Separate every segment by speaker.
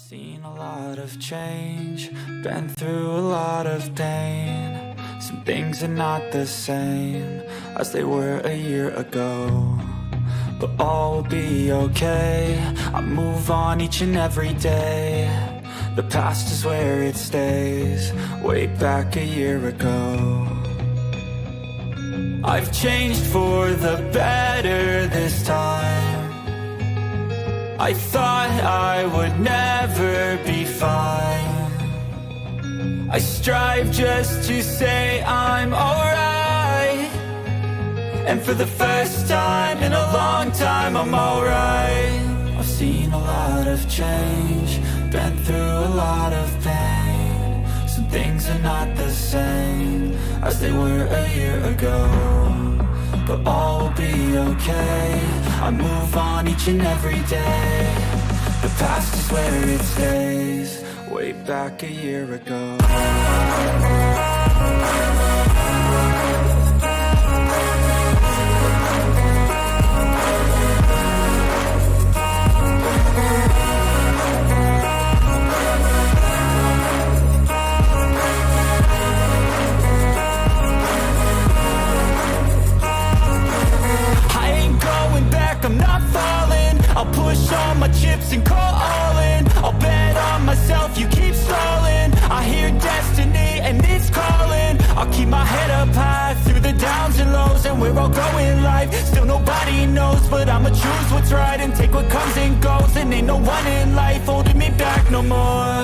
Speaker 1: Seen a lot of change, been through a lot of pain. Some things are not the same as they were a year ago, but all will be okay. I move on each and every day. The past is where it stays, way back a year ago. I've changed for the better this time. I thought I would never be fine. I strive just to say I'm alright, and for the first time in a long time I'm alright. I've seen a lot of change, been through a lot of pain. Some things are not the same as they were a year ago, but all will be okay. I move on each and every day. The past is where it stays, way back a year ago. I'm not falling, I'll push all my chips and call all in. I'll bet on myself, you keep stalling. I hear destiny and it's calling. I'll keep my head up high through the downs and lows, and we're all growing life. Still nobody knows, but I'ma choose what's right and take what comes and goes. And ain't no one in life holding me back no more.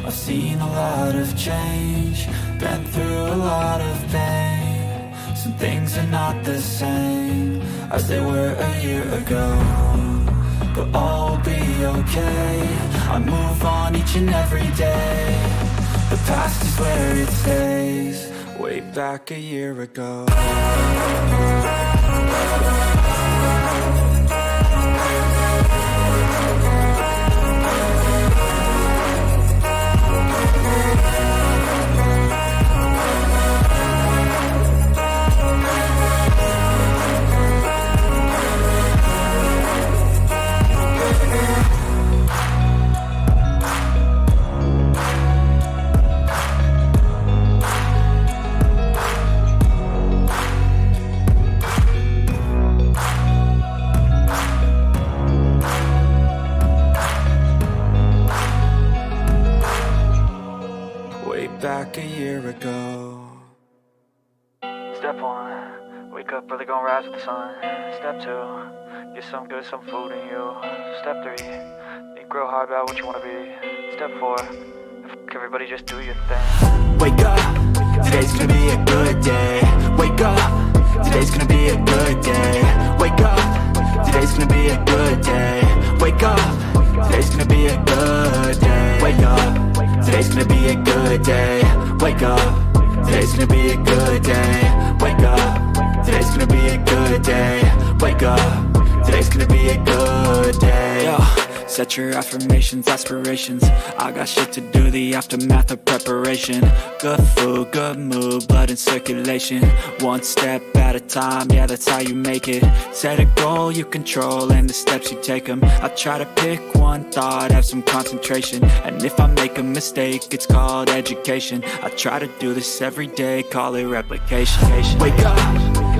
Speaker 1: I've seen a lot of change, been through a lot of pain. Some things are not the same as they were a year ago, but all will be okay. I move on each and every day. The past is where it stays, way back a year ago. Back a year ago.
Speaker 2: Step 1, wake up early, gonna rise with the sun. Step 2, get some good, some food in you. Step 3, think real hard about what you wanna be. Step 4, everybody just do your thing.
Speaker 1: Wake up, today's gonna be a good day. Wake up, today's gonna be a good day. Wake up, today's gonna be a good day. Wake up, today's gonna be a good day. Wake up, today's gonna be a good day. Wake up, today's gonna be a good day. Wake up, today's gonna be a good day. Wake up, today's gonna be a good day. Yo, set your affirmations, aspirations. I got shit to do, the aftermath of preparation. Good food, good mood, blood in circulation. One step at a time, yeah, that's how you make it. Set a goal you control and the steps you take them. I try to pick one thought, have some concentration. And if I make a mistake, it's called education. I try to do this every day, call it replication. Wake up,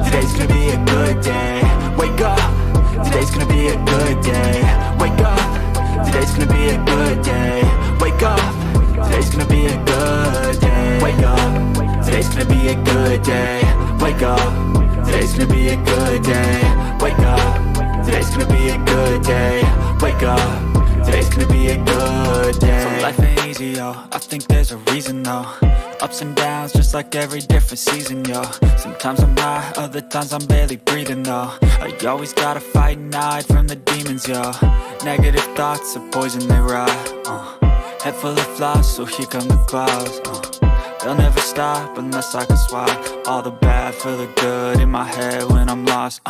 Speaker 1: today's gonna be a good day. Wake up, today's gonna be a good day. Wake up, today's gonna be a good day. Wake up, today's gonna be a good day. Wake up, today's gonna be a good day. Wake up, today's gonna be a good day. Wake up, today's gonna be a good day. Wake up, today's gonna be a good day. So life ain't easy, yo, I think there's a reason though. Ups and downs, just like every different season, yo. Sometimes I'm high, other times I'm barely breathing, though. I always gotta fight and hide from the demons, yo. Negative thoughts are poison, they rot. Head full of flies, so here come the clouds. They'll never stop unless I can swap all the bad for the good in my head when I'm lost.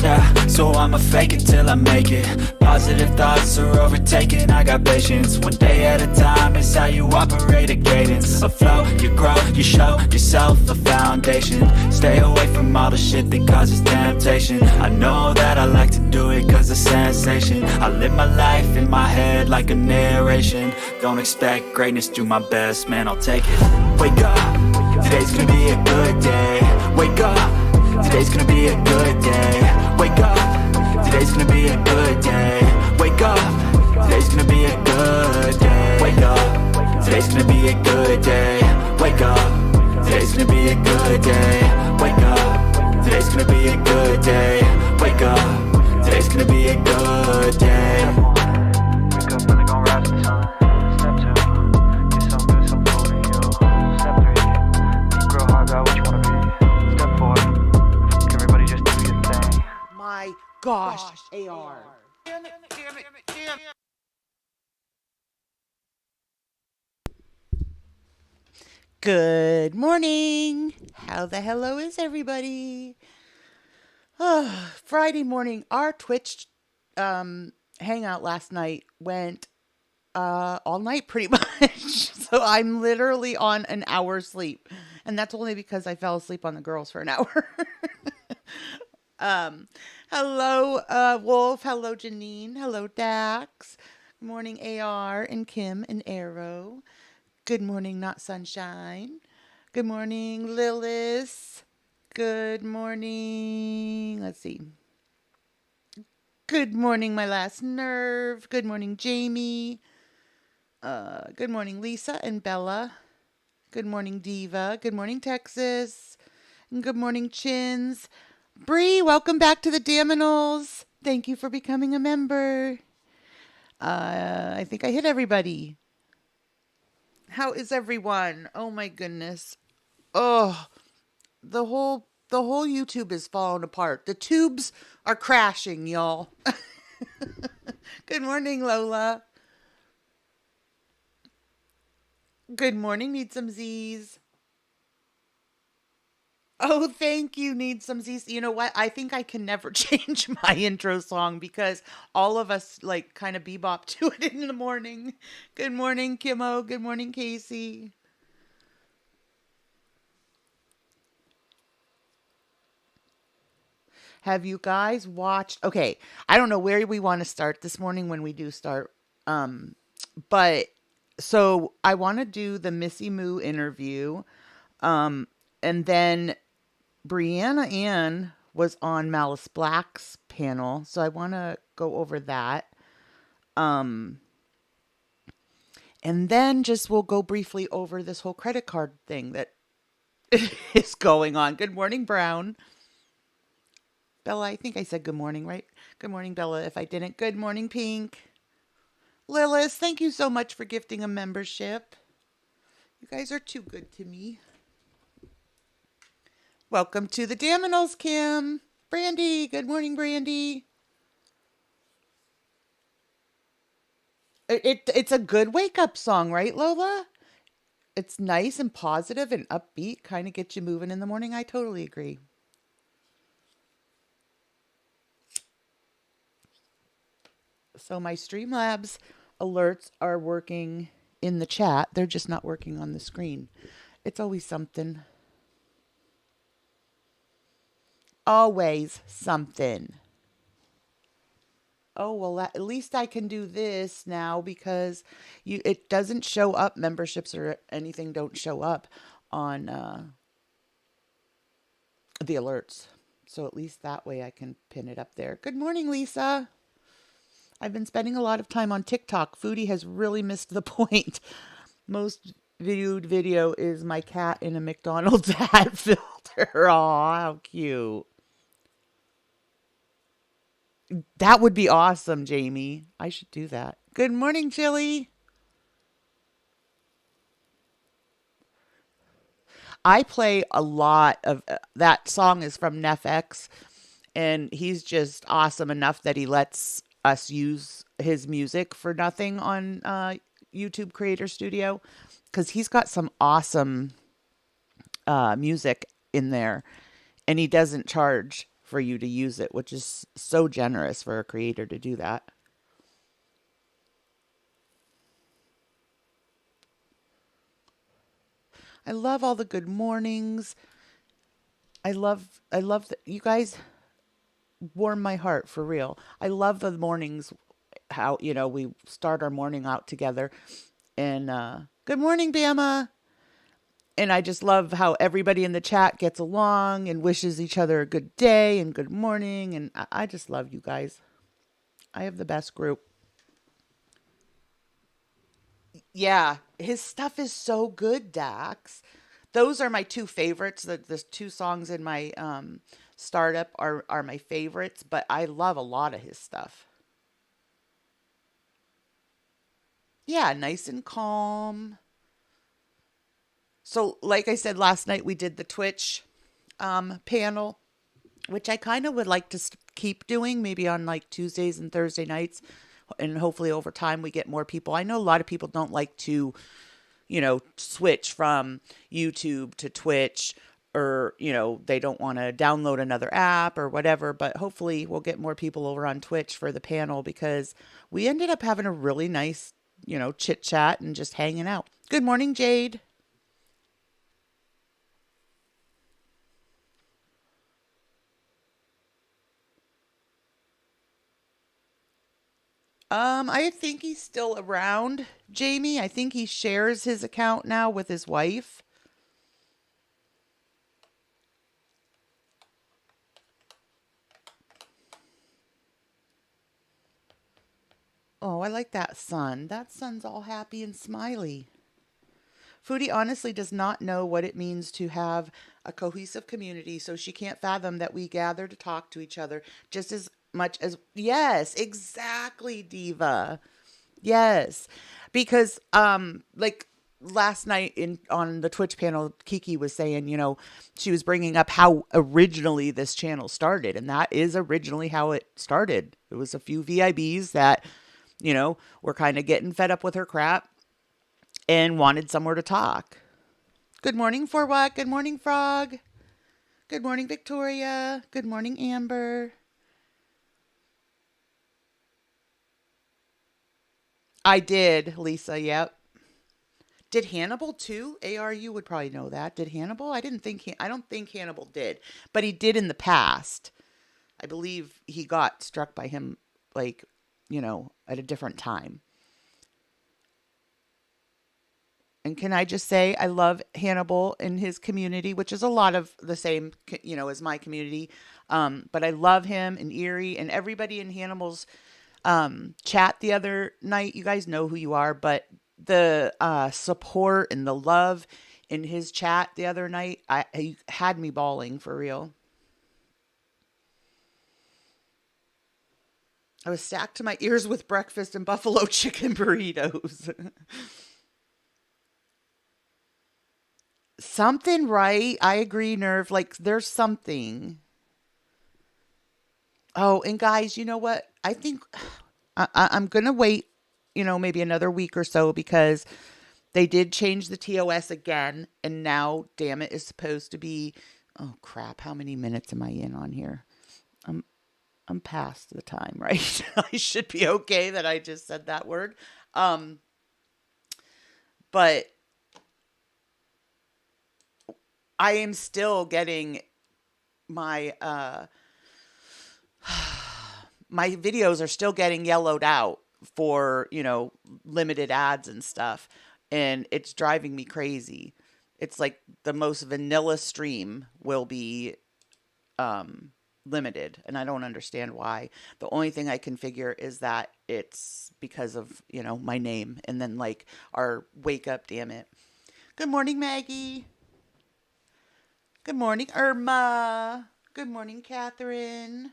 Speaker 1: Yeah, so I'ma fake it till I make it. Positive thoughts are overtaken, I got patience. One day at a time is how you operate a cadence. A flow, you grow, you show yourself a foundation. Stay away from all the shit that causes temptation. I know that I like to do it cause it's sensation. I live my life in my head like a narration. Don't expect greatness, do my best, man, I'll take it. Wake up, today's gonna be a good day. Wake up, today's gonna be a good day. Wake up, today's gonna be a good day. Wake up, today's gonna be a good day. Wake up, today's gonna be a good day. Wake up, today's gonna be a good day. Wake up, today's gonna be a good day. Wake up, today's gonna be a good day.
Speaker 2: Wake up, really gon' rise with the sun. Step 2, get some good, some food in you. Step 3, think real hard about what you wanna be. Step 4, everybody just do your thing.
Speaker 3: My gosh, AR. Good morning. How the hello is everybody? Friday morning, our Twitch hangout last night went all night pretty much. So I'm literally on an hour's sleep. And that's only because I fell asleep on the girls for an hour. Hello, Wolf. Hello, Janine. Hello, Dax. Good morning, AR and Kim and Arrow. Good morning, Not Sunshine. Good morning, Lilith. Good morning. Let's see. Good morning, my last nerve. Good morning, Jamie. Good morning, Lisa and Bella. Good morning, Diva. Good morning, Texas. And good morning, Chins. Bree, welcome back to the Dammit. Thank you for becoming a member. I think I hit everybody. How is everyone? Oh my goodness. Oh, the whole YouTube is falling apart. The tubes are crashing, y'all. Good morning, Lola. Good morning, Need Some Z's. Oh, thank you, Need Some Z's. You know what? I think I can never change my intro song because all of us like kind of bebop to it in the morning. Good morning, Kimmo. Good morning, Casey. Have you guys watched? Okay, I don't know where we want to start this morning when we do start. But so I want to do the Missy Moo interview. And then Brianna Ann was on Malice Black's panel, so I want to go over that. And then just we'll go briefly over this whole credit card thing that is going on. Good morning, Brown. Bella, I think I said good morning, right? Good morning, Bella. If I didn't, good morning, Pink. Lilith, thank you so much for gifting a membership. You guys are too good to me. Welcome to the Dammit, Kim. Brandy, good morning, Brandy. It's a good wake-up song, right, Lola? It's nice and positive and upbeat, kind of gets you moving in the morning. I totally agree. So my Streamlabs alerts are working in the chat. They're just not working on the screen. It's always something. Always something. Oh, well, at least I can do this now because it doesn't show up. Memberships or anything don't show up on the alerts. So at least that way I can pin it up there. Good morning, Lisa. I've been spending a lot of time on TikTok. Foodie has really missed the point. Most viewed video is my cat in a McDonald's hat filter. Aw, how cute. That would be awesome, Jamie. I should do that. Good morning, Chili. I play a lot of that song is from NFX, and he's just awesome enough that he lets us use his music for nothing on YouTube Creator Studio because he's got some awesome music in there, and he doesn't charge for you to use it, which is so generous for a creator to do that. I love all the good mornings. I love that you guys warm my heart for real. I love the mornings, how, we start our morning out together. And good morning, Bama. And I just love how everybody in the chat gets along and wishes each other a good day and good morning. And I just love you guys. I have the best group. Yeah, his stuff is so good, Dax. Those are my two favorites. The two songs in my startup are my favorites, but I love a lot of his stuff. Yeah, nice and calm. So, like I said last night, we did the Twitch panel, which I kind of would like to keep doing, maybe on like Tuesdays and Thursday nights. And hopefully over time we get more people. I know a lot of people don't like to, switch from YouTube to Twitch, or, they don't want to download another app or whatever. But hopefully we'll get more people over on Twitch for the panel, because we ended up having a really nice, chit chat and just hanging out. Good morning, Jade. I think he's still around, Jamie. I think he shares his account now with his wife. Oh, I like that sun. That sun's all happy and smiley. Foodie honestly does not know what it means to have a cohesive community, so she can't fathom that we gather to talk to each other just as much as... Yes, exactly, Diva. Yes, because like last night on the Twitch panel, Kiki was saying, she was bringing up how originally this channel started, and that is originally how it started. It was a few VIBs that, were kind of getting fed up with her crap and wanted somewhere to talk. Good morning, For What? Good morning, Frog. Good morning, Victoria. Good morning, Amber. I did, Lisa. Yep. Did Hannibal too? ARU would probably know that. Did Hannibal? I don't think Hannibal did, but he did in the past. I believe he got struck by him, like, at a different time. And can I just say, I love Hannibal and his community, which is a lot of the same, as my community. But I love him and Erie and everybody in Hannibal's chat the other night. You guys know who you are, but the support and the love in his chat the other night, he had me bawling for real. I was stacked to my ears with breakfast and buffalo chicken burritos. Something, right? I agree, Nerve. Like, there's something. Oh, and guys, you know what? I think I'm going to wait, maybe another week or so, because they did change the TOS again. And now, damn it, is supposed to be... Oh, crap. How many minutes am I in on here? I'm past the time, right? I should be okay that I just said that word. But I am still getting my my videos are still getting yellowed out for, limited ads and stuff. And it's driving me crazy. It's like the most vanilla stream will be limited, and I don't understand why. The only thing I can figure is that it's because of, my name, and then like our wake up, damn it. Good morning, Maggie. Good morning, Irma. Good morning, Catherine.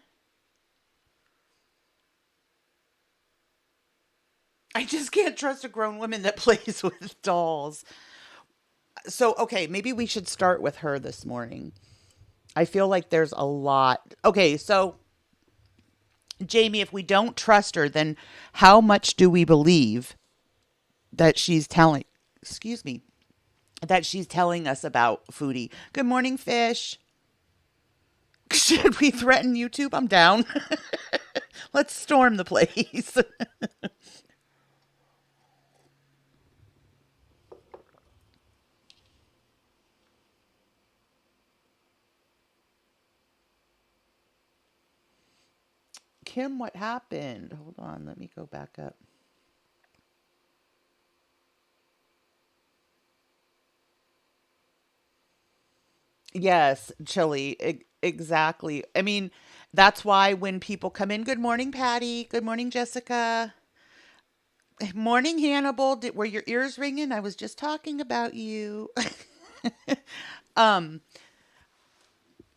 Speaker 3: I just can't trust a grown woman that plays with dolls. So, okay, maybe we should start with her this morning. I feel like there's a lot. Okay, so Jamie, if we don't trust her, then how much do we believe that she's telling, that she's telling us about Foodie? Good morning, Fish. Should we threaten YouTube? I'm down. Let's storm the place. Kim, what happened? Hold on, let me go back up. Yes, chili. Exactly. I mean, that's why when people come in, good morning, Patty. Good morning, Jessica. Morning, Hannibal. Were your ears ringing? I was just talking about you. um,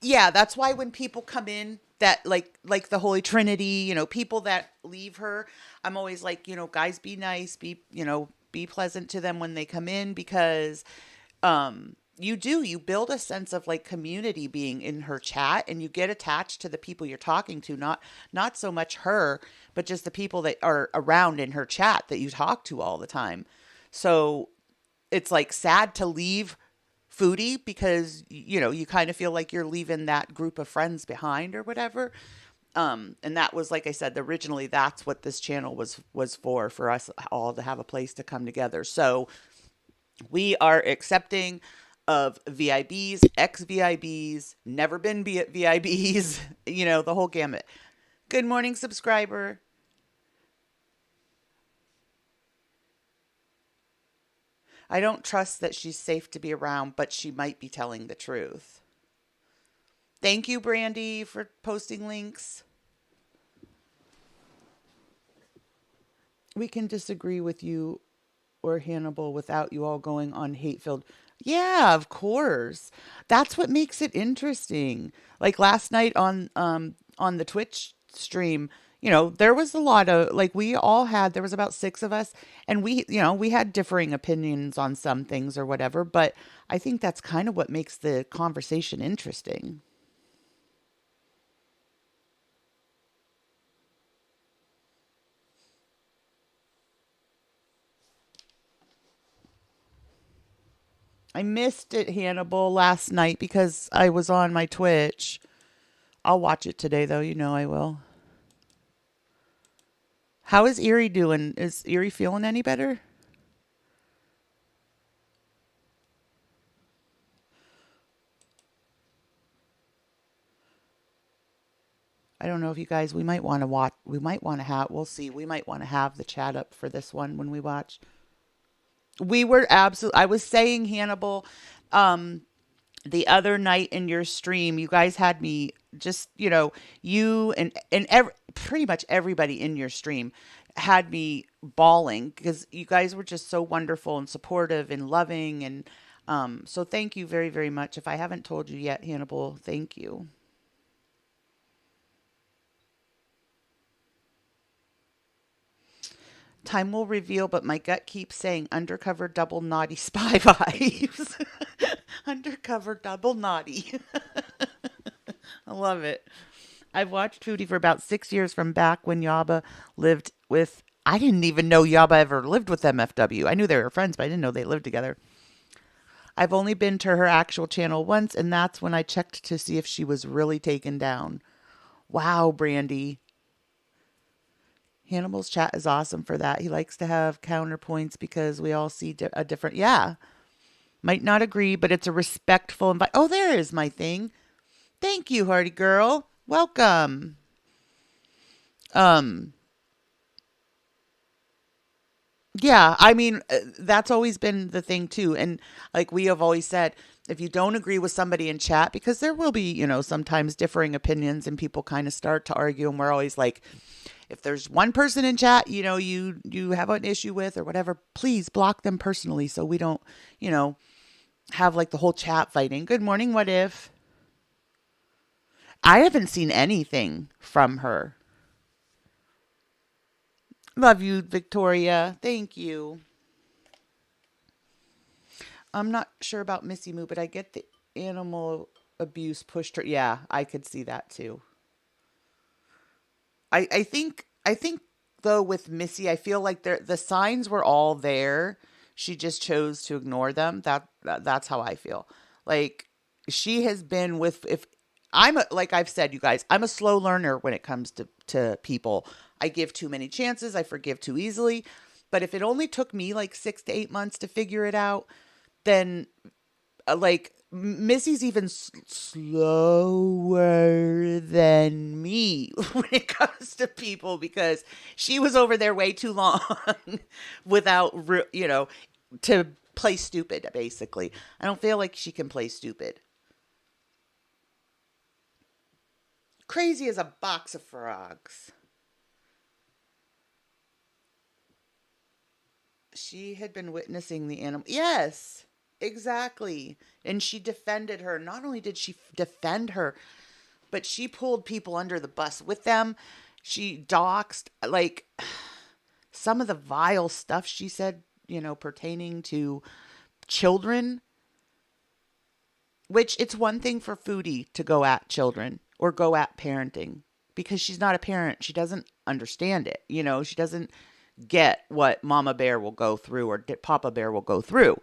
Speaker 3: yeah, that's why when people come in that like the Holy Trinity, people that leave her, I'm always like, guys, be nice, be pleasant to them when they come in because you build a sense of like community being in her chat and you get attached to the people you're talking to, not so much her, but just the people that are around in her chat that you talk to all the time. So it's like sad to leave Foodie because you kind of feel like you're leaving that group of friends behind or whatever. And that was, like I said, originally that's what this channel was for us all to have a place to come together. So we are accepting of VIBs, ex-VIBs, never been VIBs, the whole gamut. Good morning, subscriber. I don't trust that she's safe to be around, but she might be telling the truth. Thank you, Brandy, for posting links. We can disagree with you or Hannibal without you all going on hate-filled. Yeah, of course. That's what makes it interesting. Like last night on the Twitch stream, there was a lot of like there was about 6 of us and we had differing opinions on some things or whatever, but I think that's kind of what makes the conversation interesting. I missed it, Hannibal, last night because I was on my Twitch. I'll watch it today, though. I will. How is Erie doing? Is Erie feeling any better? I don't know if you guys, we might want to watch, we'll see. We might want to have the chat up for this one when we watch. We were I was saying, Hannibal, the other night in your stream, you guys had me just, you and pretty much everybody in your stream had me bawling because you guys were just so wonderful and supportive and loving. And so thank you very, very much. If I haven't told you yet, Hannibal, thank you. Time will reveal, but my gut keeps saying undercover double naughty spy vibes. Undercover double naughty. I love it. I've watched Foodie for about 6 years from back when Yaba lived with... I didn't even know Yaba ever lived with MFW. I knew they were friends, but I didn't know they lived together. I've only been to her actual channel once, and that's when I checked to see if she was really taken down. Wow, Brandy. Hannibal's chat is awesome for that. He likes to have counterpoints because we all see a different... Yeah. Might not agree, but it's a respectful... Oh, there is my thing. Thank you, Hardy Girl. Welcome. Yeah, I mean, that's always been the thing too. And like we have always said, if you don't agree with somebody in chat, because there will be, sometimes differing opinions and people kind of start to argue, and we're always like, if there's one person in chat, you have an issue with or whatever, please block them personally so we don't, have like the whole chat fighting. Good morning, what if? I haven't seen anything from her. Love you, Victoria. Thank you. I'm not sure about Missy Moo, but I get the animal abuse pushed her. Yeah, I could see that too. I think though with Missy, I feel like the signs were all there. She just chose to ignore them. That's how I feel. Like she has been with, if like I've said, you guys, I'm a slow learner when it comes to people. I give too many chances. I forgive too easily. But if it only took me like 6 to 8 months to figure it out, then like Missy's even slower than me when it comes to people because she was over there way too long without, to play stupid, basically. I don't feel like she can play stupid. Crazy as a box of frogs. She had been witnessing the animal. Yes, exactly. And she defended her. Not only did she defend her, but she pulled people under the bus with them. She doxed, like, some of the vile stuff she said, pertaining to children. Which it's one thing for Foodie to go at children or go at parenting because she's not a parent. She doesn't understand it. She doesn't get what Mama Bear will go through or Papa Bear will go through,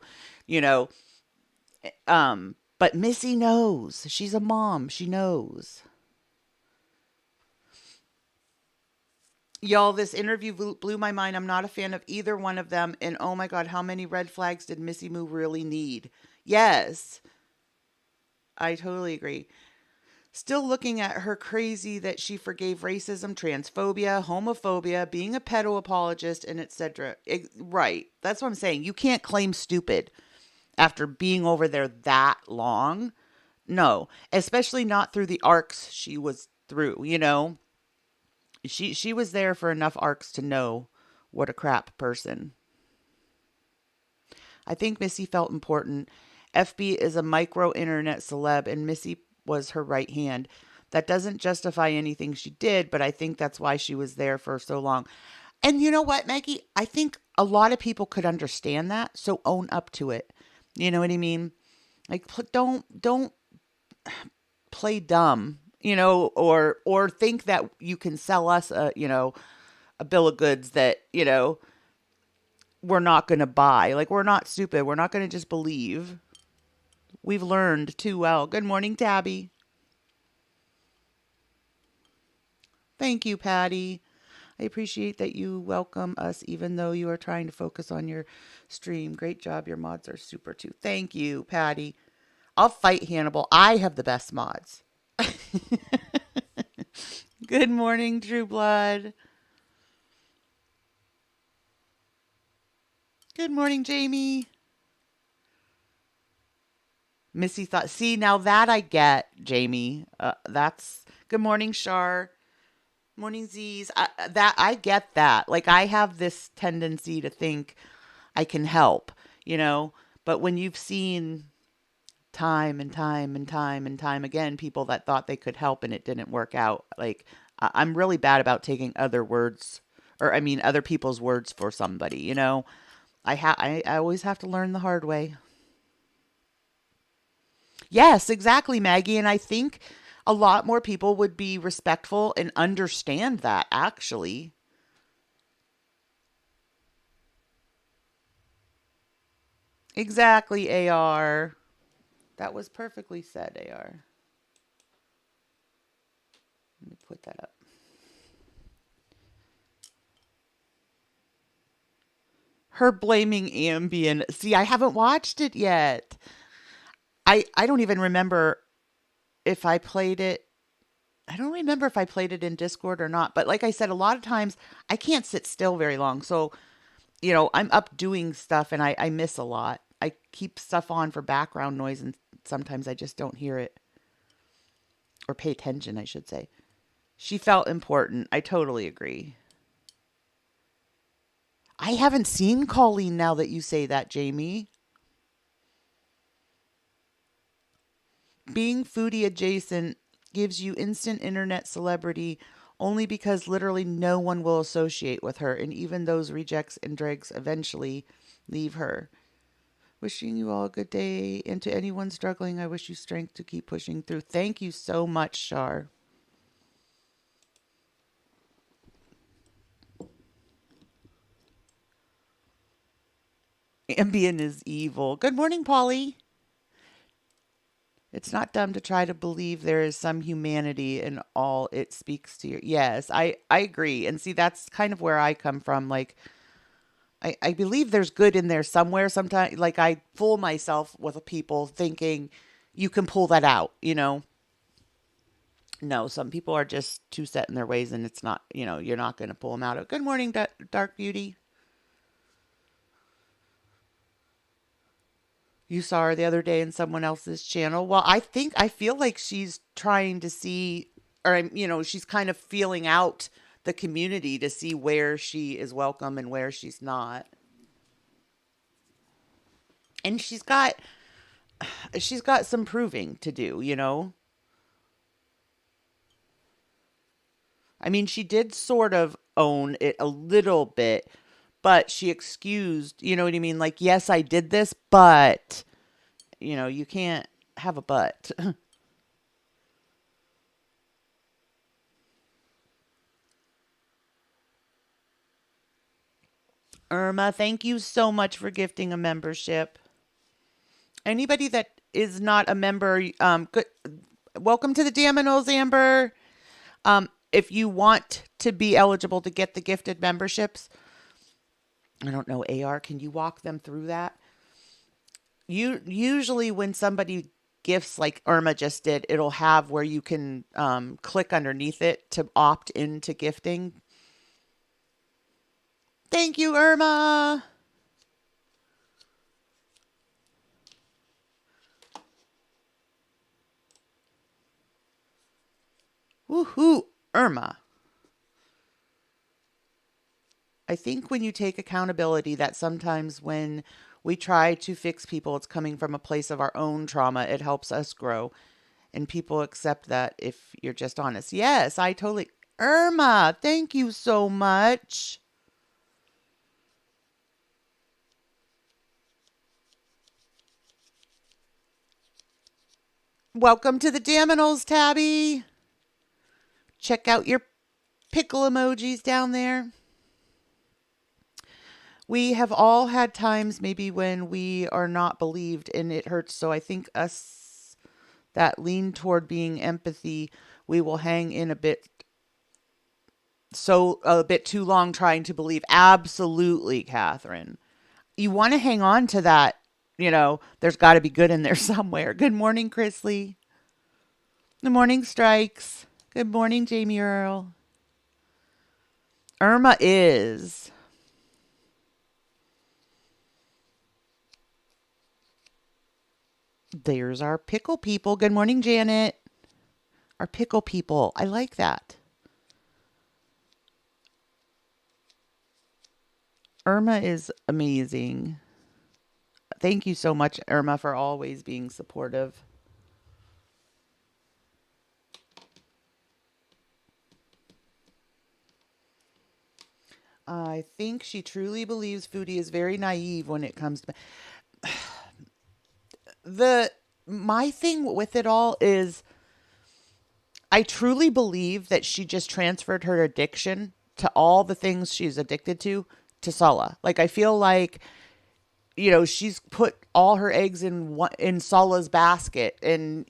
Speaker 3: but Missy knows. She's a mom. She knows. Y'all, this interview blew my mind. I'm not a fan of either one of them. And oh my God, how many red flags did Missy Moo really need? Yes. I totally agree. Still looking at her crazy that she forgave racism, transphobia, homophobia, being a pedo apologist, and etc. Right. That's what I'm saying. You can't claim stupid after being over there that long. No. Especially not through the arcs she was through, She was there for enough arcs to know what a crap person. I think Missy felt important. FB is a micro internet celeb and Missy was her right hand. That doesn't justify anything she did, but I think that's why she was there for so long. And you know what, Maggie? I think a lot of people could understand that, so own up to it. You know what I mean? Like, don't play dumb, or think that you can sell us a bill of goods that, we're not going to buy. Like, we're not stupid. We're not going to just believe. We've learned too well. Good morning, Tabby. Thank you, Patty. I appreciate that you welcome us even though you are trying to focus on your stream. Great job. Your mods are super too. Thank you, Patty. I'll fight Hannibal. I have the best mods. Good morning, True Blood. Good morning, Jamie. Missy thought, see, now that I get, Jamie. That's good morning, Shar. Morning, Z's. I get that. Like, I have this tendency to think I can help, but when you've seen time and time and time and time again, people that thought they could help and it didn't work out. Like, I'm really bad about taking other people's words for somebody, I always have to learn the hard way. Yes, exactly, Maggie. And I think a lot more people would be respectful and understand that, actually. Exactly, AR. That was perfectly said, AR. Let me put that up. Her blaming Ambien. See, I haven't watched it yet. I don't even remember if I played it. I don't remember if I played it in Discord or not. But like I said, a lot of times I can't sit still very long. So, I'm up doing stuff and I miss a lot. I keep stuff on for background noise and sometimes I just don't hear it. Or pay attention, I should say. She felt important. I totally agree. I haven't seen Colleen now that you say that, Jamie. Being foodie adjacent gives you instant internet celebrity only because literally no one will associate with her, and even those rejects and dregs eventually leave her. Wishing you all a good day, and to anyone struggling, I wish you strength to keep pushing through. Thank you so much, Shar. Ambien is evil. Good morning, Polly. It's not dumb to try to believe there is some humanity in all it speaks to you. Yes, I agree. And see, that's kind of where I come from. Like, I believe there's good in there somewhere. Sometimes, like, I fool myself with people thinking you can pull that out, you know? No, some people are just too set in their ways and it's not, you're not going to pull them out. Good morning, Dark Beauty. You saw her the other day in someone else's channel. Well, I feel like she's trying to see, or, she's kind of feeling out the community to see where she is welcome and where she's not. And she's got some proving to do, I mean, she did sort of own it a little bit, but she excused, you know what I mean? Like, yes, I did this, but, you can't have a but. Irma, thank you so much for gifting a membership. Anybody that is not a member, good, welcome to the Dammit, Amber. If you want to be eligible to get the gifted memberships, I don't know, AR, can you walk them through that? Usually when somebody gifts like Irma just did, it'll have where you can click underneath it to opt into gifting. Thank you, Irma. Woohoo, Irma. I think when you take accountability that sometimes when we try to fix people, it's coming from a place of our own trauma. It helps us grow. And people accept that if you're just honest. Yes, I totally. Irma, thank you so much. Welcome to the Dammit, Tabby. Check out your pickle emojis down there. We have all had times maybe when we are not believed and it hurts. So I think us that lean toward being empathy, we will hang in a bit too long trying to believe. Absolutely, Catherine. You want to hang on to that. There's got to be good in there somewhere. Good morning, Chrisley. Good morning, Strikes. Good morning, Jamie Earl. Irma is. There's our pickle people. Good morning, Janet. Our pickle people. I like that. Irma is amazing. Thank you so much, Irma, for always being supportive. I think she truly believes Foodie is very naive when it comes to my thing with it all is I truly believe that she just transferred her addiction to all the things she's addicted to Sala. Like, I feel like, she's put all her eggs in Sala's basket and,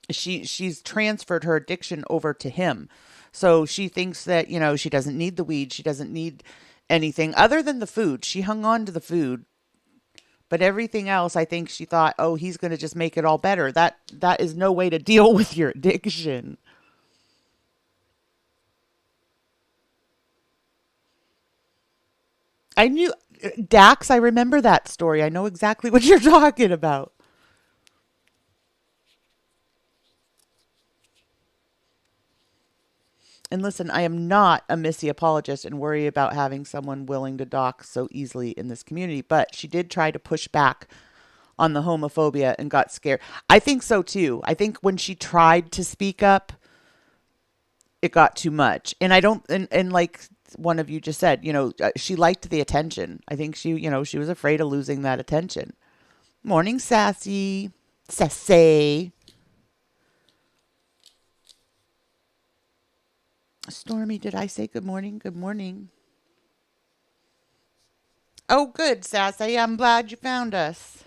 Speaker 3: she's transferred her addiction over to him. So she thinks that, she doesn't need the weed. She doesn't need anything other than the food. She hung on to the food. But everything else, I think she thought, oh, he's going to just make it all better. That is no way to deal with your addiction. I knew, Dax, I remember that story. I know exactly what you're talking about. And listen, I am not a Missy apologist and worry about having someone willing to dox so easily in this community, but she did try to push back on the homophobia and got scared. I think so too. I think when she tried to speak up, it got too much. And I don't, and like one of you just said, she liked the attention. I think she was afraid of losing that attention. Morning, Sassy. Sassy. Stormy, did I say good morning? Good morning. Oh, good, Sassy. I'm glad you found us.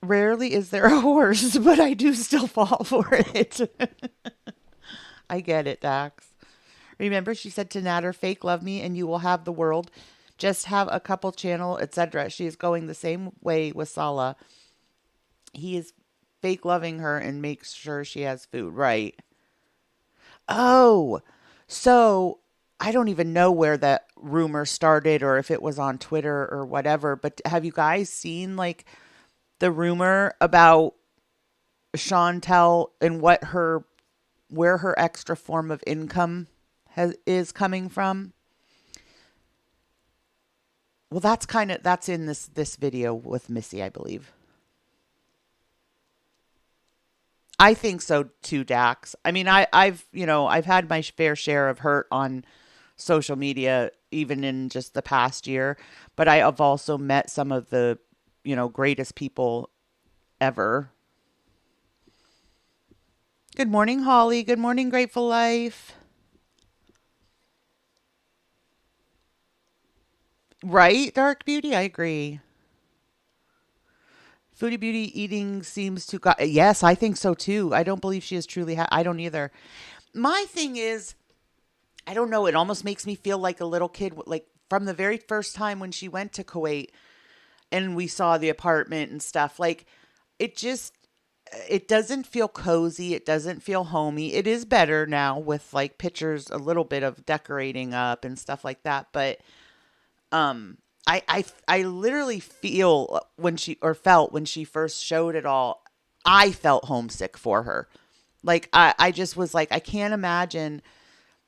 Speaker 3: Rarely is there a horse, but I do still fall for it. I get it, Dax. Remember, she said to Natter, fake love me and you will have the world. Just have a couple channel, etc. She is going the same way with Sala. He is fake loving her and makes sure she has food. Right. Oh, so I don't even know where that rumor started or if it was on Twitter or whatever, but have you guys seen like the rumor about Chantel and where her extra form of income is coming from? Well, that's in this video with Missy, I believe. I think so too, Dax. I mean, I've had my fair share of hurt on social media, even in just the past year, but I have also met some of the, greatest people ever. Good morning, Holly. Good morning, Grateful Life. Right, Dark Beauty? I agree. Foodie Beauty eating seems to got. Yes, I think so too. I don't believe she is truly. I don't either. My thing is, I don't know. It almost makes me feel like a little kid, like from the very first time when she went to Kuwait and we saw the apartment and stuff. Like it doesn't feel cozy. It doesn't feel homey. It is better now with like pictures, a little bit of decorating up and stuff like that. But I literally felt when she first showed it all, I felt homesick for her. Like I just was like, I can't imagine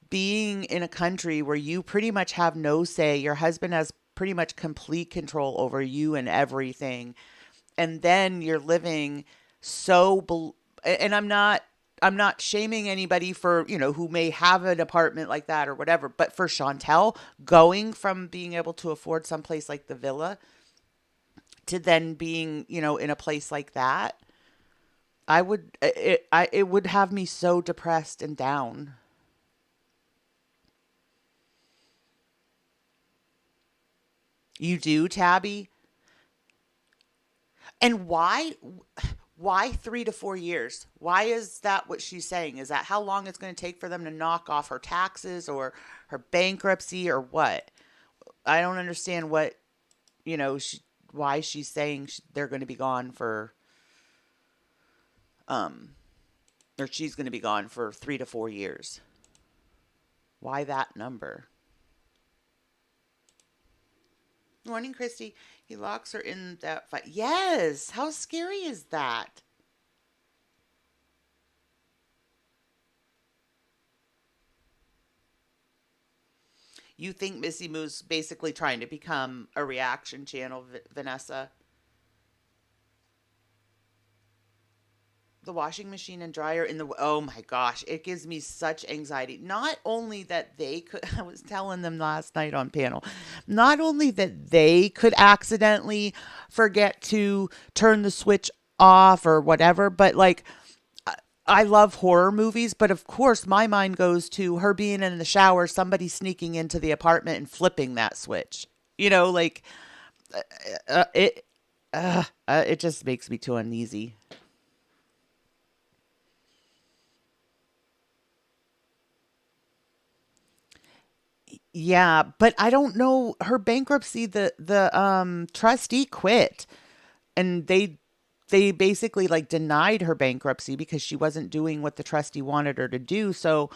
Speaker 3: being in a country where you pretty much have no say. Your husband has pretty much complete control over you and everything. And then you're living and I'm not shaming anybody for, who may have an apartment like that or whatever. But for Chantel, going from being able to afford someplace like the villa to then being, in a place like that, it would have me so depressed and down. You do, Tabby? And why 3 to 4 years? Why is that what she's saying? Is that how long it's going to take for them to knock off her taxes or her bankruptcy or what? I don't understand what, why she's saying they're going to be gone for, or she's going to be gone for 3 to 4 years. Why that number? Morning, Christy. He locks her in that fight. Yes. How scary is that? You think Missy Moo's basically trying to become a reaction channel, Vanessa? The washing machine and dryer oh my gosh, it gives me such anxiety. Not only that they could, I was telling them last night on panel, not only that they could accidentally forget to turn the switch off or whatever, but like, I love horror movies, but of course my mind goes to her being in the shower, somebody sneaking into the apartment and flipping that switch. Like, it just makes me too uneasy. Yeah, but I don't know her bankruptcy. The trustee quit, and they basically like denied her bankruptcy because she wasn't doing what the trustee wanted her to do. So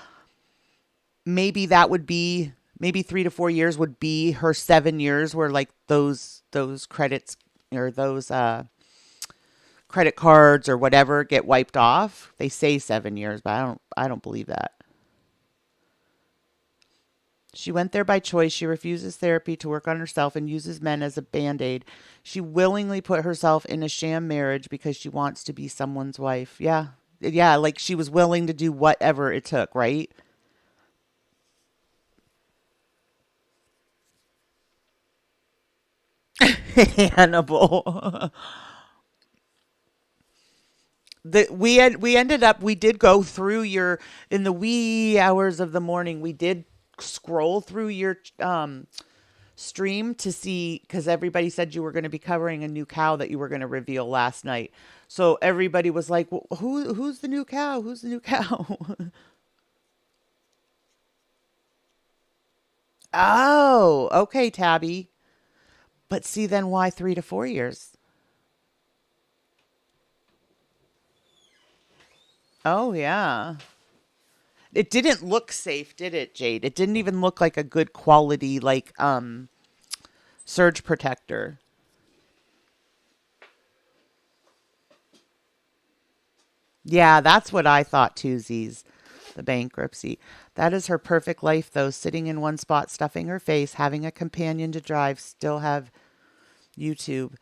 Speaker 3: maybe that would be 3 to 4 years would be her 7 years where like those credits or those credit cards or whatever get wiped off. They say 7 years, but I don't believe that. She went there by choice. She refuses therapy to work on herself and uses men as a band-aid. She willingly put herself in a sham marriage because she wants to be someone's wife. Yeah. Yeah, like she was willing to do whatever it took, right? Hannibal. We did go through in the wee hours of the morning, we did scroll through your stream to see, because everybody said you were going to be covering a new cow that you were going to reveal last night. So everybody was like, well, who's the new cow? Who's the new cow? Oh, okay, Tabby. But see, then why 3 to 4 years? Oh, yeah. It didn't look safe, did it, Jade? It didn't even look like a good quality, like, surge protector. Yeah, that's what I thought too, Z's. The bankruptcy. That is her perfect life, though. Sitting in one spot, stuffing her face, having a companion to drive, still have YouTube.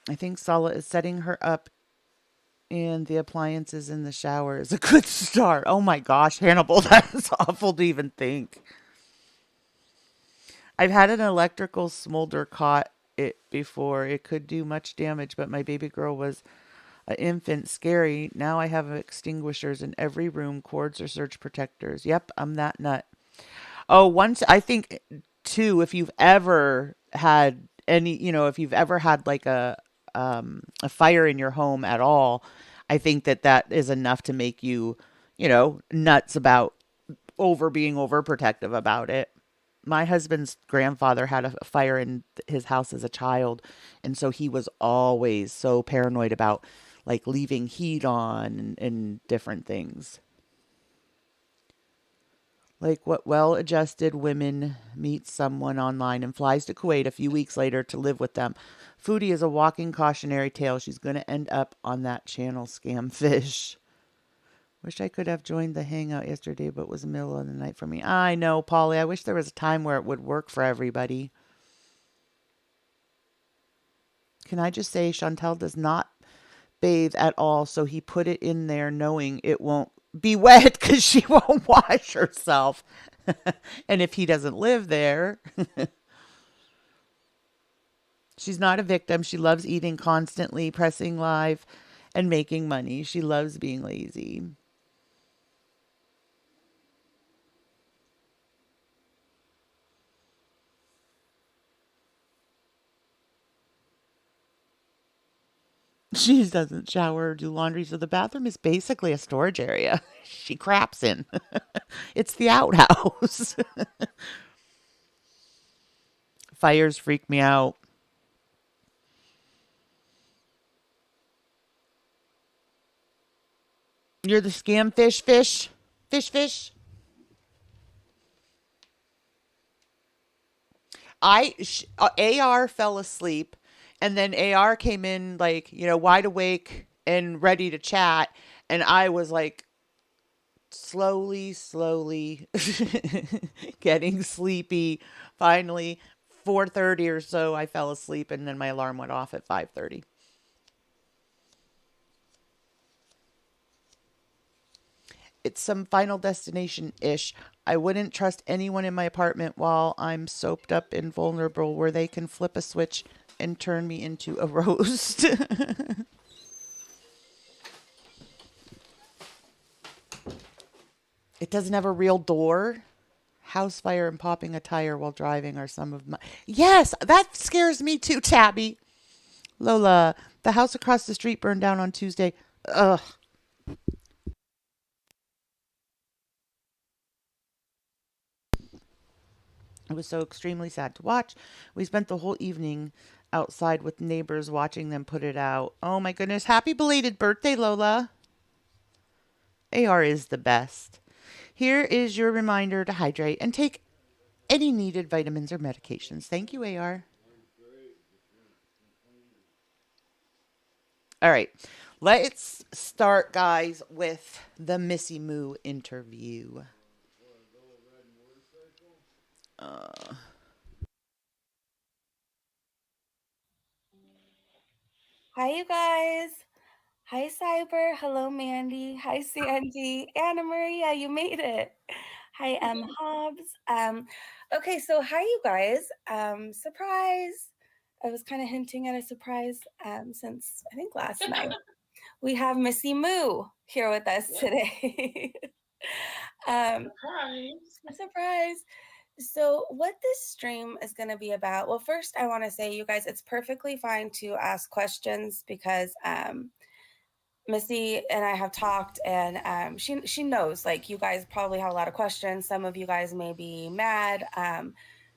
Speaker 3: I think Sala is setting her up, and the appliances in the shower is a good start. Oh my gosh, Hannibal, that is awful to even think. I've had an electrical smolder caught it before. It could do much damage, but my baby girl was an infant. Scary. Now I have extinguishers in every room, cords or surge protectors. Yep, I'm that nut. Oh, once I think too, if you've ever had any, if you've ever had like a fire in your home at all, I think that that is enough to make you, nuts about being overprotective about it. My husband's grandfather had a fire in his house as a child, and so he was always so paranoid about like leaving heat on and different things. Like what well-adjusted women meets someone online and flies to Kuwait a few weeks later to live with them. Foodie is a walking cautionary tale. She's going to end up on that channel, Scam Fish. Wish I could have joined the hangout yesterday, but it was the middle of the night for me. I know, Polly. I wish there was a time where it would work for everybody. Can I just say Chantel does not bathe at all, so he put it in there knowing it won't be wet because she won't wash herself. And if he doesn't live there, she's not a victim. She loves eating constantly, pressing live, and making money. She loves being lazy. She doesn't shower or do laundry, so the bathroom is basically a storage area. She craps in. It's the outhouse. Fires freak me out. You're the scam fish. AR fell asleep, and then AR came in like wide awake and ready to chat, and I was like slowly getting sleepy. Finally, 4:30 or so, I fell asleep, and then my alarm went off at 5:30. It's some Final Destination ish. I wouldn't trust anyone in my apartment while I'm soaped up and vulnerable, where they can flip a switch and turn me into a roast. It doesn't have a real door. House fire and popping a tire while driving are some of my. Yes, that scares me too, Tabby. Lola, the house across the street burned down on Tuesday. Ugh. It was so extremely sad to watch. We spent the whole evening outside with neighbors watching them put it out. Oh my goodness. Happy belated birthday, Lola. AR is the best. Here is your reminder to hydrate and take any needed vitamins or medications. Thank you, AR. All right. Let's start, guys, with the Missy Moo interview.
Speaker 4: Hi, you guys. Hi, Cyber. Hello, Mandy. Hi, Sandy. Anna Maria, you made it. Hi, Hobbs. Okay, so hi, you guys. Surprise. I was kind of hinting at a surprise since I think last night. We have Missy Moo here with us today. Surprise. Surprise. So, what this stream is going to be about? Well, first, I want to say, you guys, it's perfectly fine to ask questions because Missy and I have talked, and she knows, like, you guys probably have a lot of questions. Some of you guys may be mad.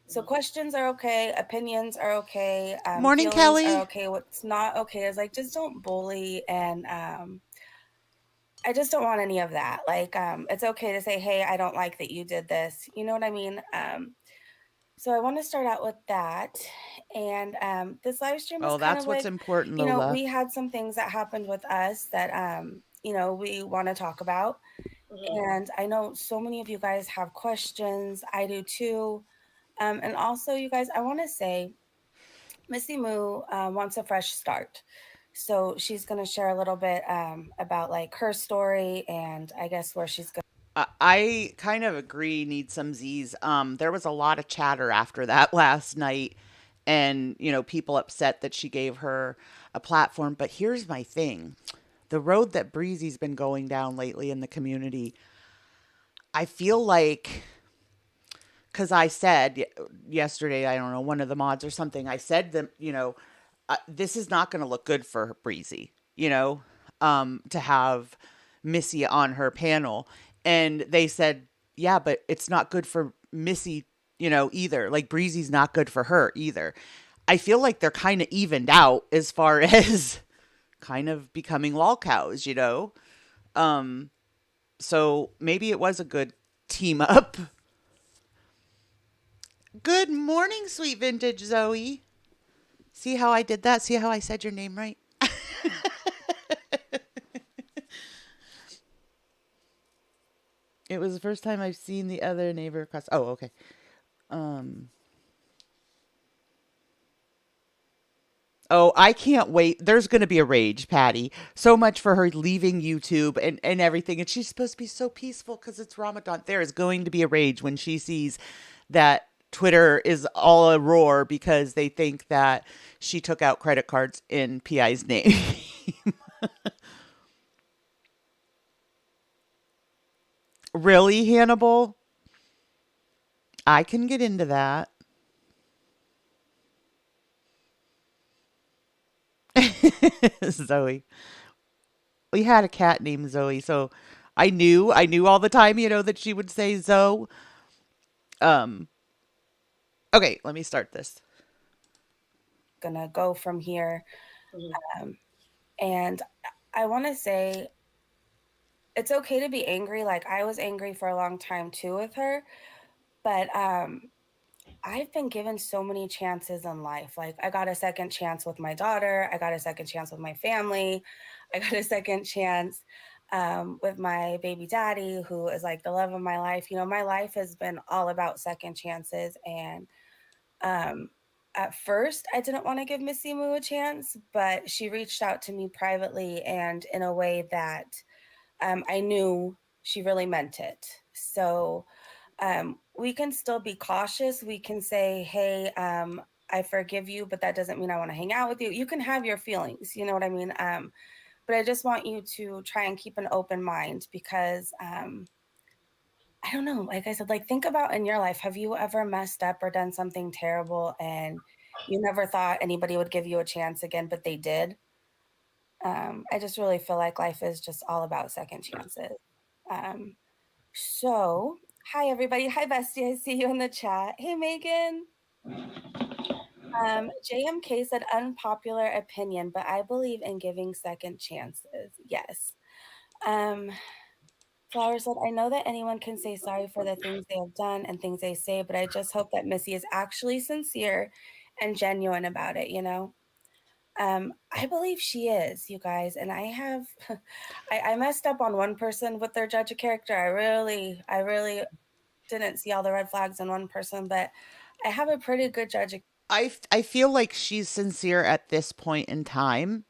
Speaker 4: So questions are okay, opinions are okay,
Speaker 3: Morning,
Speaker 4: feelings are
Speaker 3: Kelly.
Speaker 4: okay. What's not okay is like just don't bully, and I just don't want any of that. Like, it's okay to say, hey, I don't like that you did this. You know what I mean? So I want to start out with that. And this live stream is
Speaker 3: Oh,
Speaker 4: kind
Speaker 3: that's
Speaker 4: of
Speaker 3: what's
Speaker 4: like,
Speaker 3: important, Lola.
Speaker 4: we had some things that happened with us that, we want to talk about. And I know so many of you guys have questions. I do too. And also, you guys, I want to say Missy Moo wants a fresh start. So she's going to share a little bit about like her story and I guess where she's going.
Speaker 3: I kind of agree, need some Z's. There was a lot of chatter after that last night, and people upset that she gave her a platform. But here's my thing: the road that Breezy's been going down lately in the community, I feel like, because I said yesterday, I don't know, one of the mods or something, I said that this is not going to look good for Breezy, to have Missy on her panel. And they said, yeah, but it's not good for Missy, either. Like Breezy's not good for her either. I feel like they're kind of evened out as far as kind of becoming lol cows. So maybe it was a good team up. Good morning, sweet vintage Zoe. See how I did that? See how I said your name right? It was the first time I've seen the other neighbor across. Oh, okay. Oh, I can't wait. There's going to be a rage, Patty. So much for her leaving YouTube and everything. And she's supposed to be so peaceful because it's Ramadan. There is going to be a rage when she sees that Twitter is all a roar because they think that she took out credit cards in PI's name. Really, Hannibal? I can get into that. Zoe. We had a cat named Zoe, so I knew all the time, that she would say Zoe. Um, okay, let me start this.
Speaker 4: Gonna go from here. And I want to say it's okay to be angry. Like I was angry for a long time too with her, but I've been given so many chances in life. Like I got a second chance with my daughter, I got a second chance with my family, I got a second chance with my baby daddy, who is like the love of my life. My life has been all about second chances, and um, at first, I didn't want to give Missy Moo a chance, but she reached out to me privately and in a way that I knew she really meant it. So we can still be cautious. We can say, hey, I forgive you, but that doesn't mean I want to hang out with you. You can have your feelings, you know what I mean? But I just want you to try and keep an open mind because I don't know, like I said, like think about in your life, have you ever messed up or done something terrible and you never thought anybody would give you a chance again, but they did? I just really feel like life is just all about second chances. Um, so, hi everybody. Hi Bestie. I see you in the chat. Hey Megan. JMK said unpopular opinion, but I believe in giving second chances. Yes. Um, Flower said, I know that anyone can say sorry for the things they have done and things they say, but I just hope that Missy is actually sincere and genuine about it. I believe she is, you guys, and I have I messed up on one person with their judge of character. I really didn't see all the red flags in one person, but I have a pretty good judge of.
Speaker 3: I feel like she's sincere at this point in time.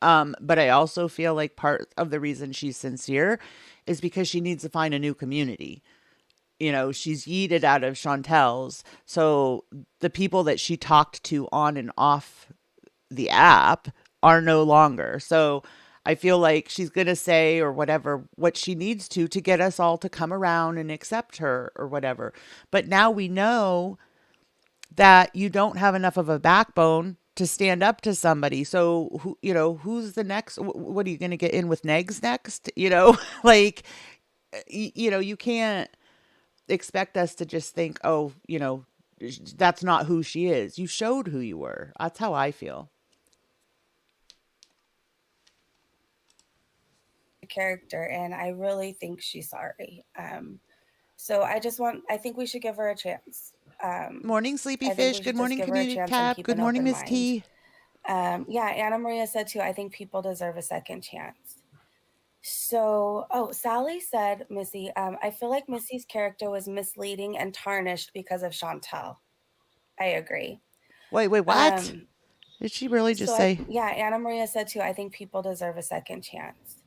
Speaker 3: But I also feel like part of the reason she's sincere is because she needs to find a new community. She's yeeted out of Chantel's. So the people that she talked to on and off the app are no longer. So I feel like she's going to say or whatever what she needs to get us all to come around and accept her or whatever. But now we know that you don't have enough of a backbone to stand up to somebody. So who, who's the next? What are you going to get in with Negs next? Like, you can't expect us to just think, oh, that's not who she is. You showed who you were. That's how I feel.
Speaker 4: Character, and I really think she's sorry. So I think we should give her a chance.
Speaker 3: Morning, Sleepy
Speaker 4: I think
Speaker 3: Fish.
Speaker 4: we
Speaker 3: Good
Speaker 4: should just
Speaker 3: morning,
Speaker 4: give her a
Speaker 3: Community
Speaker 4: chance and
Speaker 3: Tab.
Speaker 4: keep
Speaker 3: Good
Speaker 4: an
Speaker 3: morning,
Speaker 4: open
Speaker 3: Miss
Speaker 4: mind.
Speaker 3: T.
Speaker 4: Yeah, Anna Maria said too, I think people deserve a second chance. So, Sally said, Missy, I feel like Missy's character was misleading and tarnished because of Chantel. I agree.
Speaker 3: Wait, what? Did she really just say?
Speaker 4: Yeah, Anna Maria said too, I think people deserve a second chance.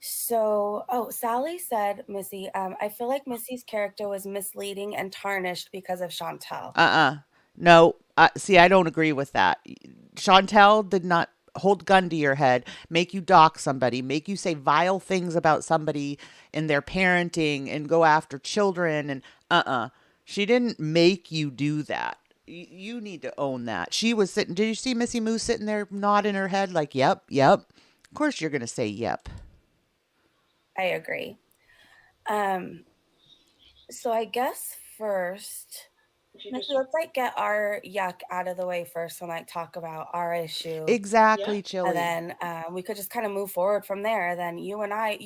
Speaker 4: So, Sally said, Missy, I feel like Missy's character was misleading and tarnished because of Chantel.
Speaker 3: No. See, I don't agree with that. Chantel did not hold gun to your head, make you dock somebody, make you say vile things about somebody in their parenting and go after children and She didn't make you do that. You need to own that. She was sitting. Did you see Missy Moo sitting there nodding her head like, yep, yep. Of course you're going to say yep.
Speaker 4: I agree. So I guess first, let's get our yuck out of the way first and talk about our issue.
Speaker 3: Exactly, Chili.
Speaker 4: And then we could just kind of move forward from there. Then you and I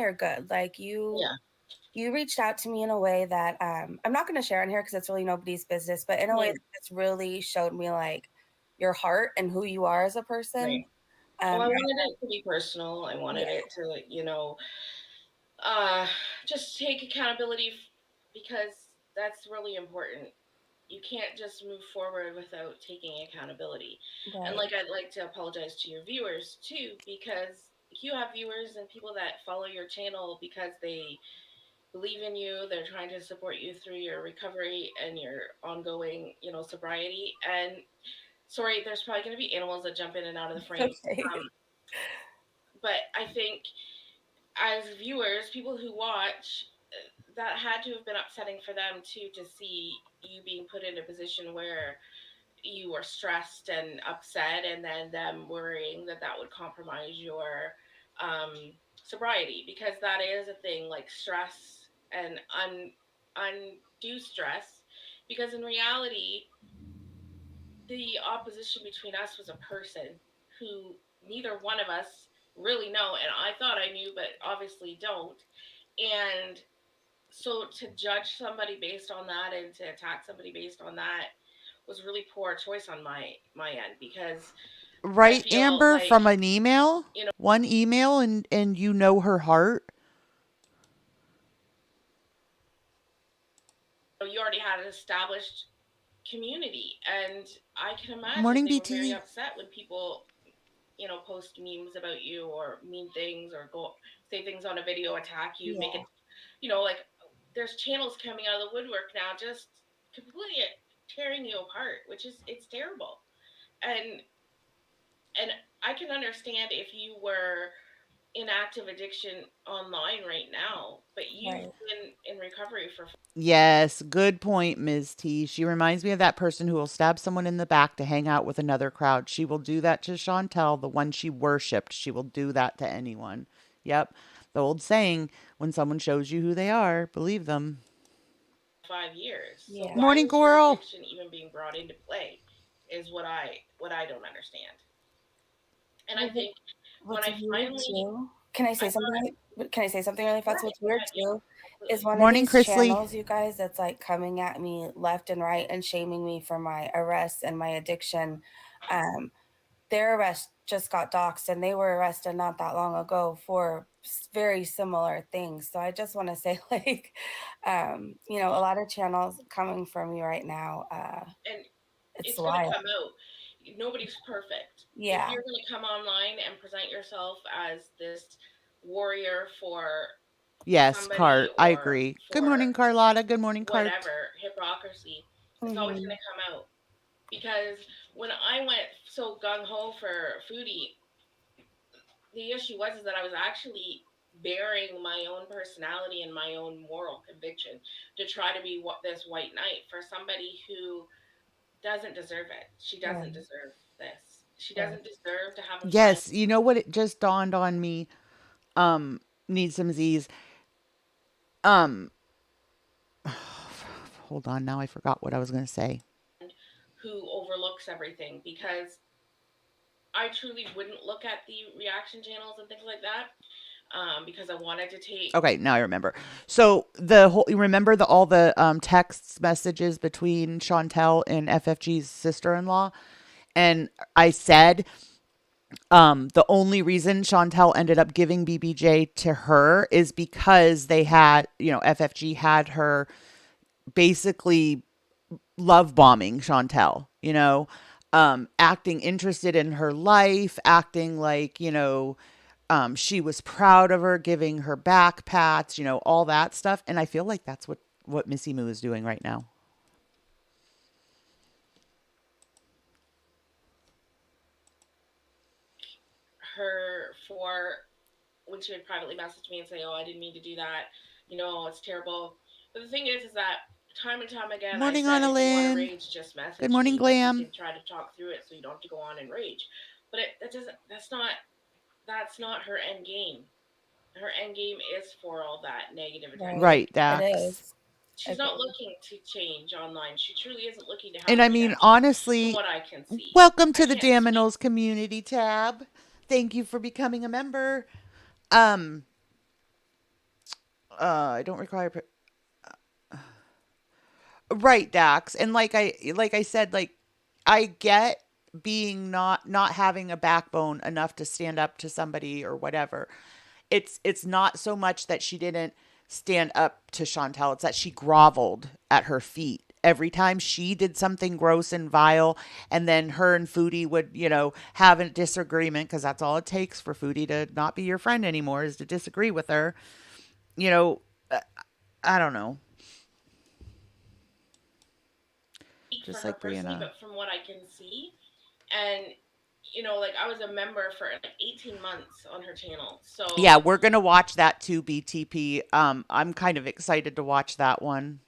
Speaker 4: are good. Like you reached out to me in a way that I'm not going to share on here because it's really nobody's business, but in a way that's really showed me like your heart and who you are as a person.
Speaker 5: Right. Well, I wanted it to be personal. I wanted it to, just take accountability because that's really important. You can't just move forward without taking accountability.
Speaker 4: Right.
Speaker 5: And I'd like to apologize to your viewers too, because you have viewers and people that follow your channel because they believe in you. They're trying to support you through your recovery and your ongoing, sobriety. And sorry, there's probably going to be animals that jump in and out of the frame.
Speaker 4: Okay.
Speaker 5: But I think as viewers, people who watch, that had to have been upsetting for them too, to see you being put in a position where you were stressed and upset, and then them worrying that that would compromise your sobriety, because that is a thing, like stress and undue stress. Because in reality, the opposition between us was a person who neither one of us really know, and I thought I knew, but obviously don't. And so to judge somebody based on that and to attack somebody based on that was really poor choice on my end, because
Speaker 3: Right,
Speaker 5: I feel
Speaker 3: Amber,
Speaker 5: like,
Speaker 3: from an email? One email and you know her heart?
Speaker 5: you already had an established community, and I can imagine
Speaker 3: Morning,
Speaker 5: they were very
Speaker 3: BT.
Speaker 5: upset when people post memes about you or mean things or go say things on a video, attack you, make it, like, there's channels coming out of the woodwork now just completely tearing you apart, which is, it's terrible. And I can understand if you were in active addiction online right now, but you've been in recovery for.
Speaker 3: Yes, good point, Ms. T. She reminds me of that person who will stab someone in the back to hang out with another crowd. She will do that to Chantel, the one she worshipped. She will do that to anyone. Yep. The old saying, when someone shows you who they are, believe them.
Speaker 5: 5 years.
Speaker 4: Yeah.
Speaker 5: So why
Speaker 3: Morning,
Speaker 5: is your
Speaker 3: Coral.
Speaker 5: addiction even being brought into play is what I don't understand. And I think when I finally,
Speaker 4: can I say something? Can I say something really fast? What's weird too is one
Speaker 3: Morning,
Speaker 4: of these
Speaker 3: Chrisley.
Speaker 4: channels, you guys, that's like coming at me left and right and shaming me for my arrests and my addiction. Their arrest just got doxxed, and they were arrested not that long ago for very similar things. So I just want to say, like, a lot of channels coming from you right now.
Speaker 5: and
Speaker 4: It's
Speaker 5: going to
Speaker 4: wild.
Speaker 5: come out. Nobody's perfect.
Speaker 4: Yeah.
Speaker 5: If you're going to come online and present yourself as this warrior for
Speaker 3: Yes,
Speaker 5: somebody,
Speaker 3: Cart. I
Speaker 5: or
Speaker 3: agree. Good
Speaker 5: for
Speaker 3: morning, Carlotta. Good morning, Cart.
Speaker 5: whatever, hypocrisy, it's always going to come out. Because when I went so gung-ho for foodie, the issue was is that I was actually bearing my own personality and my own moral conviction to try to be what this white knight for somebody who doesn't deserve it. She doesn't
Speaker 4: Right.
Speaker 5: deserve this. She
Speaker 4: Right.
Speaker 5: doesn't deserve to have a friend.
Speaker 3: Yes, you know what? It just dawned on me. Need some Z's. Um, hold on. Now I forgot what I was going to say.
Speaker 5: Who overlooks everything, because I truly wouldn't look at the reaction channels and things like that, because I wanted to take.
Speaker 3: Okay, now I remember. So the whole, you remember the all the texts messages between Chantel and FFG's sister-in-law, and I said the only reason Chantel ended up giving BBJ to her is because they had, FFG had her basically love bombing Chantel, acting interested in her life, acting like, she was proud of her, giving her back pats, all that stuff. And I feel like that's what Missy Moo is doing right now.
Speaker 5: Her for when she would privately message me and say, "Oh, I didn't mean to do that. It's terrible." But the thing is that time and time again, I
Speaker 3: Morning,
Speaker 5: said, if you want to
Speaker 3: Annalyn.
Speaker 5: rage, just
Speaker 3: Good
Speaker 5: message
Speaker 3: morning,
Speaker 5: me, and we
Speaker 3: Glam.
Speaker 5: can try to talk through it, so you don't have to go on and rage. But that doesn't. That's not her end game. Her end game is for all that negative attention.
Speaker 4: Right.
Speaker 3: Right,
Speaker 4: It
Speaker 3: Dax.
Speaker 4: is.
Speaker 5: She's not
Speaker 4: Agreed.
Speaker 5: looking to change online. She truly isn't looking to have
Speaker 3: And
Speaker 5: a
Speaker 3: I mean,
Speaker 5: redemption, from
Speaker 3: honestly,
Speaker 5: what I can see.
Speaker 3: welcome
Speaker 5: I
Speaker 3: to the
Speaker 5: can't speak.
Speaker 3: Dammit community tab. Thank you for becoming a member. Um, I don't require right, Dax. And like I said, like I get being not having a backbone enough to stand up to somebody or whatever. It's not so much that she didn't stand up to Chantel, it's that she groveled at her feet. Every time she did something gross and vile, and then her and Foodie would, have a disagreement because that's all it takes for Foodie to not be your friend anymore is to disagree with her. You know, uh, I don't know.
Speaker 5: Speak for
Speaker 3: Just
Speaker 5: her
Speaker 3: like
Speaker 5: personally,
Speaker 3: Brianna.
Speaker 5: but from what I can see, and like I was a member for like 18 months on her channel.
Speaker 3: Yeah,
Speaker 5: So,
Speaker 3: we're gonna watch that too, BTP. I'm kind of excited to watch that one.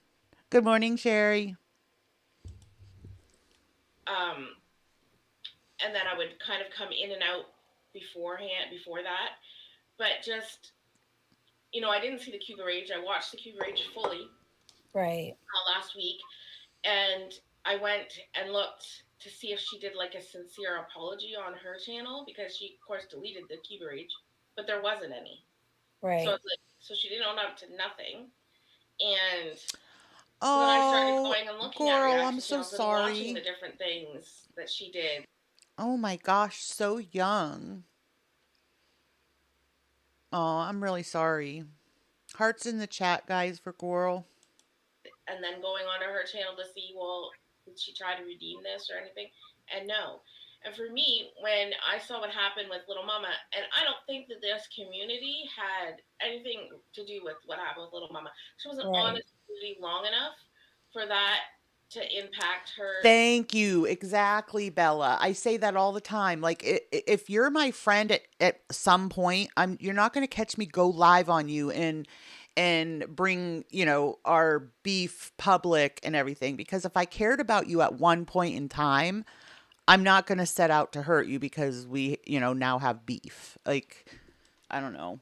Speaker 3: Good morning, Sherry.
Speaker 5: um, and then I would kind of come in and out before that. But just, I didn't see the Cuba Rage. I watched the Cuba Rage fully
Speaker 4: Right.
Speaker 5: last week, and I went and looked to see if she did like a sincere apology on her channel, because she, of course, deleted the Cuba Rage, but there wasn't any. So
Speaker 4: Right.
Speaker 5: it's like, so she didn't own up to nothing. And so then I started
Speaker 3: Oh,
Speaker 5: going and looking at
Speaker 3: girl, I'm
Speaker 5: reaction
Speaker 3: so
Speaker 5: channels and watching the
Speaker 3: sorry.
Speaker 5: different things that she did.
Speaker 3: Oh my gosh, so young. Oh, I'm really sorry. Hearts in the chat, guys, for Coral.
Speaker 5: And then going onto her channel to see, well, did she try to redeem this or anything? And no. And for me, when I saw what happened with Little Mama, and I don't think that this community had anything to do with what happened with Little Mama. She wasn't on
Speaker 4: Right.
Speaker 5: this community long enough for that to impact her.
Speaker 3: Thank you. Exactly, Bella. I say that all the time. Like, if you're my friend at some point, you're not going to catch me go live on you and bring, our beef public and everything. Because if I cared about you at one point in time, I'm not going to set out to hurt you because we, now have beef. Like, I don't know.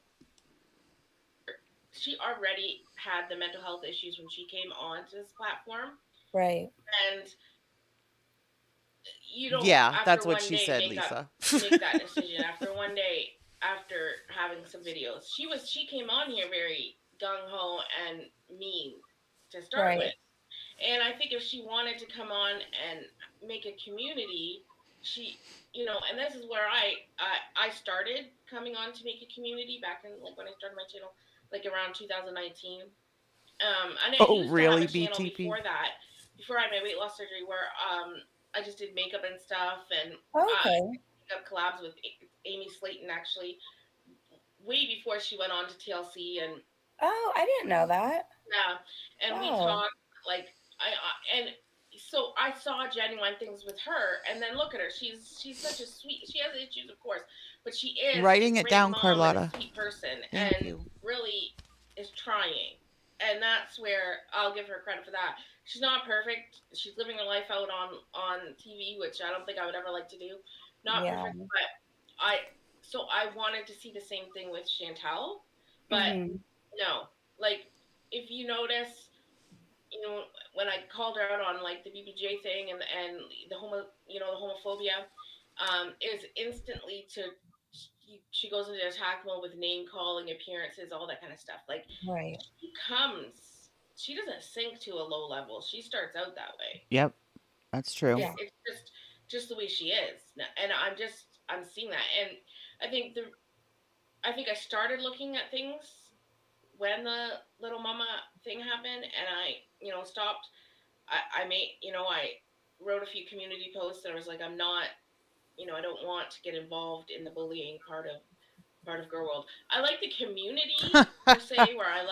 Speaker 5: She already had the mental health issues when she came onto this platform,
Speaker 4: Right.
Speaker 5: and you don't,
Speaker 3: Yeah,
Speaker 5: after
Speaker 3: that's what
Speaker 5: one
Speaker 3: she
Speaker 5: day,
Speaker 3: said, Lisa.
Speaker 5: make that decision. After one day, after having some videos, she came on here very gung-ho and mean to start with.
Speaker 4: Right.
Speaker 5: And I think if she wanted to come on and make a community, she, and this is where I started coming on to make a community back in, like, when I started my channel, like around 2019. And I
Speaker 3: Oh,
Speaker 5: used to have
Speaker 3: really,
Speaker 5: a channel
Speaker 3: BTP?
Speaker 5: before that, before I had my weight loss surgery, where I just did makeup and stuff, and
Speaker 4: Okay.
Speaker 5: makeup collabs with Amy Slayton, actually, way before she went on to TLC. And
Speaker 4: Oh, I didn't know that.
Speaker 5: yeah, and we
Speaker 4: Oh.
Speaker 5: talked, like, and so I saw genuine things with her, and then look at her. She's such a sweet. She has issues, of course, but she is a
Speaker 3: Writing it
Speaker 5: great
Speaker 3: down,
Speaker 5: mom and a
Speaker 3: Carlotta.
Speaker 5: sweet person,
Speaker 3: Thank
Speaker 5: and
Speaker 3: you.
Speaker 5: really is trying. And that's where I'll give her credit for that. She's not perfect. She's living her life out on TV, which I don't think I would ever like to do. Not
Speaker 4: Yeah.
Speaker 5: perfect, but I so I wanted to see the same thing with Chantel, but
Speaker 4: Mm-hmm.
Speaker 5: no. Like if you notice, when I called her out on like the BBJ thing and the the homophobia, is instantly to she goes into attack mode with name calling, appearances, all that kind of stuff. Like
Speaker 4: Right.
Speaker 5: she doesn't sink to a low level. She starts out that way.
Speaker 3: Yep, that's true.
Speaker 4: Yeah.
Speaker 5: It's just the way she is, and I'm seeing that, and I think the I think I started looking at things when the little mama thing happened, and I stopped. I made I wrote a few community posts, and I was like, I'm not, I don't want to get involved in the bullying part of girl world. I like the community per se, where I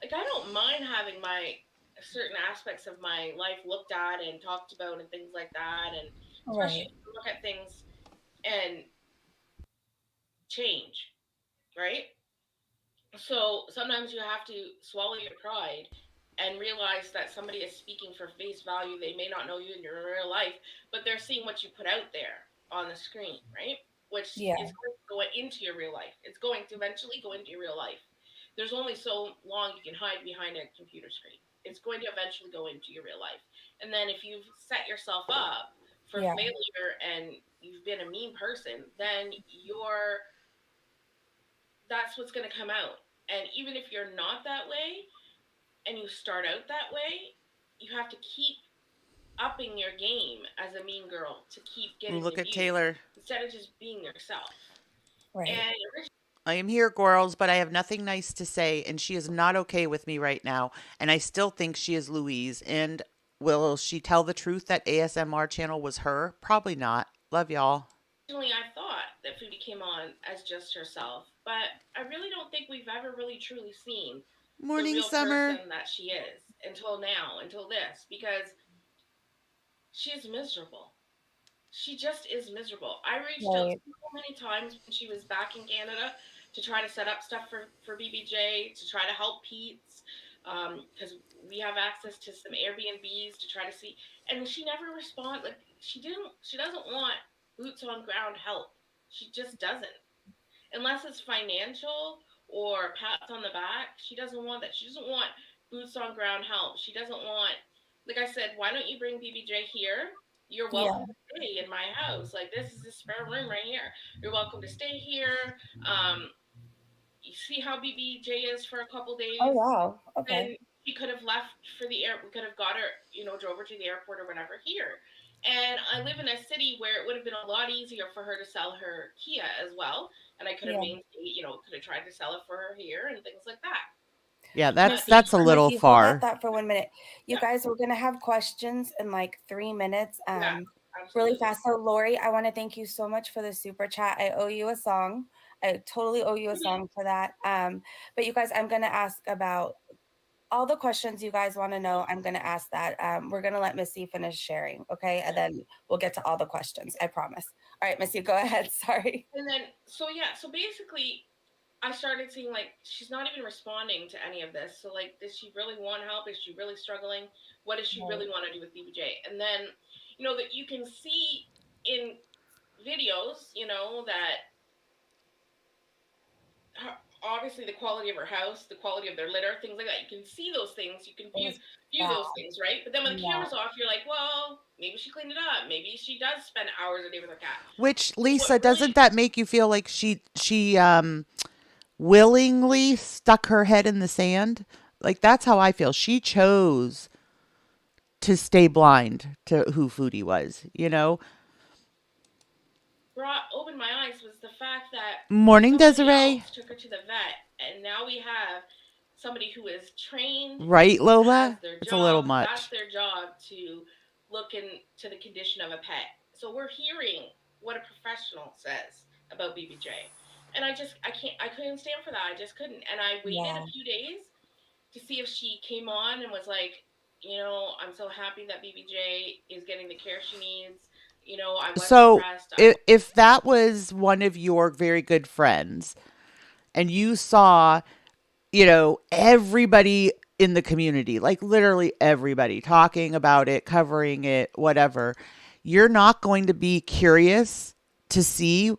Speaker 5: don't mind having my certain aspects of my life looked at and talked about and things like that, and especially
Speaker 4: Right.
Speaker 5: if you look at things and change, right? So sometimes you have to swallow your pride and realize that somebody is speaking for face value. They may not know you in your real life, but they're seeing what you put out there on the screen, right? Which
Speaker 4: Yeah.
Speaker 5: is going to go into your real life. It's going to eventually go into your real life. There's only so long you can hide behind a computer screen. It's going to eventually go into your real life. And then if you've set yourself up for
Speaker 4: Yeah.
Speaker 5: failure and you've been a mean person, then that's what's going to come out. And even if you're not that way and you start out that way, you have to keep upping your game as a mean girl to keep getting
Speaker 3: Look
Speaker 5: the
Speaker 3: at
Speaker 5: views
Speaker 3: Taylor.
Speaker 5: instead of just being yourself.
Speaker 4: Right.
Speaker 5: And
Speaker 3: I am here, girls, but I have nothing nice to say, and she is not okay with me right now. And I still think she is Louise. And will she tell the truth that ASMR channel was her? Probably not. Love y'all.
Speaker 5: originally I thought that Foodie came on as just herself, but I really don't think we've ever really truly seen the
Speaker 3: Morning,
Speaker 5: real
Speaker 3: Summer.
Speaker 5: person that she is until now, until this, because she's miserable. She just is miserable. I reached out
Speaker 4: Right.
Speaker 5: so many times when she was back in Canada to try to set up stuff for BBJ, to try to help Pete's, because we have access to some Airbnbs to try to see, and she never responded. Like she doesn't want boots on ground help. She just doesn't, unless it's financial or pats on the back. She doesn't want that. She doesn't want boots on ground help. She doesn't want, like I said, why don't you bring BBJ here? You're
Speaker 4: Yeah.
Speaker 5: welcome to stay in my house. Like this is the spare room right here. You're welcome to stay here. Um, you see how BBJ is for a couple
Speaker 4: Oh
Speaker 5: days.
Speaker 4: wow. Okay.
Speaker 5: Then she could have left for the air. We could have got her, drove her to the airport or whatever here. And I live in a city where it would have been a lot easier for her to sell her Kia as well. And I could have
Speaker 4: Yeah.
Speaker 5: could have tried to sell it for her here and things like that.
Speaker 3: Yeah,
Speaker 5: But
Speaker 3: that's a little
Speaker 4: Missy, hold that
Speaker 3: far.
Speaker 4: thought for 1 minute. You
Speaker 5: yeah,
Speaker 4: guys, we're gonna have questions in like 3 minutes.
Speaker 5: yeah,
Speaker 4: Really
Speaker 5: absolutely.
Speaker 4: fast. So Lori, I want to thank you so much for the super chat. I owe you a song. I totally owe you a song for that. But you guys, I'm gonna ask about all the questions you guys want to know. I'm gonna ask that. We're gonna let Missy finish sharing, okay? And then we'll get to all the questions. I promise. All right, Missy, go ahead. Sorry.
Speaker 5: And then so basically I started seeing like she's not even responding to any of this. So like, does she really want help? Is she really struggling? What does she
Speaker 4: Right.
Speaker 5: really want to do with BBJ? And then, that you can see in videos, that obviously the quality of her house, the quality of their litter, things like that. You can see those things. You can
Speaker 4: It was
Speaker 5: view
Speaker 4: bad.
Speaker 5: those things, right? But then when the
Speaker 4: Yeah.
Speaker 5: camera's off, you're like, well, maybe she cleaned it up. Maybe she does spend hours a day with her cat.
Speaker 3: Which,
Speaker 5: What
Speaker 3: Lisa,
Speaker 5: really
Speaker 3: doesn't that make you feel like she willingly stuck her head in the sand? Like that's how I feel. She chose to stay blind to who Foodie was, you know?
Speaker 5: opened my eyes was the fact that
Speaker 3: Morning,
Speaker 5: somebody
Speaker 3: Desiree.
Speaker 5: else took her to the vet, and now we have somebody who is trained,
Speaker 3: Right,
Speaker 5: has
Speaker 3: Lola?
Speaker 5: their
Speaker 3: It's a little
Speaker 5: job. That's
Speaker 3: much.
Speaker 5: their job to look into the condition of a pet. So we're hearing what a professional says about BBJ, and I couldn't stand for that. I just couldn't, and I waited
Speaker 4: Yeah.
Speaker 5: a few days to see if she came on and was like, I'm so happy that BBJ is getting the care she needs. I was
Speaker 3: So
Speaker 5: depressed.
Speaker 3: if that was one of your very good friends and you saw, everybody in the community, like literally everybody talking about it, covering it, whatever, you're not going to be curious to see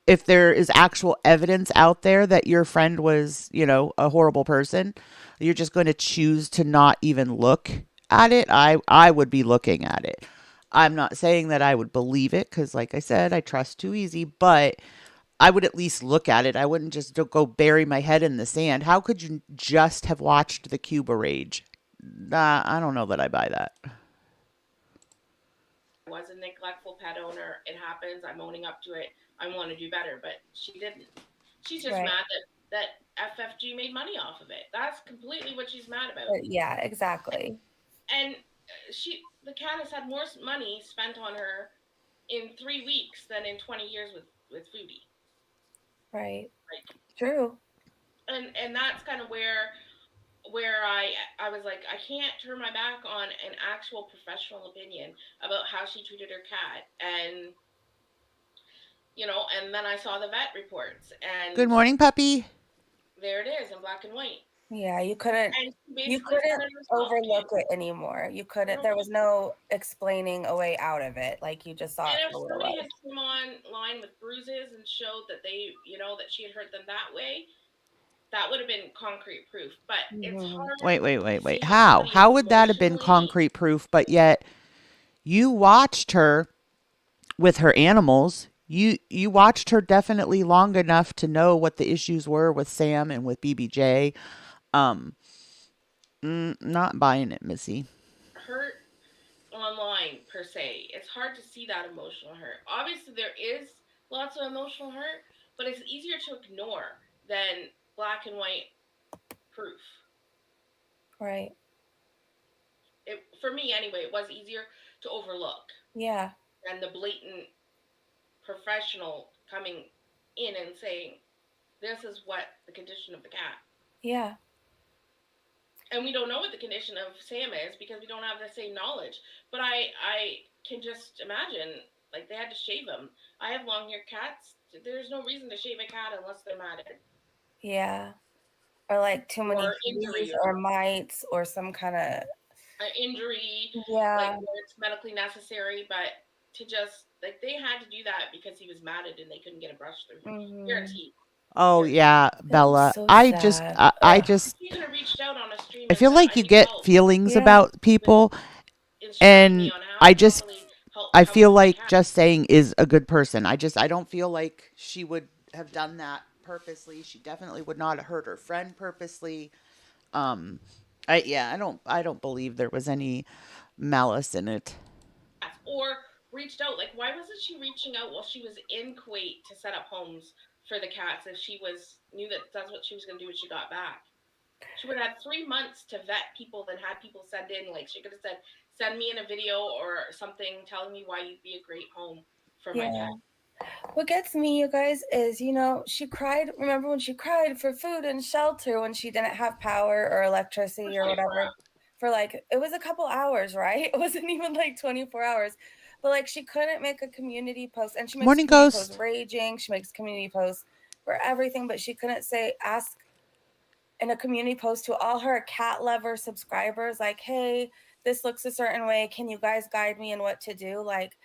Speaker 3: if there is actual evidence out there that your friend was, a horrible person. You're just going to choose to not even look at it. I would be looking at it. I'm not saying that I would believe it because, like I said, I trust too easy, but I would at least look at it. I wouldn't just go bury my head in the sand. How could you just have watched the Cuba rage? I don't know that I buy that.
Speaker 5: Was a neglectful pet owner. It happens. I'm owning up to it. I want to do better, but she didn't. She's just
Speaker 4: Right.
Speaker 5: mad that FFG made money off of it. That's completely what she's mad about.
Speaker 4: Yeah, exactly.
Speaker 5: And the cat has had more money spent on her in 3 weeks than in 20 years with Foodie.
Speaker 4: Right.
Speaker 5: Like,
Speaker 4: True.
Speaker 5: and that's kind of where I was like, I can't turn my back on an actual professional opinion about how she treated her cat. And then I saw the vet reports,
Speaker 3: Good
Speaker 5: and
Speaker 3: morning, puppy.
Speaker 5: there it is in black and white.
Speaker 4: Yeah, you couldn't
Speaker 5: And she
Speaker 4: you
Speaker 5: basically said
Speaker 4: couldn't
Speaker 5: it herself.
Speaker 4: overlook it anymore. You couldn't, there was no explaining a way out of it. Like you just saw
Speaker 5: And
Speaker 4: it
Speaker 5: if
Speaker 4: for what it
Speaker 5: somebody
Speaker 4: was.
Speaker 5: had come online with bruises and showed that that she had hurt them that way, that would have been concrete proof. But it's
Speaker 4: Mhm.
Speaker 5: hard to see
Speaker 3: Wait.
Speaker 5: how
Speaker 3: How?
Speaker 5: somebody is
Speaker 3: How would that have been
Speaker 5: emotionally.
Speaker 3: concrete proof? But yet you watched her with her animals. You watched her definitely long enough to know what the issues were with Sam and with BBJ. Um, not buying it, Missy.
Speaker 5: Hurt online per se. It's hard to see that emotional hurt. Obviously, there is lots of emotional hurt, but it's easier to ignore than black and white proof.
Speaker 4: Right.
Speaker 5: For me, anyway, it was easier to overlook
Speaker 4: Yeah.
Speaker 5: than the blatant professional coming in and saying, "This is what the condition of the cat."
Speaker 4: Yeah.
Speaker 5: And we don't know what the condition of Sam is because we don't have the same knowledge. But I can just imagine, like, they had to shave him. I have long haired cats. There's no reason to shave a cat unless they're matted
Speaker 4: Yeah. Or like too many
Speaker 5: or injury
Speaker 4: fleas or mites or some kind of,
Speaker 5: injury, like
Speaker 4: yeah.
Speaker 5: where it's medically necessary. But to just like they had to do that because he was matted and they couldn't get a brush through him.
Speaker 4: Hmm.
Speaker 5: Guaranteed.
Speaker 3: Oh
Speaker 5: Guaranteed.
Speaker 3: yeah,
Speaker 4: It was
Speaker 3: Bella.
Speaker 4: so
Speaker 3: I just,
Speaker 4: sad.
Speaker 3: I
Speaker 4: Ugh.
Speaker 3: just,
Speaker 5: He could have reached out on a stream
Speaker 3: I
Speaker 5: and
Speaker 3: feel
Speaker 5: said,
Speaker 3: like
Speaker 5: "I
Speaker 3: you
Speaker 5: need
Speaker 3: get
Speaker 5: help,"
Speaker 3: feelings
Speaker 4: Yeah.
Speaker 3: about
Speaker 5: with
Speaker 3: people,
Speaker 5: instruct me
Speaker 3: and
Speaker 5: on how
Speaker 3: I
Speaker 5: to
Speaker 3: just,
Speaker 5: properly
Speaker 3: I
Speaker 5: help
Speaker 3: feel
Speaker 5: with my
Speaker 3: like
Speaker 5: cat.
Speaker 3: just saying is a good person. I don't feel like she would have done that purposely. She definitely would not have hurt her friend purposely. Um, I don't believe there was any malice in it.
Speaker 5: Or reached out. Like, why wasn't she reaching out while she was in Kuwait to set up homes for the cats if she was knew that that's what she was going to do when she got back? She would have had 3 months to vet people, then had people send in. Like, she could have said, "Send me in a video or something telling me why you'd be a great home for my cat."
Speaker 4: Yeah. What gets me, you guys, is she cried. Remember when she cried for food and shelter when she didn't have power or
Speaker 5: For
Speaker 4: electricity or
Speaker 5: 24
Speaker 4: whatever?
Speaker 5: hours.
Speaker 4: For like, it was a couple hours, right? It wasn't even like 24 hours. But like, she couldn't make a community post, and she makes
Speaker 3: Morning,
Speaker 4: community posts
Speaker 3: Ghost.
Speaker 4: raging. She makes community posts for everything, but she couldn't ask in a community post to all her cat lover subscribers, like, hey, this looks a certain way. Can you guys guide me in what to do? Like,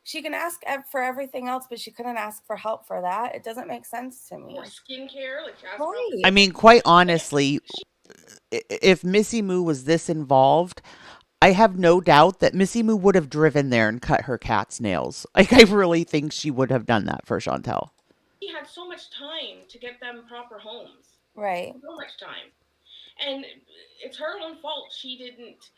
Speaker 4: she can ask for everything else, but she couldn't ask for help for that. It doesn't make sense to
Speaker 5: Or
Speaker 4: me.
Speaker 5: skincare, like, she asked for help with
Speaker 3: I
Speaker 4: Right.
Speaker 3: mean,
Speaker 5: skincare.
Speaker 3: quite
Speaker 5: Like,
Speaker 3: honestly, if Missy Moo was this involved, I have no doubt that Missy Moo would have driven there and cut her cat's nails. Like, I really think she would have done that for Chantel.
Speaker 5: she had so much time to get them proper homes.
Speaker 4: Right.
Speaker 5: So much time. And it's her own fault she didn't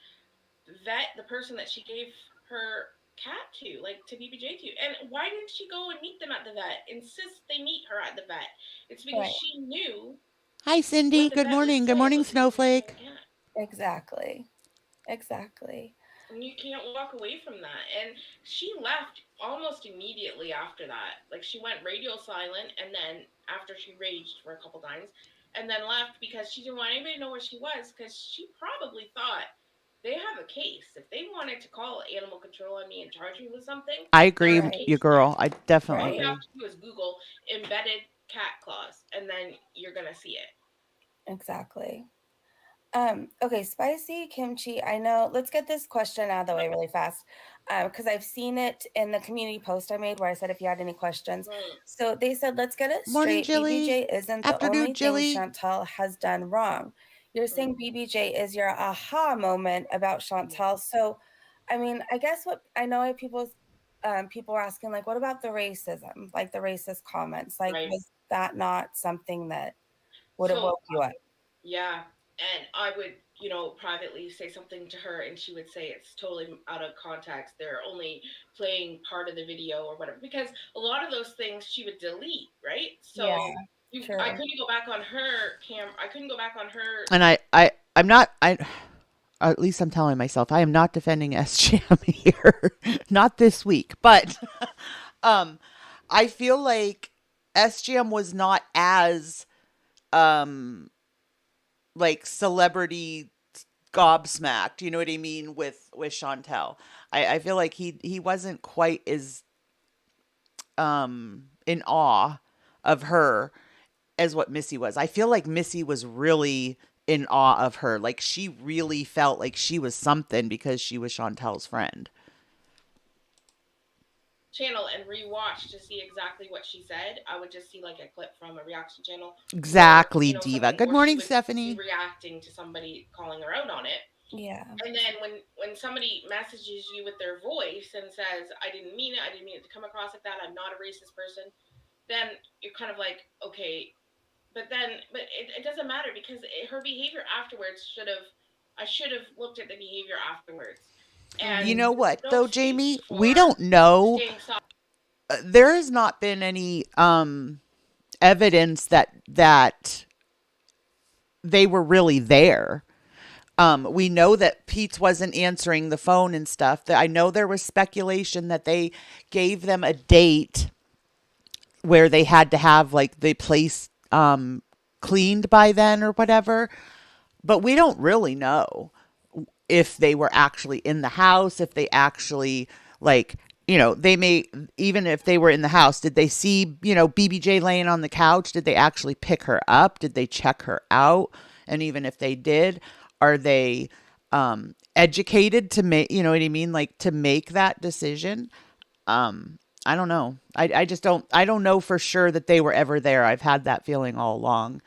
Speaker 5: vet the person that she gave her cat to, like to BBJ to. And why didn't she go and meet them at the vet? Insist they meet her at the vet. It's because
Speaker 4: Right.
Speaker 5: she knew
Speaker 3: Hi, Cindy.
Speaker 5: what the
Speaker 3: Good
Speaker 5: vet would
Speaker 3: morning. Good
Speaker 5: say
Speaker 3: morning,
Speaker 5: about the condition of
Speaker 3: Snowflake.
Speaker 5: the cat.
Speaker 4: Exactly. Exactly.
Speaker 5: And you can't walk away from that. And she left almost immediately after that. Like, she went radio silent, and then after she raged for a couple times, and then left because she didn't want anybody to know where she was because she probably thought they have a case. If they wanted to call animal control on me and charge me with something,
Speaker 3: I
Speaker 5: they're
Speaker 3: agree
Speaker 5: in a
Speaker 3: with
Speaker 4: Right.
Speaker 3: you,
Speaker 5: case now.
Speaker 3: girl. I definitely
Speaker 5: All you
Speaker 4: Right.
Speaker 5: have
Speaker 3: agree.
Speaker 5: to do is Google embedded cat claws, and then you're gonna see it.
Speaker 4: Exactly. Okay, spicy kimchi. I know. Let's get this question out of the way really fast, because I've seen it in the community post I made where I said if you had any questions.
Speaker 5: Mm,
Speaker 4: So they said, let's get it
Speaker 3: Morning,
Speaker 4: straight.
Speaker 3: Jilly.
Speaker 4: BBJ isn't the
Speaker 3: Afternoon,
Speaker 4: only thing
Speaker 3: Jilly.
Speaker 4: Chantal has done wrong. You're saying
Speaker 5: mm,
Speaker 4: BBJ is your aha moment about
Speaker 5: yeah.
Speaker 4: Chantal. So, I mean, I guess what I know people were asking like, what about the racism, like the racist comments? Like,
Speaker 5: Right.
Speaker 4: was that not something that would have
Speaker 5: So
Speaker 4: woke you up?
Speaker 5: yeah, and I would, privately say something to her, and she would say it's totally out of context. They're only playing part of the video or whatever, because a lot of those things she would delete, right?
Speaker 4: Yeah,
Speaker 5: So I
Speaker 4: true.
Speaker 5: couldn't go back on her I couldn't go back on her.
Speaker 3: And I'm not, at least I'm telling myself, I am not defending SGM here. Not this week. But um, I feel like SGM was not as, um, like celebrity gobsmacked. You know what I mean with Chantel. I feel like he wasn't quite as in awe of her as what Missy was. I feel like Missy was really in awe of her. Like she really felt like she was something because she was Chantel's friend.
Speaker 5: Channel and rewatch to see exactly what she said. I would just see like a clip from a reaction channel, or
Speaker 3: Exactly, Diva.
Speaker 5: something,
Speaker 3: Good
Speaker 5: or she
Speaker 3: morning,
Speaker 5: would be
Speaker 3: Stephanie.
Speaker 5: reacting to somebody calling her out on it.
Speaker 4: Yeah.
Speaker 5: And then when somebody messages you with their voice and says, "I didn't mean it. I didn't mean it to come across like that. I'm not a racist person," then you're kind of like, okay. But it doesn't matter, because her behavior afterwards should have. I should have looked at the behavior afterwards, and
Speaker 3: You
Speaker 4: Mhm.
Speaker 3: know
Speaker 5: there's
Speaker 3: what
Speaker 5: no
Speaker 3: though,
Speaker 5: excuse
Speaker 3: Jamie? We
Speaker 5: for
Speaker 3: don't know.
Speaker 5: staying soft.
Speaker 3: There has not been any evidence that they were really there. We know that Pete wasn't answering the phone and stuff. That I know there was speculation that they gave them a date where they had to have like the place cleaned by then or whatever. But we don't really know if they were actually in the house, if they actually like, they may, even if they were in the house, did they see, BBJ laying on the couch? Did they actually pick her up? Did they check her out? And even if they did, are they educated to make, you know what I mean? Like to make that decision? I don't know. I just I don't know for sure that they were ever there. I've had that feeling all along.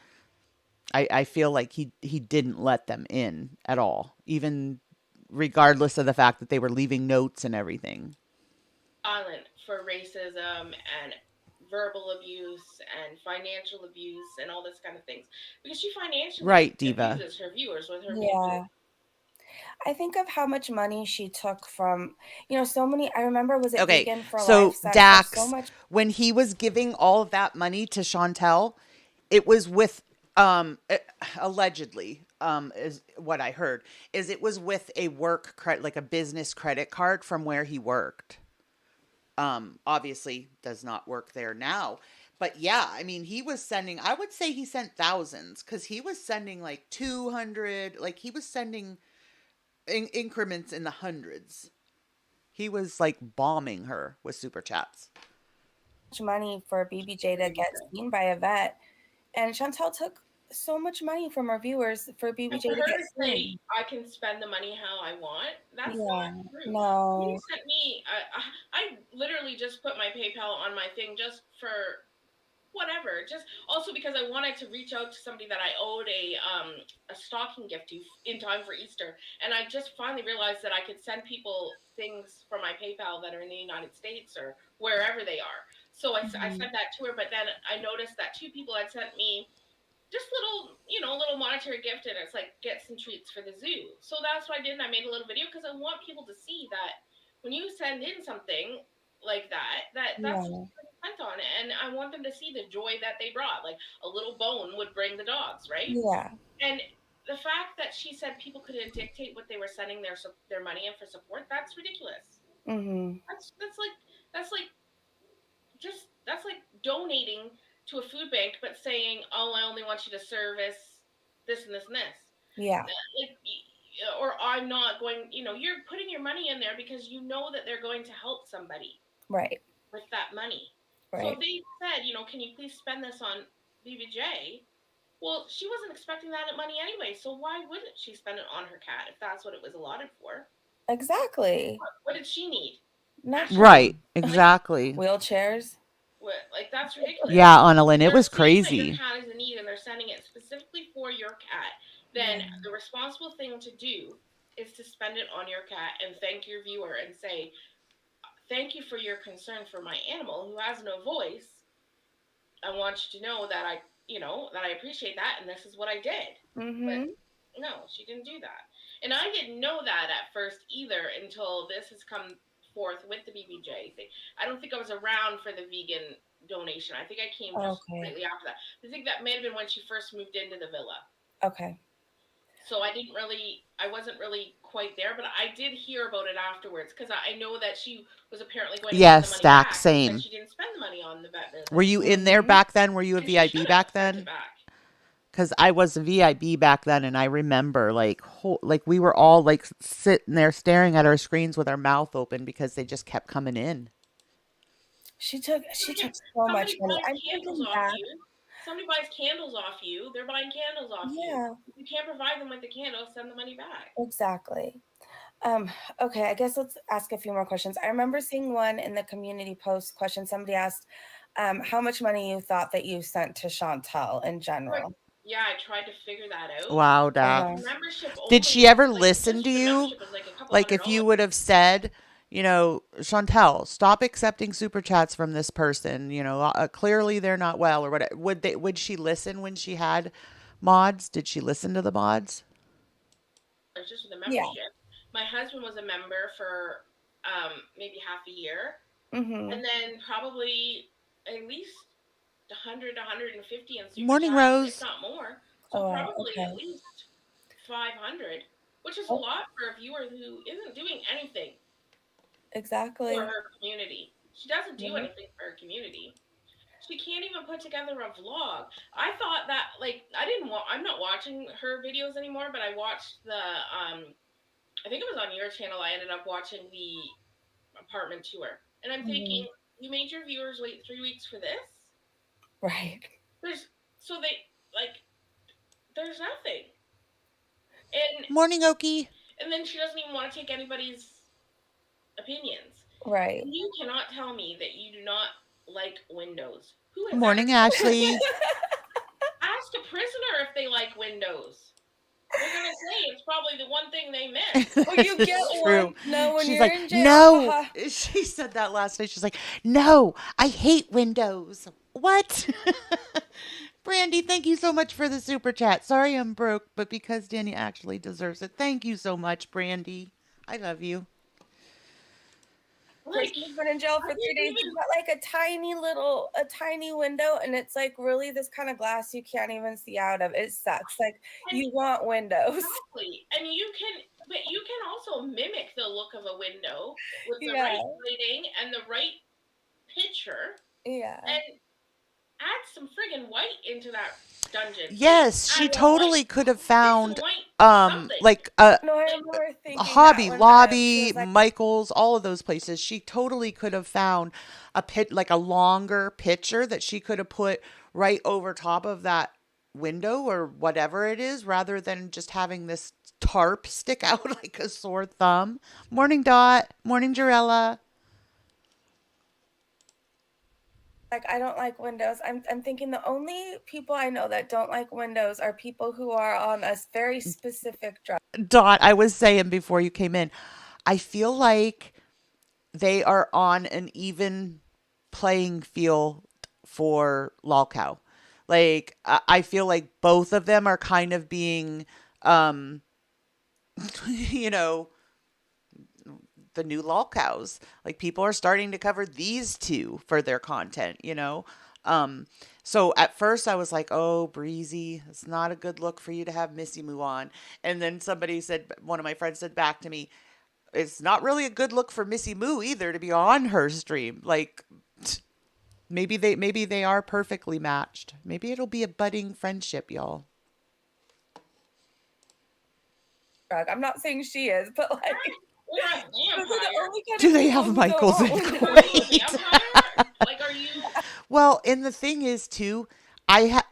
Speaker 3: I feel like he didn't let them in at all, even regardless of the fact that they were leaving notes and everything.
Speaker 5: Silent for racism and verbal abuse and financial abuse and all this kind of things, because she financially
Speaker 3: Right, Diva.
Speaker 5: abuses her viewers with her music.
Speaker 4: Yeah. I think of how much money she took from, so many. I remember, was it
Speaker 3: Okay,
Speaker 4: Vegan for Life
Speaker 3: so
Speaker 4: sent her so
Speaker 3: Dax,
Speaker 4: much.
Speaker 3: when he was giving all of that money to Chantel, it was with allegedly is what I heard, is it was with a work credit, like a business credit card from where he worked. Obviously does not work there now. But yeah, I mean, he was sending, I would say he sent thousands because he was sending like 200, like he was sending increments in the hundreds. He was like bombing her with super chats.
Speaker 4: Money for BBJ to get seen by a vet, and Chantel took so much money from her viewers for
Speaker 5: And
Speaker 4: BBJ
Speaker 5: for
Speaker 4: to
Speaker 5: her
Speaker 4: get
Speaker 5: to say,
Speaker 4: seen.
Speaker 5: "I can spend the money how I want," that's not
Speaker 4: Yeah,
Speaker 5: true. Somebody
Speaker 4: no,
Speaker 5: sent me, I literally just put my PayPal on my thing just for whatever, just also because I wanted to reach out to somebody that I owed a stocking gift to in time for Easter, and I just finally realized that I could send people things from my PayPal that are in the United States or wherever they are. So I
Speaker 4: Mhm.
Speaker 5: sent that to her, but then I noticed that two people had sent me just little, little monetary gift, and it's like, get some treats for the zoo. So that's what I did. And I made a little video because I want people to see that when you send in something like that's
Speaker 4: Yeah,
Speaker 5: spent on it, and I want them to see the joy that they brought. Like a little bone would bring the dogs, right?
Speaker 4: yeah,
Speaker 5: And the fact that she said people couldn't dictate what they were sending their money in for support, that's ridiculous.
Speaker 4: hmm,
Speaker 5: That's like that's like donating to a food bank, but saying, "Oh, I only want you to service this and this and this."
Speaker 4: yeah,
Speaker 5: Like, or I'm not going, you're putting your money in there because you know that they're going to help somebody
Speaker 4: Right.
Speaker 5: with that money. So
Speaker 4: Right.
Speaker 5: if they said, can you please spend this on BBJ? Well, she wasn't expecting that money anyway, so why wouldn't she spend it on her cat if that's what it was allotted for?
Speaker 4: Exactly.
Speaker 5: What did she need? Actually,
Speaker 3: Right,
Speaker 4: Nothing.
Speaker 5: like,
Speaker 3: exactly.
Speaker 4: Wheelchairs.
Speaker 5: what, like that's ridiculous.
Speaker 3: Yeah, Annalyn,
Speaker 5: If
Speaker 3: it
Speaker 5: they're
Speaker 3: was
Speaker 5: seeing that your
Speaker 3: crazy.
Speaker 5: cat is in need and they're sending it specifically for your cat, then
Speaker 4: Yeah.
Speaker 5: the responsible thing to do is to spend it on your cat and thank your viewer and say, thank you for your concern for my animal who has no voice. I want you to know that I appreciate that and this is what I did. But
Speaker 4: Mm-hmm.
Speaker 5: no, she didn't do that. And I didn't know that at first either until this has come forth with the BBJ thing. I don't think I was around for the vegan donation. I think I came just
Speaker 4: Okay.
Speaker 5: slightly after that. I think that may have been when she first moved into the villa.
Speaker 4: Okay.
Speaker 5: So I wasn't really quite there, but I did hear about it afterwards because I know that she was apparently going to send the
Speaker 3: Yes,
Speaker 5: money
Speaker 3: Stack,
Speaker 5: back because
Speaker 3: same.
Speaker 5: she didn't spend the money on the vet
Speaker 3: Were
Speaker 5: visit.
Speaker 3: you in there
Speaker 4: Mm-hmm.
Speaker 3: back then? Were you a
Speaker 5: And she should
Speaker 3: VIB
Speaker 5: have
Speaker 3: back
Speaker 5: sent it
Speaker 3: then?
Speaker 5: back.
Speaker 3: Because I was a VIB back then, and I remember like we were all like sitting there staring at our screens with our mouth open because they just kept coming in.
Speaker 4: She took
Speaker 5: Again,
Speaker 4: so much
Speaker 5: somebody
Speaker 4: money.
Speaker 5: buys
Speaker 4: I'm
Speaker 5: candles
Speaker 4: thinking
Speaker 5: off
Speaker 4: back.
Speaker 5: you. Somebody buys candles off you. They're buying candles off you.
Speaker 4: Yeah,
Speaker 5: If you can't provide them with the candles, send the money back.
Speaker 4: exactly. Okay, I guess let's ask a few more questions. I remember seeing one in the community post question. Somebody asked how much money you thought that you sent to Chantel in
Speaker 5: Like,
Speaker 4: general.
Speaker 5: yeah, I tried to figure that out.
Speaker 3: Wow,
Speaker 5: But
Speaker 3: Dak.
Speaker 4: Uh-huh.
Speaker 5: membership
Speaker 3: Did
Speaker 5: only
Speaker 3: she ever
Speaker 5: was like
Speaker 3: listen
Speaker 5: just
Speaker 3: to
Speaker 5: for the
Speaker 3: you?
Speaker 5: membership was like a couple
Speaker 3: Like
Speaker 5: hundred
Speaker 3: if you
Speaker 5: dollars.
Speaker 3: would have said, Chantel, stop accepting super chats from this person. Clearly they're not well or whatever. Would she listen when she had mods? Did she listen to the mods?
Speaker 5: It was just for the
Speaker 4: Yeah.
Speaker 5: membership. My husband was a member for maybe half a year,
Speaker 4: Mm-hmm.
Speaker 5: and then probably at least 100, 150 in super
Speaker 3: Morning,
Speaker 5: chats, if
Speaker 3: Rose.
Speaker 5: not more. So
Speaker 4: Oh, wow.
Speaker 5: probably at
Speaker 4: Okay.
Speaker 5: least 500, which is a
Speaker 4: Oh,
Speaker 5: lot for a viewer who isn't doing anything for
Speaker 4: exactly.
Speaker 5: her community. She doesn't do
Speaker 4: Yeah.
Speaker 5: anything for her community. She can't even put together a vlog. I thought that like I'm not watching her videos anymore, but I watched the I think it was on your channel. I ended up watching the apartment tour. And I'm
Speaker 4: Mm-hmm.
Speaker 5: thinking, you made your viewers wait 3 weeks for this?
Speaker 4: Right.
Speaker 5: There's so they like there's nothing. And
Speaker 3: Morning, Okie.
Speaker 5: and then she doesn't even want to take anybody's opinions.
Speaker 4: Right.
Speaker 5: You cannot tell me that you do not like windows. Who has ever
Speaker 3: Morning, Ashley.
Speaker 5: asked a prisoner if they like windows? They're gonna say it's probably the one thing they miss.
Speaker 4: Well, you get
Speaker 3: It's
Speaker 4: one.
Speaker 3: true.
Speaker 4: No, when
Speaker 3: She's
Speaker 4: you're
Speaker 3: like,
Speaker 4: in jail.
Speaker 3: no.
Speaker 4: Haha.
Speaker 3: She said that last night. She's like, no, I hate windows. What? Brandy, thank you so much for the super chat. Sorry I'm broke, but because Danny actually deserves it. Thank you so much, Brandy. I love you.
Speaker 5: Like
Speaker 4: Person has been in jail
Speaker 5: I
Speaker 4: for 3
Speaker 5: didn't
Speaker 4: days.
Speaker 5: even
Speaker 4: You've got like a tiny window, and it's like really this kind of glass you can't even see out of. It sucks. Like
Speaker 5: and
Speaker 4: you want windows.
Speaker 5: exactly. And you can also mimic the look of a window with the
Speaker 4: Yeah.
Speaker 5: right lighting and the right picture
Speaker 4: Yeah.
Speaker 5: and add some friggin' white into that dungeon.
Speaker 3: Yes,
Speaker 5: Add
Speaker 3: she
Speaker 5: more white.
Speaker 3: totally could have
Speaker 5: Get some
Speaker 3: found
Speaker 5: white something.
Speaker 3: like a
Speaker 4: No, I remember thinking
Speaker 3: Hobby
Speaker 4: that when she
Speaker 3: Lobby,
Speaker 4: was like,
Speaker 3: Michael's, all of those places. She totally could have found like a longer picture that she could have put right over top of that window or whatever it is, rather than just having this tarp stick out like a sore thumb. Morning, Dot. Morning, Jarella.
Speaker 4: I don't like windows. I'm thinking the only people I know that don't like windows are people who are on a very specific drug.
Speaker 3: Dot, I was saying before you came in, I feel like they are on an even playing field for lolcow. Like I feel like both of them are kind of being, you know, the new lolcows. Like people are starting to cover these two for their content. So at first I was like, oh, Breezy, it's not a good look for you to have Missy Moo on. And then one of my friends said back to me, it's not really a good look for Missy Moo either to be on her stream. Like maybe they are perfectly matched. Maybe it'll be a budding friendship, y'all.
Speaker 4: truck. I'm not saying she is, but like,
Speaker 5: or a
Speaker 4: those are the
Speaker 5: vampire.
Speaker 4: only kind
Speaker 3: Do
Speaker 4: of
Speaker 3: they
Speaker 4: people
Speaker 3: have
Speaker 4: who
Speaker 3: Michaels
Speaker 4: don't
Speaker 3: in
Speaker 4: own
Speaker 5: Are you a
Speaker 3: Kuwait?
Speaker 5: vampire? Like, are you?
Speaker 3: Well, and the thing is too, I have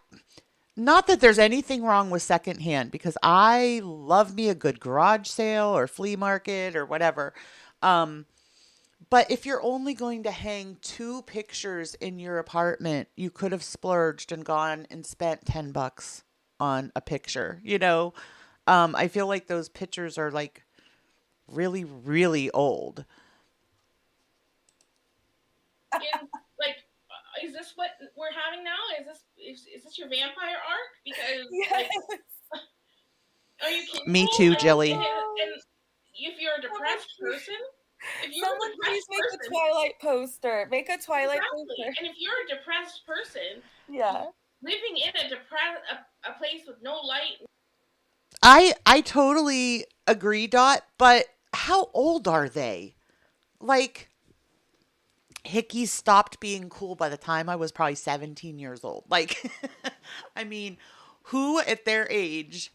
Speaker 3: not that there's anything wrong with secondhand because I love me a good garage sale or flea market or whatever. Um, but if you're only going to hang two pictures in your apartment, you could have splurged and gone and spent $10 on a picture, you know? I feel like those pictures are like really, really old.
Speaker 5: In like, is this what we're having now? Is this your vampire arc? Because
Speaker 4: Yes.
Speaker 5: like, are you kidding
Speaker 3: Me
Speaker 5: me?
Speaker 3: too,
Speaker 5: Like,
Speaker 3: Jilly.
Speaker 5: and if you're a depressed person, if you're a
Speaker 4: Someone please
Speaker 5: depressed
Speaker 4: make a
Speaker 5: person,
Speaker 4: Twilight poster. Make a Twilight
Speaker 5: exactly,
Speaker 4: poster.
Speaker 5: and if you're a depressed person
Speaker 4: Yeah.
Speaker 5: living in a place with no light,
Speaker 3: I totally agree, Dot, but how old are they? Like Hickeys stopped being cool by the time I was probably 17 years old. Like I mean, who at their age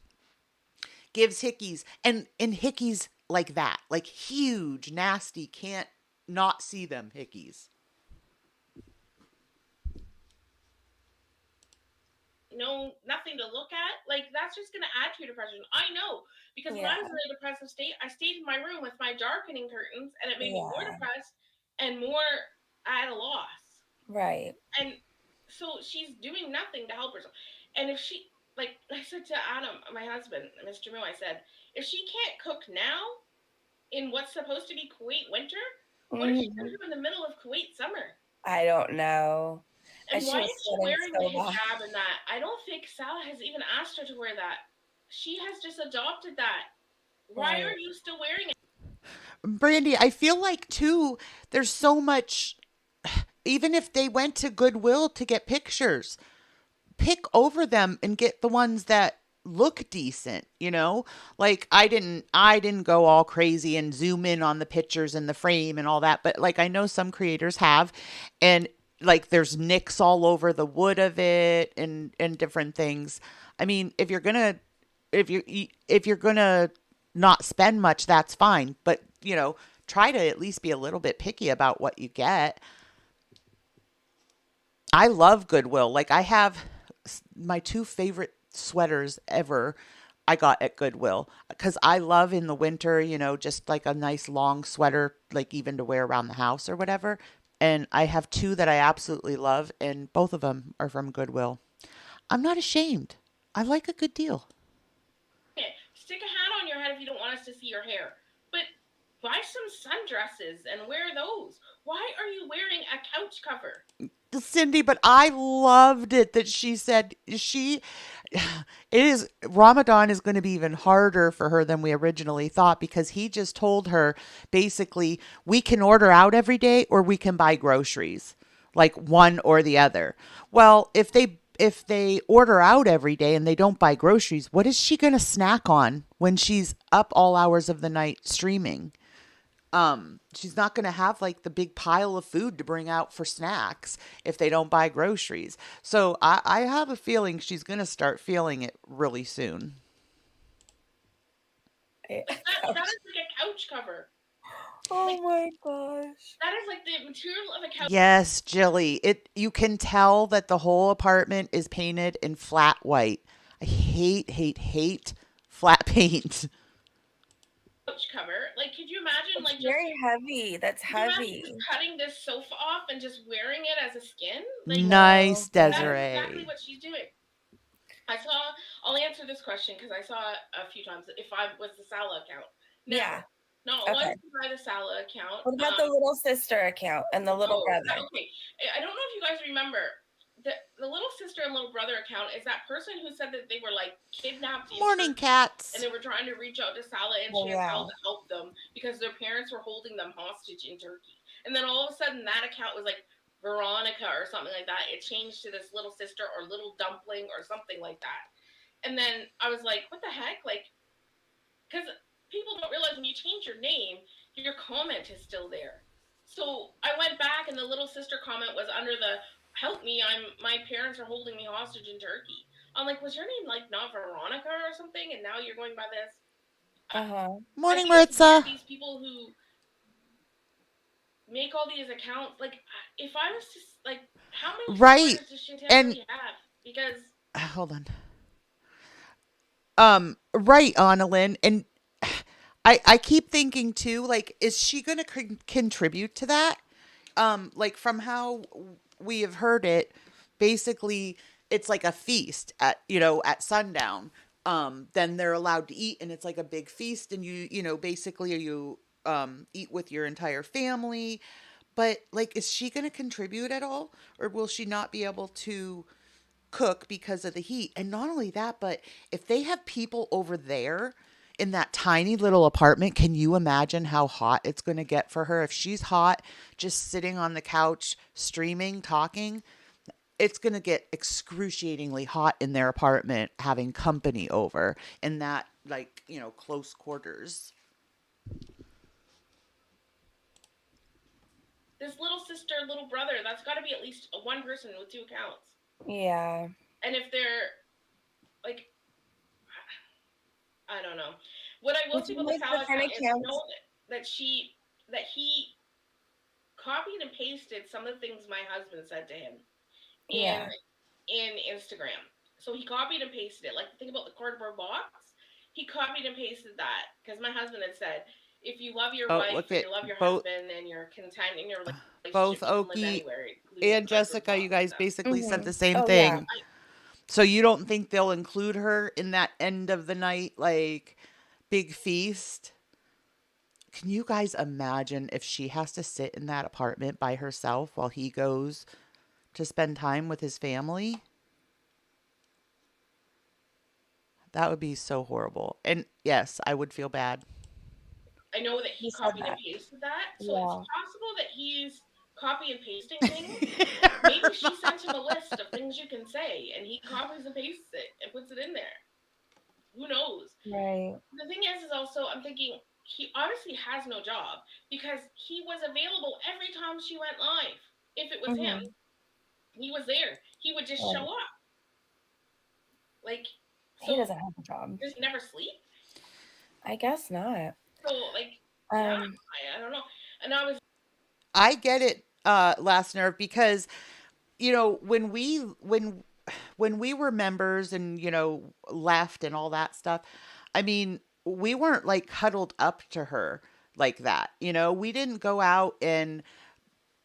Speaker 3: gives hickeys and hickeys like that? Like huge, nasty, can't not see them hickeys.
Speaker 5: no nothing to look at, like that's just going to add to your depression. I know, because when I
Speaker 4: Yeah.
Speaker 5: was in a depressive state, I stayed in my room with my darkening curtains, and it made me more
Speaker 4: Yeah.
Speaker 5: depressed and more at a loss.
Speaker 4: Right.
Speaker 5: And so she's doing nothing to help herself. And if she, like I said to Adam, my husband, Mr. Moo, I said, if she can't cook now in what's supposed to be Kuwait winter, what is she going
Speaker 4: Mhm.
Speaker 5: to do in the middle of Kuwait summer?
Speaker 4: I don't know. And
Speaker 5: And
Speaker 4: she
Speaker 5: why
Speaker 4: was
Speaker 5: is she
Speaker 4: sweating
Speaker 5: wearing the
Speaker 4: so bad.
Speaker 5: hijab and that? I don't think Salah has even asked her to wear that. She has just adopted that. Why
Speaker 4: Right.
Speaker 5: are you still wearing it?
Speaker 3: Brandy, I feel like too there's so much even if they went to Goodwill to get pictures, pick over them and get the ones that look decent, you know? Like I didn't go all crazy and zoom in on the pictures and the frame and all that, but like I know some creators have and like there's nicks all over the wood of it and different things. I mean, if you if you're going to not spend much, that's fine, but you know, try to at least be a little bit picky about what you get. I love Goodwill. Like I have my two favorite sweaters ever I got at Goodwill because I love in the winter, you know, just like a nice long sweater, like even to wear around the house or whatever. And I have two that I absolutely love, and both of them are from Goodwill. I'm not ashamed. I like a good deal.
Speaker 5: Stick a hat on your head if you don't want us to see your hair. But buy some sundresses and wear those. Why are you wearing a couch cover?
Speaker 3: Cindy, but I loved it that she said she it is Ramadan is going to be even harder for her than we originally thought because he just told her basically we can order out every day or we can buy groceries, like one or the other. Well, if they order out every day and they don't buy groceries, what is she going to snack on when she's up all hours of the night streaming? She's not going to have like the big pile of food to bring out for snacks if they don't buy groceries. So I have a feeling she's going to start feeling it really soon.
Speaker 5: That is like a couch cover.
Speaker 4: Oh my gosh.
Speaker 5: That is like the material of a couch
Speaker 3: Yes, Jilly. It you can tell that the whole apartment is painted in flat white. I hate flat paint.
Speaker 5: cover. Like, could you imagine,
Speaker 4: It's
Speaker 5: like, just
Speaker 4: very heavy. That's
Speaker 5: could you imagine
Speaker 4: heavy.
Speaker 5: just cutting this sofa off and just wearing it as a skin? Like,
Speaker 3: Nice,
Speaker 4: No.
Speaker 5: that
Speaker 4: Yeah.
Speaker 5: is exactly
Speaker 3: Desiree.
Speaker 5: what she's doing. I'll answer this question because I saw it a few times. If I was the Sala account,
Speaker 4: Yeah.
Speaker 5: never, not
Speaker 4: Okay.
Speaker 5: once by the Sala account.
Speaker 4: What about the little sister account and the little brother?
Speaker 5: Okay. I don't know if you guys remember the little sister and little brother account is that person who said that they were like kidnapped in
Speaker 3: Morning,
Speaker 5: Turkey,
Speaker 3: cats.
Speaker 5: and they were trying to reach out to Salah and
Speaker 4: Oh,
Speaker 5: Chantal
Speaker 4: yeah.
Speaker 5: to help them because their parents were holding them hostage in Turkey. And then all of a sudden that account was like Veronica or something like that. It changed to this little sister or little dumpling or something like that. And then I was like, what the heck? Like, because people don't realize when you change your name, your comment is still there. So I went back, and the little sister comment was under the "Help me! My parents are holding me hostage in Turkey." I'm like, was your name like not Veronica or something? And now you're going by this?
Speaker 4: Uh-huh.
Speaker 5: I
Speaker 3: Morning,
Speaker 5: think it's weird,
Speaker 3: Maritza.
Speaker 5: these people who make all these accounts. Like, if I was to, like, how many
Speaker 3: Right.
Speaker 5: supporters does Chantel
Speaker 3: And
Speaker 5: really have? Because
Speaker 3: hold on. Right, Annalyn. And I keep thinking too, like, is she going to contribute to that? Like from how we have heard it, basically it's like a feast at, at sundown. Then they're allowed to eat and it's like a big feast and basically you eat with your entire family. But like, is she going to contribute at all, or will she not be able to cook because of the heat? And not only that, but if they have people over there in that tiny little apartment, can you imagine how hot it's going to get for her? If she's hot, just sitting on the couch, streaming, talking, it's going to get excruciatingly hot in their apartment having company over in that, like, close quarters.
Speaker 5: this little sister, little brother, that's got to be at least one person with 2 accounts.
Speaker 4: Yeah.
Speaker 5: And if they're like, I don't know. What I will
Speaker 4: Would
Speaker 5: say
Speaker 4: you
Speaker 5: about the
Speaker 4: like
Speaker 5: salad
Speaker 4: different
Speaker 5: account is, I
Speaker 4: accounts?
Speaker 5: know that he copied and pasted some of the things my husband said to him in
Speaker 4: Yeah.
Speaker 5: Instagram. So he copied and pasted it. Like, think about the cardboard box. He copied and pasted that because my husband had said, if you love your
Speaker 3: Oh,
Speaker 5: wife
Speaker 3: look
Speaker 5: and
Speaker 3: at
Speaker 5: you love your
Speaker 3: both
Speaker 5: husband and you're content in your
Speaker 3: both
Speaker 5: relationship, you can live
Speaker 3: Okie
Speaker 5: anywhere, including a
Speaker 3: and
Speaker 5: cardboard
Speaker 3: Jessica, you
Speaker 5: box.
Speaker 3: guys
Speaker 5: So
Speaker 3: basically said
Speaker 4: Mm-hmm.
Speaker 3: the same
Speaker 4: Oh, yeah.
Speaker 3: thing. So you don't think they'll include her in that end of the night, like, big feast? Can you guys imagine if she has to sit in that apartment by herself while he goes to spend time with his family? That would be so horrible. And yes, I would feel bad.
Speaker 5: I know that
Speaker 4: He
Speaker 5: he
Speaker 4: said
Speaker 5: copied and
Speaker 4: that.
Speaker 5: pasted that. So it's
Speaker 4: Yeah.
Speaker 5: possible that he's copy and pasting things. Maybe she sent him a list of things you can say and he copies and pastes it and puts it in there. Who knows?
Speaker 4: Right.
Speaker 5: The thing is also, I'm thinking he obviously has no job because he was available every time she went live. If it was him,
Speaker 4: Mm-hmm.
Speaker 5: he was there. He would just show
Speaker 4: Right.
Speaker 5: up. Like,
Speaker 4: He
Speaker 5: so
Speaker 4: doesn't have a job.
Speaker 5: does he never sleep?
Speaker 4: I guess not.
Speaker 5: So, like, yeah,
Speaker 4: Um,
Speaker 5: I don't know. And I was
Speaker 3: I get it, last nerve, because when we were members and left and all that stuff, I mean, we weren't like huddled up to her like that. We didn't go out and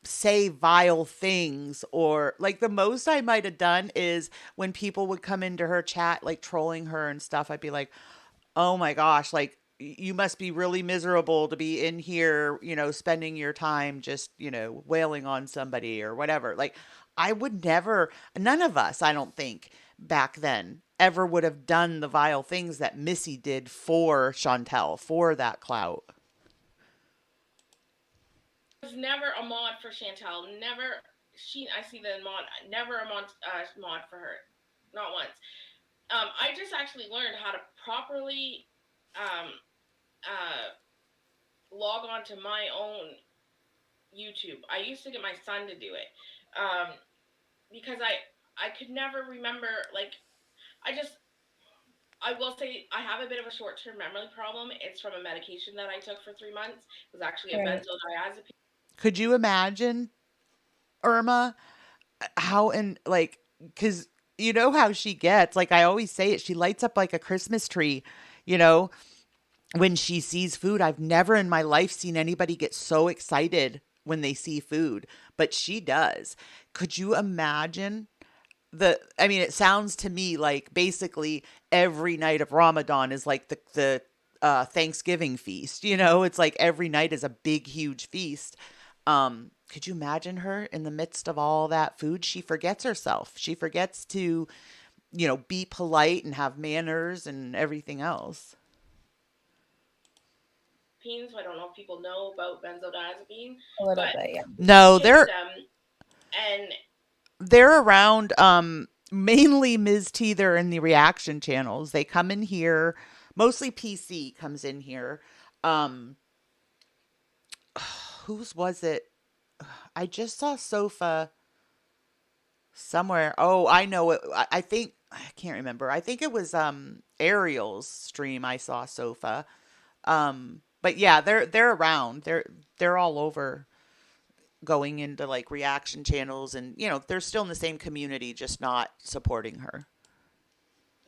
Speaker 3: say vile things, or like the most I might have done is when people would come into her chat like trolling her and stuff, I'd be like, oh my gosh, like, you must be really miserable to be in here, spending your time just, wailing on somebody or whatever. Like, I would never, none of us, I don't think, back then ever would have done the vile things that Missy did for Chantel, for that clout.
Speaker 5: never a mod for Chantel. Never. I see the mod. Never a mod for her. Not once. I just actually learned how to properly um, log on to my own YouTube. I used to get my son to do it because I could never remember. Like, I just I will say I have a bit of a short-term memory problem. It's from a medication that I took for 3 months. It was actually a
Speaker 4: right.
Speaker 5: benzodiazepine.
Speaker 3: Could you imagine, Irma, how, and like, because you know how she gets, like, I always say it, she lights up like a Christmas tree, you know, when she sees food. I've never in my life seen anybody get so excited when they see food, but she does. Could you imagine I mean, it sounds to me like basically every night of Ramadan is like the Thanksgiving feast. It's like every night is a big, huge feast. Could you imagine her in the midst of all that food? She forgets herself. She forgets to, be polite and have manners and everything else.
Speaker 5: So I don't know if people know about benzodiazepine,
Speaker 4: A little
Speaker 5: but
Speaker 4: bit, yeah.
Speaker 3: No,
Speaker 5: take
Speaker 3: they're
Speaker 5: them and
Speaker 3: they're around, mainly Ms. T. They're in the reaction channels. They come in here. Mostly PC comes in here. Um, whose was it? I just saw Sofa somewhere. Oh, I know it. I think I can't remember. I think it was Ariel's stream. I saw Sofa. But yeah, they're around. They're all over, going into like reaction channels, and they're still in the same community, just not supporting her.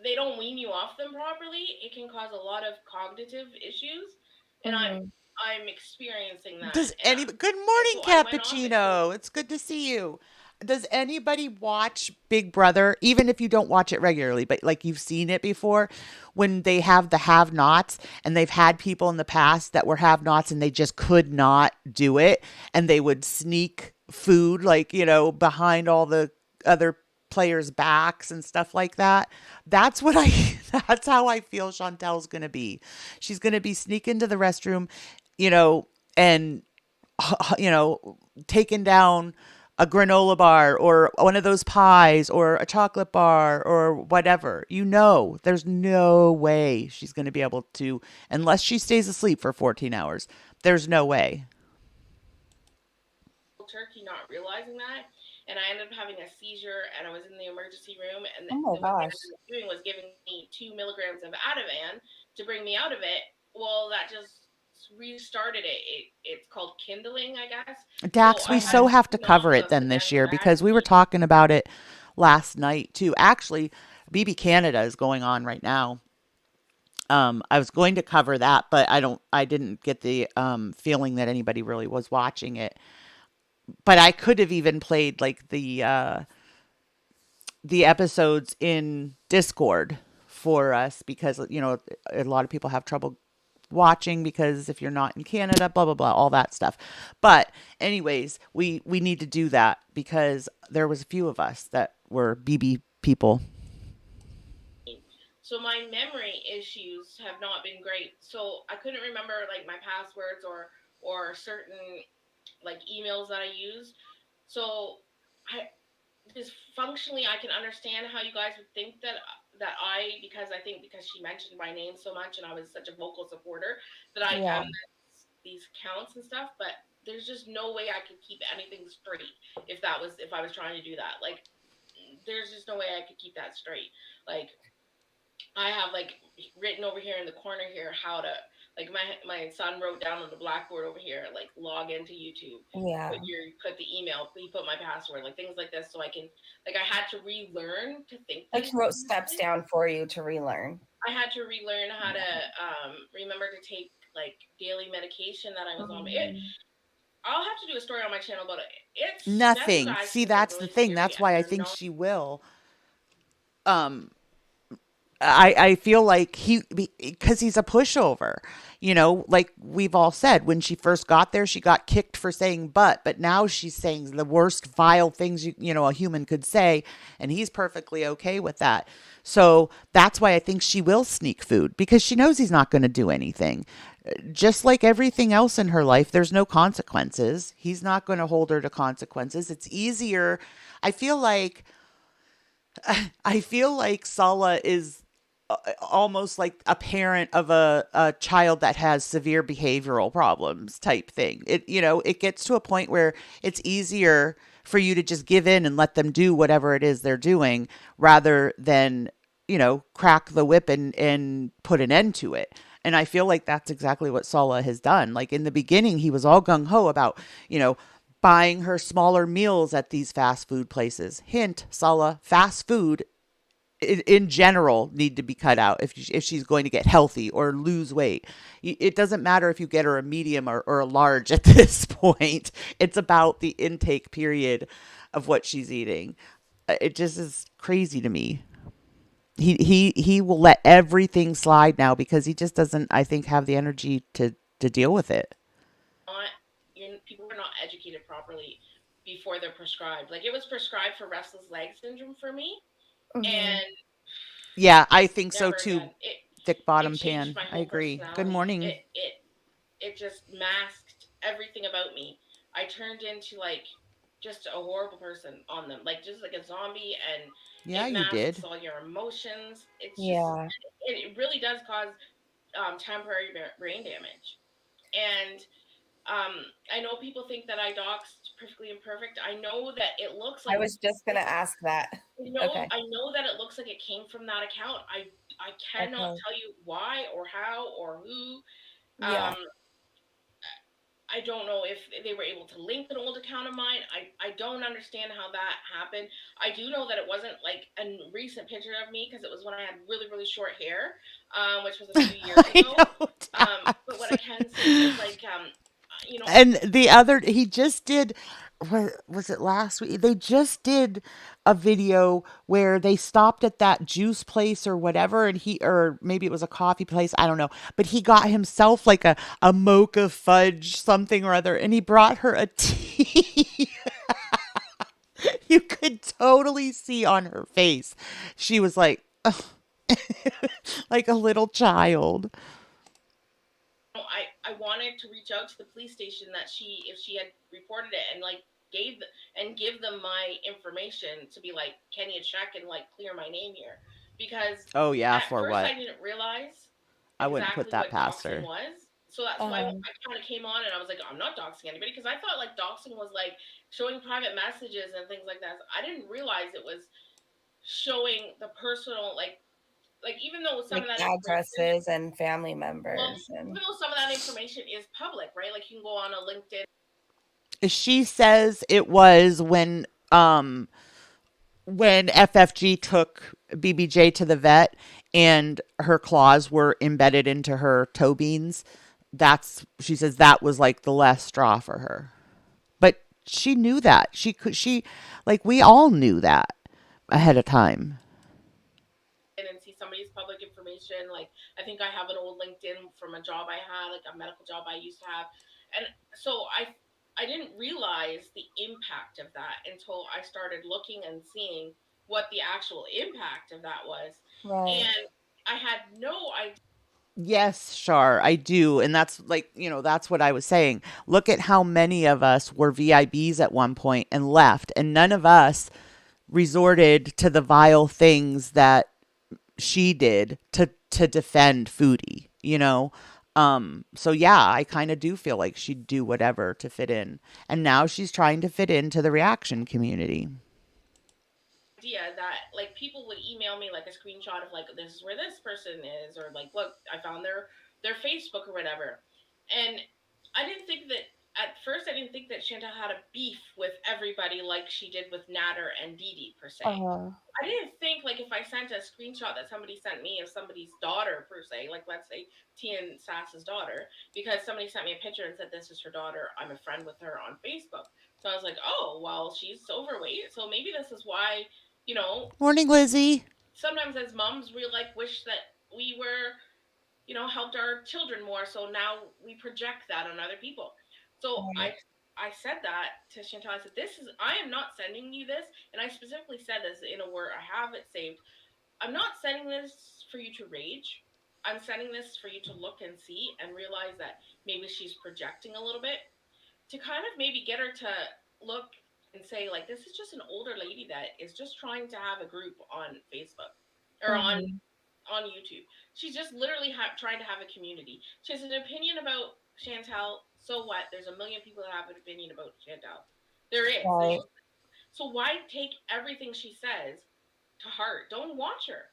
Speaker 5: They don't wean you off them properly, it can cause a lot of cognitive issues, and
Speaker 4: Mm-hmm.
Speaker 5: I'm experiencing that.
Speaker 3: Does
Speaker 5: And
Speaker 3: any Good
Speaker 5: and
Speaker 3: morning,
Speaker 5: so I went off it. So
Speaker 3: Cappuccino. It's good to see you. Does anybody watch Big Brother, even if you don't watch it regularly, but like you've seen it before, when they have the have-nots, and they've had people in the past that were have-nots and they just could not do it, and they would sneak food, like, behind all the other players' backs and stuff like that. That's what I that's how I feel Chantel's going to be. She's going to be sneaking to the restroom, you know, and taking down a granola bar or one of those pies or a chocolate bar or whatever. There's no way she's going to be able to, unless she stays asleep for 14 hours. There's no way.
Speaker 5: turkey, not realizing that, and I ended up having a seizure, and I was in the emergency room, and
Speaker 4: Oh my
Speaker 5: what they
Speaker 4: gosh.
Speaker 5: ended up doing was giving me 2 milligrams of Ativan to bring me out of it. Well, that just restarted it. It's called kindling, I guess. So
Speaker 3: Dax,
Speaker 5: I
Speaker 3: we
Speaker 5: had
Speaker 3: so have to
Speaker 5: 2
Speaker 3: cover it
Speaker 5: nausea
Speaker 3: then this
Speaker 5: again
Speaker 3: year,
Speaker 5: from
Speaker 3: because we were
Speaker 5: Ativan.
Speaker 3: talking about it last night too. Actually, BB Canada is going on right now. I was going to cover that, but I didn't get the feeling that anybody really was watching it. But I could have even played like the episodes in Discord for us, because a lot of people have trouble watching, because if you're not in Canada, blah blah blah, all that stuff. But anyways, we need to do that, because there was a few of us that were BB people.
Speaker 5: So my memory issues have not been great. So I couldn't remember like my passwords or certain like emails that I use. So I just functionally I can understand how you guys would think that I, because I think because she mentioned my name so much and I was such a vocal supporter, that I
Speaker 4: Yeah.
Speaker 5: can these counts and stuff, but there's just no way I could keep anything straight if I was trying to do that. Like there's just no way I could keep that straight. Like I have like written over here in the corner here how to, like my son wrote down on the blackboard over here, like log into YouTube,
Speaker 4: Yeah.
Speaker 5: put the email, you put my password, like things like this, so I can, like I had to relearn to think
Speaker 4: Like
Speaker 5: things
Speaker 4: he wrote
Speaker 5: through this
Speaker 4: steps
Speaker 5: way.
Speaker 4: down for you to relearn.
Speaker 5: I had to relearn how to
Speaker 4: Yeah.
Speaker 5: remember to take like daily medication that I was on. I'll have to do a story on my channel about it. It's
Speaker 3: Nothing. See,
Speaker 5: benzodiazepines are
Speaker 3: that's the
Speaker 5: really
Speaker 3: thing.
Speaker 5: scary
Speaker 3: That's
Speaker 5: and
Speaker 3: why I
Speaker 5: they're
Speaker 3: think
Speaker 5: not.
Speaker 3: she will. Um, I feel like because he's a pushover, like we've all said, when she first got there, she got kicked for saying but now she's saying the worst vile things a human could say, and he's perfectly okay with that. So that's why I think she will sneak food, because she knows he's not going to do anything. Just like everything else in her life, there's no consequences. He's not going to hold her to consequences. It's easier. I feel like I feel like Sala is almost like a parent of a child that has severe behavioral problems type thing. It gets to a point where it's easier for you to just give in and let them do whatever it is they're doing, rather than, crack the whip and put an end to it. And I feel like that's exactly what Sala has done. Like in the beginning, he was all gung ho about, buying her smaller meals at these fast food places. Hint, Sala, fast food in general need to be cut out if she's going to get healthy or lose weight. It doesn't matter if you get her a medium or a large at this point. It's about the intake period of what she's eating. It just is crazy to me. He will let everything slide now, because he just doesn't, I think, have the energy to deal with it.
Speaker 5: Not People are not educated properly before they're prescribed. Like it was prescribed for restless leg syndrome for me,
Speaker 4: Mm-hmm.
Speaker 5: and
Speaker 3: Yeah, I think so
Speaker 5: never
Speaker 3: too.
Speaker 5: again. It
Speaker 3: Thick
Speaker 5: it
Speaker 3: bottom
Speaker 5: changed
Speaker 3: pan.
Speaker 5: my
Speaker 3: I
Speaker 5: whole
Speaker 3: agree. Good
Speaker 5: personality.
Speaker 3: morning.
Speaker 5: It just masked everything about me. I turned into like just a horrible person on them, like just like a zombie, and
Speaker 3: Yeah,
Speaker 5: it
Speaker 3: you
Speaker 5: masks
Speaker 3: did.
Speaker 5: all your emotions. It's just
Speaker 4: Yeah.
Speaker 5: it really does cause temporary brain damage. And I know people think that I doxed perfectly imperfect. I know that it looks
Speaker 4: I
Speaker 5: like
Speaker 4: was just gonna ask that. Okay.
Speaker 5: I know that it looks like it came from that account. I cannot
Speaker 4: Okay.
Speaker 5: tell you why or how or who.
Speaker 4: Yeah.
Speaker 5: Um, I don't know if they were able to link an old account of mine. I don't understand how that happened. I do know that it wasn't like a recent picture of me because it was when I had really, really short hair, which was a few years
Speaker 3: I
Speaker 5: ago.
Speaker 3: know,
Speaker 5: But what
Speaker 3: Tabs.
Speaker 5: I can say is like, you know,
Speaker 3: And the other, he just did, what was it last week? They just did a video where they stopped at that juice place or whatever, and he, or maybe it was a coffee place, I don't know, but he got himself like a mocha fudge something or other, and he brought her a tea. You could totally see on her face. She was like, like a little child.
Speaker 5: I wanted to reach out to the police station that she if she had reported it and like give them my information to be like, can you check and like clear my name here? Because
Speaker 3: Oh, yeah,
Speaker 5: at
Speaker 3: for
Speaker 5: first I
Speaker 3: what?
Speaker 5: didn't realize
Speaker 3: I wouldn't put
Speaker 5: exactly
Speaker 3: that
Speaker 5: what
Speaker 3: past
Speaker 5: doxing
Speaker 3: her.
Speaker 5: was. So that's why
Speaker 4: Uh-huh.
Speaker 5: I kind of came on and I was like, I'm not doxing anybody because I thought like doxing was like showing private messages and things like that. So I didn't realize it was showing the personal like even though some
Speaker 4: Like
Speaker 5: of that information
Speaker 4: addresses and family
Speaker 5: well,
Speaker 4: members and
Speaker 5: even though some of that information is public, right? Like you can go on a LinkedIn.
Speaker 3: She says it was when FFG took BBJ to the vet and her claws were embedded into her toe beans. That's, she says that was like the last straw for her. But she knew that. She like we all knew that ahead of time.
Speaker 5: And see somebody's public information. Like I think I have an old LinkedIn from a job I had, like a medical job I used to have, and so I didn't realize the impact of that until I started looking and seeing what the actual impact of that was,
Speaker 4: right.
Speaker 5: and I had no idea.
Speaker 3: Yes, Shar, I do. And that's like, that's what I was saying. Look at how many of us were VIBs at one point and left, and none of us resorted to the vile things that she did to defend Foodie. So yeah, I kind of do feel like she'd do whatever to fit in. And now she's trying to fit into the reaction community.
Speaker 5: That like people would email me like a screenshot of like this is where this person is or like look I found their Facebook or whatever, and I didn't think that at first I didn't think that Chantal had a beef with everybody like she did with Natter and Dee Dee per se.
Speaker 4: Uh-huh.
Speaker 5: I didn't think like if I sent a screenshot that somebody sent me of somebody's daughter per se, like let's say Tian Sass's daughter, because somebody sent me a picture and said this is her daughter, I'm a friend with her on Facebook. So I was like, oh well, she's overweight, so maybe this is why, you know,
Speaker 3: Morning, Lizzie.
Speaker 5: sometimes as moms we like wish that we were, helped our children more. So now we project that on other people. So
Speaker 4: Right.
Speaker 5: I said that to Chantal. I said, "This is I am not sending you this," and I specifically said this in a word. I have it saved. I'm not sending this for you to rage. I'm sending this for you to look and see and realize that maybe she's projecting a little bit to kind of maybe get her to look and say like this is just an older lady that is just trying to have a group on Facebook or
Speaker 4: Mhm.
Speaker 5: on YouTube. She's just literally trying to have a community. She has an opinion about Chantal. So what? There's a million people that have an opinion about Chantal. There is. There's
Speaker 4: Right.
Speaker 5: just, so why take everything she says to heart? Don't watch her.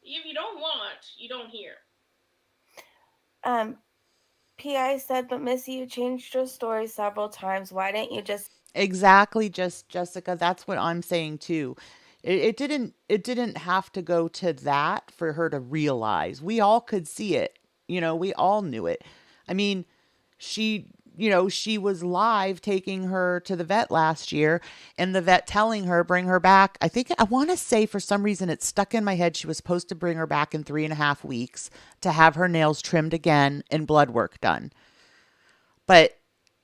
Speaker 5: If you don't want, you don't hear.
Speaker 4: Um, PI said, but Missy, you changed your story several times. Why didn't you just
Speaker 3: Exactly, just Jessica. That's what I'm saying too. It didn't have to go to that for her to realize. We all could see it. We all knew it. I mean, she was live taking her to the vet last year and the vet telling her bring her back. I want to say for some reason it's stuck in my head she was supposed to bring her back in 3.5 weeks to have her nails trimmed again and blood work done. But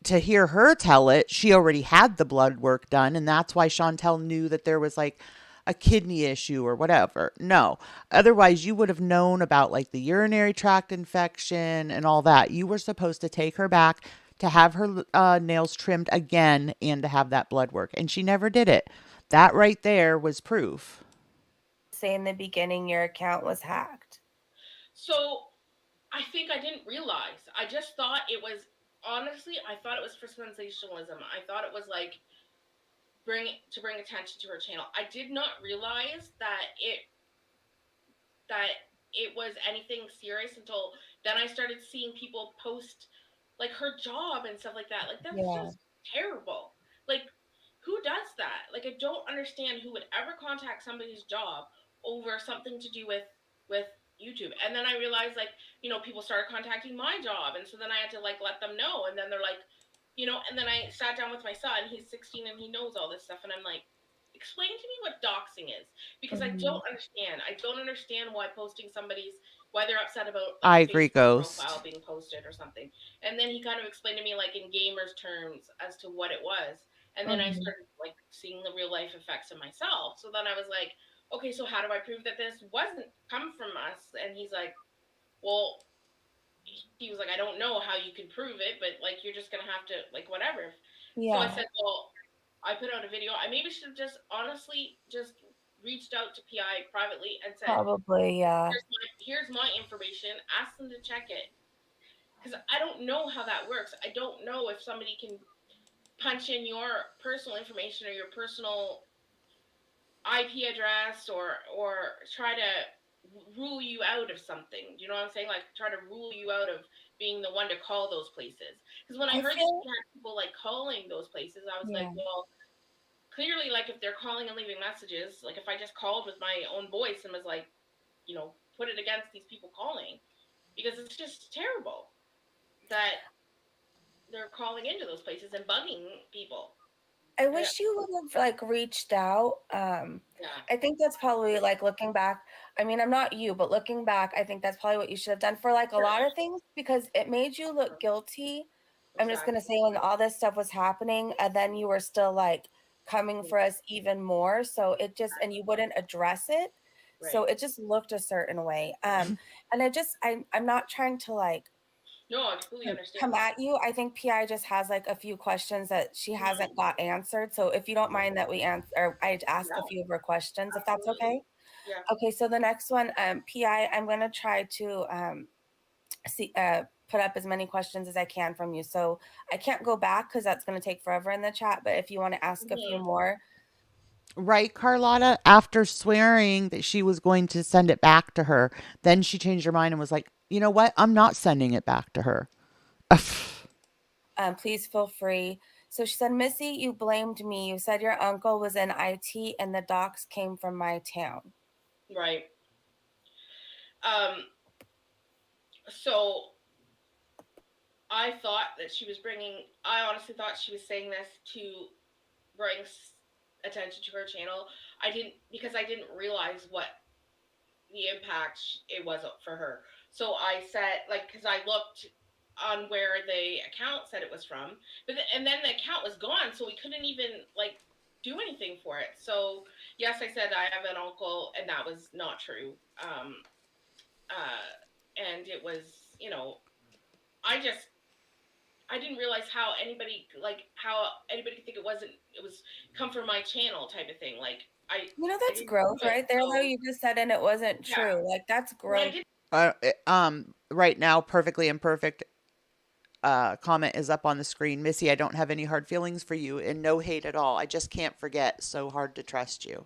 Speaker 3: to hear her tell it, she already had the blood work done, and that's why Chantel knew that there was like a kidney issue or whatever. No, otherwise you would have known about like the urinary tract infection and all that. You were supposed to take her back to have her nails trimmed again and to have that blood work, and she never did it. That right there was proof.
Speaker 4: say in the beginning your account was hacked?
Speaker 5: So I think I didn't realize. I just thought it was honestly, I thought it was for sensationalism. I thought it was like bring attention to her channel. I did not realize that it was anything serious until then I started seeing people post like her job and stuff like that. Like that's
Speaker 4: Yeah.
Speaker 5: just terrible. Like who does that? Like I don't understand who would ever contact somebody's job over something to do with YouTube. And then I realized like, people started contacting my job and so then I had to like let them know and then they're like, and then I sat down with my son, he's 16 and he knows all this stuff and I'm like, explain to me what doxing is because I
Speaker 4: Mhm.
Speaker 5: don't understand. I don't understand why posting somebody's why they're upset about like
Speaker 3: I
Speaker 5: a
Speaker 3: agree,
Speaker 5: Facebook profile
Speaker 3: Ghost.
Speaker 5: being posted or something. And then he kind of explained to me like in gamers terms as to what it was. And then I
Speaker 4: Mhm.
Speaker 5: started like seeing the real life effects of myself. So then I was like, okay, so how do I prove that this wasn't come from us? And he's like, well, he was like, I don't know how you can prove it, but like you're just gonna have to like whatever. So I
Speaker 4: Yeah,
Speaker 5: said, well, I put out a video. I maybe should have just honestly just reached out to PI privately and said,
Speaker 4: probably. Yeah.
Speaker 5: here's my information. Ask them to check it because I don't know how that works. I don't know if somebody can punch in your personal information or your personal IP address or try to rule you out of something. You know what I'm saying? Like try to rule you out of being the one to call those places. Because when I
Speaker 4: I
Speaker 5: heard that
Speaker 4: feel.
Speaker 5: you had people like calling those places, I was like,
Speaker 4: Yeah.
Speaker 5: well, clearly, like if they're calling and leaving messages, like if I just called with my own voice and was like, put it against these people calling, because it's just terrible that they're calling into those places and bugging people.
Speaker 4: I
Speaker 5: I,
Speaker 4: wish you would have like reached out.
Speaker 5: yeah,
Speaker 4: I think that's probably like looking back. I mean, I'm not you, but looking back, I think that's probably what you should have done for like a
Speaker 5: sure,
Speaker 4: lot of things because it made you look guilty. I'm just gonna
Speaker 5: exactly,
Speaker 4: say when all this stuff was happening, and then you were still like coming
Speaker 5: yeah,
Speaker 4: for us even more. So it just and you wouldn't address it. So
Speaker 5: right.
Speaker 4: it just looked a certain way. And I'm not trying to like
Speaker 5: No, I completely understand
Speaker 4: come
Speaker 5: that.
Speaker 4: at you. I think PI just has like a few questions that she
Speaker 5: Mhm.
Speaker 4: hasn't got answered. So if you don't mind that we answer, or I ask a
Speaker 5: Yeah,
Speaker 4: few of her questions, if that's
Speaker 5: absolutely.
Speaker 4: okay.
Speaker 5: Yeah.
Speaker 4: Okay, so the next one, PI, I'm gonna try to see put up as many questions as I can from you. So I can't go back because that's gonna take forever in the chat. But if you want to ask a few
Speaker 5: Hmm.
Speaker 4: more,
Speaker 3: Right, Carlotta? After swearing that she was going to send it back to her, then she changed her mind and was like, you know what? I'm not sending it back to her.
Speaker 4: please feel free. So she said, Missy, you blamed me. You said your uncle was in IT and the docs came from my town.
Speaker 5: Right. Um. So I thought that she was bringing. I honestly thought she was saying this to bring attention to her channel. I didn't because I didn't realize what the impact it was for her. So I said like because I looked on where the account said it was from, and then the account was gone, so we couldn't even like do anything for it. So yes, I said I have an uncle, and that was not true. And it was I just I didn't realize how anybody could think it was come from my channel type of thing. Like
Speaker 4: You know,
Speaker 5: I
Speaker 4: that's
Speaker 5: didn't do
Speaker 4: growth
Speaker 5: it.
Speaker 4: right there, though.
Speaker 5: So
Speaker 4: You just said, and it wasn't
Speaker 5: yeah,
Speaker 4: true. Like, that's
Speaker 5: but I
Speaker 4: growth.
Speaker 5: did.
Speaker 3: Right now, perfectly imperfect comment is up on the screen. Missy, I don't have any hard feelings for you and no hate at all. I just can't forget. So hard to trust you.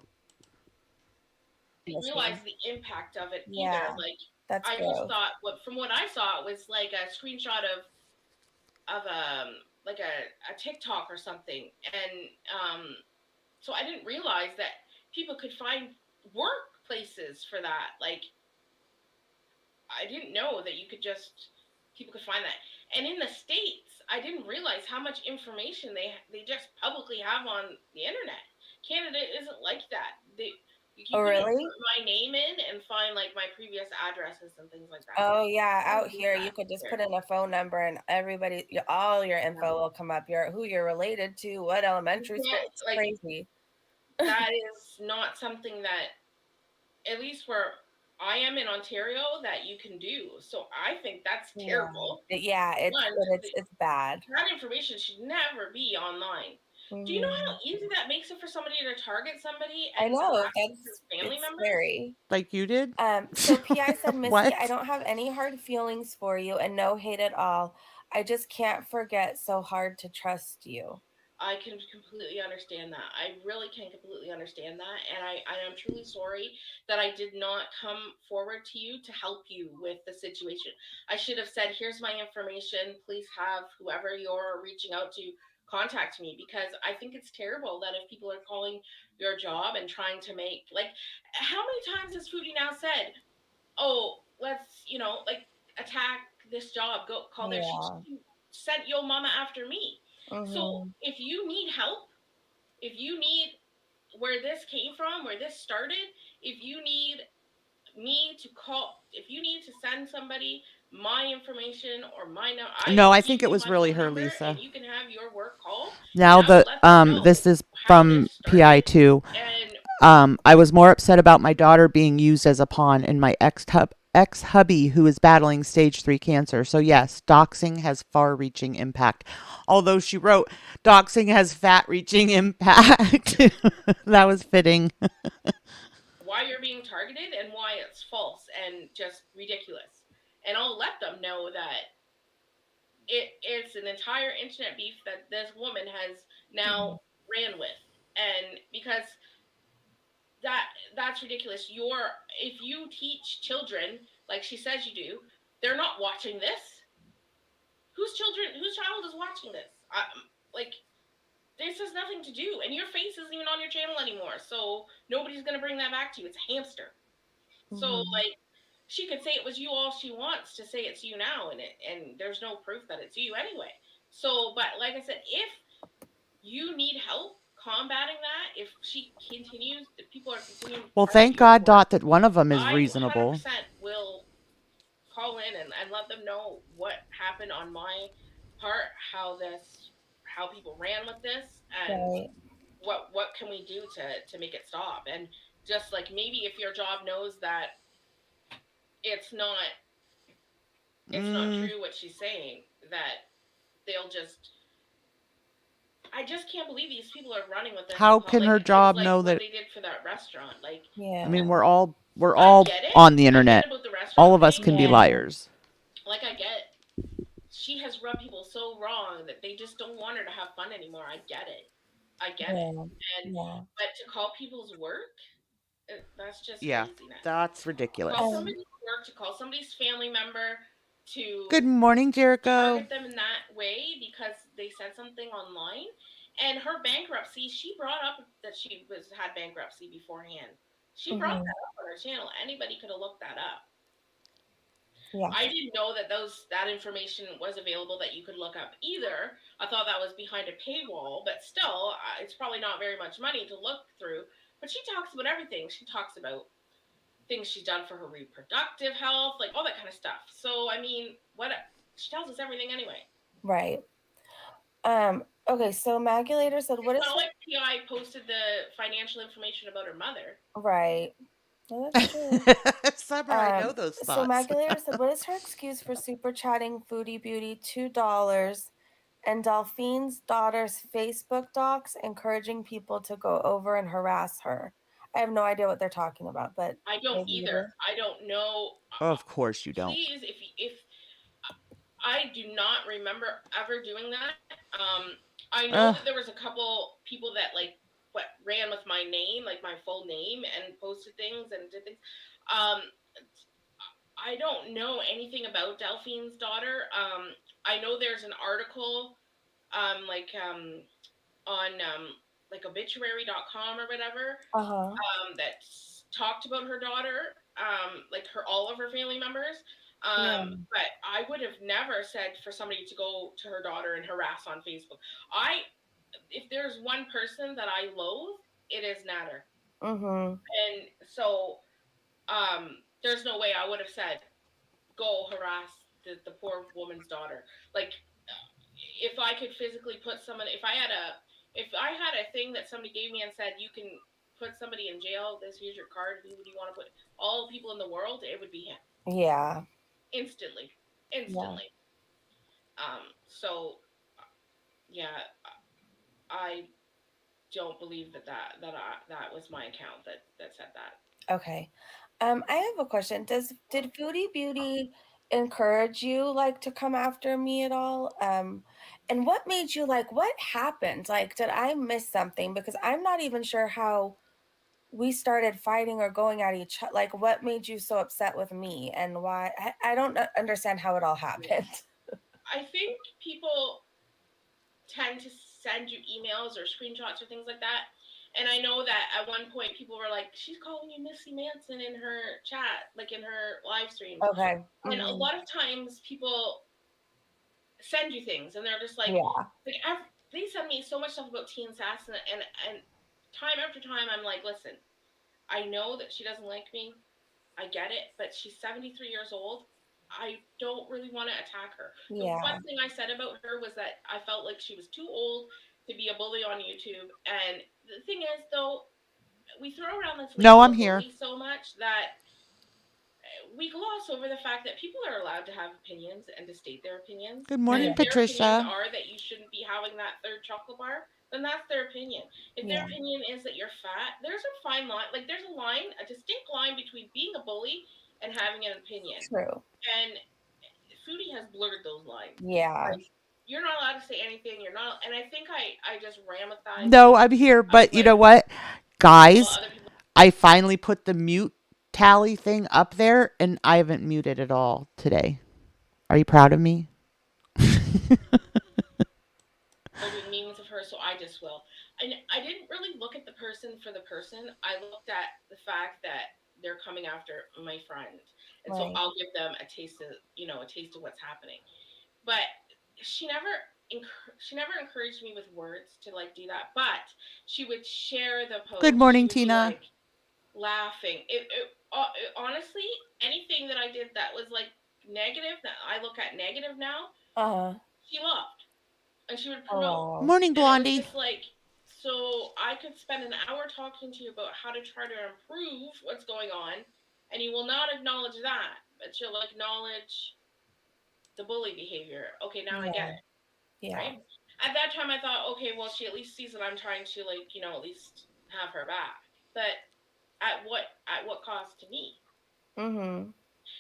Speaker 5: Realize
Speaker 4: Missy.
Speaker 5: the impact of it either.
Speaker 4: Yeah,
Speaker 5: Like
Speaker 4: that's
Speaker 5: I just
Speaker 4: growth.
Speaker 5: thought from what I saw it was like a screenshot of like a TikTok or something, and so I didn't realize that people could find workplaces for that. Like I didn't know that you could just people could find that. And in the states, I didn't realize how much information they just publicly have on the internet. Canada isn't like that. You
Speaker 4: Oh,
Speaker 5: couldn't
Speaker 4: really?
Speaker 5: put my name in and find like my previous addresses and things like that.
Speaker 4: Oh, yeah.
Speaker 5: I
Speaker 4: Out
Speaker 5: don't do
Speaker 4: here, you
Speaker 5: that
Speaker 4: could just put
Speaker 5: here.
Speaker 4: in a phone number and all your
Speaker 5: Yeah.
Speaker 4: info will come up. Who you're related to, what
Speaker 5: You
Speaker 4: elementary school.
Speaker 5: can't
Speaker 4: It's
Speaker 5: like
Speaker 4: crazy.
Speaker 5: that is not something that at least where I am in Ontario that you can do. So I think that's
Speaker 4: Yeah.
Speaker 5: terrible.
Speaker 4: Yeah,
Speaker 5: One,
Speaker 4: it's bad.
Speaker 5: that information should never be online. Do you know how
Speaker 4: Mhm.
Speaker 5: easy that makes it for somebody to target somebody
Speaker 4: I
Speaker 5: and
Speaker 4: know,
Speaker 5: harass their family
Speaker 4: it's
Speaker 5: members?
Speaker 4: scary.
Speaker 3: Like you did?
Speaker 4: So PI said, Missy, I
Speaker 3: What?
Speaker 4: don't have any hard feelings for you and no hate at all. I just can't forget so hard to trust you.
Speaker 5: I can completely understand that. I really can completely understand that. And I am truly sorry that I did not come forward to you to help you with the situation. I should have said, here's my information. Please have whoever you're reaching out to contact me, because I think it's terrible that if people are calling your job and trying to make, like, how many times has Foodie now said, oh, let's, like, attack this job, go call their,
Speaker 4: Yeah.
Speaker 5: she sent your mama after me. So
Speaker 4: Mm-hmm.
Speaker 5: if you need help, if you need where this came from, where this started, if you need me to call, if you need to send somebody my information or my number, I
Speaker 3: No,
Speaker 5: will
Speaker 3: I
Speaker 5: give
Speaker 3: think it
Speaker 5: you
Speaker 3: was
Speaker 5: my
Speaker 3: really
Speaker 5: phone
Speaker 3: her,
Speaker 5: number
Speaker 3: Lisa.
Speaker 5: and you can have your work call, and
Speaker 3: Now
Speaker 5: I will
Speaker 3: the
Speaker 5: let them know
Speaker 3: this is
Speaker 5: how this
Speaker 3: from
Speaker 5: started.
Speaker 3: PI2.
Speaker 5: And
Speaker 3: I was more upset about my daughter being used as a pawn in my ex hubby who is battling stage 3 cancer. So yes, doxing has far-reaching impact. Although she wrote doxing has fat-reaching impact. That was fitting.
Speaker 5: why you're being targeted and why it's false and just ridiculous. And I'll let them know that it's an entire internet beef that this woman has now ran with. And because that that's ridiculous. If you teach children like she says you do, they're not watching this. Whose child is watching this? Like, this has nothing to do, and your face isn't even on your channel anymore, so nobody's gonna bring that back to you. It's a hamster. So,
Speaker 4: Mm-hmm.
Speaker 5: like, she could say it was you all she wants to say it's you now, and there's no proof that it's you anyway. So, but like I said, if you need help combating that, if people are continuing to
Speaker 3: Well,
Speaker 5: target
Speaker 3: thank
Speaker 5: your
Speaker 3: God,
Speaker 5: work,
Speaker 3: Dot, that one of them is
Speaker 5: I
Speaker 3: reasonable.
Speaker 5: 100% will call in and let them know what happened on my part, how people ran with this, and
Speaker 4: Right.
Speaker 5: what can we do to make it stop. And just like, maybe if your job knows that it's not it's not
Speaker 3: Mm,
Speaker 5: true what she's saying, that they'll just, I just can't believe these people are running with this
Speaker 3: how can
Speaker 5: like
Speaker 3: her
Speaker 5: it was
Speaker 3: job
Speaker 5: like
Speaker 3: know
Speaker 5: what
Speaker 3: that?
Speaker 5: they did for that restaurant. Like,
Speaker 3: I
Speaker 4: Yeah.
Speaker 3: mean, we're
Speaker 5: I
Speaker 3: all
Speaker 5: get it.
Speaker 3: on the
Speaker 5: I get
Speaker 3: internet.
Speaker 5: about the
Speaker 3: All
Speaker 5: restaurant
Speaker 3: of us
Speaker 5: thing,
Speaker 3: can be
Speaker 5: and
Speaker 4: Yeah.
Speaker 3: liars.
Speaker 5: like, I get she has rubbed people so wrong that they just don't want her to have fun anymore. I get it. I get it.
Speaker 4: Yeah.
Speaker 5: And
Speaker 4: Yeah.
Speaker 5: but to call people's work, that's just
Speaker 3: Yeah,
Speaker 5: laziness.
Speaker 3: that's
Speaker 5: To call
Speaker 3: ridiculous.
Speaker 4: Um,
Speaker 5: somebody's work, to call somebody's family member,
Speaker 3: Good
Speaker 5: to
Speaker 3: morning, Jericho.
Speaker 5: target them in that way because they said something online. And her bankruptcy, she brought up that she was had bankruptcy beforehand. She brought
Speaker 4: mhm.
Speaker 5: that up on her channel. Anybody could have looked that up.
Speaker 4: Yeah.
Speaker 5: I didn't know that that information was available that you could look up either. I thought that was behind a paywall, but still, it's probably not very much money to look through. But she talks about everything. She talks about things she's done for her reproductive health, like all that kind of stuff. So, I mean, what she tells us everything anyway.
Speaker 4: Right. Okay, so Magulator said, what
Speaker 5: It's
Speaker 4: is
Speaker 5: not
Speaker 4: her
Speaker 5: like PI posted the financial information about her mother.
Speaker 4: right? No, that's true.
Speaker 3: Summer, I know those
Speaker 4: So
Speaker 3: thoughts.
Speaker 4: Magulator said, what is her excuse for super chatting Foodie Beauty $2 and Delphine's daughter's Facebook docs encouraging people to go over and harass her? I have no idea what they're talking about, but
Speaker 5: I don't
Speaker 4: maybe you
Speaker 5: either.
Speaker 4: do.
Speaker 5: I don't know.
Speaker 3: Of course you don't.
Speaker 5: Please, if I do not remember ever doing that. I know that
Speaker 3: Ugh.
Speaker 5: there was a couple people that, like, what ran with my name, like my full name, and posted things and did things. Um, I don't know anything about Delphine's daughter. I know there's an article, like, on, like, obituary.com or whatever,
Speaker 4: Uh-huh.
Speaker 5: that talked about her daughter, like all of her family members.
Speaker 4: Yeah.
Speaker 5: But I would have never said for somebody to go to her daughter and harass on Facebook. I If there's one person that I loathe, it is Natter.
Speaker 4: Mm-hmm.
Speaker 5: And so, there's no way I would have said go harass the poor woman's daughter. Like, if I could physically put someone, if I had a thing that somebody gave me and said you can put somebody in jail, this here's your card, who would you want to put? All the people in the world, it would be him.
Speaker 4: Yeah.
Speaker 5: Instantly.
Speaker 4: Yeah.
Speaker 5: Instantly. So, yeah, I don't believe that was my account that said that.
Speaker 4: Okay. I have a question. Did Foodie Beauty encourage you like to come after me at all? And what made you like, what happened? Like, did I miss something? Because I'm not even sure how we started fighting or going at each other. Like, what made you so upset with me and why? I don't understand how it all happened.
Speaker 5: I think people tend to send you emails or screenshots or things like that. And I know that at one point people were like, she's calling you Missy Manson in her chat, like in her live streams.
Speaker 4: Okay.
Speaker 5: And a lot of times people send you things and they're just
Speaker 4: Yeah.
Speaker 5: they send me so much stuff about Teen Sass and time after time I'm like, listen, I know that she doesn't like me. I get it, but she's 73 years old. I don't really want to attack her. The
Speaker 4: Yeah.
Speaker 5: one thing I said about her was that I felt like she was too old to be a bully on YouTube. And the thing is, though, we throw around this
Speaker 3: No,
Speaker 5: label
Speaker 3: I'm
Speaker 5: of
Speaker 3: here.
Speaker 5: bully so much that we gloss over the fact that people are allowed to have opinions and to state their opinions.
Speaker 3: Good
Speaker 5: And
Speaker 3: morning,
Speaker 5: if their opinions
Speaker 3: Patricia.
Speaker 5: are that you shouldn't be having that third chocolate bar, then that's their opinion. If
Speaker 4: Yeah.
Speaker 5: their opinion is that you're fat, there's a fine line. Like there's a distinct line between being a bully and having an opinion.
Speaker 4: True.
Speaker 5: And Foodie has blurred those lines.
Speaker 4: Yeah.
Speaker 5: Like you're not allowed to say anything. You're not, and I think I just ramatized.
Speaker 3: No, I'm here, but you know what? Guys, I finally put the mute tally thing up there and I haven't muted at all today. Are you proud of me?
Speaker 5: They're doing memes of her, so I just will. And I didn't really look at the person for the person. I looked at the fact that they're coming after my friend, and so
Speaker 4: Right.
Speaker 5: I'll give them a taste of what's happening. But she never she never encouraged me with words to like do that, but she would share the post.
Speaker 3: Good morning,
Speaker 5: She would be,
Speaker 3: Tina.
Speaker 5: like, laughing. Honestly, anything that I did that was like negative, that I look at negative now, she loved. And she would promote.
Speaker 4: Oh.
Speaker 3: Morning,
Speaker 5: And it was
Speaker 3: Blondie.
Speaker 5: just like, so I could spend an hour talking to you about how to try to improve what's going on, and you will not acknowledge that, but you'll acknowledge the bully behavior. Okay, now I get it.
Speaker 4: Yeah.
Speaker 5: Right? At that time, I thought, okay, well, she at least sees that I'm trying to, like, at least have her back. But at what cost to me?
Speaker 4: Mm-hmm.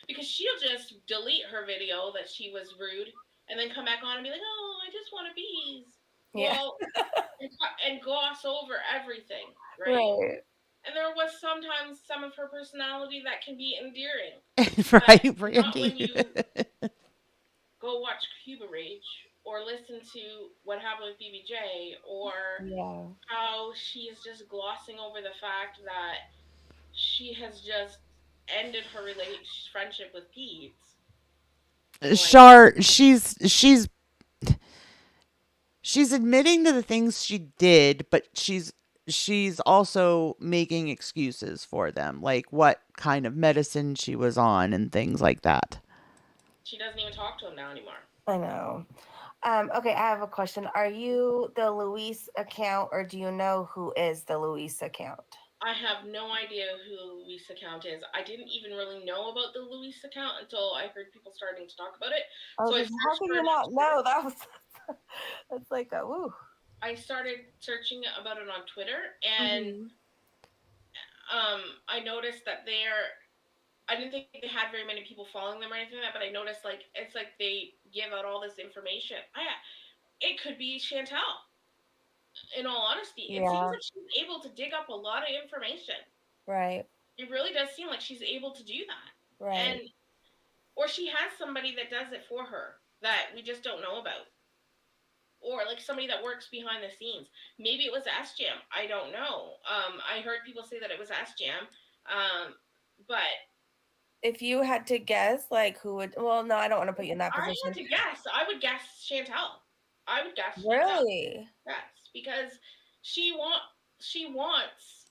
Speaker 5: Because she'll just delete her video that she was rude and then come back on and be like, oh, I just want to bees.
Speaker 4: Yeah.
Speaker 5: Well, and gloss over everything, right?
Speaker 4: Right.
Speaker 5: And there was sometimes some of her personality that can be endearing.
Speaker 3: Right,
Speaker 5: But not when
Speaker 3: Brandy.
Speaker 5: you go watch Cuba Rage or listen to what happened with BBJ or
Speaker 4: Yeah.
Speaker 5: how she is just glossing over the fact that she has just ended her friendship with Pete.
Speaker 3: Shar, she's admitting to the things she did, but she's also making excuses for them, like what kind of medicine she was on and things like that.
Speaker 5: She doesn't even talk to him now anymore.
Speaker 4: I know. Okay, I have a question. Are you the Luis account, or do you know who is the Luis account?
Speaker 5: I have no idea who the Luis account is. I didn't even really know about the Luis account until I heard people starting to talk about it.
Speaker 4: Oh,
Speaker 5: So
Speaker 4: how can you not know? That was that's like a woo.
Speaker 5: I started searching about it on Twitter, and I noticed that I didn't think they had very many people following them or anything like that, but I noticed it's like they give out all this information. It could be Chantal. In all honesty, it seems like she's able to dig up a lot of information.
Speaker 4: Right.
Speaker 5: It really does seem like she's able to do that.
Speaker 4: Right.
Speaker 5: Or she has somebody that does it for her that we just don't know about. Or like somebody that works behind the scenes. Maybe it was SJam. I don't know. I heard people say that it was SJam. But
Speaker 4: if you had to guess, like who would? Well, no, I don't want to put you in that position.
Speaker 5: I had to guess. I would guess Chantal. I would guess Chantal.
Speaker 4: Really?
Speaker 5: Yes, because she wants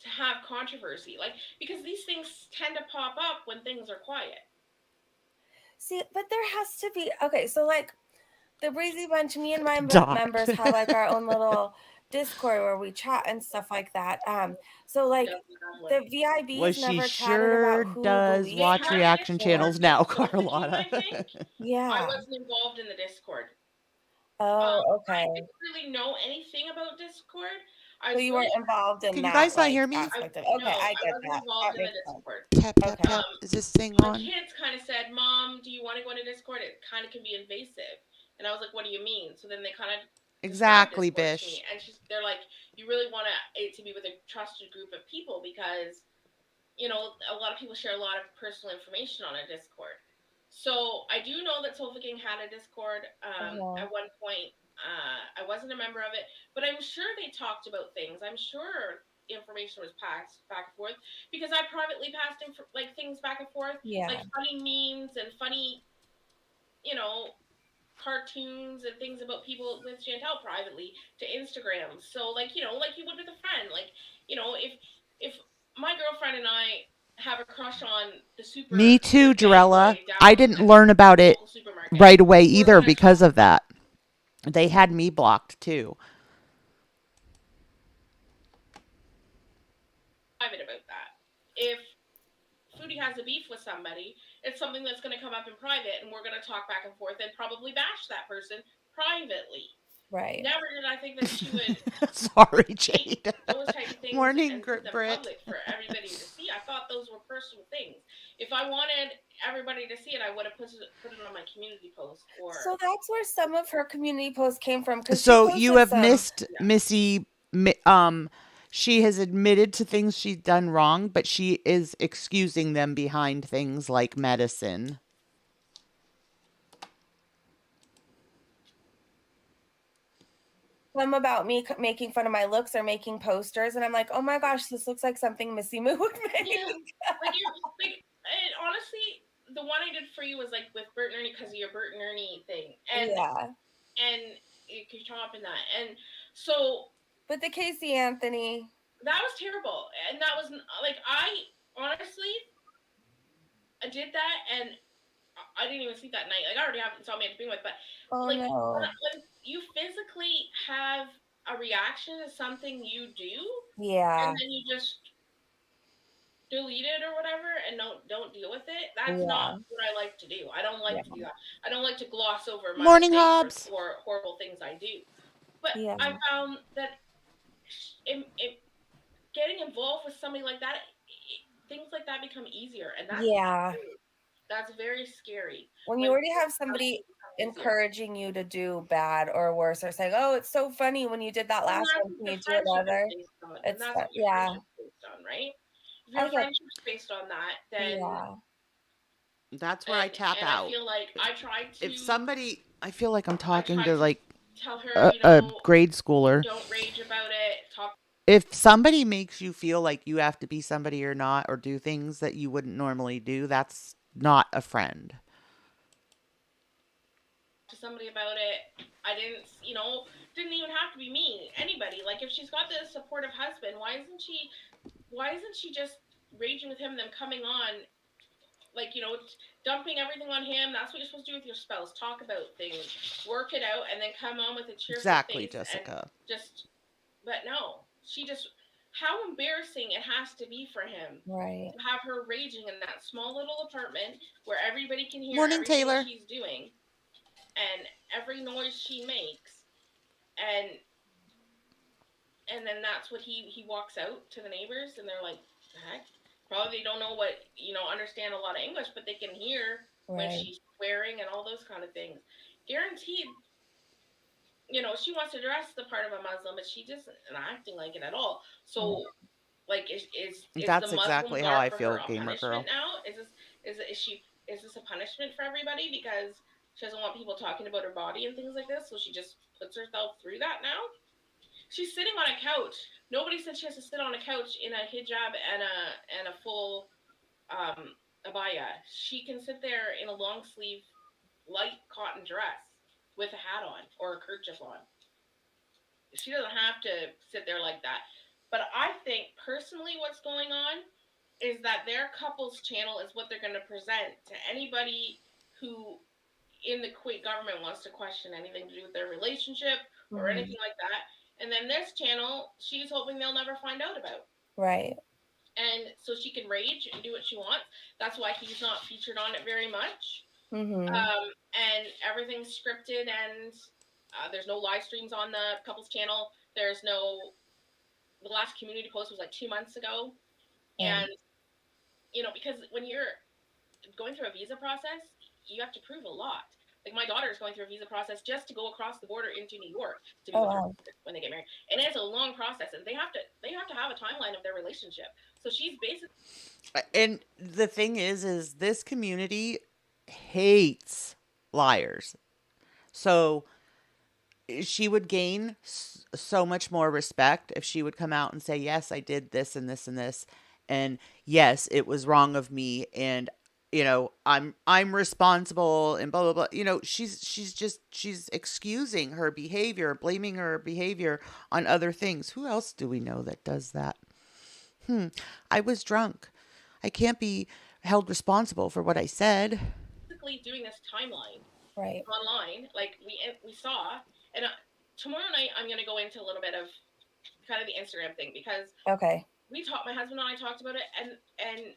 Speaker 5: to have controversy, like because these things tend to pop up when things are quiet.
Speaker 4: See, but there has to be so like the Breezy Bunch, me and my members have like our own little Discord where we chat and stuff like that. So like the VIBs
Speaker 3: well, she
Speaker 4: never
Speaker 3: sure
Speaker 4: about who
Speaker 3: does watch reaction channels now, Carlotta.
Speaker 5: Yeah, I wasn't involved in the Discord.
Speaker 4: Oh, okay.
Speaker 5: I didn't really know anything about Discord, I
Speaker 4: So
Speaker 5: was
Speaker 4: you
Speaker 5: really
Speaker 4: weren't involved in
Speaker 3: Can
Speaker 4: that
Speaker 3: you guys not
Speaker 4: like
Speaker 3: hear me?
Speaker 4: aspect of it. Okay,
Speaker 5: no,
Speaker 4: I
Speaker 5: I
Speaker 4: get
Speaker 5: wasn't
Speaker 4: that.
Speaker 5: involved
Speaker 4: That
Speaker 5: in the
Speaker 4: makes sense.
Speaker 5: Discord.
Speaker 3: Tap, tap,
Speaker 4: Okay.
Speaker 3: tap. Is this thing
Speaker 5: My
Speaker 3: on?
Speaker 5: kids kind of said, "Mom, do you want to go into Discord? It kind of can be invasive." And I was like, "What do you mean?" So then they kind of described
Speaker 3: Exactly,
Speaker 5: Discord to
Speaker 3: Bish.
Speaker 5: me, and they're like, "You really want it to be with a trusted group of people because, you know, a lot of people share a lot of personal information on a Discord." So I do know that Sofa King had a Discord
Speaker 4: Uh-huh.
Speaker 5: at one point. I wasn't a member of it, but I'm sure they talked about things. I'm sure information was passed back and forth because I privately passed like things back and forth,
Speaker 4: Yeah.
Speaker 5: like funny memes and funny, you know, cartoons and things about people with Chantel privately to Instagram. So like, you know, like you would with a friend. Like, you know, if my girlfriend and I have a crush on the super
Speaker 3: Me too,
Speaker 5: good bad
Speaker 3: Jarella.
Speaker 5: boy down
Speaker 3: I didn't
Speaker 5: at
Speaker 3: learn about
Speaker 5: the
Speaker 3: it
Speaker 5: local supermarket,
Speaker 3: right away
Speaker 5: we're
Speaker 3: either
Speaker 5: gonna
Speaker 3: because
Speaker 5: talk
Speaker 3: of that. They had me blocked too.
Speaker 5: private about that. If Foodie has a beef with somebody, it's something that's going to come up in private, and we're going to talk back and forth and probably bash that person privately.
Speaker 4: Right.
Speaker 5: Never did I think that she would
Speaker 3: Sorry,
Speaker 5: take
Speaker 3: Jade.
Speaker 5: those type of things
Speaker 3: Morning,
Speaker 5: and put them
Speaker 3: Brit.
Speaker 5: public for everybody to see. I thought those were personal things. If I wanted everybody to see it, I would have put it on my community post or
Speaker 4: So that's where some of her community posts came from because she
Speaker 3: So you
Speaker 4: posted
Speaker 3: have
Speaker 4: some.
Speaker 3: missed Missy. She has admitted to things she's done wrong, but she is excusing them behind things like medicine.
Speaker 4: Some about me making fun of my looks or making posters, and I'm like, oh my gosh, this looks like something Missy Moo would make.
Speaker 5: yeah, and honestly, the one I did for you was like with Bert and Ernie because of your Bert and Ernie thing, and
Speaker 4: Yeah.
Speaker 5: you could top in that, and so
Speaker 4: But the Casey Anthony.
Speaker 5: that was terrible, and that was like I honestly I did that, and I didn't even sleep that night. Like I already have insomnia to begin with, but
Speaker 4: Oh
Speaker 5: like
Speaker 4: no.
Speaker 5: when you physically have a reaction to something you do,
Speaker 4: Yeah.
Speaker 5: and then you just delete it or whatever and don't deal with it, that's
Speaker 4: Yeah.
Speaker 5: not what I like to do. I don't like to do that. I don't like to gloss over my
Speaker 3: Morning,
Speaker 5: mistakes
Speaker 3: Hobbs.
Speaker 5: or horrible things I do. But
Speaker 4: Yeah.
Speaker 5: I found that getting involved with somebody like that, things like that become easier, and
Speaker 4: Yeah.
Speaker 5: that's very scary.
Speaker 4: When you
Speaker 5: When
Speaker 4: already have somebody encouraging you to do bad or worse or saying, oh, it's so funny when you did that
Speaker 5: and
Speaker 4: last
Speaker 5: that's
Speaker 4: one,
Speaker 5: what
Speaker 4: can
Speaker 5: the
Speaker 4: you do
Speaker 5: friendship is
Speaker 4: another?
Speaker 5: based on, and
Speaker 4: It's
Speaker 5: that's
Speaker 4: fun.
Speaker 5: what your
Speaker 4: Yeah.
Speaker 5: friendship's based on, right? If
Speaker 4: I
Speaker 5: your
Speaker 4: get
Speaker 5: friendship's based on that, then
Speaker 4: yeah.
Speaker 3: That's where I tap
Speaker 5: and I
Speaker 3: out.
Speaker 5: feel like I tried
Speaker 3: If
Speaker 5: to
Speaker 3: somebody, I feel like I'm
Speaker 5: I
Speaker 3: talking
Speaker 5: tried
Speaker 3: to
Speaker 5: to
Speaker 3: like
Speaker 5: tell her,
Speaker 3: a grade schooler.
Speaker 5: don't rage about it. Talk
Speaker 3: If somebody makes you feel like you have to be somebody or not, or do things that you wouldn't normally do, that's not a friend.
Speaker 5: to somebody about it. I didn't, didn't even have to be me. Anybody. Like if she's got this supportive husband, why isn't she just raging with him and then coming on like, dumping everything on him? That's what you're supposed to do with your spouse. Talk about things, work it out, and then come on with a cheerful
Speaker 3: Exactly,
Speaker 5: face and
Speaker 3: Jessica.
Speaker 5: just but no. She just how embarrassing it has to be for him
Speaker 4: Right.
Speaker 5: to have her raging in that small little apartment where everybody can hear
Speaker 3: Morning,
Speaker 5: everything
Speaker 3: Taylor.
Speaker 5: she's doing and every noise she makes and then that's what he walks out to the neighbors and they're like the heck, probably they don't know understand a lot of English but they can hear when
Speaker 4: Right.
Speaker 5: she's swearing and all those kind of things. Guaranteed, she wants to dress the part of a Muslim but she just not acting like it at all. So like is the
Speaker 3: That's
Speaker 5: Muslim
Speaker 3: exactly how
Speaker 5: garb
Speaker 3: I
Speaker 5: for her
Speaker 3: feel,
Speaker 5: a
Speaker 3: gamer
Speaker 5: punishment
Speaker 3: girl.
Speaker 5: now? Is this a punishment for everybody because she doesn't want people talking about her body and things like this, so she just puts herself through that now? She's sitting on a couch. Nobody said she has to sit on a couch in a hijab and a full abaya. She can sit there in a long sleeve light cotton dress with a hat on or a kerchief on. She doesn't have to sit there like that. But I think personally what's going on is that their couples channel is what they're going to present to anybody who in the Kuwait government wants to question anything to do with their relationship or anything like that. And then this channel, she's hoping they'll never find out about.
Speaker 4: Right.
Speaker 5: And so she can rage and do what she wants. That's why he's not featured on it very much.
Speaker 4: Mm-hmm.
Speaker 5: And everything's scripted and there's no live streams on the couples channel. There's no the last community post was like 2 months ago.
Speaker 4: Mm.
Speaker 5: And, because when you're going through a visa process, you have to prove a lot. Like my daughter is going through a visa process just to go across the border into New York to be
Speaker 4: Oh
Speaker 5: with her
Speaker 4: wow.
Speaker 5: when they get married, and it's a long process, and they have to have a timeline of their relationship. So she's basically
Speaker 3: And the thing is this community hates liars. So she would gain so much more respect if she would come out and say, "Yes, I did this and this and this, and yes, it was wrong of me, and I'm responsible and blah blah blah." She's excusing her behavior, blaming her behavior on other things. Who else do we know that does that? I was drunk. I can't be held responsible for what I said.
Speaker 5: doing this timeline
Speaker 4: Right.
Speaker 5: online, like we saw, and tomorrow night I'm going to go into a little bit of kind of the Instagram thing, because
Speaker 4: Okay.
Speaker 5: my husband and I talked about it, and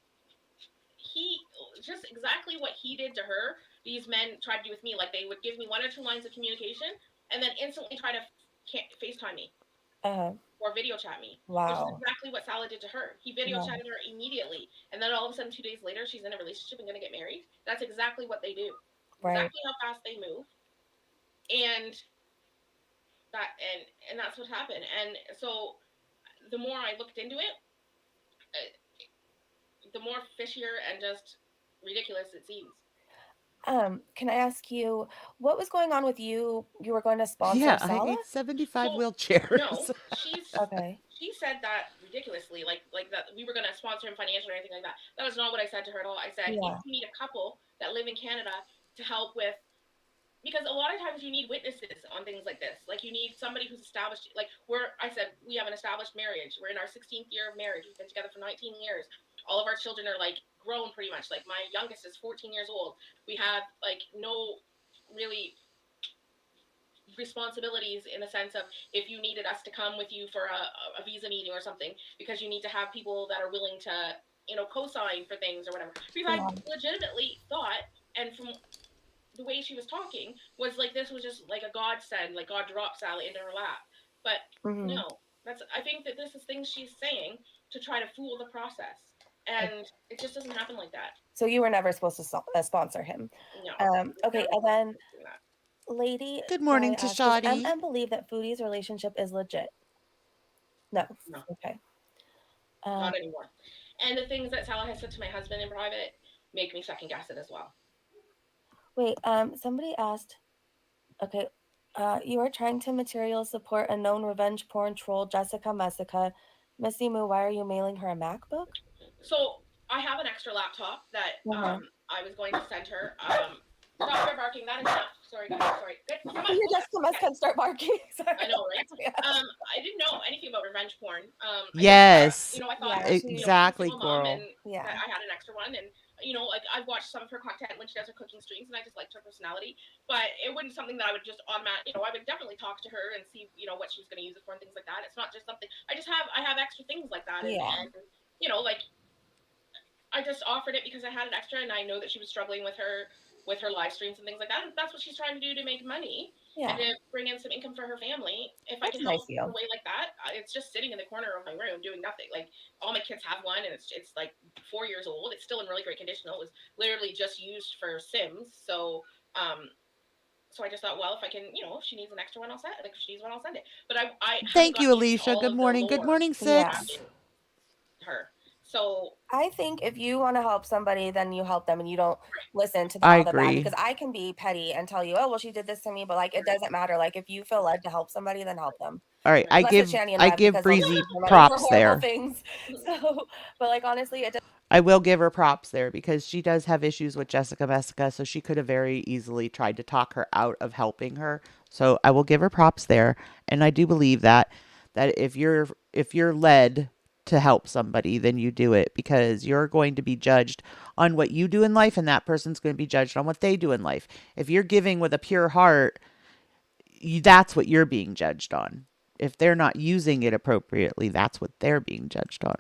Speaker 5: he just exactly what he did to her. These men tried to do with me. Like they would give me 1 or 2 lines of communication, and then instantly try to FaceTime me
Speaker 4: Uh
Speaker 5: or video chat me, which is
Speaker 4: wow.
Speaker 5: exactly what Salah did to her. He video
Speaker 4: Yeah.
Speaker 5: chatted her immediately, and then all of a sudden, 2 days later, she's in a relationship and going to get married. That's exactly what they do.
Speaker 4: Right.
Speaker 5: Exactly how fast they move, and that's what happened. And so, the more I looked into it, uh, the more fishier and just ridiculous it seems.
Speaker 4: Can I ask you what was going on with you? You were going to sponsor
Speaker 3: Yeah, I
Speaker 4: Sala?
Speaker 3: ate 75
Speaker 5: So
Speaker 3: wheelchairs.
Speaker 5: no,
Speaker 4: Okay.
Speaker 5: she said that ridiculously, like that we were gonna sponsor him financially or anything like that. That was not what I said to her at all. I said if
Speaker 4: Yeah.
Speaker 5: you need a couple that live in Canada to help with, because a lot of times you need witnesses on things like this. Like you need somebody who's established. Like I said, we have an established marriage. We're in our 16th year of marriage. We've been together for 19 years. All of our children are like grown pretty much. Like my youngest is 14 years old. We have like no really responsibilities in the sense of if you needed us to come with you for a visa meeting or something, because you need to have people that are willing to co-sign for things or whatever. Because I
Speaker 4: Yeah.
Speaker 5: legitimately thought, and from the way she was talking, was like this was just like a godsend, like God dropped Sally into her lap. But
Speaker 4: Hmm.
Speaker 5: no, I think that this is things she's saying to try to fool the process, and it just doesn't happen like that.
Speaker 4: So you were never supposed to sponsor him.
Speaker 5: No,
Speaker 4: Okay, and then
Speaker 5: doing that.
Speaker 4: Lady
Speaker 3: Good
Speaker 4: Guy
Speaker 3: morning to
Speaker 4: asked, does
Speaker 3: Shadi.
Speaker 4: MM believe that Foodie's relationship is legit? No.
Speaker 5: No,
Speaker 4: Okay. Um,
Speaker 5: not anymore. And the things that Salah has said to my husband in private make me second guess it as well.
Speaker 4: wait, somebody asked, okay, you are trying to material support a known revenge porn troll, Jessica Messica. Missy Moo, why are you mailing her a MacBook?
Speaker 5: So I have an extra laptop that
Speaker 4: Uh-huh.
Speaker 5: I was going to send her. Stop your barking. That is enough. Sorry, guys. Sorry. Good. Come on.
Speaker 4: Your
Speaker 5: Go back.
Speaker 4: Jessica Messica start barking. Sorry.
Speaker 5: I know, right? I didn't know anything about revenge porn. I just,
Speaker 3: Yes,
Speaker 5: I thought,
Speaker 4: Yeah,
Speaker 5: she's a
Speaker 3: exactly,
Speaker 5: single mom,
Speaker 3: girl.
Speaker 5: and
Speaker 4: Yeah.
Speaker 5: that I had an extra one, and like I've watched some of her content when she does her cooking streams, and I just liked her personality. But it wasn't something that I would just automatic. I would definitely talk to her and see, what she was going to use it for and things like that. It's not just something I have extra things like that, and,
Speaker 4: Yeah.
Speaker 5: like I just offered it because I had an extra, and I know that she was struggling with her live streams and things like that. And that's what she's trying to do to make money
Speaker 4: Yeah.
Speaker 5: and to bring in some income for her family. If I
Speaker 4: That's
Speaker 5: can
Speaker 4: nice
Speaker 5: help
Speaker 4: of you.
Speaker 5: in a way like that, it's just sitting in the corner of my room doing nothing. Like all my kids have one, and it's like 4 years old. It's still in really great condition. It was literally just used for Sims. So I just thought, well, if I can, if she needs an extra one, I'll send it. Like if she needs one, I'll send it. But I haven't
Speaker 3: Thank you,
Speaker 5: gotten into
Speaker 3: Alicia.
Speaker 5: all
Speaker 3: Good
Speaker 5: of the
Speaker 3: morning. Good
Speaker 5: lore
Speaker 3: morning,
Speaker 4: Yeah.
Speaker 3: Six.
Speaker 5: her. So
Speaker 4: I think if you want to help somebody, then you help them and you don't listen to
Speaker 3: I
Speaker 4: all the bad,
Speaker 3: agree.
Speaker 4: because I can be petty and tell you, oh, well, she did this to me, but like it doesn't matter. Like if you feel led to help somebody, then help them.
Speaker 3: All right,
Speaker 5: Right.
Speaker 4: Unless it's Shanny and
Speaker 3: I
Speaker 4: Rev,
Speaker 3: give
Speaker 4: because they'll just
Speaker 3: Breezy
Speaker 4: use your money for
Speaker 3: props
Speaker 4: horrible
Speaker 3: there.
Speaker 4: things. So, but like honestly, it doesn't.
Speaker 3: I will give her props there because she does have issues with Jessica Messica, so she could have very easily tried to talk her out of helping her. So I will give her props there, and I do believe that if you're led to help somebody, then you do it because you're going to be judged on what you do in life, and that person's going to be judged on what they do in life. If you're giving with a pure heart, that's what you're being judged on. If they're not using it appropriately, that's what they're being judged on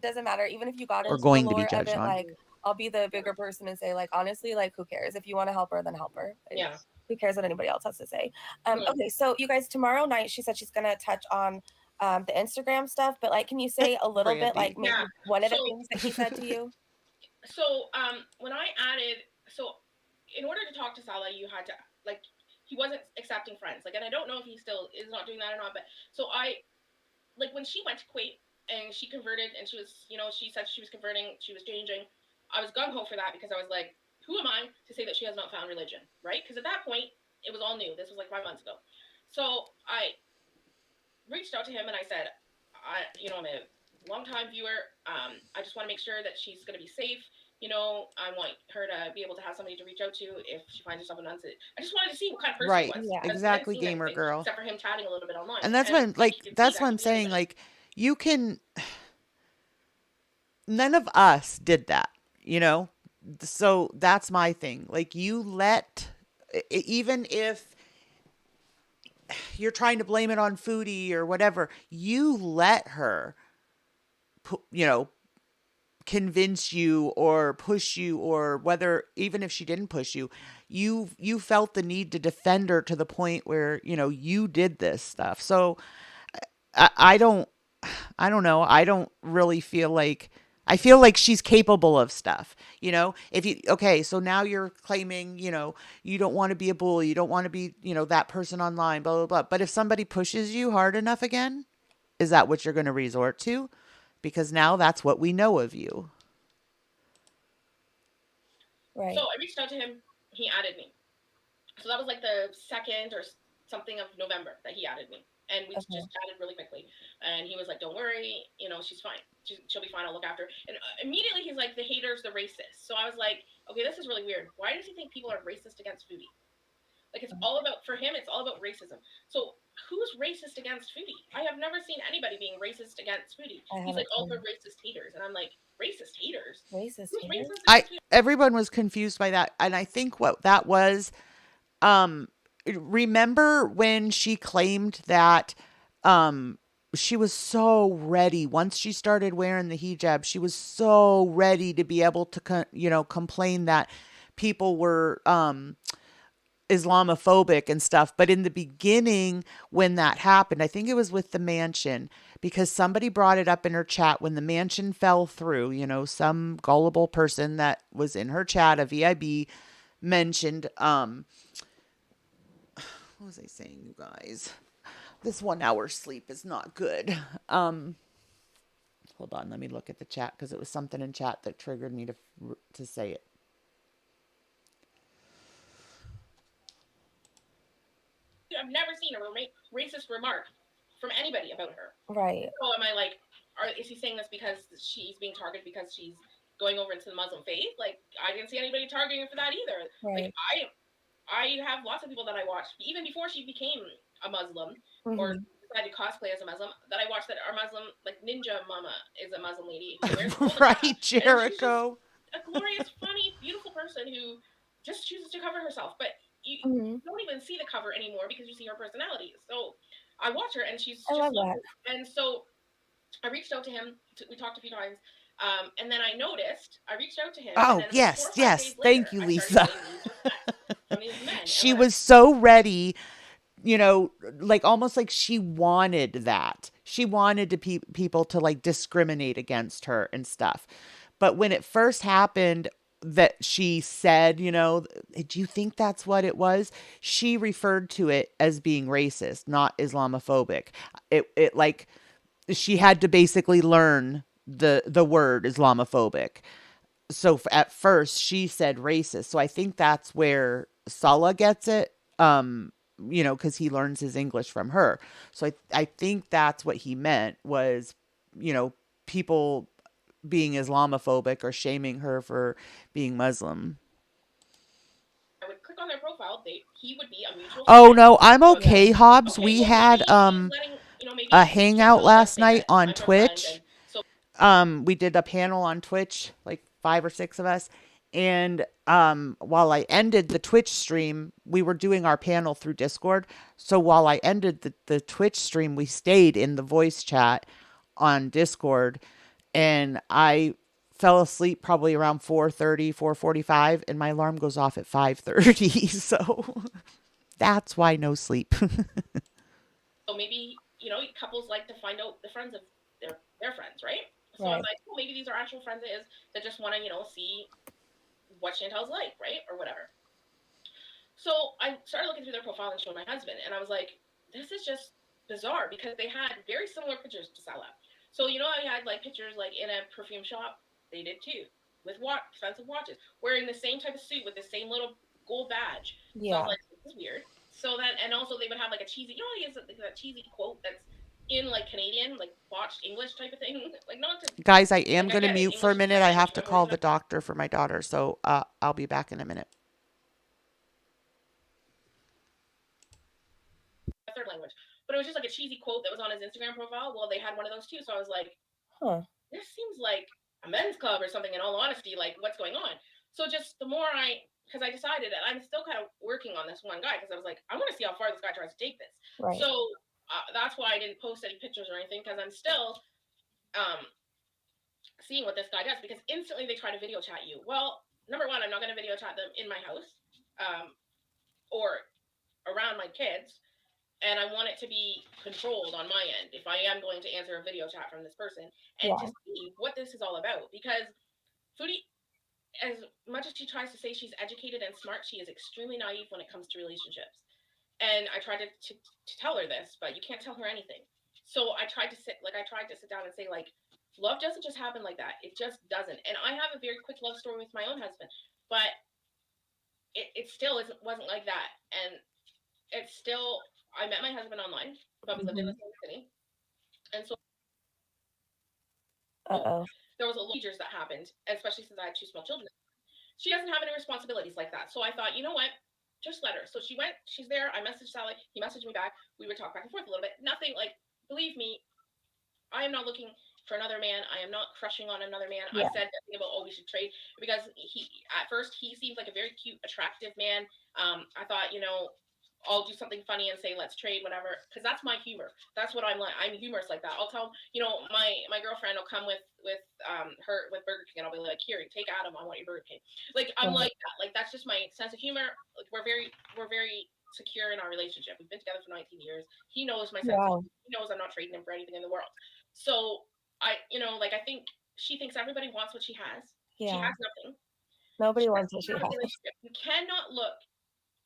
Speaker 4: Doesn't matter. Even if you got
Speaker 3: or
Speaker 4: into the
Speaker 3: going to be
Speaker 4: lore of
Speaker 3: judged
Speaker 4: it,
Speaker 3: on.
Speaker 4: like I'll be the bigger person and say, like, honestly, like who cares? If you want to help her, then help her.
Speaker 5: Yeah.
Speaker 4: Who cares what anybody else has to say? Okay, so you guys, tomorrow night, she said she's gonna touch on the Instagram stuff, but like, can you say a little bit, like
Speaker 3: Brandy.
Speaker 4: maybe
Speaker 5: Yeah.
Speaker 4: one of the
Speaker 5: So
Speaker 4: things that he said to you?
Speaker 5: so when I added, so in order to talk to Salah, you had to like he wasn't accepting friends. Like, and I don't know if he still is not doing that or not. But so I like when she went to Kuwait and she converted and she was, she said she was converting, she was changing. I was gung ho for that because I was like, who am I to say that she has not found religion, right? Because at that point it was all new. This was like 5 months ago. So I reached out to him and I said, I'm a longtime viewer. I just want to make sure that she's going to be safe. I want her to be able to have somebody to reach out to if she finds herself in unsafe. I just wanted to see what kind of person
Speaker 3: Right.
Speaker 5: he was.
Speaker 4: Yeah.
Speaker 5: I hadn't
Speaker 3: Exactly,
Speaker 5: seen
Speaker 3: gamer
Speaker 5: anything
Speaker 3: girl.
Speaker 5: except for him chatting a little bit online.
Speaker 3: And that's
Speaker 5: And
Speaker 3: when,
Speaker 5: you could see
Speaker 3: that's
Speaker 5: that
Speaker 3: what
Speaker 5: he
Speaker 3: I'm
Speaker 5: knew
Speaker 3: saying.
Speaker 5: that-
Speaker 3: Like, you can, none of us did that, you know? So that's my thing. Like, you let, even if you're trying to blame it on Foodie or whatever, you let her, you know, convince you or push you, or whether even if she didn't push you, you felt the need to defend her to the point where, you did this stuff. So I don't know. I don't really feel like, I feel like she's capable of stuff. If you, okay, so now you're claiming, you don't want to be a bully, you don't want to be, that person online, blah, blah, blah. But if somebody pushes you hard enough again, is that what you're going to resort to? Because now that's what we know of you.
Speaker 4: Right.
Speaker 5: So I reached out to him. He added me. So that was like the 2nd or something of November that he added me. And we just chatted really quickly. And he was like, don't worry, she's fine. She'll be fine. I'll look after her. And immediately he's like, the haters, the racists. So I was like, okay, this is really weird. Why does he think people are racist against Foodie? Like, it's all about, for him, it's all about racism. So who's racist against Foodie? I have never seen anybody being racist against Foodie. He's like, all the racist haters. And I'm like, racist haters?
Speaker 4: Racist
Speaker 5: Who's
Speaker 4: haters?
Speaker 5: racist against Foodie?
Speaker 3: Everyone was confused by that. And I think what that was, remember when she claimed that she was so ready once she started wearing the hijab, she was so ready to be able to complain that people were Islamophobic and stuff. But in the beginning, when that happened, I think it was with the mansion, because somebody brought it up in her chat when the mansion fell through, some gullible person that was in her chat, a VIB, mentioned, what was I saying, you guys? This 1 hour sleep is not good. Hold on, let me look at the chat, because it was something in chat that triggered me to say it.
Speaker 5: I've never seen a racist remark from anybody about her.
Speaker 4: Right.
Speaker 5: So am I like, is he saying this because she's being targeted because she's going over into the Muslim faith? Like, I didn't see anybody targeting her for that either.
Speaker 4: Right.
Speaker 5: Like, I have lots of people that I watched, even before she became a Muslim or decided to cosplay as a Muslim, that I watched that are Muslim, like Ninja Mama is a Muslim lady who wears
Speaker 3: right, Jericho.
Speaker 5: a glorious, funny, beautiful person who just chooses to cover herself. But you don't even see the cover anymore because you see her personality. So I watch her and she's
Speaker 4: I
Speaker 5: just
Speaker 4: love that.
Speaker 5: And so I reached out to him. We talked a few times. And then I reached out to him.
Speaker 3: Oh,
Speaker 5: and then
Speaker 3: yes,
Speaker 5: 4 or 5
Speaker 3: yes.
Speaker 5: days later,
Speaker 3: Thank you,
Speaker 5: I
Speaker 3: Lisa.
Speaker 5: started getting these requests from these men.
Speaker 3: She was so ready, like almost like she wanted that. She wanted to people to like discriminate against her and stuff. But when it first happened, that she said, do you think that's what it was? She referred to it as being racist, not Islamophobic. It like she had to basically learn the word Islamophobic. So at first she said racist. So I think that's where Salah gets it. Because he learns his English from her. So I think that's what he meant was, people being Islamophobic or shaming her for being Muslim.
Speaker 5: I would click on their profile. He would be a mutual
Speaker 3: Oh
Speaker 5: friend.
Speaker 3: no, I'm okay, Hobbs.
Speaker 5: Okay,
Speaker 3: we
Speaker 5: well,
Speaker 3: had
Speaker 5: maybe maybe
Speaker 3: a hangout last night on
Speaker 5: I'm her friend,
Speaker 3: Twitch.
Speaker 5: and so
Speaker 3: We did a panel on Twitch, like 5 or 6 of us. And while I ended the Twitch stream, we were doing our panel through Discord. So while I ended the Twitch stream, we stayed in the voice chat on Discord. And I fell asleep probably around 4:30, 4:45, and my alarm goes off at 5:30. So that's why no sleep.
Speaker 5: So maybe couples like to find out the friends of their friends, right? So I was like, well, maybe these are actual friends of his that just want to, see what Chantel's like, right? Or whatever. So I started looking through their profile and showing my husband, and I was like, this is just bizarre because they had very similar pictures to Salah. So I had like pictures like in a perfume shop. They did too, with expensive watches, wearing the same type of suit with the same little gold badge. So I was like, this is weird. So then, and also they would have like a cheesy, he has that cheesy quote that's in like Canadian, like botched English type of thing. Like not to
Speaker 3: Guys, I am going to
Speaker 5: get it.
Speaker 3: mute for a
Speaker 5: English is
Speaker 3: minute.
Speaker 5: my
Speaker 3: I
Speaker 5: language,
Speaker 3: have to
Speaker 5: my
Speaker 3: call
Speaker 5: version
Speaker 3: the
Speaker 5: of
Speaker 3: doctor for my daughter, so I'll be back in a minute.
Speaker 5: a third language. But it was just like a cheesy quote that was on his Instagram profile. Well, they had one of those too. So I was like, this seems like a men's club or something, in all honesty. Like, what's going on? So just the more because I decided that I'm still kind of working on this one guy, because I was like, I want to see how far this guy tries to take this.
Speaker 4: Right.
Speaker 5: So that's why I didn't post any pictures or anything, because I'm still seeing what this guy does, because instantly they try to video chat you. Well, number one, I'm not going to video chat them in my house or around my kids. And I want it to be controlled on my end if I am going to answer a video chat from this person, and to see what this is all about. Because Foodie, as much as she tries to say she's educated and smart, she is extremely naive when it comes to relationships. And I tried to tell her this, but you can't tell her anything. So I tried to sit down and say, like, love doesn't just happen like that. It just doesn't. And I have a very quick love story with my own husband, but it still wasn't like that. And it's still, I met my husband online, but we lived in the same city. And so there was a lot of procedures that happened, especially since I had 2 small children. She doesn't have any responsibilities like that. So I thought, you know what? Just let her. So she went, she's there. I messaged Sally. He messaged me back. We would talk back and forth a little bit. Nothing like, believe me, I am not looking for another man. I am not crushing on another man. I said nothing about, we should trade, because at first he seemed like a very cute, attractive man. I thought, I'll do something funny and say, let's trade, whatever, because that's my humor. That's what I'm like. I'm humorous like that. I'll tell, my girlfriend will come with her with Burger King, and I'll be like, here, take Adam, I want your Burger King. Like, I'm like that. Like, that's just my sense of humor. Like, we're very secure in our relationship. We've been together for 19 years. He knows my sense of humor. He knows I'm not trading him for anything in the world. So I think she thinks everybody wants what she has. She has nothing.
Speaker 4: Nobody wants what she has.
Speaker 5: You cannot look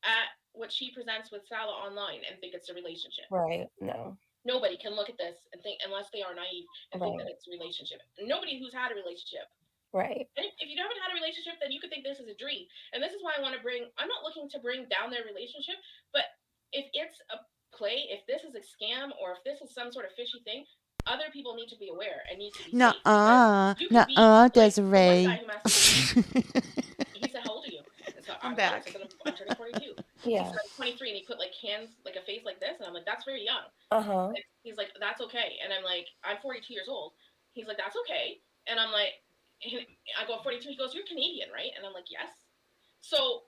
Speaker 5: at what she presents with Salah online and think it's a relationship.
Speaker 4: Right. No.
Speaker 5: Nobody can look at this and think, unless they are naive, and think that it's a relationship. Nobody who's had a relationship.
Speaker 4: Right.
Speaker 5: And if you haven't had a relationship, then you could think this is a dream. And this is why I want to I'm not looking to bring down their relationship, but if it's a play, if this is a scam, or if this is some sort of fishy thing, other people need to be aware and need to be safe.
Speaker 3: Desiree.
Speaker 5: The one guy who messaged me, he said, how old are you? And so
Speaker 3: I'm back.
Speaker 5: I said, I'm turning 42.
Speaker 4: Yeah.
Speaker 5: He's 23, and he put like hands, like a face like this, and I'm like, that's very young. He's like, that's okay. And I'm like, I'm 42 years old. He's like, that's okay. And I'm like, I go, 42. He goes, you're Canadian, right? And I'm like, yes. So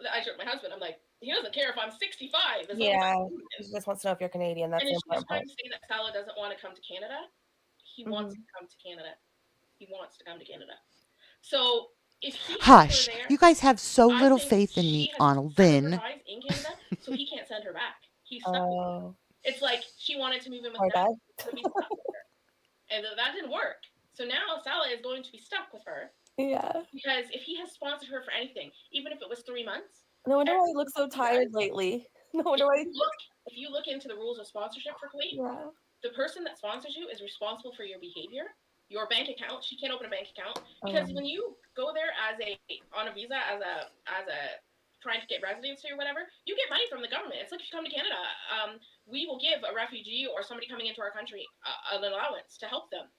Speaker 5: I joke my husband, I'm like, he doesn't care if I'm 65.
Speaker 4: He just wants to know if you're Canadian. That's the important part.
Speaker 5: And if she's trying to say that Salah doesn't want to come to Canada, he wants to come to Canada. He wants to come to Canada. So if he
Speaker 3: Hush,
Speaker 5: there,
Speaker 3: you guys have so little faith in me, Lynn.
Speaker 5: In Canada, so he can't send her back. He's stuck with her. It's like she wanted to move in with him, so he's stuck with her. And that didn't work. So now Salah is going to be stuck with her.
Speaker 4: Yeah.
Speaker 5: Because if he has sponsored her for anything, even if it was 3 months.
Speaker 4: No wonder why he looks so tired lately. No wonder why.
Speaker 5: If you look into the rules of sponsorship for Kuwait, the person that sponsors you is responsible for your behavior, your bank account. She can't open a bank account, because when you go there on a visa as a trying to get residency or whatever, you get money from the government. It's like if you come to Canada, we will give a refugee or somebody coming into our country an allowance to help them.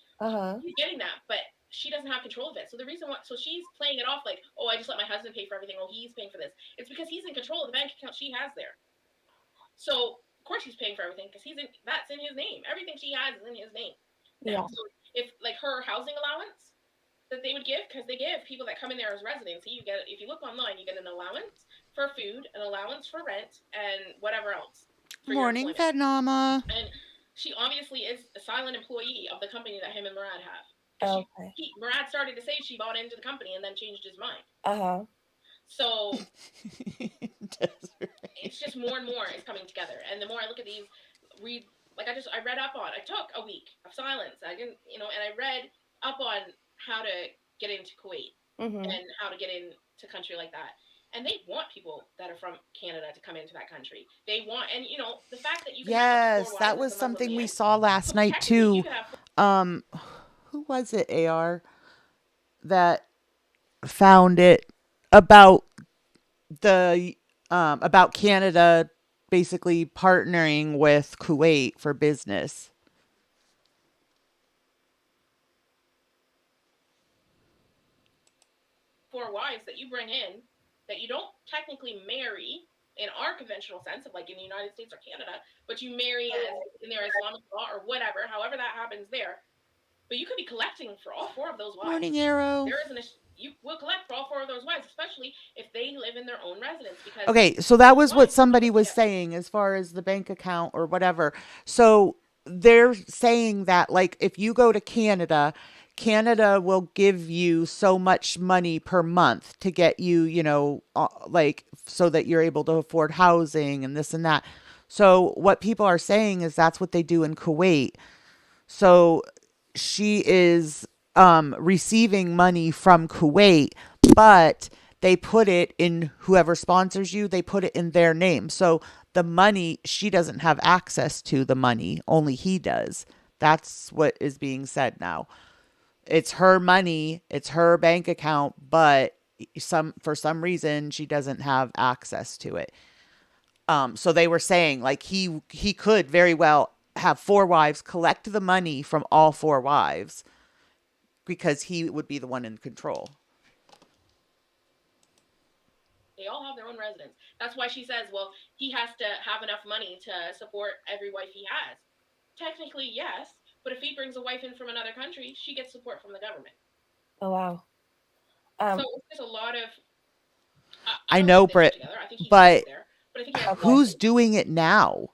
Speaker 5: He's getting that, but she doesn't have control of it. So the reason why, so she's playing it off like, oh, I just let my husband pay for everything. Oh, he's paying for this. It's because he's in control of the bank account she has there. So of course he's paying for everything, because that's in his name. Everything she has is in his name. Now, so if like her housing allowance that they would give, because they give people that come in there as residency, you get, if you look online, you get an allowance for food, an allowance for rent, and whatever else.
Speaker 3: Morning, Vietnama.
Speaker 5: And she obviously is a silent employee of the company that him and Murad have. Murad started to say she bought into the company and then changed his mind. So it's just more and more is coming together. And the more I look at these, read Like I read up on. I took a week of silence. I didn't, and I read up on how to get into Kuwait and how to get into a country like that. And they want people that are from Canada to come into that country. They want, and the fact that you can have up to four
Speaker 3: Yes, that
Speaker 5: wives as
Speaker 3: was
Speaker 5: a Muslim
Speaker 3: something we
Speaker 5: man.
Speaker 3: saw last
Speaker 5: So
Speaker 3: night
Speaker 5: technically, you
Speaker 3: too.
Speaker 5: could have
Speaker 3: Um, who was it, AR, that found it about the about Canada basically partnering with Kuwait for business?
Speaker 5: four wives that you bring in that you don't technically marry in our conventional sense of like in the United States or Canada, but you marry as in their Islamic law or whatever, however that happens there. But you could be collecting for all four of those
Speaker 3: Morning,
Speaker 5: wives.
Speaker 3: Arrow.
Speaker 5: There isn't a you will collect for all four of those wives, especially if they live in their own residence, because
Speaker 3: Okay, so that
Speaker 5: those
Speaker 3: was what
Speaker 5: wives will come
Speaker 3: somebody
Speaker 5: with
Speaker 3: was
Speaker 5: together.
Speaker 3: saying as far as the bank account or whatever. So they're saying that, like, if you go to Canada, Canada will give you so much money per month to get you, like, so that you're able to afford housing and this and that. So what people are saying is that's what they do in Kuwait. So she is receiving money from Kuwait, but they put it in whoever sponsors you, they put it in their name. So the money, she doesn't have access to the money, only he does. That's what is being said now. It's her money, it's her bank account, but for some reason she doesn't have access to it. So they were saying like he could very well have four wives, collect the money from all four wives because he would be the one in control.
Speaker 5: They all have their own residence. That's why she says, well, he has to have enough money to support every wife he has. Technically, yes, but if he brings a wife in from another country, she gets support from the government.
Speaker 4: Oh wow.
Speaker 5: So there's a lot of. I
Speaker 3: I
Speaker 5: don't think
Speaker 3: know,
Speaker 5: they live
Speaker 3: Britt,
Speaker 5: together. I think he stays
Speaker 3: but
Speaker 5: there, but I think he has
Speaker 4: Okay.
Speaker 3: who's
Speaker 5: relatives.
Speaker 3: doing it now?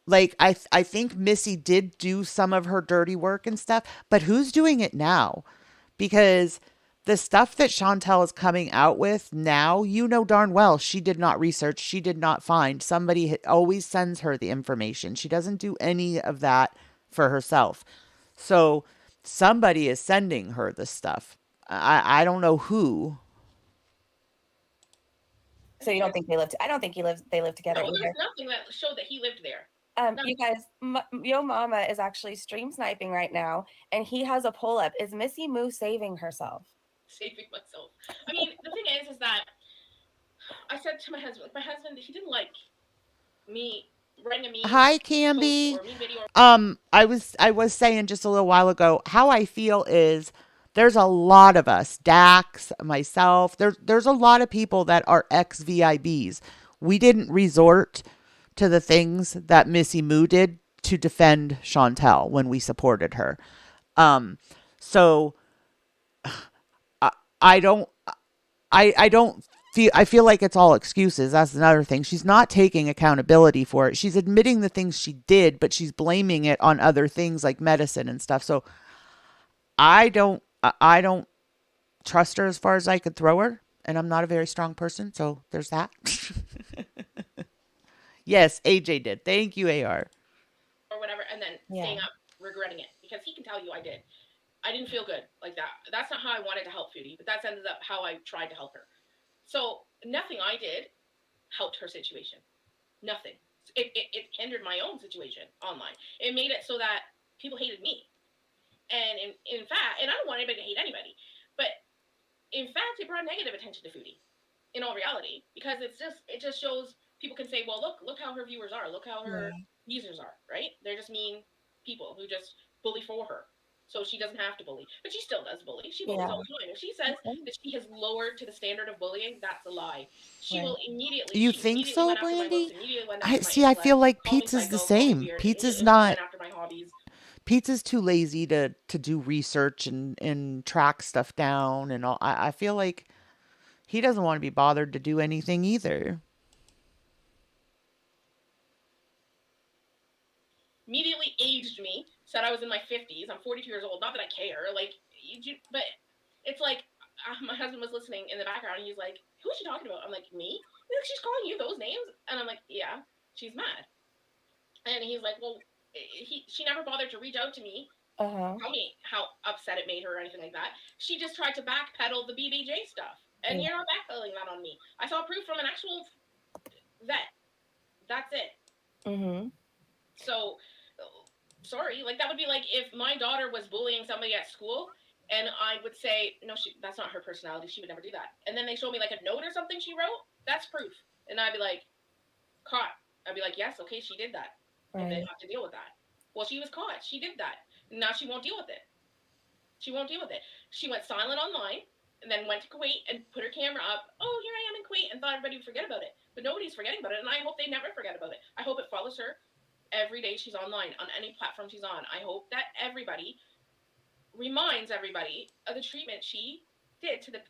Speaker 3: Like I think Missy did do some of her dirty work and stuff, but who's doing it now? Because the stuff that Chantel is coming out with now, you know darn well she did not research, she did not find. Somebody always sends her the information. She doesn't do any of that for herself. So somebody is sending her the stuff. I don't know who.
Speaker 4: So you don't think they live? I don't think they live together
Speaker 5: No,
Speaker 4: either.
Speaker 5: there's nothing that showed that he lived there.
Speaker 4: You guys, Yo Mama is actually stream sniping right now, and he has a pull up. Is Missy Moo saving herself?
Speaker 5: Saving myself. I mean, the thing is that I said to my husband, he didn't like me writing a meme
Speaker 3: Hi,
Speaker 5: post
Speaker 3: Camby.
Speaker 5: or a meme video.
Speaker 3: I was saying just a little while ago how I feel is there's a lot of us, Dax, myself. There's a lot of people that are ex VIBs. We didn't resort to the things that Missy Moo did to defend Chantel when we supported her. So I, I don't I don't I feel like it's all excuses. That's another thing. She's not taking accountability for it. She's admitting the things she did, but she's blaming it on other things like medicine and stuff. So I don't trust her as far as I could throw her, and I'm not a very strong person, so there's that. Yes, AJ did. Thank you, AR.
Speaker 5: Or whatever, and then staying up regretting it because he can tell you I did. I didn't feel good like that. That's not how I wanted to help Foodie, but that's ended up how I tried to help her. So nothing I did helped her situation. Nothing. It hindered my own situation online. It made it so that people hated me. And in fact, and I don't want anybody to hate anybody, but in fact, it brought negative attention to Foodie. In all reality, because it just shows people can say, well, look how her viewers are, look how her users are, right? They're just mean people who just bully for her. So she doesn't have to bully, but she still does bully. She bullies all the time. If she says that she has lowered to the standard of bullying, that's a lie. She will immediately.
Speaker 3: You
Speaker 5: She
Speaker 3: think
Speaker 5: immediately
Speaker 3: so,
Speaker 5: went after my looks.
Speaker 3: Brandy?
Speaker 5: Immediately went
Speaker 3: I
Speaker 5: after my
Speaker 3: see. I feel
Speaker 5: intellect.
Speaker 3: like
Speaker 5: Called me
Speaker 3: Pizza's the
Speaker 5: psycho. Called me
Speaker 3: same.
Speaker 5: weird.
Speaker 3: Pizza's
Speaker 5: Immediately
Speaker 3: not.
Speaker 5: went after my hobbies.
Speaker 3: Pizza's too lazy to do research and track stuff down and all. I feel like he doesn't want to be bothered to do anything either.
Speaker 5: Immediately aged me. Said I was in my 50s. I'm 42 years old. Not that I care. Like, but it's like my husband was listening in the background, and he's like, "Who's she talking about?" I'm like, "Me." He's like, "She's calling you those names," and I'm like, "Yeah, she's mad." And he's like, "Well, she never bothered to reach out to me,
Speaker 4: Uh-huh.
Speaker 5: tell me how upset it made her or anything like that. She just tried to backpedal the BBJ stuff, and
Speaker 4: Yeah.
Speaker 5: you're not backpedaling that on me. I saw proof from an actual vet. That's it.
Speaker 4: Mm-hmm.
Speaker 5: So, sorry, like that would be like if my daughter was bullying somebody at school, and I would say, no, that's not her personality. She would never do that. And then they show me like a note or something she wrote. That's proof. And I'd be like, caught. I'd be like, yes, okay, she did that, and they
Speaker 4: Right.
Speaker 5: have to deal with that. Well, she was caught. She did that. Now she won't deal with it. She won't deal with it. She went silent online and then went to Kuwait and put her camera up. Oh, here I am in Kuwait, and thought everybody would forget about it. But nobody's forgetting about it, and I hope they never forget about it. I hope it follows her every day she's online, on any platform she's on. I hope that everybody reminds everybody of the treatment she did to the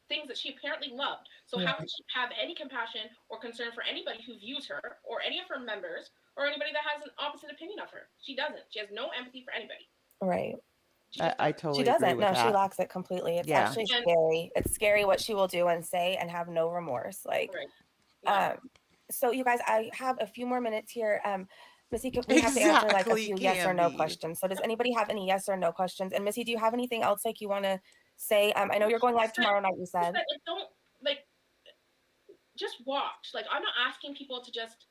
Speaker 5: things that she apparently loved. So
Speaker 4: Yeah.
Speaker 5: how can she have any compassion or concern for anybody who views her or any of her members or anybody that has an opposite opinion of her? She doesn't. She has no empathy for anybody.
Speaker 4: Right.
Speaker 5: She just
Speaker 3: I
Speaker 5: doesn't.
Speaker 4: She
Speaker 3: totally agree
Speaker 4: doesn't.
Speaker 3: with
Speaker 4: No, she
Speaker 3: that.
Speaker 4: lacks it completely. It's
Speaker 3: Yeah.
Speaker 4: actually
Speaker 5: And
Speaker 4: scary. It's scary what she will do and say and have no remorse. Like,
Speaker 5: right. Yeah.
Speaker 4: so you guys, I have a few more minutes here. Missy, we have to answer like a
Speaker 3: Exactly,
Speaker 4: few yes or no
Speaker 3: Candy.
Speaker 4: questions. So does anybody have any yes or no questions? And Missy, do you have anything else like you want to say? I know you're going live
Speaker 5: Just that,
Speaker 4: tomorrow night, you
Speaker 5: just
Speaker 4: said.
Speaker 5: that, like, don't, like, just watch. Like, I'm not asking people to just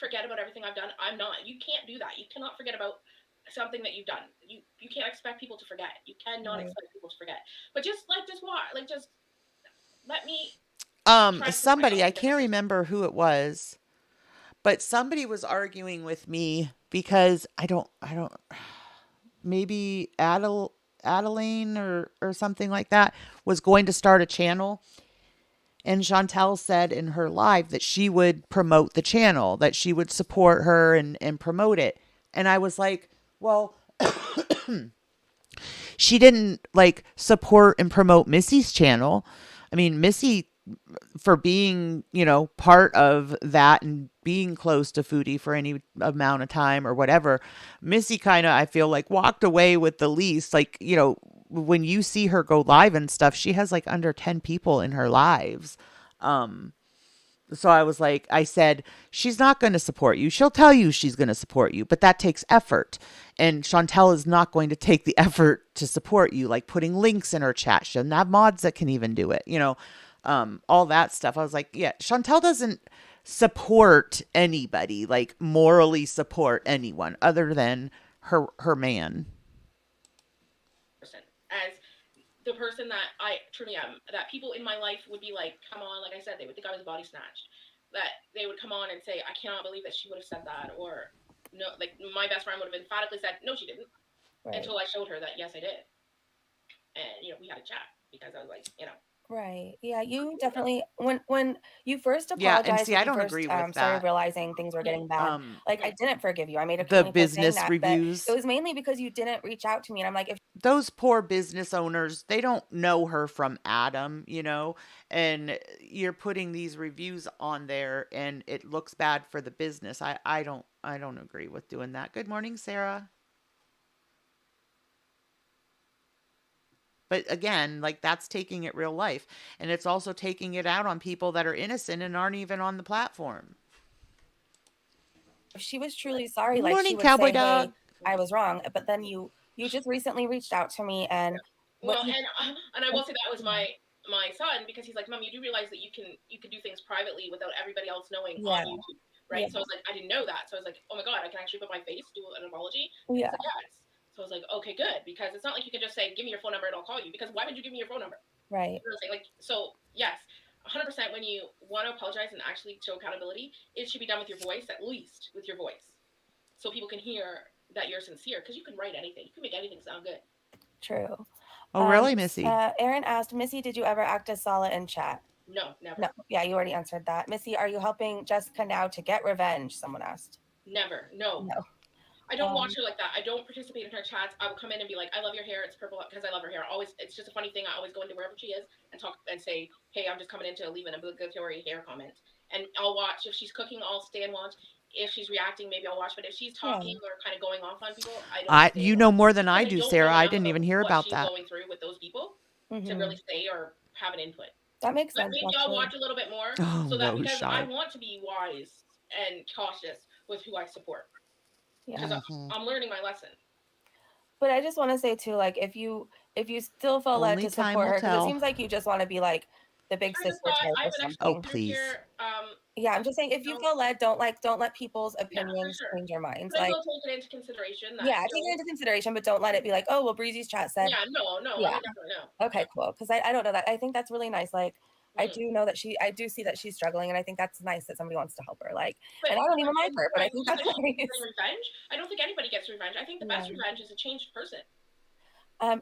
Speaker 5: forget about everything I've done. I'm not. You can't do that. You cannot forget about something that you've done. You can't expect people to forget. You cannot
Speaker 4: Right.
Speaker 5: expect people to forget. But just watch. Like, just let me try to prove
Speaker 3: Somebody,
Speaker 5: myself
Speaker 3: I
Speaker 5: in a different
Speaker 3: can't
Speaker 5: way.
Speaker 3: remember who it was, but somebody was arguing with me because I don't maybe Adeline or something like that was going to start a channel. And Chantel said in her live that she would promote the channel, that she would support her and promote it. And I was like, well, she didn't like support and promote Missy's channel. I mean, Missy, for being, part of that and being close to Foodie for any amount of time or whatever, Missy kind of, I feel like, walked away with the least. Like, when you see her go live and stuff, she has like under 10 people in her lives. So I was like, I said, she's not going to support you. She'll tell you she's going to support you, but that takes effort. And Chantel is not going to take the effort to support you, like putting links in her chat. She doesn't have mods that can even do it, all that stuff. I was like, yeah, Chantel doesn't support anybody, like morally support anyone other than her man.
Speaker 5: Person as the person that I truly am. That people in my life would be like, come on, like I said, they would think I was body snatched. That they would come on and say, I cannot believe that she would have said that, or no, like my best friend would have emphatically said, no, she didn't,
Speaker 4: Right.
Speaker 5: until I showed her that yes, I did, and we had a chat because I was like,
Speaker 4: Right. Yeah, you definitely when you first
Speaker 3: Yeah, and
Speaker 4: apologized,
Speaker 3: see,
Speaker 4: when
Speaker 3: I
Speaker 4: you
Speaker 3: don't
Speaker 4: first
Speaker 3: agree with
Speaker 4: started
Speaker 3: that.
Speaker 4: realizing things were getting bad, like I didn't forgive you. I made a
Speaker 3: The
Speaker 4: point of saying
Speaker 3: business
Speaker 4: that, but it
Speaker 3: reviews.
Speaker 4: was mainly because you didn't reach out to me. And I'm like, if
Speaker 3: Those poor business owners, they don't know her from Adam, and you're putting these reviews on there and it looks bad for the business. I don't agree with doing that. Good morning, Sarah. But again, like that's taking it real life, and it's also taking it out on people that are innocent and aren't even on the platform.
Speaker 4: she was truly sorry,
Speaker 3: Good
Speaker 4: like she
Speaker 3: morning,
Speaker 4: would
Speaker 3: cowboy
Speaker 4: say, "Hey,
Speaker 3: dog.
Speaker 4: I was wrong." But then you just recently reached out to me, and what
Speaker 5: well,
Speaker 4: you
Speaker 5: and I will say that was my son, because he's like, Mom, you do realize that you can do things privately without everybody else knowing
Speaker 4: yeah,
Speaker 5: on YouTube,
Speaker 4: yeah,
Speaker 5: right? So I was like, I didn't know that. So I was like, oh my god, I can actually put my face, do an apology, and he
Speaker 4: yeah,
Speaker 5: said yes. So I was like, okay, good, because it's not like you can just say, give me your phone number and I'll call you, because why would you give me your phone number?
Speaker 4: right.
Speaker 5: You know what I'm saying? Like, so yes, 100%. When you want to apologize and actually show accountability, it should be done with your voice, at least with your voice, so people can hear that you're sincere. Because you can write anything, you can make anything sound good.
Speaker 4: True.
Speaker 3: Oh, really, Missy?
Speaker 4: Aaron asked, Missy, did you ever act as Sala in chat?
Speaker 5: No, never.
Speaker 4: No. Yeah, you already answered that. Missy, are you helping Jessica now to get revenge? Someone asked.
Speaker 5: Never. No.
Speaker 4: No.
Speaker 5: I don't watch her like that. I don't participate in her chats. I will come in and be like, I love your hair. It's purple, because I love her hair. Always, it's just a funny thing. I always go into wherever she is and talk and say, hey, I'm just coming in to leave an obligatory hair comment. And I'll watch. If she's cooking, I'll stay and watch. If she's reacting, maybe I'll watch. But if she's
Speaker 4: Yeah.
Speaker 5: talking or kind of going off on people, I don't
Speaker 3: I
Speaker 5: stay
Speaker 3: you
Speaker 5: and
Speaker 3: know
Speaker 5: watch.
Speaker 3: more than I
Speaker 5: Because I
Speaker 3: do,
Speaker 5: don't know
Speaker 3: Sarah. I
Speaker 5: enough
Speaker 3: didn't
Speaker 5: about
Speaker 3: even hear
Speaker 5: what
Speaker 3: about
Speaker 5: she's
Speaker 3: that.
Speaker 5: going through with those people to
Speaker 4: Mm-hmm.
Speaker 5: really say or have an input.
Speaker 4: That makes
Speaker 5: But
Speaker 4: sense,
Speaker 5: maybe I'll
Speaker 4: actually.
Speaker 5: watch a little bit more,
Speaker 3: Oh
Speaker 5: so that,
Speaker 3: no,
Speaker 5: because I
Speaker 3: shy.
Speaker 5: want to be wise and cautious with who I support.
Speaker 4: Yeah.
Speaker 5: because I'm learning my lesson.
Speaker 4: But I just want to say too, like if you still felt led
Speaker 3: Only
Speaker 4: to
Speaker 3: time
Speaker 4: support
Speaker 3: will
Speaker 4: her, because it
Speaker 3: tell.
Speaker 4: seems like you just want to be like the big
Speaker 5: I just
Speaker 4: sister
Speaker 5: thought
Speaker 4: type
Speaker 5: I
Speaker 4: or
Speaker 5: have an extra
Speaker 3: Oh,
Speaker 4: something.
Speaker 5: sister
Speaker 3: please.
Speaker 5: here.
Speaker 4: Yeah, I'm just saying if you feel led, don't let people's
Speaker 5: Yeah, for
Speaker 4: opinions
Speaker 5: sure.
Speaker 4: change your minds.
Speaker 5: But I
Speaker 4: Like,
Speaker 5: will take it into consideration that
Speaker 4: yeah, take it into consideration, but don't let it be like, oh well, Breezy's chat said.
Speaker 5: yeah, no, I
Speaker 4: Yeah.
Speaker 5: would definitely know.
Speaker 4: Okay, cool. Because I don't know that. I think that's really nice. Like, I do know that I do see that she's struggling, and I think that's nice that somebody wants to help her. Like,
Speaker 5: But
Speaker 4: and I don't even like her, but I
Speaker 5: I
Speaker 4: think
Speaker 5: think
Speaker 4: that's
Speaker 5: that she's
Speaker 4: nice.
Speaker 5: getting revenge. I don't think anybody gets revenge. I think the best revenge is a changed person.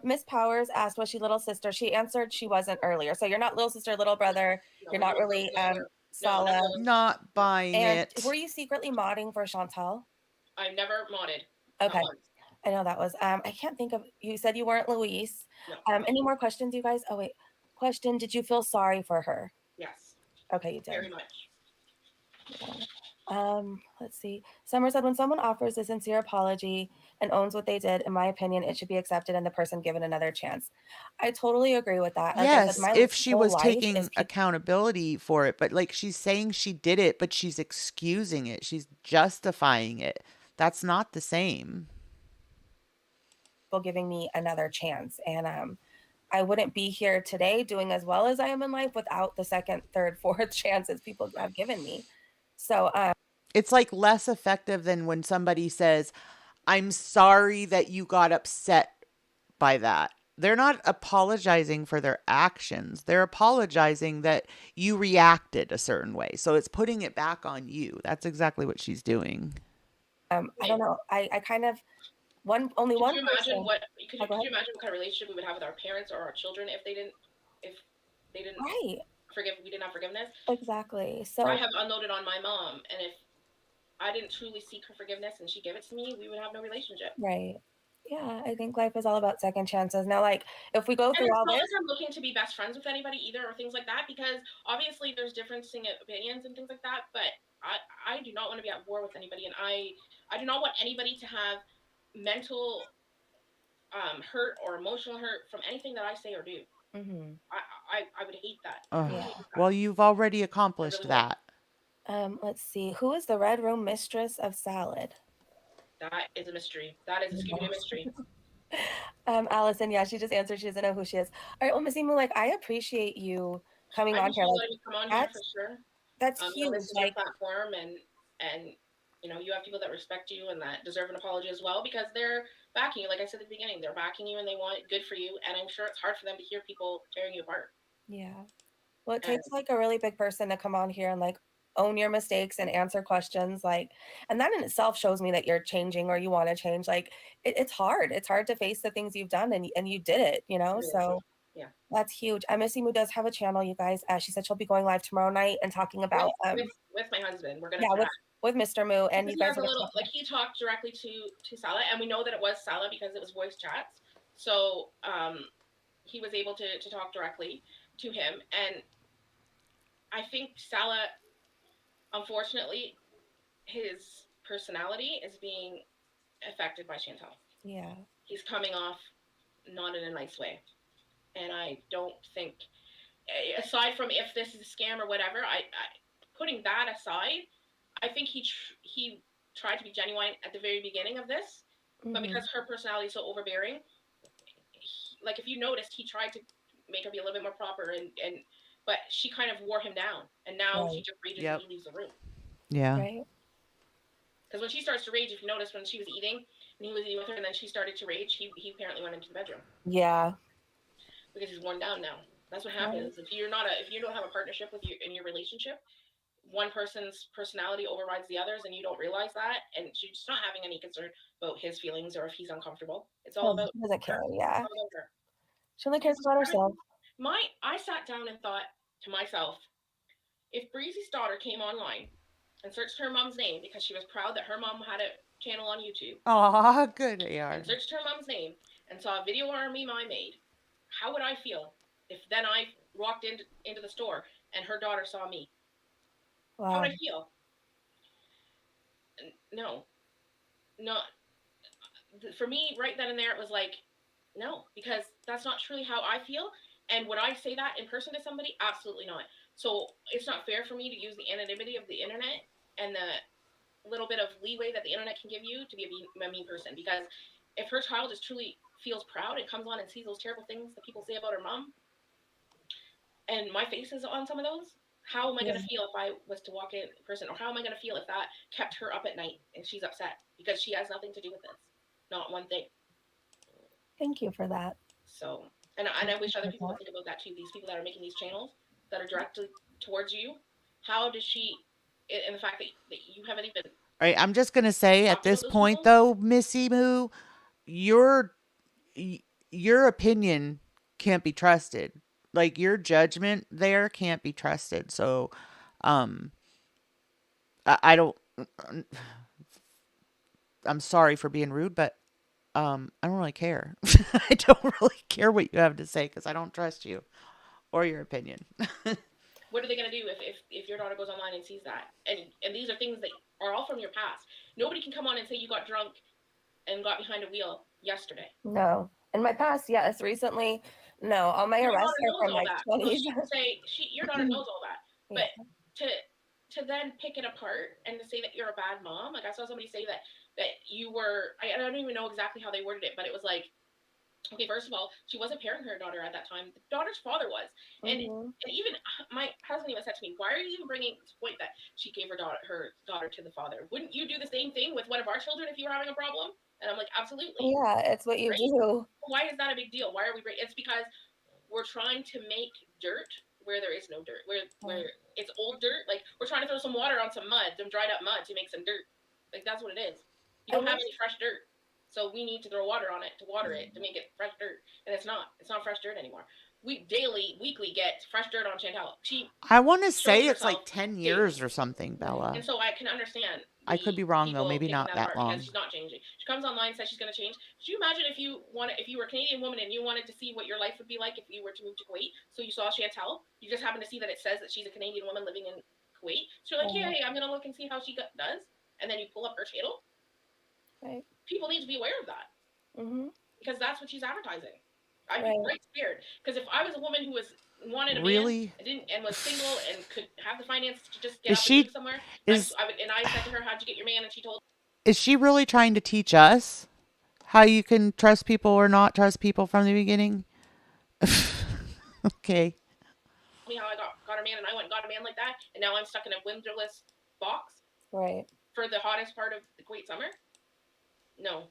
Speaker 4: Miss Powers asked, was she little sister? She answered she wasn't earlier. So you're not little sister, little brother.
Speaker 5: No,
Speaker 4: You're
Speaker 5: we're
Speaker 4: not
Speaker 5: doing
Speaker 4: really
Speaker 5: something over. No,
Speaker 4: Sala.
Speaker 3: Not buying
Speaker 4: And
Speaker 3: it.
Speaker 4: were you secretly modding for Chantal?
Speaker 5: I never modded.
Speaker 4: Okay.
Speaker 5: Not once.
Speaker 4: I know that was I can't think of, you said you weren't Luis.
Speaker 5: No.
Speaker 4: Any more questions, you guys? Oh wait. Question, did you feel sorry for her?
Speaker 5: Yes.
Speaker 4: Okay, you did.
Speaker 5: Very much.
Speaker 4: Let's see. Summer said, when someone offers a sincere apology and owns what they did, in my opinion, it should be accepted and the person given another chance. I totally agree with that. Like I said,
Speaker 3: Yes,
Speaker 4: my
Speaker 3: if she
Speaker 4: whole
Speaker 3: was
Speaker 4: life
Speaker 3: taking
Speaker 4: is people.
Speaker 3: accountability for it, but like she's saying she did it, but she's excusing it. She's justifying it. That's not the same.
Speaker 4: Giving me another chance, and I wouldn't be here today doing as well as I am in life without the second, third, fourth chances people have given me. So
Speaker 3: It's like less effective than when somebody says, I'm sorry that you got upset by that. They're not apologizing for their actions. They're apologizing that you reacted a certain way. So it's putting it back on you. That's exactly what she's doing.
Speaker 4: I don't know. I kind of only one
Speaker 5: Could
Speaker 4: person.
Speaker 5: you imagine what kind of relationship we would have with our parents or our children if they didn't
Speaker 4: Right.
Speaker 5: we didn't have forgiveness?
Speaker 4: Exactly. So
Speaker 5: I have unloaded on my mom, and if I didn't truly seek her forgiveness and she gave it to me, we would have no relationship.
Speaker 4: right. Yeah, I think life is all about second chances. Now, like if we go
Speaker 5: And
Speaker 4: through
Speaker 5: it's
Speaker 4: all
Speaker 5: not
Speaker 4: this,
Speaker 5: like I'm looking to be best friends with anybody either or things like that, because obviously there's differencing opinions and things like that, but I do not want to be at war with anybody, and I do not want anybody to have mental hurt or emotional hurt from anything that I say or do. I would hate that.
Speaker 3: Oh, well, you've already accomplished
Speaker 5: really
Speaker 3: that.
Speaker 4: let's see. Who is the Red Room mistress of salad?
Speaker 5: That is a mystery. That is a Scooby-Doo mystery.
Speaker 4: Allison, yeah, she just answered. She doesn't know who she is. All right, well, Missy Moo, like I appreciate you coming on here.
Speaker 5: Like, come on here for sure.
Speaker 4: That's huge.
Speaker 5: This is your platform, and you know you have people that respect you and that deserve an apology as well, because they're backing you. Like I said at the beginning, they're backing you and they want good for you. And I'm sure it's hard for them to hear people tearing you apart.
Speaker 4: Yeah. Well, it takes like a really big person to come on here and like own your mistakes and answer questions, like, and that in itself shows me that you're changing or you want to change. Like it's hard to face the things you've done, and you did it, you know. So
Speaker 5: yeah,
Speaker 4: that's huge. Missy Moo does have a channel, you guys. She said she'll be going live tomorrow night and talking about
Speaker 5: with my husband. We're gonna
Speaker 4: with Mr. Moo, and you guys
Speaker 5: have a little like he talked directly to Sala, and we know that it was Sala because it was voice chats. So he was able to talk directly to him, and I think Sala, unfortunately, his personality is being affected by Chantal.
Speaker 4: Yeah.
Speaker 5: He's coming off not in a nice way. And I don't think, aside from if this is a scam or whatever, I putting that aside, I think he tried to be genuine at the very beginning of this, but because her personality is so overbearing, like if you noticed, he tried to make her be a little bit more proper, and but she kind of wore him down, and now she just rages and he leaves the room.
Speaker 3: Yeah.
Speaker 4: Right.
Speaker 5: Because when she starts to rage, if you notice, when she was eating and he was eating with her, and then she started to rage, he apparently went into the bedroom.
Speaker 4: Yeah.
Speaker 5: Because he's worn down now. That's what happens. If you don't have a partnership with you in your relationship, one person's personality overrides the others, and you don't realize that, and she's not having any concern about his feelings or if he's uncomfortable. It's all about
Speaker 4: she doesn't care. Yeah.
Speaker 5: her.
Speaker 4: She only cares about herself.
Speaker 5: I sat down and thought to myself, if Breezy's daughter came online and searched her mom's name because she was proud that her mom had a channel on YouTube.
Speaker 3: Aw, good AR.
Speaker 5: And searched her mom's name and saw a video or a meme I made, how would I feel if then I walked into the store and her daughter saw me? Wow. How would I feel? No. For me, right then and there, it was like, no, because that's not truly how I feel. And would I say that in person to somebody? Absolutely not. So it's not fair for me to use the anonymity of the internet and little bit of leeway that the internet can give you to be a mean person. Because if her child just truly feels proud and comes on and sees those terrible things that people say about her mom, and my face is on some of those, how am I going to feel if I was to walk in person? Or how am I going to feel if that kept her up at night and she's upset because she has nothing to do with this? Not one thing.
Speaker 4: Thank you for that.
Speaker 5: So, and I wish other people would think about that too. These people that are making these channels that are directly towards you, how does she, and the fact that you haven't even
Speaker 3: All right, I'm just going to say at
Speaker 5: talked about
Speaker 3: this
Speaker 5: those
Speaker 3: point,
Speaker 5: people.
Speaker 3: though, Missy Moo, your your opinion can't be trusted. Like your judgment there can't be trusted. So, um, I don't. I'm sorry for being rude, but I don't really care. I don't really care what you have to say because I don't trust you or your opinion.
Speaker 5: What are they going to do if your daughter goes online and sees that? And these are things that are all from your past. Nobody can come on and say you got drunk and got behind a wheel yesterday.
Speaker 4: No. In my past, yes. Recently, no. All my
Speaker 5: Your
Speaker 4: arrests
Speaker 5: daughter
Speaker 4: are
Speaker 5: knows
Speaker 4: from
Speaker 5: all
Speaker 4: my
Speaker 5: that, so
Speaker 4: 20s.
Speaker 5: she can say your daughter knows all that.
Speaker 4: Yeah.
Speaker 5: But to then pick it apart and to say that you're a bad mom, like I saw somebody say that you were. I don't even know exactly how they worded it, but it was like, okay, first of all, she wasn't parenting her daughter at that time. The daughter's father was, and even my husband even said to me, "Why are you even bringing to the point that she gave her daughter to the father? Wouldn't you do the same thing with one of our children if you were having a problem?" And I'm like, absolutely.
Speaker 4: Yeah, it's what you
Speaker 5: Right?
Speaker 4: do.
Speaker 5: Why is that a big deal? Why are we? It's because we're trying to make dirt where there is no dirt, where it's old dirt. Like we're trying to throw some water on some mud, some dried up mud to make some dirt. Like that's what it is. You don't have any fresh dirt. So we need to throw water on it to water it to make it fresh dirt. And it's not. It's not fresh dirt anymore. We weekly get fresh dirt on Chantel.
Speaker 3: I want to
Speaker 5: shows
Speaker 3: say it's like
Speaker 5: herself
Speaker 3: 10
Speaker 5: daily.
Speaker 3: years or something, Bella.
Speaker 5: And so I can understand
Speaker 3: I could be wrong though,
Speaker 5: people
Speaker 3: maybe
Speaker 5: picking
Speaker 3: not
Speaker 5: that
Speaker 3: that
Speaker 5: apart
Speaker 3: long.
Speaker 5: because she's not changing. She comes online and says she's going to change. Could you imagine if you were a Canadian woman and you wanted to see what your life would be like if you were to move to Kuwait? So you saw Chantel, you just happen to see that it says that she's a Canadian woman living in Kuwait. So you're like, yeah, hey, I'm going to look and see how she does, and then you pull up her channel.
Speaker 4: Right.
Speaker 5: People need to be aware of that because that's what she's advertising. I'd be right scared because if I was a woman who wanted a
Speaker 3: Really?
Speaker 5: man and was single and could have the finances to just get
Speaker 3: Is
Speaker 5: up
Speaker 3: she
Speaker 5: and move somewhere, I said to her, "How'd you get your man?" And she told
Speaker 3: is she really trying to teach us how you can trust people or not trust people from the beginning? Okay.
Speaker 5: me how I got a man, and I went and got a man like that, and now I'm stuck in a windowless box
Speaker 4: Right.
Speaker 5: for the hottest part of the Kuwait summer. No,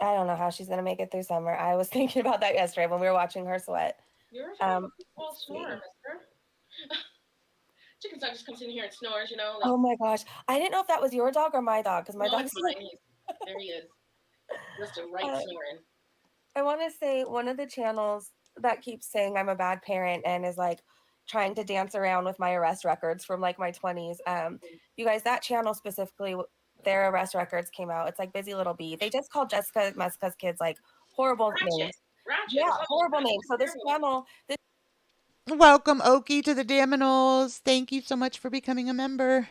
Speaker 4: I don't know how she's gonna make it through summer. I was thinking about that yesterday when we were watching her sweat.
Speaker 5: you're a full snorer, mister. Chicken Suck just comes in here and snores, you know. Like,
Speaker 4: oh my gosh, I didn't know if that was your dog or my dog because my dog's
Speaker 5: mine. There he is, just a right snoring.
Speaker 4: I want to say one of the channels that keeps saying I'm a bad parent and is like trying to dance around with my arrest records from like my 20s. You guys, that channel specifically, their arrest records came out. It's like Busy Little Bee. They just called Jessica Messica's kids like horrible names.
Speaker 5: Ratchet.
Speaker 4: Yeah, horrible names. So this channel.
Speaker 3: Welcome, Okie, to the Dammit. Thank you so much for becoming a member.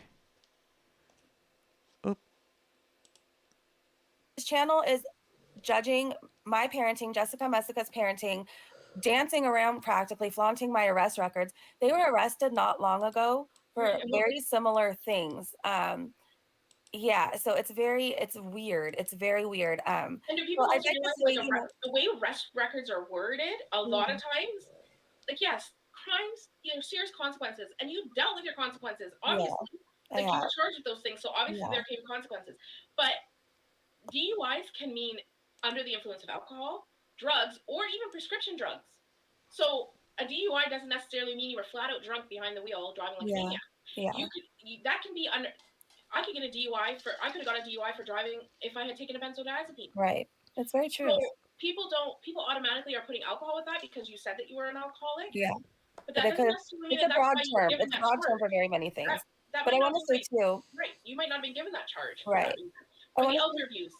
Speaker 4: This channel is judging my parenting, Jessica Messica's parenting, dancing around practically, flaunting my arrest records. They were arrested not long ago for very similar things. Yeah, so it's weird. It's very weird.
Speaker 5: And do people also realize the way arrest records are worded a lot of times? Like, yes, crimes, serious consequences, and you dealt with your consequences, obviously. Like, you were charged with those things, so obviously there came consequences. But DUIs can mean under the influence of alcohol, drugs, or even prescription drugs. So a DUI doesn't necessarily mean you were flat out drunk behind the wheel driving like a maniac. That can be under. I could get a DUI I could have got a DUI for driving if I had taken a benzodiazepine.
Speaker 4: Right. That's very true.
Speaker 5: So people automatically are putting alcohol with that because you said that you were an alcoholic.
Speaker 4: Yeah.
Speaker 5: But that doesn't necessarily mean
Speaker 4: it's a broad term. It's a broad term for very many things. But I want to say too.
Speaker 5: Right. You might not have been given that charge.
Speaker 4: Right.
Speaker 5: Or the elder abuse.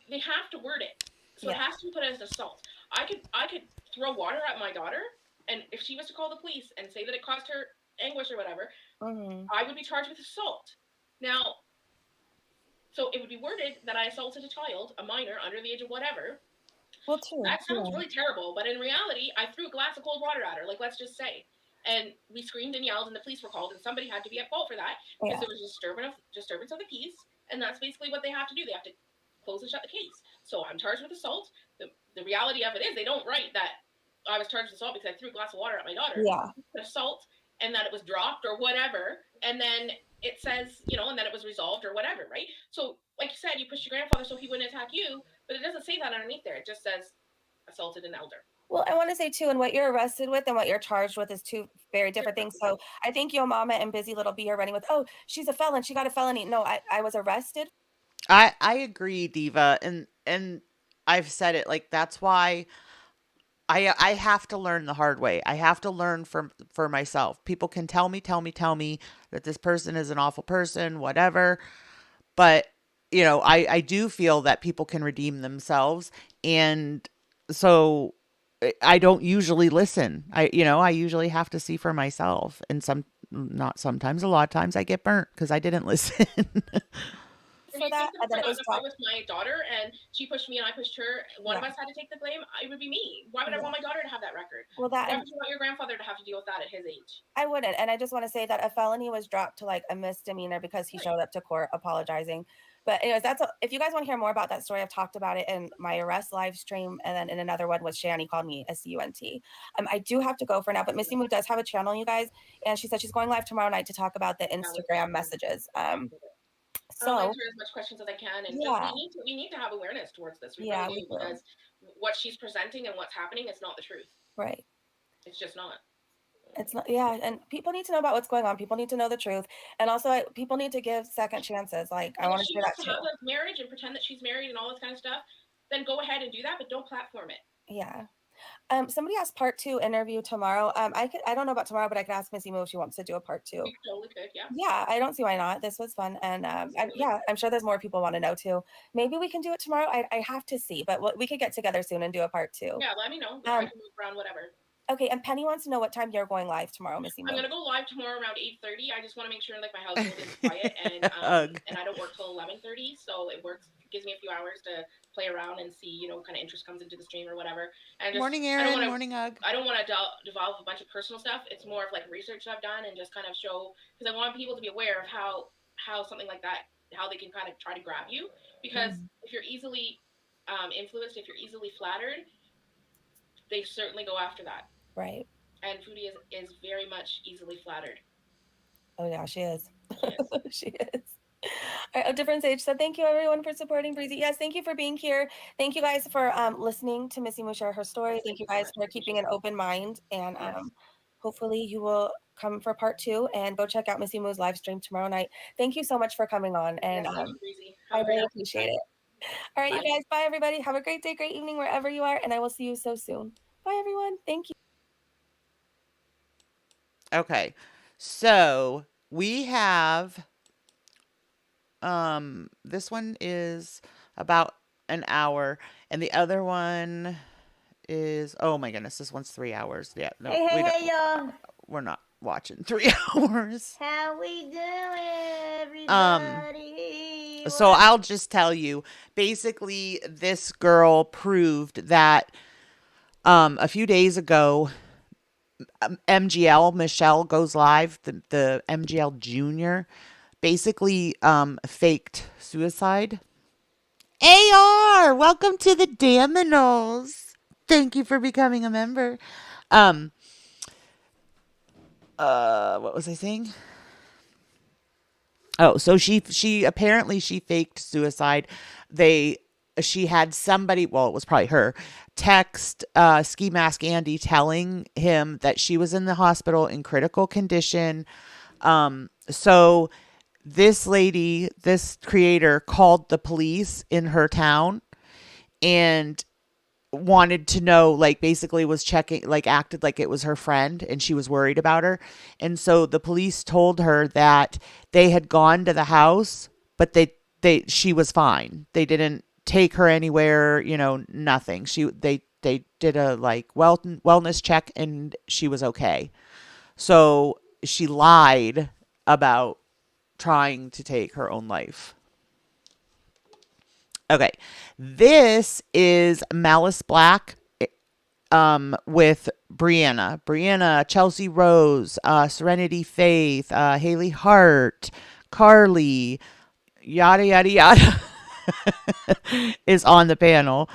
Speaker 5: They have to word it. So it has to be put as assault. I could throw water at my daughter, and if she was to call the police and say that it caused her anguish or whatever, I would be charged with assault. Now, so it would be worded that I assaulted a child, a minor, under the age of whatever.
Speaker 4: Well, true.
Speaker 5: That sounds really terrible, but in reality, I threw a glass of cold water at her, like, let's just say. And we screamed and yelled, and the police were called, and somebody had to be at fault for that because there was disturbance of the peace, and that's basically what they have to do. They have to close and shut the case. So I'm charged with assault. The reality of it is they don't write that I was charged with assault because I threw a glass of water at my daughter.
Speaker 4: Yeah.
Speaker 5: Assault, and that it was dropped or whatever, and then it says, and then it was resolved or whatever, right? So, like you said, you pushed your grandfather so he wouldn't attack you, but it doesn't say that underneath there. It just says assaulted an elder.
Speaker 4: Well, I want to say too, and what you're arrested with and what you're charged with is two very different things. So I think Yo Mama and Busy Little Bee are running with, oh, she's a felon, she got a felony. No, I was arrested.
Speaker 3: I agree, Diva, and I've said it, like, that's why I have to learn the hard way. I have to learn for myself. People can tell me that this person is an awful person, whatever. But, I do feel that people can redeem themselves. And so I don't usually listen. I usually have to see for myself. And not sometimes, a lot of times I get burnt because I didn't listen.
Speaker 4: For that, and then it was
Speaker 5: with my daughter, and she pushed me and I pushed her. One of us had to take the blame. It would be me. Why would I want my daughter to have that record?
Speaker 4: Well,
Speaker 5: why would you want your grandfather to have to deal with that at his age?
Speaker 4: I wouldn't. And I just want to say that a felony was dropped to like a misdemeanor because he showed up to court apologizing. But anyways, if you guys want to hear more about that story, I've talked about it in my arrest live stream, and then in another one with Shani called me a cunt. I do have to go for now, but Missy Moo does have a channel, you guys, and she said she's going live tomorrow night to talk about the Instagram messages. So
Speaker 5: I'll answer as much questions as I can, and we need to have awareness towards this. We really do, because what she's presenting and what's happening is not the truth.
Speaker 4: Right.
Speaker 5: It's just not.
Speaker 4: It's not, and people need to know about what's going on. People need to know the truth, and also people need to give second chances. Like, I want to say that too.
Speaker 5: Have a marriage and pretend that she's married and all this kind of stuff, then go ahead and do that, but don't platform it.
Speaker 4: Yeah. Somebody asked part 2 interview tomorrow. I don't know about tomorrow, but I could ask Missy Moo if she wants to do a part 2.
Speaker 5: You totally could, yeah.
Speaker 4: Yeah, I don't see why not. This was fun, and I'm sure there's more people want to know too. Maybe we can do it tomorrow. I have to see, but we could get together soon and do a part 2.
Speaker 5: Yeah, let me know. I can move around, whatever.
Speaker 4: Okay, and Penny wants to know what time you're going live tomorrow, Missy Moo.
Speaker 5: I'm gonna go live tomorrow around 8:30. I just want to make sure like my household is quiet, and I don't work till 11:30, so it gives me a few hours to play around and see, what kind of interest comes into the stream or whatever. And just,
Speaker 3: morning, Erin. Morning, Ugg.
Speaker 5: I don't want to devolve a bunch of personal stuff. It's more of like research I've done and just kind of show, because I want people to be aware of how something like that, how they can kind of try to grab you. Because if you're easily influenced, if you're easily flattered, they certainly go after that.
Speaker 4: Right.
Speaker 5: And Foodie is very much easily flattered.
Speaker 4: Oh yeah, she is. She is. All right, A Different Sage said, thank you everyone for supporting Breezy. Yes, thank you for being here. Thank you guys for listening to Missy Moo share her story. Thank you guys for keeping an open mind, and hopefully you will come for part 2 and go check out Missy Moo's live stream tomorrow night. Thank you so much for coming on, and I really appreciate it. All right, you guys, bye everybody. Have a great day, great evening wherever you are, and I will see you so soon. Bye everyone. Thank you.
Speaker 3: Okay, so we have this one is about an hour, and the other one is, oh my goodness, this one's 3 hours. Yeah, no,
Speaker 6: hey y'all.
Speaker 3: We're not watching 3 hours.
Speaker 6: How we doing, everybody?
Speaker 3: So I'll just tell you, basically, this girl proved that a few days ago, MGL, Michelle Goes Live, the MGL Junior, basically faked suicide. AR, welcome to the Dominoes. Thank you for becoming a member. What was I saying? Oh, so she apparently she faked suicide. She had somebody, well, it was probably her, text Ski Mask Andy telling him that she was in the hospital in critical condition. So this lady, this creator, called the police in her town and wanted to know, like, basically was checking, like, acted like it was her friend and she was worried about her. And so the police told her that they had gone to the house, but she was fine. They didn't take her anywhere, nothing. They did a like wellness check and she was okay. So she lied about trying to take her own life. Okay, this is Malice Black. with Brianna, Chelsea Rose, Serenity Faith, Haley Hart, Carly, yada yada yada is on the panel.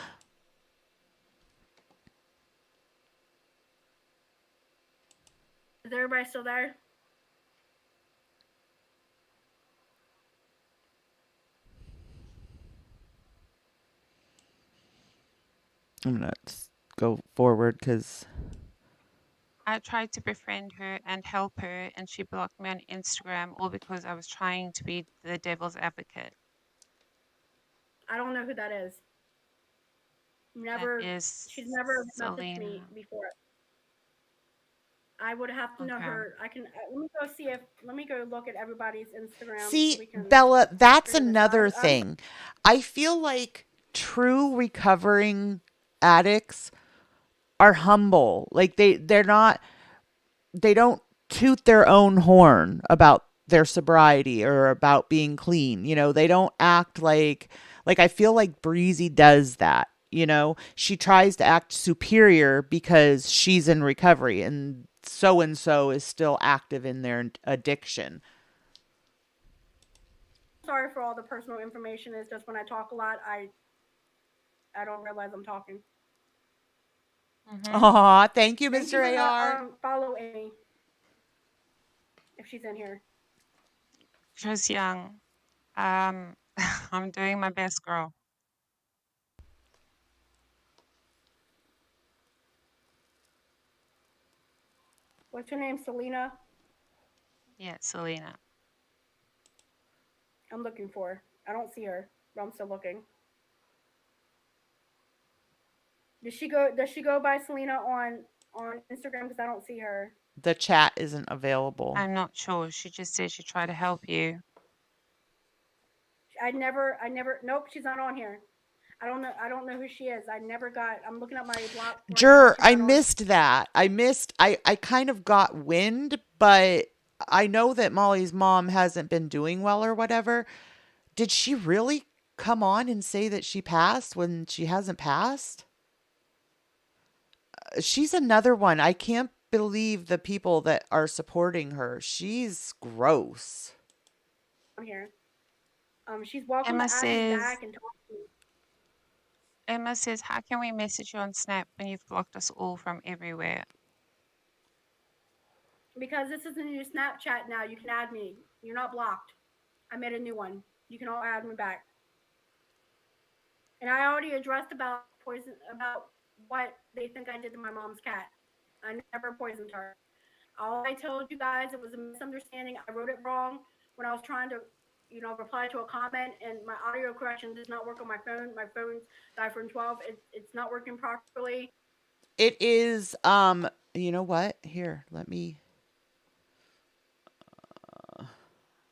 Speaker 6: Is everybody still there?
Speaker 3: I'm gonna go forward because
Speaker 7: I tried to befriend her and help her, and she blocked me on Instagram, all because I was trying to be the devil's advocate.
Speaker 6: I don't know who that is.
Speaker 7: That
Speaker 6: She's
Speaker 7: is
Speaker 6: never messaged me
Speaker 7: Selena.
Speaker 6: before. I would have to know
Speaker 7: Okay.
Speaker 6: her. I can let me go see if let me go look at everybody's Instagram so
Speaker 3: see,
Speaker 6: we can
Speaker 3: Bella, that's
Speaker 6: figure this
Speaker 3: another
Speaker 6: out.
Speaker 3: thing. I feel like true recovering addicts are humble. Like they're not they don't toot their own horn about their sobriety or about being clean. You know, they don't act like I feel like Breezy does that. You know, she tries to act superior because she's in recovery and so is still active in their addiction.
Speaker 6: Sorry for all the personal information. It's just when I talk a lot, I don't realize I'm talking.
Speaker 7: Mm-hmm.
Speaker 3: Aw, thank you,
Speaker 6: Thank you
Speaker 3: Mr.
Speaker 6: for
Speaker 3: AR.
Speaker 6: follow Amy if she's in here.
Speaker 7: Just young. I'm doing my best, girl.
Speaker 6: What's your name? Selena.
Speaker 7: Yeah, Selena.
Speaker 6: I'm looking for her. I don't see her, but I'm still looking. Does she go by Selena on Instagram? Because I don't see her.
Speaker 3: The chat isn't available.
Speaker 7: I'm not sure. She just said she tried to help you.
Speaker 6: I never. Nope, she's not on here. I don't know who she is. I never got. I'm looking at my block right now.
Speaker 3: I
Speaker 6: She's not on.
Speaker 3: missed that. I kind of got wind, but I know that Molly's mom hasn't been doing well or whatever. Did she really come on and say that she passed when she hasn't passed? She's another one. I can't believe the people that are supporting her. She's gross.
Speaker 6: On here. She's welcome
Speaker 7: Emma
Speaker 6: to add me
Speaker 7: says,
Speaker 6: back and talk to me.
Speaker 7: Emma says, how can we message you on Snap when you've blocked us all from everywhere?
Speaker 6: Because this is a new Snapchat now. You can add me. You're not blocked. I made a new one. You can all add me back. And I already addressed about poison about what they think I did to my mom's cat. I never poisoned her. All I told you guys, it was a misunderstanding. I wrote it wrong when I was trying to, reply to a comment, and my audio correction does not work on my phone. My phone's the iPhone 12. It's not working properly.
Speaker 3: It is you know what? Here, let me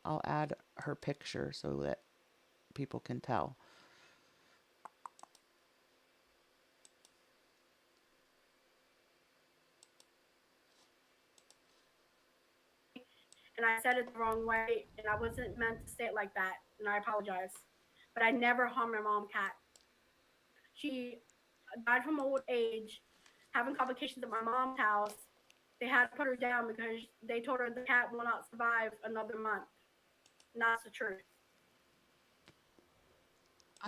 Speaker 3: I'll add her picture so that people can tell.
Speaker 6: And I said it the wrong way, and I wasn't meant to say it like that, and I apologize. But I never harmed my mom cat. She died from old age, having complications at my mom's house. They had to put her down because they told her the cat will not survive another month. And that's the truth.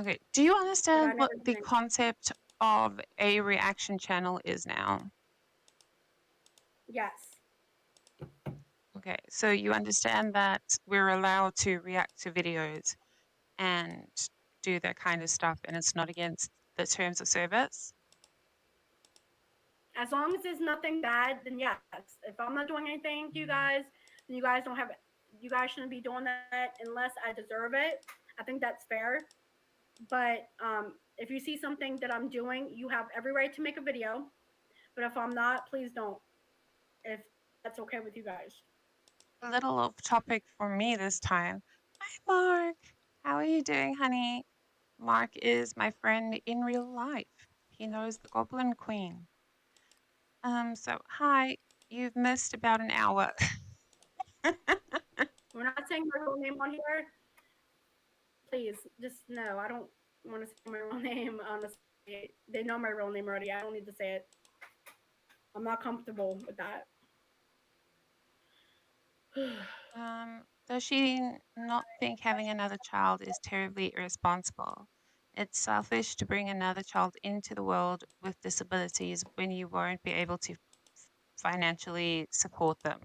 Speaker 7: Okay. Do you
Speaker 6: But I
Speaker 7: understand
Speaker 6: never
Speaker 7: what
Speaker 6: did
Speaker 7: the
Speaker 6: anything.
Speaker 7: concept of a reaction channel is now?
Speaker 6: Yes.
Speaker 7: Okay. So you understand that we're allowed to react to videos and do that kind of stuff, and it's not against the terms of service?
Speaker 6: As long as there's nothing bad, then yes. If I'm not doing anything to you guys, then you guys shouldn't be doing that unless I deserve it. I think that's fair. But if you see something that I'm doing, you have every right to make a video. But if I'm not, please don't. If that's okay with you guys.
Speaker 7: A little off topic for me this time. Hi, Mark. How are you doing, honey? Mark is my friend in real life. He knows the Goblin Queen. So hi, you've missed about an hour.
Speaker 6: We're not saying my real name on here. Please, just no. I don't want to say my real name. Honestly, they know my real name already. I don't need to say it. I'm not comfortable with that.
Speaker 7: Does she not think having another child is terribly irresponsible? It's selfish to bring another child into the world with disabilities when you won't be able to financially support them.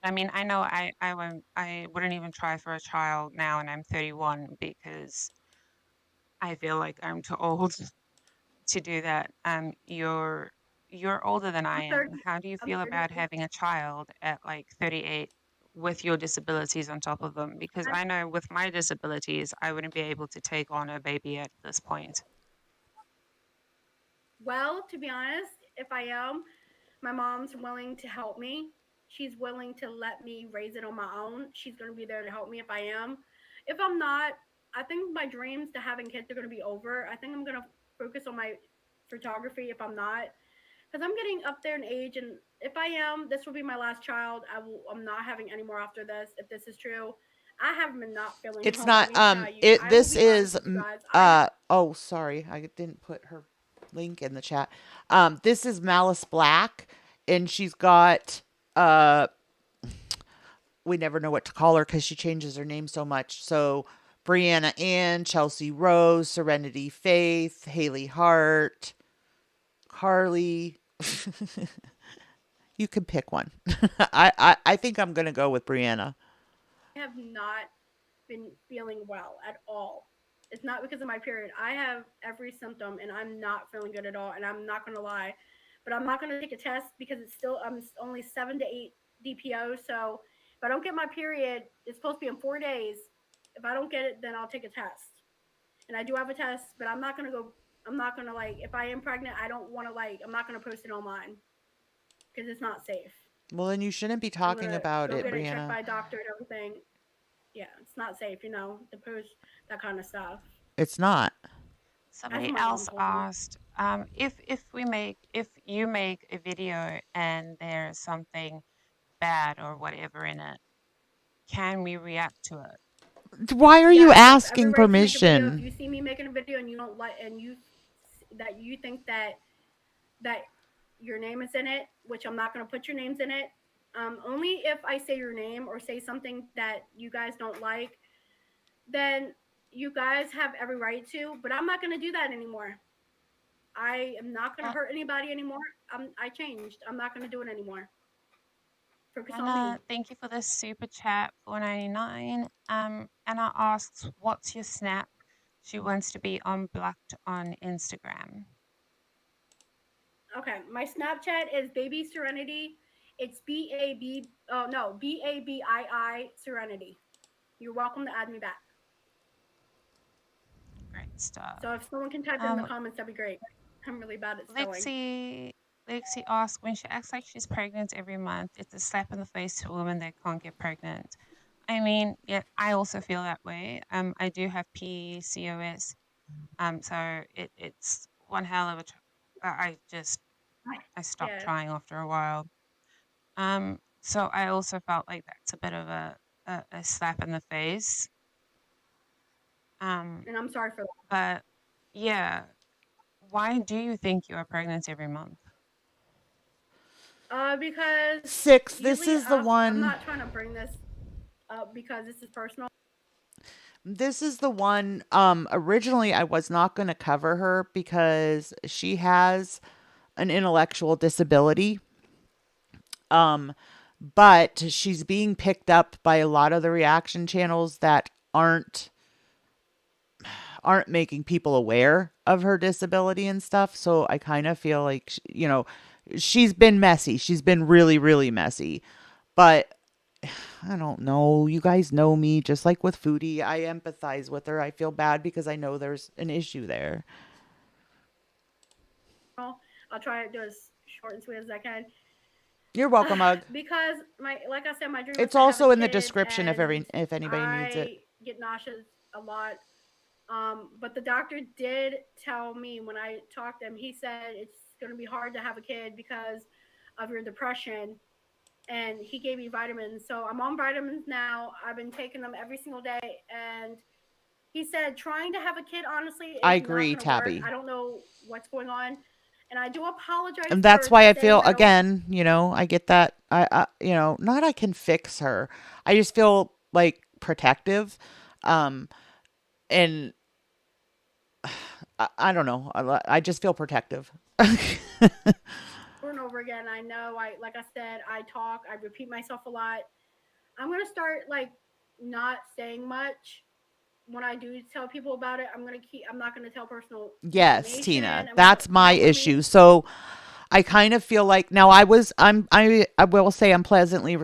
Speaker 7: I mean, I know I wouldn't even try for a child now, and I'm 31 because I feel like I'm too old to do that. You're older than I
Speaker 6: I'm
Speaker 7: am.
Speaker 6: 30.
Speaker 7: How do you
Speaker 6: I'm
Speaker 7: feel
Speaker 6: 30.
Speaker 7: about having a child at like 38 with your disabilities on top of them? Because I know with my disabilities, I wouldn't be able to take on a baby at this point.
Speaker 6: Well, to be honest, if I am, my mom's willing to help me. She's willing to let me raise it on my own. She's going to be there to help me if I am. If I'm not, I think my dreams to having kids are going to be over. I think I'm going to focus on my photography if I'm not, because I'm getting up there in age. And if I am, this will be my last child. I'm not having any more after this. If this is true, I have been not feeling
Speaker 3: It's
Speaker 6: well. Let
Speaker 3: not
Speaker 6: me tell you,
Speaker 3: it
Speaker 6: I will
Speaker 3: this
Speaker 6: be honest
Speaker 3: is
Speaker 6: with you guys. I have
Speaker 3: oh, sorry. I didn't put her link in the chat. This is Malice Black, and she's got uh we never know what to call her cuz she changes her name so much. So Brianna Ann, Chelsea Rose, Serenity Faith, Haley Hart, Carly. You can pick one. I think I'm going to go with Brianna.
Speaker 6: not been feeling well at all. It's not because of my period. I have every symptom and I'm not feeling good at all. And I'm not going to lie, but I'm not going to take a test because it's still, I'm only 7 to 8 DPO. So if I don't get my period, it's supposed to be in 4 days. If I don't get it, then I'll take a test. And I do have a test, but I'm not going to go, I'm not going to like, if I am pregnant, I don't want to like, I'm not going to post it online because it's not safe.
Speaker 3: Well, then you shouldn't be
Speaker 6: I'm going
Speaker 3: talking
Speaker 6: to
Speaker 3: about
Speaker 6: go
Speaker 3: it,
Speaker 6: get it checked
Speaker 3: Brianna.
Speaker 6: by a doctor and everything. Yeah, it's not safe, to post that kind of stuff.
Speaker 3: It's not.
Speaker 6: That's
Speaker 7: Somebody
Speaker 6: what my mom
Speaker 7: else
Speaker 6: told me.
Speaker 7: asked, if you make a video and there's something bad or whatever in it, can we react to it?
Speaker 3: Why are you
Speaker 6: Yes, you have every
Speaker 3: asking
Speaker 6: right to make a video. If
Speaker 3: permission?
Speaker 6: you see me making a video and you don't like, and that you think that your name is in it, which I'm not going to put your names in it. Only if I say your name or say something that you guys don't like, then you guys have every right to. But I'm not going to do that anymore. I am not going to hurt anybody anymore. I changed. I'm not going to do it anymore. Focus on me.
Speaker 7: Anna, thank you for this super chat, 4.99. Anna asks, "What's your snap?" She wants to be unblocked on Instagram.
Speaker 6: Okay, my Snapchat is Baby Serenity. It's BAB. Oh no, BABII Serenity. You're welcome to add me back.
Speaker 7: Great stuff.
Speaker 6: So if someone can type it in the comments, that'd be great. I'm really bad at spelling.
Speaker 7: Lexi asks, when she acts like she's pregnant every month, it's a slap in the face to women that can't get pregnant. I mean, yeah, I also feel that way. I do have PCOS. So it's one hell of a. I stopped
Speaker 6: Yes.
Speaker 7: trying after a while. So I also felt like that's a bit of a slap in the face.
Speaker 6: And I'm sorry for that.
Speaker 7: But yeah, why do you think you are pregnant every month?
Speaker 6: Because
Speaker 3: 6. This
Speaker 6: usually
Speaker 3: is the
Speaker 6: I'm
Speaker 3: one.
Speaker 6: not trying to bring this up because this is personal.
Speaker 3: This is the one. Originally, I was not going to cover her because she has an intellectual disability. But she's being picked up by a lot of the reaction channels that aren't making people aware of her disability and stuff. So I kind of feel like, she's been messy. She's been really, really messy. But I don't know. You guys know me. Just like with Foodie, I empathize with her. I feel bad because I know there's an issue there.
Speaker 6: I'll try to do as short and sweet as I can.
Speaker 3: You're welcome, Ugg.
Speaker 6: Because like I said, my dream
Speaker 3: It's
Speaker 6: was to have
Speaker 3: also
Speaker 6: a
Speaker 3: in the
Speaker 6: kid,
Speaker 3: description if
Speaker 6: and
Speaker 3: anybody needs it.
Speaker 6: I get nauseous a lot. But the doctor did tell me when I talked to him, he said it's going to be hard to have a kid because of your depression. And he gave me vitamins. So I'm on vitamins now. I've been taking them every single day. And He said trying to have a kid honestly
Speaker 3: I
Speaker 6: is not
Speaker 3: agree,
Speaker 6: going to work.
Speaker 3: Tabby.
Speaker 6: I don't know what's going on, and I do apologize
Speaker 3: And that's
Speaker 6: for
Speaker 3: why I
Speaker 6: saying
Speaker 3: feel
Speaker 6: that I was.
Speaker 3: again, I get that. Not I can fix her. I just feel like protective, um, and I don't know. I just feel protective.
Speaker 6: Over and over again. I know. I like I said, I talk. I repeat myself a lot. I'm gonna start like not saying much when I do tell people about it. I'm gonna keep. I'm not gonna tell personal
Speaker 3: Yes,
Speaker 6: information.
Speaker 3: Tina,
Speaker 6: I'm gonna
Speaker 3: that's my
Speaker 6: follow me.
Speaker 3: issue. So I kind of feel like now I will say I'm pleasantly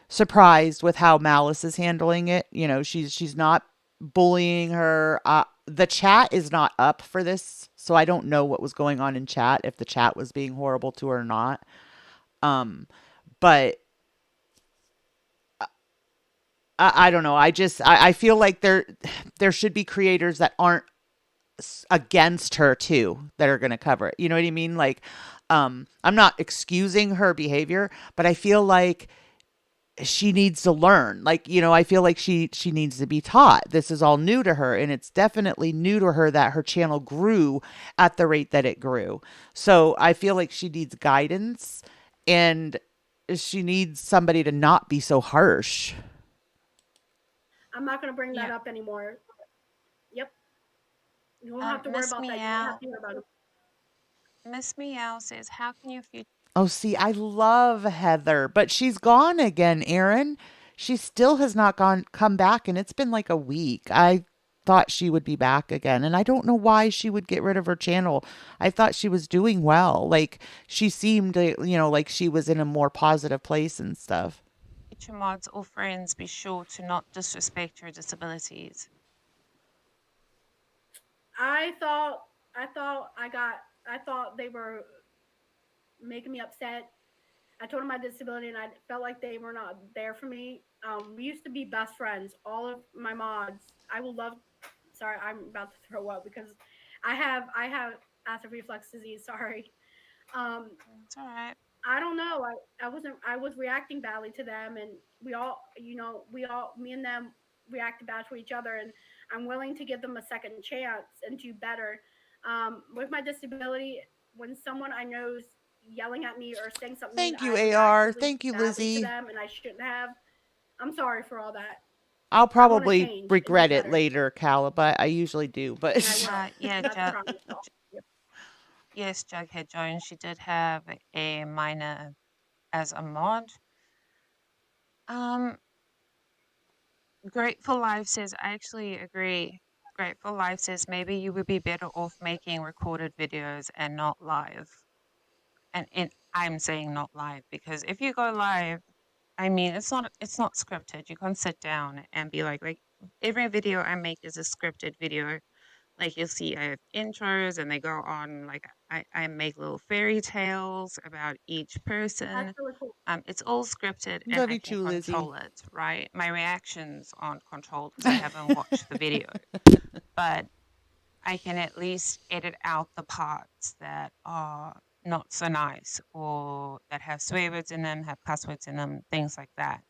Speaker 3: surprised with how Malice is handling it. She's not bullying her. The chat is not up for this, so I don't know what was going on in chat, if the chat was being horrible to her or not. Um, but I don't know. I feel like there should be creators that aren't against her too that are going to cover it. You know what I mean? Like, I'm not excusing her behavior, but I feel like she needs to learn. Like, I feel like she needs to be taught. This is all new to her, and it's definitely new to her that her channel grew at the rate that it grew. So I feel like she needs guidance, and she needs somebody to not be so harsh.
Speaker 6: I'm not gonna bring that
Speaker 7: Yeah.
Speaker 6: up anymore. Yep. You won't have to worry
Speaker 7: Miss
Speaker 6: about that. You won't have
Speaker 7: Meow.
Speaker 6: to hear about it.
Speaker 7: Miss Meow says, "How can you future?"
Speaker 3: Oh, see, I love Heather, but she's gone again, Aaron. She still has not come back, and it's been like a week. I thought she would be back again, and I don't know why she would get rid of her channel. I thought she was doing well. Like, she seemed, like she was in a more positive place and stuff.
Speaker 7: Mods or friends be sure to not disrespect your disabilities.
Speaker 6: I thought. I thought I got. I thought they were making me upset. I told them my disability, and I felt like they were not there for me. We used to be best friends. All of my mods. I will love. Sorry, I'm about to throw up because I have acid reflux disease. Sorry. Um,
Speaker 7: It's all right.
Speaker 6: I don't know. I wasn't. I was reacting badly to them, and we all, me and them reacted bad to each other. And I'm willing to give them a second chance and do better. With my disability, when someone I know is yelling at me or saying something mean,
Speaker 3: Thank you,
Speaker 6: I react
Speaker 3: AR.
Speaker 6: really
Speaker 3: Thank you,
Speaker 6: badly to
Speaker 3: Lizzie.
Speaker 6: them, and I shouldn't have. I'm sorry for all that.
Speaker 3: I'll
Speaker 6: I want to
Speaker 3: probably
Speaker 6: change and do
Speaker 3: regret it
Speaker 6: better,
Speaker 3: later, Cal, but I usually do.
Speaker 6: and I
Speaker 3: But
Speaker 6: will.
Speaker 7: Yeah,
Speaker 6: That's a promise. Yep.
Speaker 7: yes, Jughead Jones. She did have a minor as a mod. Um, Grateful Life says, I actually agree. Grateful Life says maybe you would be better off making recorded videos and not live. And I'm saying not live because if you go live, I mean it's not scripted. You can't sit down and be like every video I make is a scripted video. Like you'll see I have intros and they go on like I make little fairy tales about each
Speaker 6: That's
Speaker 7: person.
Speaker 6: really cool.
Speaker 7: It's all scripted and
Speaker 3: love
Speaker 7: I
Speaker 3: you
Speaker 7: can
Speaker 3: too, Lizzie.
Speaker 7: control it, right? My reactions aren't controlled because I haven't watched the video, but I can at least edit out the parts that are not so nice or that have swear words in them, have cuss words in them, things like that.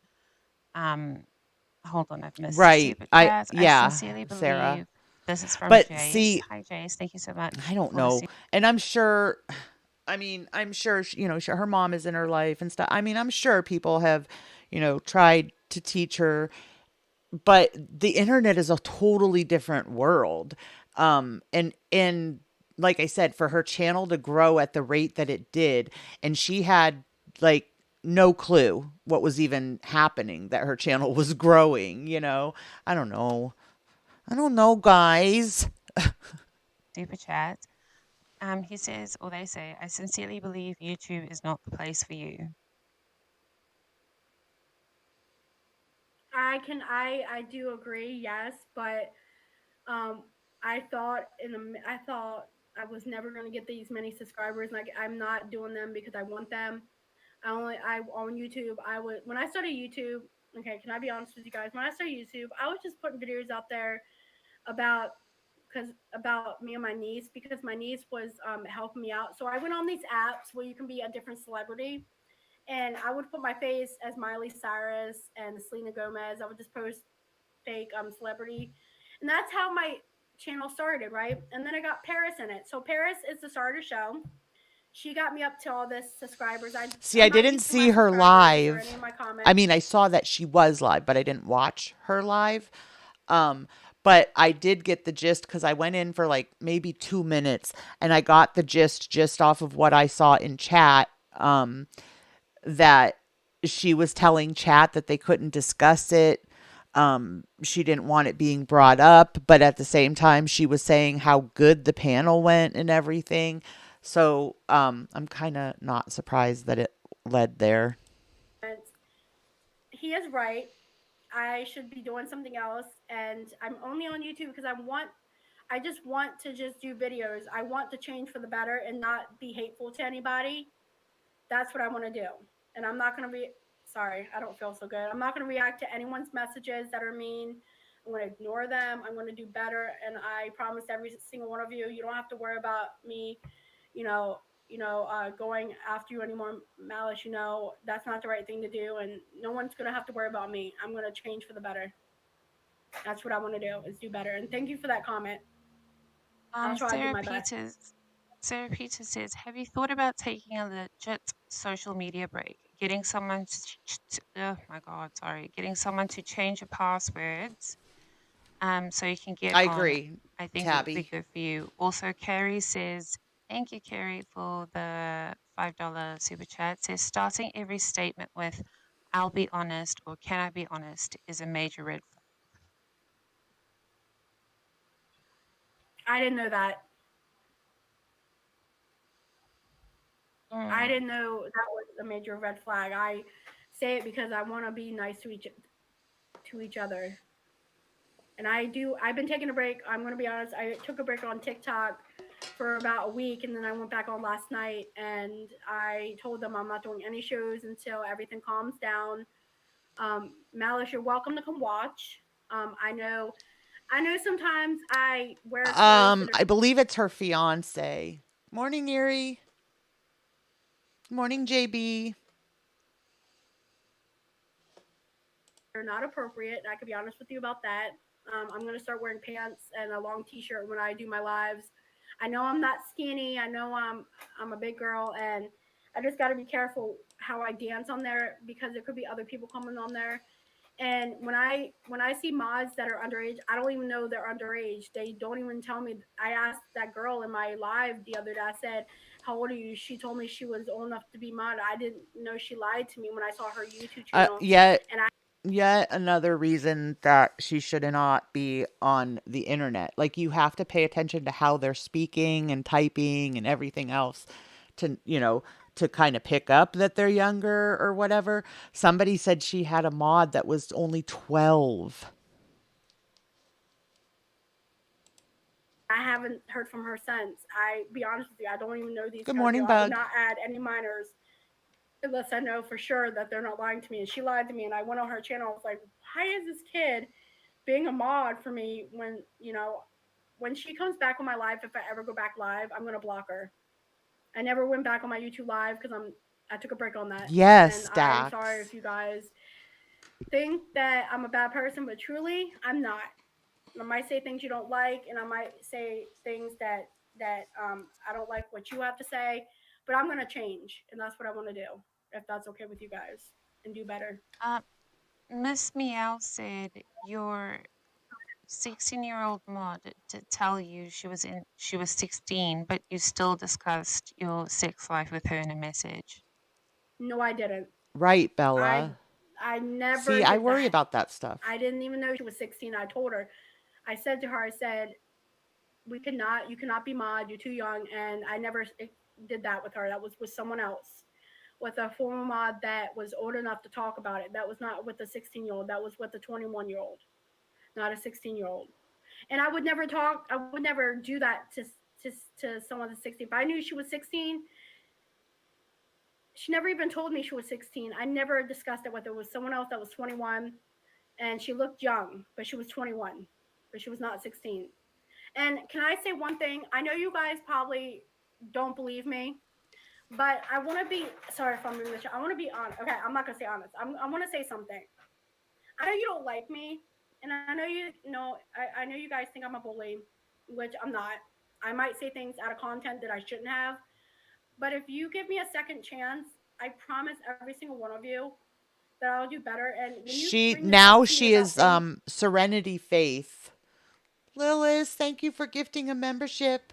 Speaker 7: Um, Hold on, I've missed a
Speaker 3: Right.
Speaker 7: super chat. I
Speaker 3: Yeah,
Speaker 7: sincerely
Speaker 3: Sarah.
Speaker 7: believe this is from
Speaker 3: But
Speaker 7: Jace.
Speaker 3: see,
Speaker 7: Hi, Jace. Thank you so much
Speaker 3: I don't
Speaker 7: for the
Speaker 3: know. And I'm sure, I mean, I'm sure, her mom is in her life and stuff. I mean, I'm sure people have, tried to teach her, but the internet is a totally different world. And like I said, for her channel to grow at the rate that it did, and she had like no clue what was even happening, that her channel was growing. I don't know. I don't know, guys.
Speaker 7: super chat. He says, or they say, I sincerely believe YouTube is not the place for you.
Speaker 6: I do agree, yes, but um I thought I was never gonna get these many subscribers. Like I'm not doing them because I want them. I on YouTube I would when I started YouTube. Okay, can I be honest with you guys? When I started YouTube, I was just putting videos out there about about me and my niece because my niece was helping me out. So I went on these apps where you can be a different celebrity, and I would put my face as Miley Cyrus and Selena Gomez. I would just post fake celebrity, And that's how my channel started, right? And then I got Paris in it. So Paris is the star of the show. She got me up to all this subscribers.
Speaker 3: See, I
Speaker 6: I'm not
Speaker 3: didn't
Speaker 6: used to my
Speaker 3: see her
Speaker 6: subscribers or any
Speaker 3: live.
Speaker 6: of my comments.
Speaker 3: I mean, I saw that she was live, but I didn't watch her live. Um, but I did get the gist because I went in for like maybe 2 minutes and I got the gist just off of what I saw in chat. That she was telling chat that they couldn't discuss it. She didn't want it being brought up, but at the same time, she was saying how good the panel went and everything. So I'm kind of not surprised that it led there.
Speaker 6: He is right. I should be doing something else, and I'm only on YouTube because I just want to just do videos. I want to change for the better and not be hateful to anybody. That's what I want to do. And I'm not going to be sorry, I don't feel so good. I'm not going to react to anyone's messages that are mean. I'm going to ignore them. I'm going to do better. And I promise every single one of you, you don't have to worry about me, you know, going after you anymore, Malice. That's not the right thing to do. And no one's going to have to worry about me. I'm going to change for the better. That's what I want to do, is do better. And thank you for that comment. I'll try to do my best.
Speaker 7: Sarah Peters says, have you thought about taking a legit social media break? Getting someone oh my God, sorry. Getting someone to change your passwords so you can get
Speaker 3: I
Speaker 7: on.
Speaker 3: agree,
Speaker 7: I think it would be
Speaker 3: Tabby.
Speaker 7: good for you. Also, Carrie says, thank you, Carrie, for the $5 super chat. Says, starting every statement with, I'll be honest or can I be honest is a major red flag.
Speaker 6: I didn't know that. I didn't know that was a major red flag. I say it because I want to be nice to each other. And I've been taking a break. I'm going to be honest. I took a break on TikTok for about a week, and then I went back on last night, and I told them I'm not doing any shows until everything calms down. Malice, you're welcome to come watch. I know sometimes I wear clothes that
Speaker 3: I believe it's her fiance. Morning, Erie. Morning, JB.
Speaker 6: are not appropriate. I could be honest with you about that. I'm going to start wearing pants and a long t-shirt when I do my lives. I know I'm not skinny. I know I'm a big girl, and I just got to be careful how I dance on there because there could be other people coming on there. And when I see mods that are underage, I don't even know they're underage. They don't even tell me. I asked that girl in my live the other day. I said, "How old are you?" She told me she was old enough to be mod. I didn't know she lied to me when I saw her YouTube channel.
Speaker 3: Yet another reason that she should not be on the internet. Like, you have to pay attention to how they're speaking and typing and everything else to, to kind of pick up that they're younger or whatever. Somebody said she had a mod that was only 12.
Speaker 6: I haven't heard from her since. I be honest with you, I don't even know these
Speaker 3: Good
Speaker 6: girls.
Speaker 3: morning,
Speaker 6: I would
Speaker 3: Bug.
Speaker 6: not add any minors unless I know for sure that they're not lying to me. And she lied to me, and I went on her channel. I was like, why is this kid being a mod for me when she comes back on my live, if I ever go back live, I'm gonna block her. I never went back on my YouTube live because I took a break on that.
Speaker 3: Yes,
Speaker 6: and
Speaker 3: Dax.
Speaker 6: I'm sorry if you guys think that I'm a bad person, but truly, I'm not. I might say things you don't like, and I might say things that I don't like what you have to say, but I'm gonna change, and that's what I want to do. If that's okay with you guys, and do better.
Speaker 7: Miss Meow said your 16-year-old mod to tell you she was 16, but you still discussed your sex life with her in a message.
Speaker 6: No, I didn't.
Speaker 3: Right, Bella.
Speaker 6: I never.
Speaker 3: See, I worry about that stuff.
Speaker 6: I didn't even know she was 16. I told her. I said to her, I said, you cannot be mod. You're too young. And I never did that with her. That was with someone else, with a former mod that was old enough to talk about it. That was not with a 16-year-old. That was with a 21-year-old, not a 16-year-old. And I would never do that to someone that's 16. If I knew she was 16, she never even told me she was 16. I never discussed it with her. It was someone else that was 21, and she looked young, but she was 21, but she was not 16. And can I say one thing? I know you guys probably don't believe me, but I want to be sorry if I'm doing this. I want to be honest. Okay, I'm not gonna say honest. I want to say something. I know you don't like me, And I know I know you guys think I'm a bully, which I'm not. I might say things out of content that I shouldn't have. But if you give me a second chance, I promise every single one of you that I'll do better. And when you
Speaker 3: She
Speaker 6: bring this up
Speaker 3: now
Speaker 6: to me
Speaker 3: she
Speaker 6: about
Speaker 3: is
Speaker 6: things,
Speaker 3: Serenity Faith. Lilith, thank you for gifting a membership.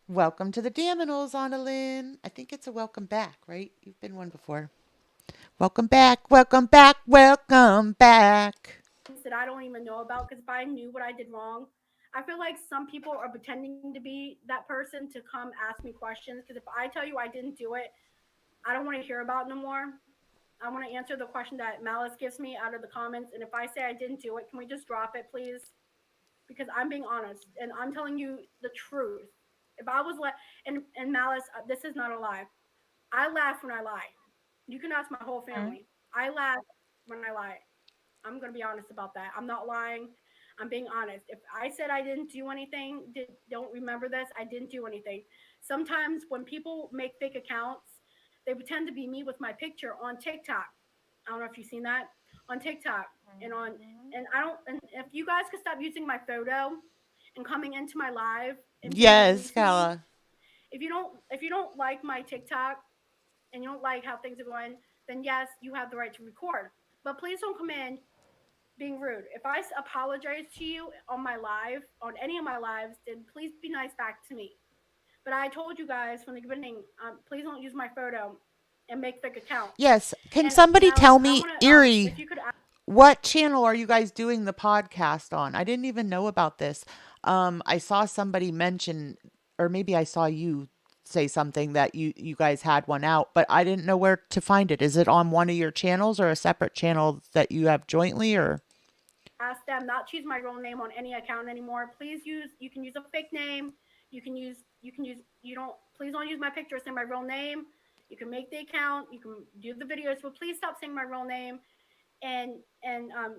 Speaker 3: Welcome to the Dammit, Annalyn. I think it's a welcome back, right? You've been one before. Welcome back, welcome back, welcome back.
Speaker 6: that I don't even know about, because if I knew what I did wrong, I feel like some people are pretending to be that person to come ask me questions. Because if I tell you I didn't do it, I don't want to hear about it no more. I want to answer the question that Malice gives me out of the comments. And if I say I didn't do it, can we just drop it, please? Because I'm being honest and I'm telling you the truth. If I was like, and Malice, this is not a lie. I laugh when I lie. You can ask my whole
Speaker 7: Mm.
Speaker 6: family. I laugh when I lie. I'm going to be honest about that. I'm not lying. I'm being honest. If I said I didn't do anything, don't remember this, I didn't do anything. Sometimes when people make fake accounts, they pretend to be me with my picture on TikTok. I don't know if you've seen that on TikTok and on, and I don't, and if you guys could stop using my photo and coming into my live and being mean
Speaker 3: Yes,
Speaker 6: to me.
Speaker 3: Kala.
Speaker 6: If you don't like my TikTok and you don't like how things are going, then yes, you have the right to record. But please don't come in being rude. If I apologize to you on my live, on any of my lives, then please be nice back to me. But I told you guys from the beginning, please don't use my photo and make fake accounts.
Speaker 3: Yes. Can
Speaker 6: And
Speaker 3: somebody
Speaker 6: Malice,
Speaker 3: tell
Speaker 6: I
Speaker 3: me,
Speaker 6: want to,
Speaker 3: Erie,
Speaker 6: if you could,
Speaker 3: what channel are you guys doing the podcast on? I didn't even know about this. I saw somebody mention, or maybe I saw you say something that you guys had one out, but I didn't know where to find it. Is it on one of your channels or a separate channel that you have jointly, or?
Speaker 6: ask them not to use my real name on any account anymore. You can use a fake name. You don't, please don't use my picture saying my real name. You can make the account, you can do the videos, but please stop saying my real name and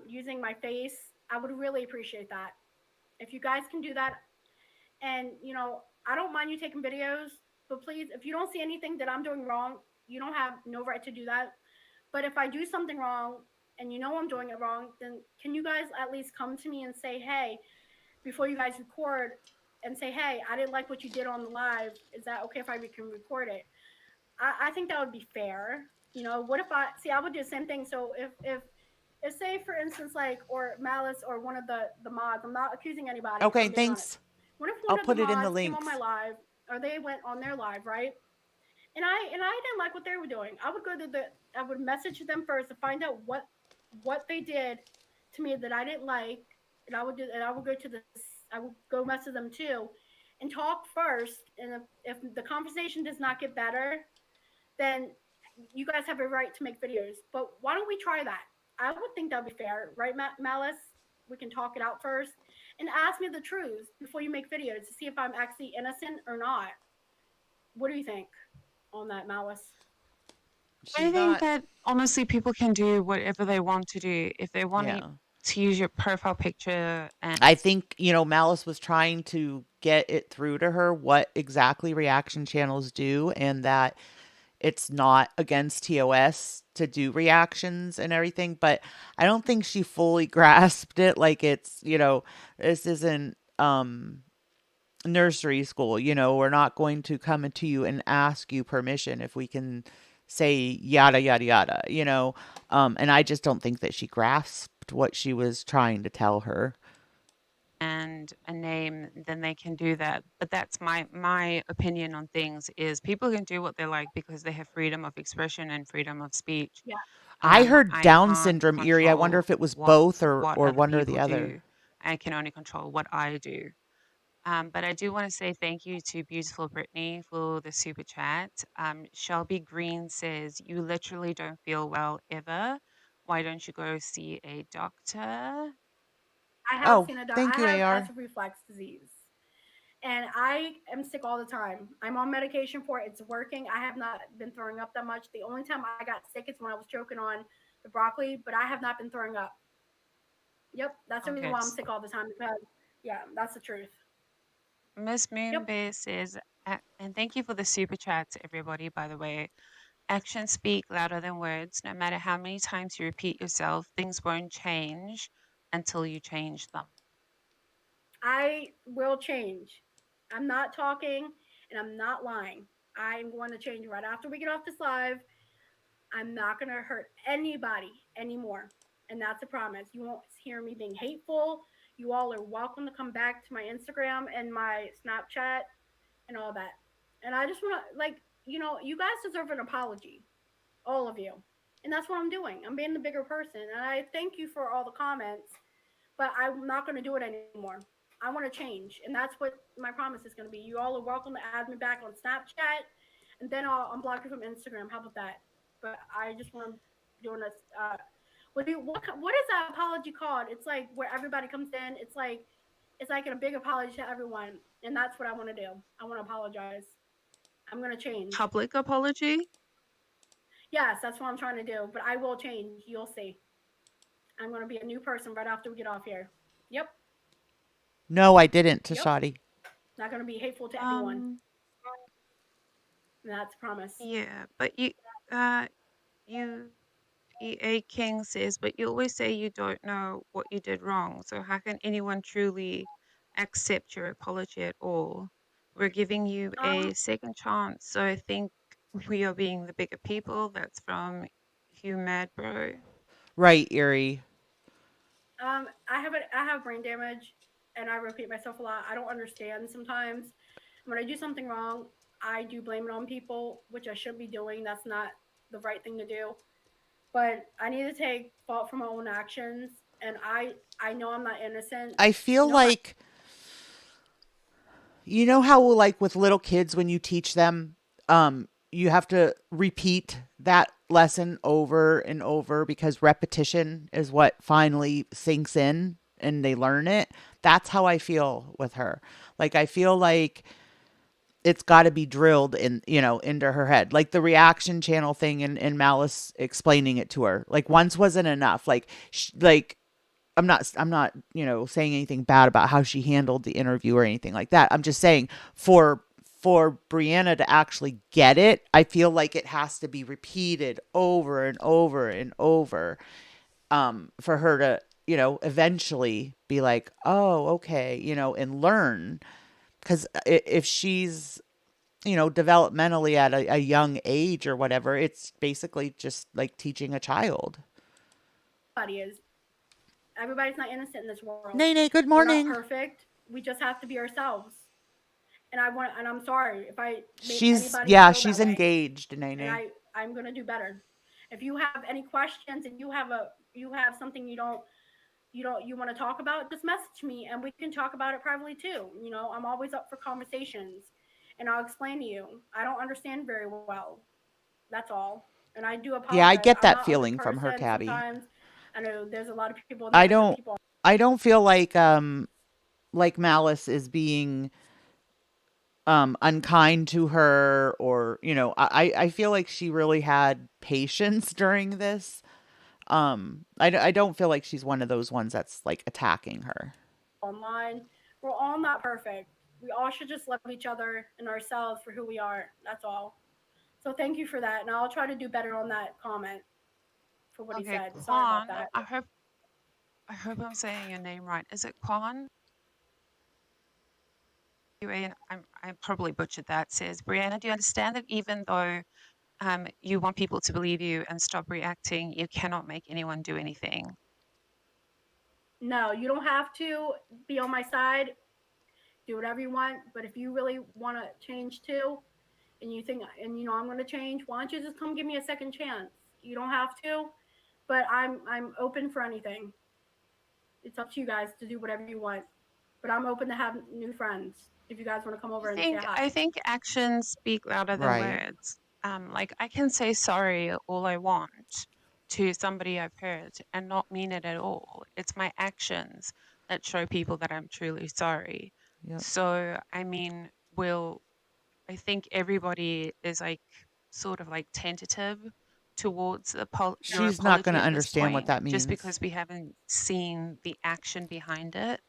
Speaker 6: using my face. I would really appreciate that. If you guys can do that, and I don't mind you taking videos, but please, if you don't see anything that I'm doing wrong, you don't have no right to do that. But if I do something wrong and you know I'm doing it wrong, then can you guys at least come to me and say, hey, before you guys record, and say, hey, I didn't like what you did on the live. Is that okay if I can record it? I think that would be fair. What if I would do the same thing. So if say for instance, like, or Malice or one of the mods, I'm not accusing anybody,
Speaker 3: Okay,
Speaker 6: I'm being honest.
Speaker 3: thanks.
Speaker 6: What if
Speaker 3: I'll
Speaker 6: one of the
Speaker 3: put it in the
Speaker 6: mods came on my
Speaker 3: links.
Speaker 6: live, or they went on their live, right? And I didn't like what they were doing. I would message them first to find out what they did to me that I didn't like, and I would go to I would go message them too, and talk first. And if the conversation does not get better, then you guys have a right to make videos. But why don't we try that? I would think that would be fair, right, Malice? We can talk it out first and ask me the truth before you make videos to see if I'm actually innocent or not. What do you think on that, Malice?
Speaker 7: I
Speaker 3: She's
Speaker 7: think
Speaker 3: not.
Speaker 7: that honestly, people can do whatever they want to do. If they want
Speaker 3: Yeah.
Speaker 7: to use your profile picture and
Speaker 3: I think, Malice was trying to get it through to her what exactly reaction channels do, and that it's not against TOS to do reactions and everything, but I don't think she fully grasped it. Like, this isn't nursery school. We're not going to come to you and ask you permission if we can say yada yada yada. And I just don't think that she grasped what she was trying to tell her.
Speaker 7: a name, then they can do that. But that's my opinion on things is people can do what they like because they have freedom of expression and freedom of speech.
Speaker 6: Yeah.
Speaker 3: I heard
Speaker 7: I
Speaker 3: Down
Speaker 7: can't
Speaker 3: syndrome, Erie. I wonder
Speaker 7: control
Speaker 3: if it was
Speaker 7: what
Speaker 3: both or
Speaker 7: what
Speaker 3: or
Speaker 7: other
Speaker 3: one or the
Speaker 7: people
Speaker 3: other.
Speaker 7: do. I can only control what I do. But I do want to say thank you to beautiful Brittany for the super chat. Shelby Green says, "You literally don't feel well ever. Why don't you go see a doctor?"
Speaker 6: I have
Speaker 3: Oh,
Speaker 6: seen
Speaker 3: thank
Speaker 6: I
Speaker 3: you,
Speaker 6: have
Speaker 3: AR.
Speaker 6: acid reflux disease, and I am sick all the time. I'm on medication for it. It's working. I have not been throwing up that much. The only time I got sick is when I was choking on the broccoli, but I have not been throwing up. Yep, that's the
Speaker 7: Oh,
Speaker 6: reason why
Speaker 7: good.
Speaker 6: I'm sick all the time, because yeah, that's the truth.
Speaker 7: Miss
Speaker 6: Yep.
Speaker 7: Moonbear says, and thank you for the super chats, everybody, by the way. actions speak louder than words. No matter how many times you repeat yourself, things won't change until you change them.
Speaker 6: I will change. I'm not talking and I'm not lying. I'm going to change right after we get off this live. I'm not going to hurt anybody anymore. And that's a promise. You won't hear me being hateful. You all are welcome to come back to my Instagram and my Snapchat and all that. And I just want to, like, you guys deserve an apology, all of you. And that's what I'm doing. I'm being the bigger person. And I thank you for all the comments, but I'm not going to do it anymore. I want to change. And that's what my promise is going to be. You all are welcome to add me back on Snapchat, and then I'll unblock you from Instagram. How about that? But I just want to doing this. What is that apology called? It's like where everybody comes in. It's like a big apology to everyone, and that's what I want to do. I want to apologize. I'm gonna change.
Speaker 7: Public apology?
Speaker 6: Yes, that's what I'm trying to do. But I will change. You'll see. I'm gonna be a new person right after we get off here. Yep.
Speaker 3: No, I didn't,
Speaker 6: Yep.
Speaker 3: Tashati.
Speaker 6: Not gonna be hateful to anyone.
Speaker 7: Um,
Speaker 6: That's a promise.
Speaker 7: yeah, but you, EA King says, but you always say you don't know what you did wrong. So how can anyone truly accept your apology at all? We're giving you a second chance. So I think we are being the bigger people. That's from Hugh Mad Bro.
Speaker 3: Right, Erie.
Speaker 6: I have brain damage, and I repeat myself a lot. I don't understand sometimes. When I do something wrong, I do blame it on people, which I should be doing. That's not the right thing to do. But I need to take fault for my own actions, and I know I'm not innocent.
Speaker 3: I feel like, you know how like with little kids when you teach them, you have to repeat that lesson over and over because repetition is what finally sinks in and they learn it. That's how I feel with her. Like I feel like it's got to be drilled in, into her head. Like the reaction channel thing and Malice explaining it to her. Like once wasn't enough. Like I'm not, saying anything bad about how she handled the interview or anything like that. I'm just saying for Brianna to actually get it, I feel like it has to be repeated over and over and over, for her to, eventually be like, oh, okay, and learn. Because if she's, developmentally at a young age or whatever, it's basically just like teaching a child.
Speaker 6: Everybody's not innocent in this world.
Speaker 3: Nene, good morning.
Speaker 6: We're not perfect. We just have to be ourselves. And I'm sorry if I made
Speaker 3: she's
Speaker 6: anybody feel that
Speaker 3: she's
Speaker 6: way.
Speaker 3: engaged, Nene.
Speaker 6: And I'm gonna do better. If you have any questions and you have something you want to talk about, just message me and we can talk about it privately too. I'm always up for conversations, and I'll explain to you. I don't understand very well. That's all. And I do apologize.
Speaker 3: Yeah, I get
Speaker 6: I'm
Speaker 3: that
Speaker 6: not a
Speaker 3: feeling
Speaker 6: good
Speaker 3: from her,
Speaker 6: person
Speaker 3: Cabby.
Speaker 6: sometimes. I know there's a lot of people.
Speaker 3: I don't feel like Malice is being unkind to her, or I feel like she really had patience during this. I don't feel like she's one of those ones that's like attacking her
Speaker 6: online. We're all not perfect. We all should just love each other and ourselves for who we are. That's all. So thank you for that, and I'll try to do better on that comment for what he said. Sorry about that.
Speaker 7: I hope I'm saying your name right. Is it Quan? I probably butchered that. Says, Brianna, do you understand that even though you want people to believe you and stop reacting, you cannot make anyone do anything?
Speaker 6: No, you don't have to be on my side. Do whatever you want. But if you really want to change too, and you think, and I'm going to change, why don't you just come give me a second chance? You don't have to, but I'm open for anything. It's up to you guys to do whatever you want. But I'm open to have new friends if you guys want to come over and say hi.
Speaker 7: I think actions speak louder than words. Like I can say sorry all I want to somebody I've hurt and not mean it at all. It's my actions that show people that I'm truly sorry.
Speaker 3: Yep.
Speaker 7: So, I mean, I think everybody is like sort of like tentative towards the
Speaker 3: she's not going to understand what that means
Speaker 7: just because we haven't seen the action behind it.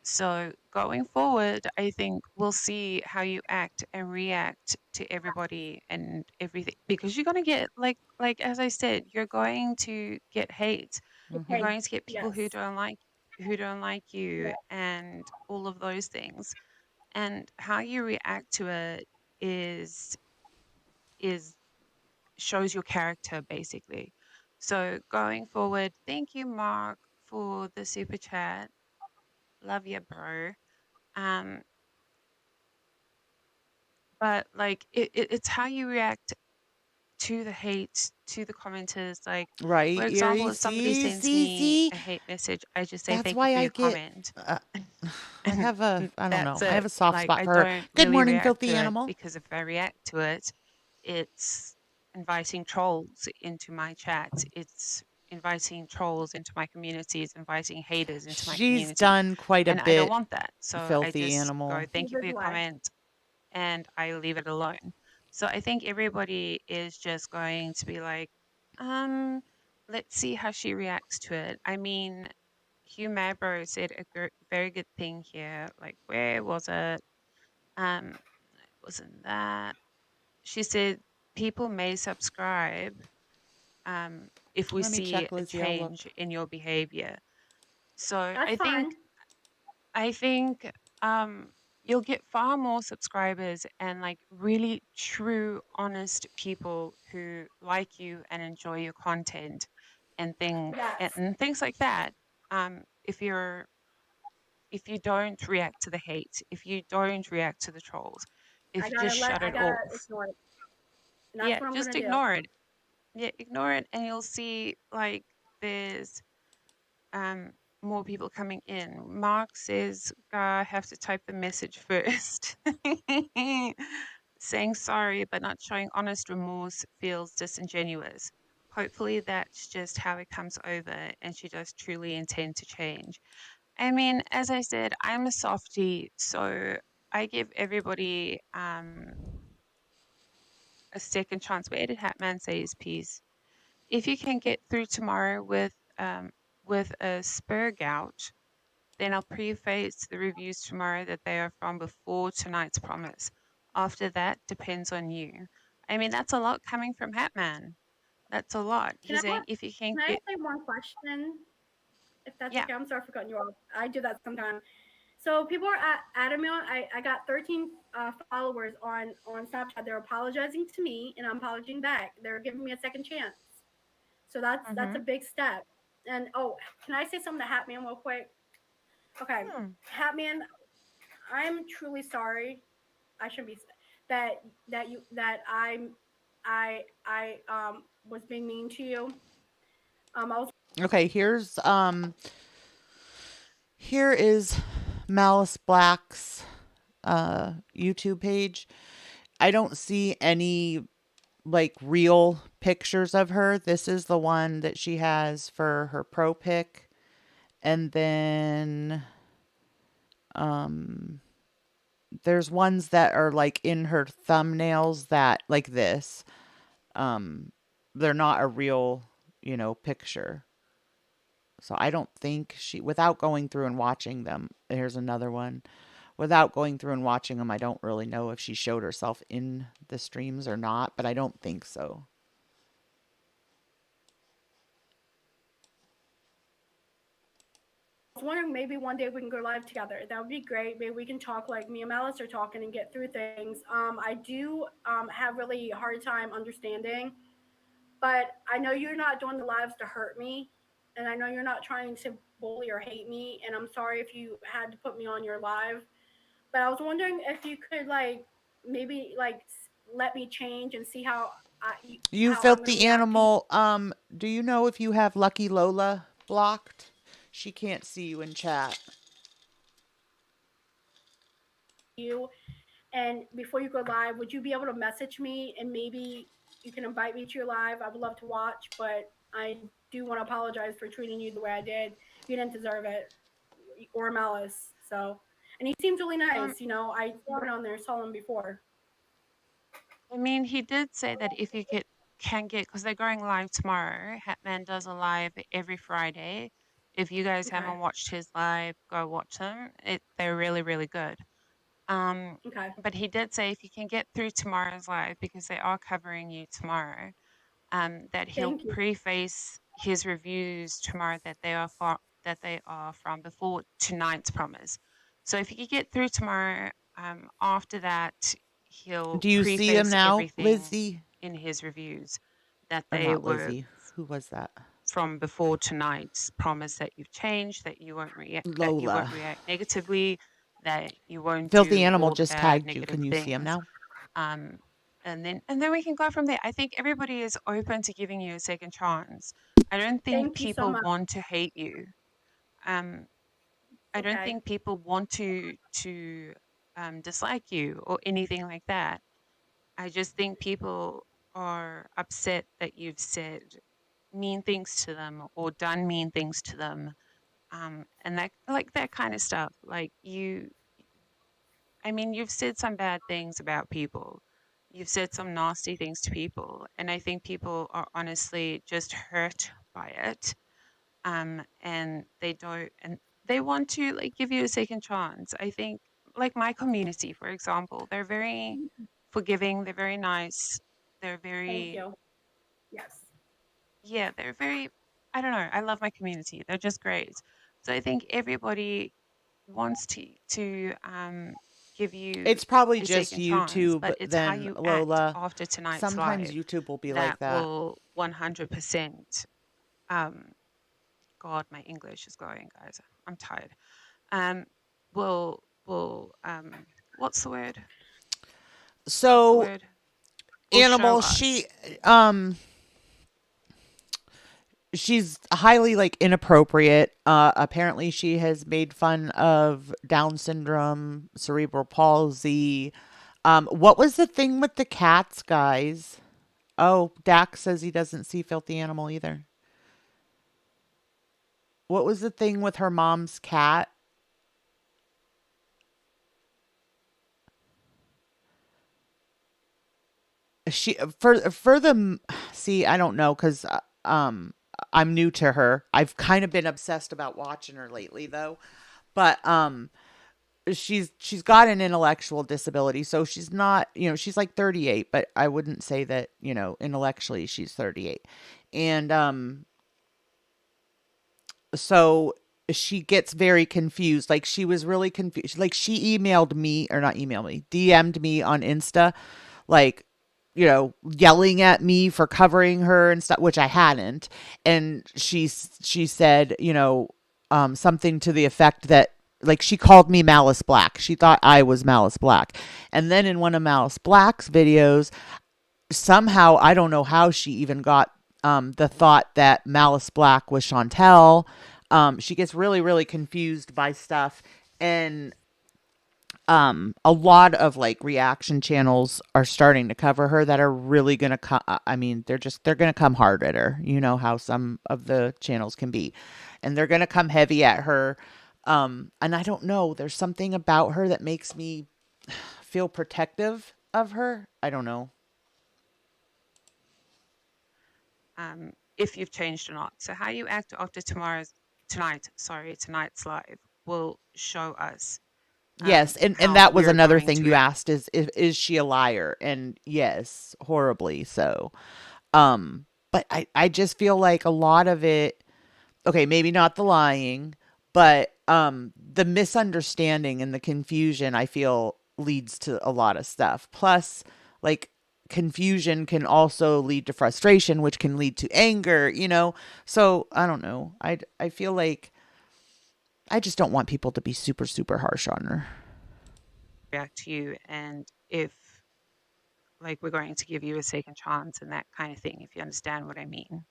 Speaker 7: So going forward, I think we'll see how you act and react to everybody and everything, because you're going to get like as I said, you're going to get hate. You're
Speaker 6: Okay.
Speaker 7: going to get people
Speaker 6: Yes.
Speaker 7: who don't like you and all of those things. And how you react to it is is shows your character basically. So going forward, thank you, Mark, for the super chat. Love you, bro. Um, but like it's how you react to the hate, to the commenters. Like, for
Speaker 3: Right,
Speaker 7: example,
Speaker 3: Erie?
Speaker 7: if somebody
Speaker 3: See,
Speaker 7: sends
Speaker 3: see,
Speaker 7: me
Speaker 3: see?
Speaker 7: a hate message, I just say
Speaker 3: That's
Speaker 7: thank you
Speaker 3: why
Speaker 7: for
Speaker 3: I
Speaker 7: your
Speaker 3: get.
Speaker 7: comment.
Speaker 3: I
Speaker 7: And
Speaker 3: have a. I don't know.
Speaker 7: that's
Speaker 3: I have
Speaker 7: it.
Speaker 3: a soft
Speaker 7: Like,
Speaker 3: spot
Speaker 7: I
Speaker 3: for her.
Speaker 7: don't
Speaker 3: Good
Speaker 7: really
Speaker 3: morning,
Speaker 7: react
Speaker 3: filthy
Speaker 7: to it,
Speaker 3: animal.
Speaker 7: because if I react to it, it's inviting trolls into my chat. It's inviting trolls into my community. It's inviting haters into my
Speaker 3: She's
Speaker 7: community.
Speaker 3: done quite a
Speaker 7: And I don't
Speaker 3: bit,
Speaker 7: want that. So I
Speaker 3: filthy
Speaker 7: just go,
Speaker 3: animal.
Speaker 7: thank you for
Speaker 6: This
Speaker 7: your
Speaker 6: way.
Speaker 7: comment, and I leave it alone. So I think everybody is just going to be like, um, let's see how she reacts to it. I mean, Hugh Mabro said a very good thing here. Like, where was it? It wasn't that. She said people may subscribe if we
Speaker 3: Let me
Speaker 7: see
Speaker 3: check,
Speaker 7: a
Speaker 3: Lizzie. I'll look.
Speaker 7: change in your behavior. So
Speaker 6: That's fine.
Speaker 7: I think you'll get far more subscribers and like really true, honest people who like you and enjoy your content and
Speaker 6: Yes.
Speaker 7: things like that. If you don't react to the hate, if you don't react to the trolls, if you just shut
Speaker 6: I
Speaker 7: it
Speaker 6: gotta
Speaker 7: off,
Speaker 6: ignore it. And that's
Speaker 7: yeah,
Speaker 6: what I'm
Speaker 7: just
Speaker 6: gonna do.
Speaker 7: ignore it. Yeah, ignore it, and you'll see like there's um, more people coming in. Mark says, I have to type the message first. Saying sorry but not showing honest remorse feels disingenuous. Hopefully, that's just how it comes over and she does truly intend to change. I mean, as I said, I'm a softie, so I give everybody a second chance. Where did Hatman say his piece? If you can get through tomorrow with a spur gout, then I'll preface the reviews tomorrow that they are from before tonight's promise. After that, depends on you. I mean, that's a lot coming from Hatman. That's a lot.
Speaker 6: Can I
Speaker 7: He's saying if you can
Speaker 6: can I
Speaker 7: get,
Speaker 6: say one question? If that's
Speaker 7: yeah,
Speaker 6: okay. I'm sorry for cutting you off. I do that sometimes. So people are at me on. I got 13 followers on Snapchat. They're apologizing to me, and I'm apologizing back. They're giving me a second chance. So that's a
Speaker 7: mm-hmm,
Speaker 6: big step. And oh, can I say something to Hatman real quick? Okay,
Speaker 7: hmm.
Speaker 6: Hatman, I'm truly sorry. I shouldn't be that I was being mean to you. I was
Speaker 3: Okay, here is Malice Black's YouTube page. I don't see any like real pictures of her. This is the one that she has for her pro pic. And then um there's ones that are like in her thumbnails that like this. Um they're not a real, picture. So I don't think without going through and watching them, here's another one. Without going through and watching them, I don't really know if she showed herself in the streams or not, but I don't think so.
Speaker 6: wondering maybe one day we can go live together. That would be great. Maybe we can talk like me and Malice are talking and get through things. I do have really hard time understanding, but I know you're not doing the lives to hurt me, and I know you're not trying to bully or hate me. And I'm sorry if you had to put me on your live, but I was wondering if you could like maybe like let me change and see
Speaker 3: You
Speaker 6: how I'm going to
Speaker 3: filthy
Speaker 6: react to
Speaker 3: animal, do you know if you have Lucky Lola blocked? She can't see you in chat.
Speaker 6: you. And before you go live, would you be able to message me and maybe you can invite me to your live? I would love to watch, but I do want to apologize for treating you the way I did. You didn't deserve it, or Malice. So, and he seems really
Speaker 7: Um,
Speaker 6: nice. I saw it on there, saw him before.
Speaker 7: I mean, he did say that if you can get, because they're going live tomorrow. Hatman does a live every Friday. If you guys
Speaker 6: Okay.
Speaker 7: haven't watched his live, go watch them. They're really, really good. Um,
Speaker 6: Okay.
Speaker 7: but he did say if you can get through tomorrow's live, because they are covering you tomorrow, that he'll
Speaker 6: Thank you.
Speaker 7: preface his reviews tomorrow that they are from before tonight's promise. So if you could get through tomorrow, after that he'll
Speaker 3: Do you see him
Speaker 7: preface
Speaker 3: now,
Speaker 7: everything
Speaker 3: Lizzie?
Speaker 7: in his reviews that
Speaker 3: Or
Speaker 7: they
Speaker 3: not
Speaker 7: were
Speaker 3: Lizzie? Who was that?
Speaker 7: from before tonight's promise, that you've changed, that you won't
Speaker 3: Lola.
Speaker 7: react negatively, that you won't
Speaker 3: Filthy
Speaker 7: do
Speaker 3: Animal
Speaker 7: all the
Speaker 3: just
Speaker 7: bad
Speaker 3: tagged you.
Speaker 7: negative
Speaker 3: Can you see him
Speaker 7: things.
Speaker 3: now?
Speaker 7: um, and then we can go from there. I think everybody is open to giving you a second chance. I don't think
Speaker 6: Thank you so
Speaker 7: people
Speaker 6: much.
Speaker 7: want to hate you. Um, I don't
Speaker 6: Okay.
Speaker 7: think people want to dislike you or anything like that. I just think people are upset that you've said mean things to them or done mean things to them, and that like that kind of stuff. Like I mean, you've said some bad things about people. You've said some nasty things to people, and I think people are honestly just hurt by it. And they want to like give you a second chance. I think, like my community, for example, they're very forgiving. They're very nice. They're
Speaker 6: Thank
Speaker 7: very
Speaker 6: you. Yes.
Speaker 7: yeah. They're very. I don't know. I love my community. They're just great. So I think everybody wants to give you
Speaker 3: It's probably
Speaker 7: a
Speaker 3: just
Speaker 7: second chance,
Speaker 3: YouTube
Speaker 7: but it's how
Speaker 3: then,
Speaker 7: you act
Speaker 3: Lola.
Speaker 7: after tonight's
Speaker 3: Sometimes
Speaker 7: live
Speaker 3: YouTube will be like
Speaker 7: that
Speaker 3: that.
Speaker 7: will 100%. Um, God, my English is going, guys. I'm tired. Um, will what's the word? What's the
Speaker 3: So,
Speaker 7: word? Will show
Speaker 3: Animal,
Speaker 7: us.
Speaker 3: um she's highly like inappropriate. Apparently she has made fun of Down syndrome, cerebral palsy. What was the thing with the cats, guys? Oh, Dax says he doesn't see Filthy Animal either. What was the thing with her mom's cat? She for the see, I don't know cuz um I'm new to her. I've kind of been obsessed about watching her lately though. But she's got an intellectual disability, so she's not, she's like 38, but I wouldn't say that, intellectually she's 38. And so she gets very confused. Like she was really confused. Like she emailed me, or not emailed me, DM'd me on Insta, like, yelling at me for covering her and stuff, which I hadn't. And she said, something to the effect that, like, she called me Malice Black. She thought I was Malice Black. And then in one of Malice Black's videos, somehow, I don't know how she even got the thought that Malice Black was Chantel. She gets really, really confused by stuff. And a lot of like reaction channels are starting to cover her that are really going to come. I mean, they're going to come hard at her. You know how some of the channels can be, and they're going to come heavy at her. And I don't know, there's something about her that makes me feel protective of her. I don't know.
Speaker 7: If you've changed or not. So how you act after tonight's live will show us
Speaker 3: Yes, and
Speaker 7: how
Speaker 3: that was
Speaker 7: we're
Speaker 3: another
Speaker 7: going
Speaker 3: thing
Speaker 7: to
Speaker 3: you
Speaker 7: react.
Speaker 3: asked, is she a liar? And yes, horribly so. But I just feel like a lot of it, okay, maybe not the lying, but the misunderstanding and the confusion, I feel, leads to a lot of stuff. Plus, like, confusion can also lead to frustration, which can lead to anger. So I don't know. I feel like I just don't want people to be super super harsh on her.
Speaker 7: React to you, and if like we're going to give you a second chance and that kind of thing, if you understand what I mean.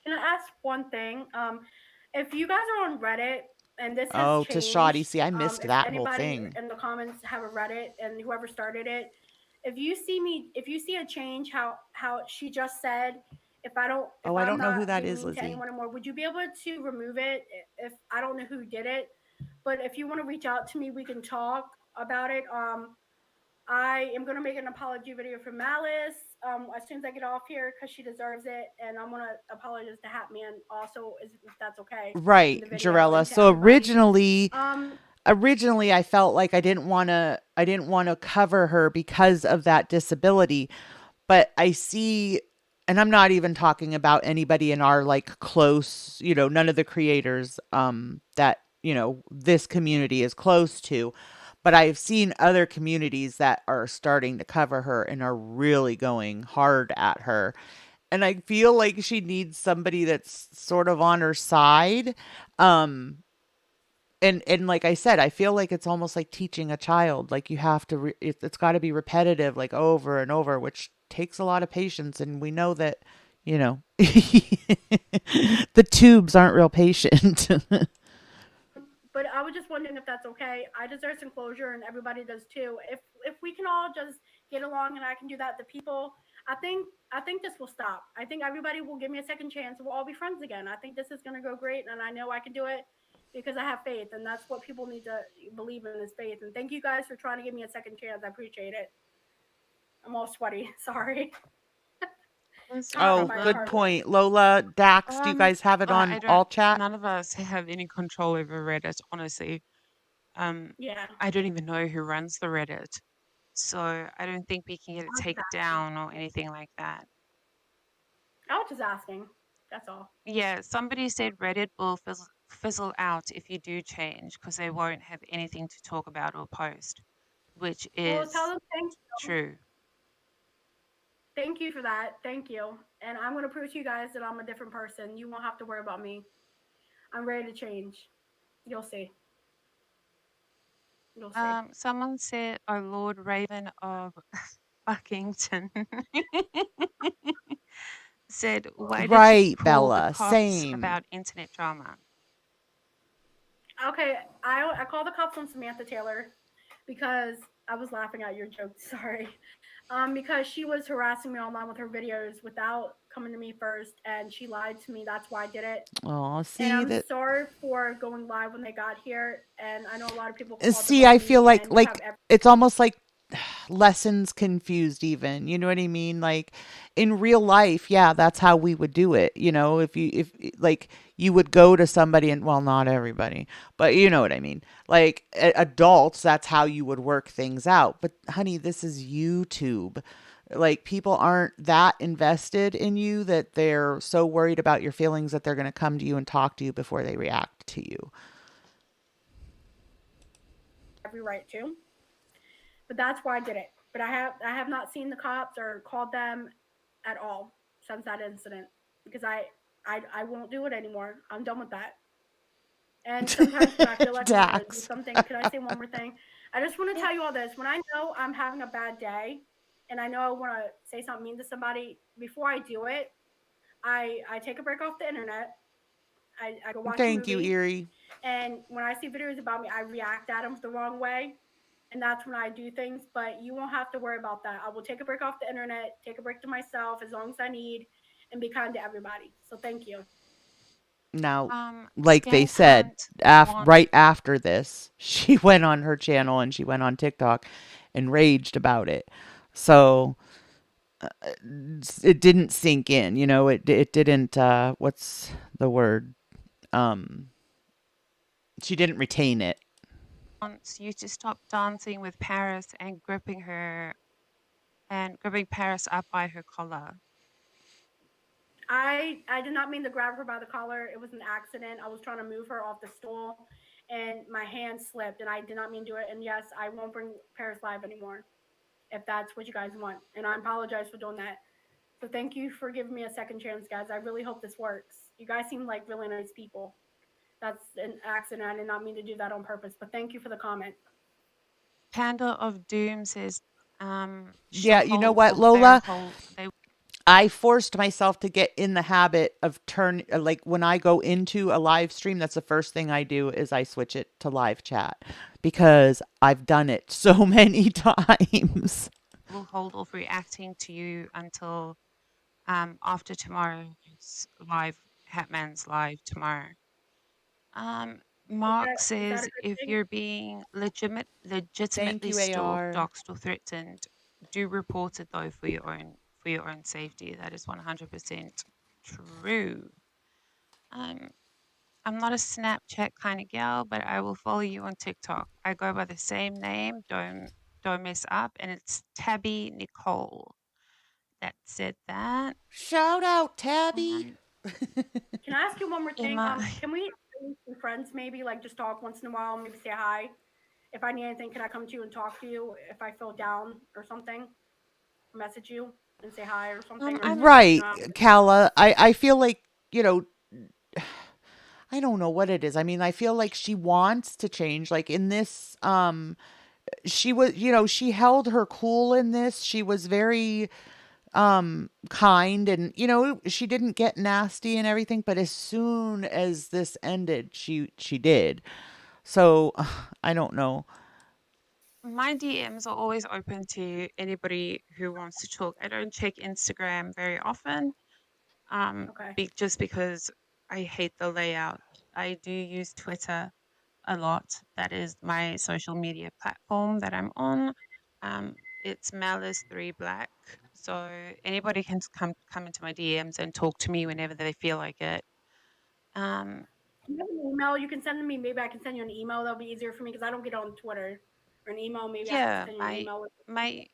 Speaker 6: Can I ask one thing? If you guys are on Reddit and this has
Speaker 3: Oh, to Shoddy.
Speaker 6: changed,
Speaker 3: See, I missed
Speaker 6: if
Speaker 3: that whole
Speaker 6: anybody
Speaker 3: thing.
Speaker 6: in the comments have a Reddit and whoever started it, if you see a change, how she just said, if
Speaker 3: Oh, I
Speaker 6: I'm
Speaker 3: don't know who
Speaker 6: not
Speaker 3: that
Speaker 6: being
Speaker 3: is,
Speaker 6: mean to
Speaker 3: Lizzie.
Speaker 6: anyone anymore, would you be able to remove it if I don't know who did it? But if you want to reach out to me, we can talk about it. I am gonna make an apology video for Malice. as soon as I get off here because she deserves it, and I'm gonna apologize to Hatman also, if that's okay, in
Speaker 3: Right,
Speaker 6: the video
Speaker 3: Jarella.
Speaker 6: and to
Speaker 3: So
Speaker 6: everybody.
Speaker 3: originally,
Speaker 6: Um,
Speaker 3: originally I felt like I didn't want to cover her because of that disability, but I see, and I'm not even talking about anybody in our like close, none of the creators that, this community is close to, but I've seen other communities that are starting to cover her and are really going hard at her. And I feel like she needs somebody that's sort of on her side. Um and like I said, I feel like it's almost like teaching a child. Like you have to it's got to be repetitive, like over and over, which takes a lot of patience, and we know that, the tubes aren't real patient.
Speaker 6: but I was just wondering if that's okay. I deserve some closure, and everybody does too. If we can all just get along, and I can do that, the people, I think this will stop. I think everybody will give me a second chance. We'll all be friends again. I think this is gonna go great, and I know I can do it because I have faith, and that's what people need to believe in is faith. And thank you guys for trying to give me a second chance. I appreciate it. I'm all sweaty. Sorry.
Speaker 7: That's no
Speaker 6: Talking from
Speaker 3: Oh,
Speaker 6: my
Speaker 3: good
Speaker 7: problem.
Speaker 6: heart.
Speaker 3: point. Lola, Dax, do you guys have it
Speaker 7: I
Speaker 3: on
Speaker 7: don't.
Speaker 3: all chat?
Speaker 7: None of us have any control over Reddit, honestly. Um,
Speaker 6: Yeah.
Speaker 7: I don't even know who runs the Reddit, so I don't think we can get it
Speaker 6: I was just
Speaker 7: taken
Speaker 6: asking.
Speaker 7: down or anything like that.
Speaker 6: I was just asking. That's all.
Speaker 7: Yeah, somebody said Reddit will fizzle out if you do change because they won't have anything to talk about or post, which
Speaker 6: Well, tell
Speaker 7: is
Speaker 6: them thank you.
Speaker 7: true.
Speaker 6: Thank you for that. Thank you. And I'm going to prove to you guys that I'm a different person. You won't have to worry about me. I'm ready to change. You'll see. You'll see.
Speaker 7: Someone said, "Oh Lord Raven of Buckington," said, "Why did you
Speaker 3: Right,
Speaker 7: call the
Speaker 3: Bella.
Speaker 7: cops
Speaker 3: Same.
Speaker 7: about internet drama?"
Speaker 6: Okay, I called the cops on Samantha Taylor because I was laughing at your joke. Sorry. Because she was harassing me online with her videos without coming to me first, and she lied to me. That's why I did it.
Speaker 3: Oh,
Speaker 6: And
Speaker 3: see
Speaker 6: I'm
Speaker 3: that.
Speaker 6: sorry for going live when they got here. And I know a lot of people called them
Speaker 3: See,
Speaker 6: on
Speaker 3: I feel
Speaker 6: me,
Speaker 3: like
Speaker 6: and you have every
Speaker 3: it's almost like lessons confused even. You know what I mean? Like in real life, yeah, that's how we would do it. If like you would go to somebody, and well, not everybody, but you know what I mean? Like adults, that's how you would work things out. But honey, this is YouTube. Like people aren't that invested in you that they're so worried about your feelings that they're going to come to you and talk to you before they react to you.
Speaker 6: right to. But that's why I did it. But I have not seen the cops or called them at all since that incident because I won't do it anymore. I'm done with that. And sometimes when I feel like I'm gonna do
Speaker 3: Dax.
Speaker 6: something, can I say one more thing? I just want to tell you all this. When I know I'm having a bad day, and I know I want to say something mean to somebody, before I do it, I take a break off the internet. I go watch a
Speaker 3: Thank you,
Speaker 6: movie,
Speaker 3: Erie.
Speaker 6: and when I see videos about me, I react at them the wrong way, and that's when I do things. But you won't have to worry about that. I will take a break off the internet, take a break to myself as long as I need, and be kind to everybody. So thank you.
Speaker 3: Now, like they
Speaker 7: Skank
Speaker 3: said,
Speaker 7: Hunt
Speaker 3: right
Speaker 7: wants
Speaker 3: after this, she went on her channel and she went on TikTok and raged about it. So it didn't sink in, it didn't, what's the word? Um, she didn't retain it.
Speaker 7: wants you to stop dancing with Paris and gripping Paris up by her collar.
Speaker 6: I did not mean to grab her by the collar. It was an accident. I was trying to move her off the stool, and my hand slipped, and I did not mean to do it. And yes, I won't bring Paris live anymore if that's what you guys want. And I apologize for doing that. So thank you for giving me a second chance, guys. I really hope this works. You guys seem like really nice people. That's an accident. I did not mean to do that on purpose. But thank you for the comment.
Speaker 7: Panda of Doom says, she'll
Speaker 3: Yeah, you know
Speaker 7: hold,
Speaker 3: what,
Speaker 7: or they'll
Speaker 3: Lola?
Speaker 7: hold, they
Speaker 3: I forced myself to get in the habit of like when I go into a live stream, that's the first thing I do is I switch it to live chat because I've done it so many times.
Speaker 7: will hold off reacting to you until after tomorrow's live, Hatman's live tomorrow. Mark
Speaker 6: Is that a
Speaker 7: says,
Speaker 6: good
Speaker 7: if
Speaker 6: thing?
Speaker 7: you're being
Speaker 3: Thank
Speaker 7: legitimately
Speaker 3: you,
Speaker 7: stalked,
Speaker 3: AR.
Speaker 7: doxed, or threatened, do report it though for your own for your own safety. That is 100% true. Um, I'm not a Snapchat kind of gal, but I will follow you on TikTok. I go by the same name. Don't mess up, and it's Tabby Nicole. That said that.
Speaker 3: Shout out, Tabby.
Speaker 7: Um,
Speaker 6: Can I ask you one more thing?
Speaker 7: Emma,
Speaker 6: Can we be friends maybe, like just talk once in a while, maybe say hi? If I need anything, can I come to you and talk to you if I feel down or something? Message you and say hi or something, or
Speaker 7: I'm
Speaker 3: Right,
Speaker 6: no?
Speaker 3: Kala. I feel like, you know, I don't know what it is. I mean, I feel like she wants to change. Like in this, she was, she held her cool in this. She was very kind, and she didn't get nasty and everything, but as soon as this ended, she did. So I don't know.
Speaker 7: my DMs are always open to anybody who wants to talk. I don't check Instagram very often,
Speaker 6: Okay.
Speaker 7: just because I hate the layout. I do use Twitter a lot. That is my social media platform that I'm on. It's Malice Black. So anybody can come into my DMs and talk to me whenever they feel like it. Um,
Speaker 6: Do you have an email you can send to me? Maybe I can send you an email. That'll be easier for me because I don't get on Twitter or an email. Maybe I can
Speaker 7: yeah,
Speaker 6: send you an
Speaker 7: my
Speaker 6: email.
Speaker 7: my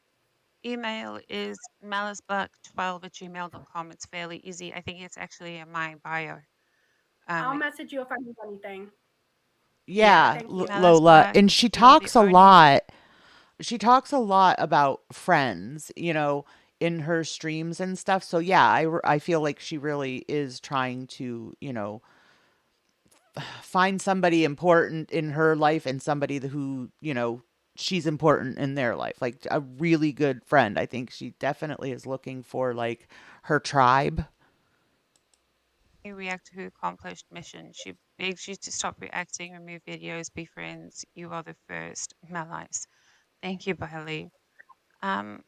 Speaker 7: email is maliceblack12@gmail.com. It's fairly easy. I think it's actually in my bio.
Speaker 6: I'll
Speaker 7: Um,
Speaker 6: message you if I need anything.
Speaker 7: yeah,
Speaker 3: Yeah,
Speaker 6: Thank you.
Speaker 7: Malice
Speaker 3: Lola,
Speaker 7: Black.
Speaker 3: and she
Speaker 7: You're the
Speaker 3: talks a
Speaker 7: only
Speaker 3: lot. She talks a lot about friends, in her streams and stuff. So yeah, I feel like she really is trying to, find somebody important in her life and somebody who, she's important in their life. Like a really good friend. I think she definitely is looking for like her tribe.
Speaker 7: reactor who accomplished mission. She begs you to stop reacting, remove videos, be friends. You are the first. Malice. Thank you, Bailey. Um,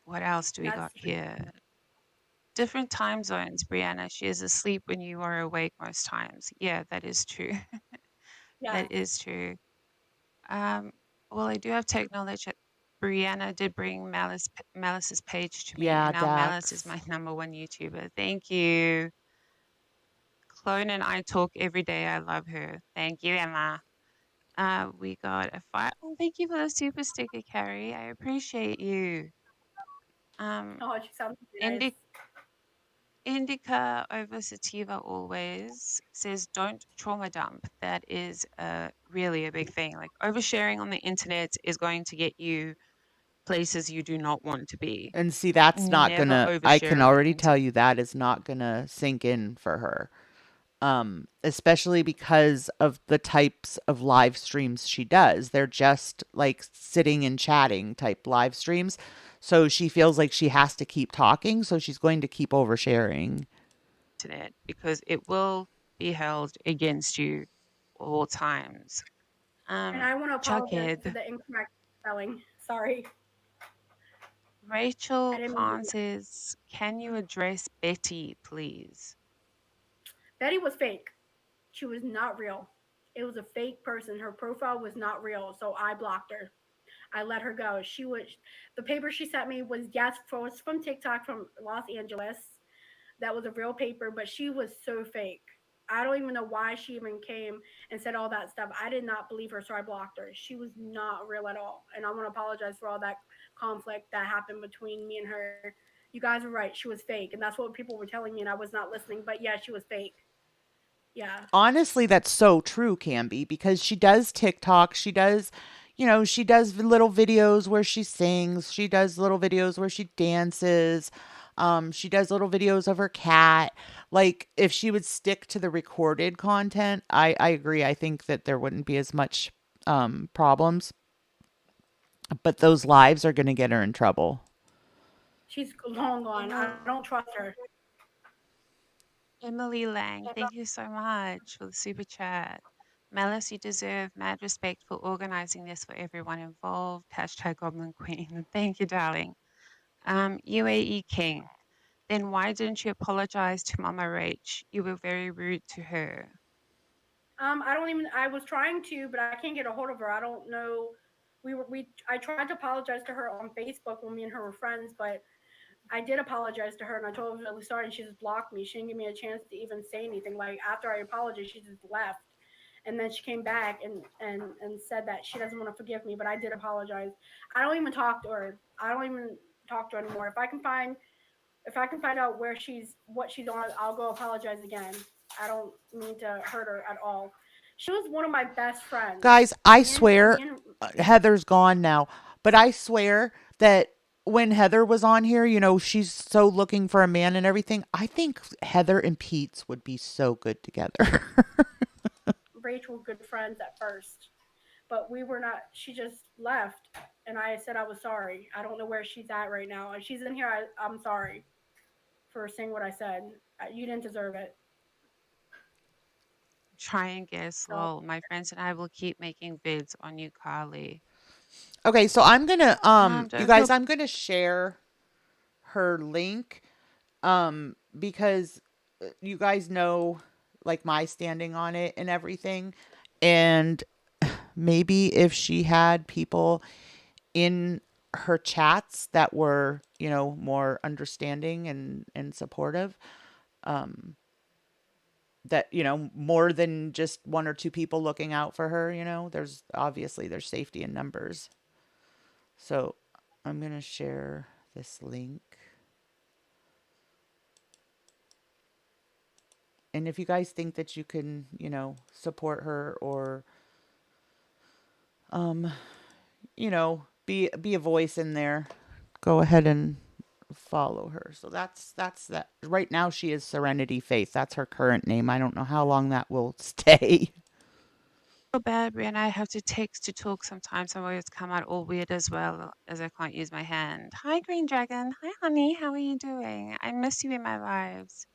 Speaker 7: what else do we
Speaker 6: That's
Speaker 7: got here? Different time zones, Brianna. She is asleep when you are awake most times. Yeah, that is true.
Speaker 6: yeah.
Speaker 7: That is true. Um, well, I do have to acknowledge that Brianna did bring Malice's page to me, and
Speaker 3: Yeah,
Speaker 7: now Malice is
Speaker 3: Dax.
Speaker 7: my number one YouTuber. Thank you. Clone and I talk every day. I love her. Thank you, Emma. We got a fight. Oh, thank you for the super sticker, Carrie. I appreciate you. Um,
Speaker 6: Oh, she sounds really nice.
Speaker 7: Indi- Indica over sativa always says don't trauma dump. That is really a big thing. Like oversharing on the internet is going to get you places you do not want to be.
Speaker 3: And see, that's not
Speaker 7: Never
Speaker 3: gonna, I can
Speaker 7: overshare on the
Speaker 3: already tell
Speaker 7: internet
Speaker 3: you that is not gonna sink in for her. Especially because of the types of live streams she does. They're just like sitting and chatting type live streams. So she feels like she has to keep talking, so she's going to keep oversharing.
Speaker 7: because it will be held against you all times.
Speaker 6: And I want to apologize for
Speaker 7: Chuckhead.
Speaker 6: the incorrect spelling. Sorry. I
Speaker 7: Rachel
Speaker 6: didn't mean to
Speaker 7: Khan
Speaker 6: do that.
Speaker 7: says, can you address Betty, please?
Speaker 6: Betty was fake. She was not real. It was a fake person. Her profile was not real, so I blocked her. I let her go. She was the paper she sent me was yes, was from TikTok from Los Angeles. That was a real paper, but she was so fake. I don't even know why she even came and said all that stuff. I did not believe her, so I blocked her. She was not real at all. And I want to apologize for all that conflict that happened between me and her. You guys were right. She was fake. And that's what people were telling me, and I was not listening. But yeah, she was fake. Yeah.
Speaker 3: Honestly, that's so true, Camby, because she does TikTok. She does, she does little videos where she sings. She does little videos where she dances. She does little videos of her cat. Like, if she would stick to the recorded content, I agree. I think that there wouldn't be as much problems. But those lives are going to get her in trouble.
Speaker 6: She's long gone. I don't trust her.
Speaker 7: Emily Lang, thank you so much for the super chat. Malice, you deserve mad respect for organizing this for everyone involved. Hashtag Goblin Queen. Thank you, darling. UAE King. Then why didn't you apologize to Mama Rach? You were very rude to her.
Speaker 6: I don't even. I was trying to, but I can't get a hold of her. I don't know. I tried to apologize to her on Facebook when me and her were friends, but I did apologize to her and I told her I was really sorry and she just blocked me. She didn't give me a chance to even say anything. Like after I apologized, she just left. And then she came back and said that she doesn't want to forgive me, but I did apologize. I don't even talk to her. I don't even talk to her anymore. If I can find out where she's what she's on, I'll go apologize again. I don't mean to hurt her at all. She was one of my best friends.
Speaker 3: Guys, I
Speaker 6: Me
Speaker 3: swear
Speaker 6: and
Speaker 3: Heather's gone now, but I swear that when Heather was on here, she's so looking for a man and everything. I think Heather and Pete's would be so good together.
Speaker 6: Rachel were good friends at first, but we were not. She just left, and I said I was sorry. I don't know where she's at right now. If she's in here, I'm sorry for saying what I said. You didn't deserve it.
Speaker 7: Try and guess.
Speaker 6: So
Speaker 7: Lol. My friends and I will keep making vids on you, Carly.
Speaker 3: Okay, so I'm going to you
Speaker 7: Don't
Speaker 3: guys,
Speaker 7: feel
Speaker 3: I'm going to share her link because you guys know like my standing on it and everything. And maybe if she had people in her chats that were, more understanding and supportive, um, that, more than just one or two people looking out for her, there's safety in numbers. So I'm going to share this link. And if you guys think that you can, support her or, um, be a voice in there, go ahead and follow her. So that's that. Right now she is Serenity Faith. That's her current name. I don't know how long that will stay.
Speaker 7: bad when I have to text to talk sometimes. Some words come out all weird as well as I can't use my hand. Hi, Green Dragon. Hi, honey. How are you doing? I miss you in my lives.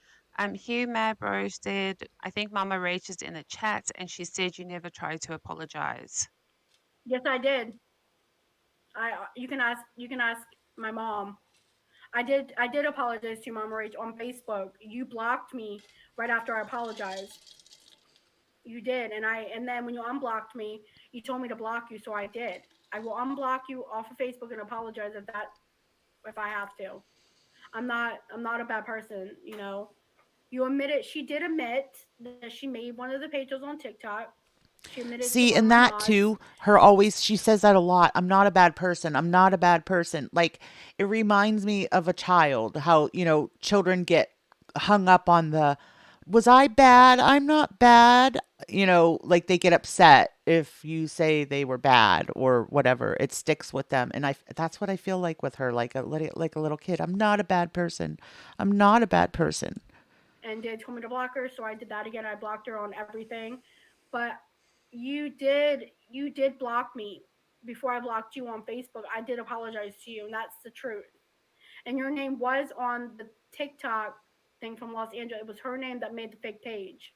Speaker 7: Hugh Mad Bro said, I think Mama Rach is in the chat and she said you never tried to apologize.
Speaker 6: yes, I did. You can ask my mom. I did apologize to Mama Rach on Facebook. You blocked me right after I apologized. You did, and then when you unblocked me, you told me to block you, so I did. I will unblock you off of Facebook and apologize if I have to. I'm not a bad person, you know. You admitted she did admit that she made one of the pages on TikTok. She admitted to
Speaker 3: See,
Speaker 6: one of
Speaker 3: and
Speaker 6: my
Speaker 3: that
Speaker 6: mods.
Speaker 3: too, she says that a lot. I'm not a bad person. I'm not a bad person. Like, it reminds me of a child, how, children get hung up on was I bad? I'm not bad. Like they get upset if you say they were bad or whatever. It sticks with them. And that's what I feel like with her, like a little kid. I'm not a bad person. I'm not a bad person.
Speaker 6: And they told me to block her, so I did that again. I blocked her on everything. But you did block me before I blocked you on Facebook. I did apologize to you, and that's the truth. And your name was on the TikTok thing from Los Angeles. It was her name that made the fake page.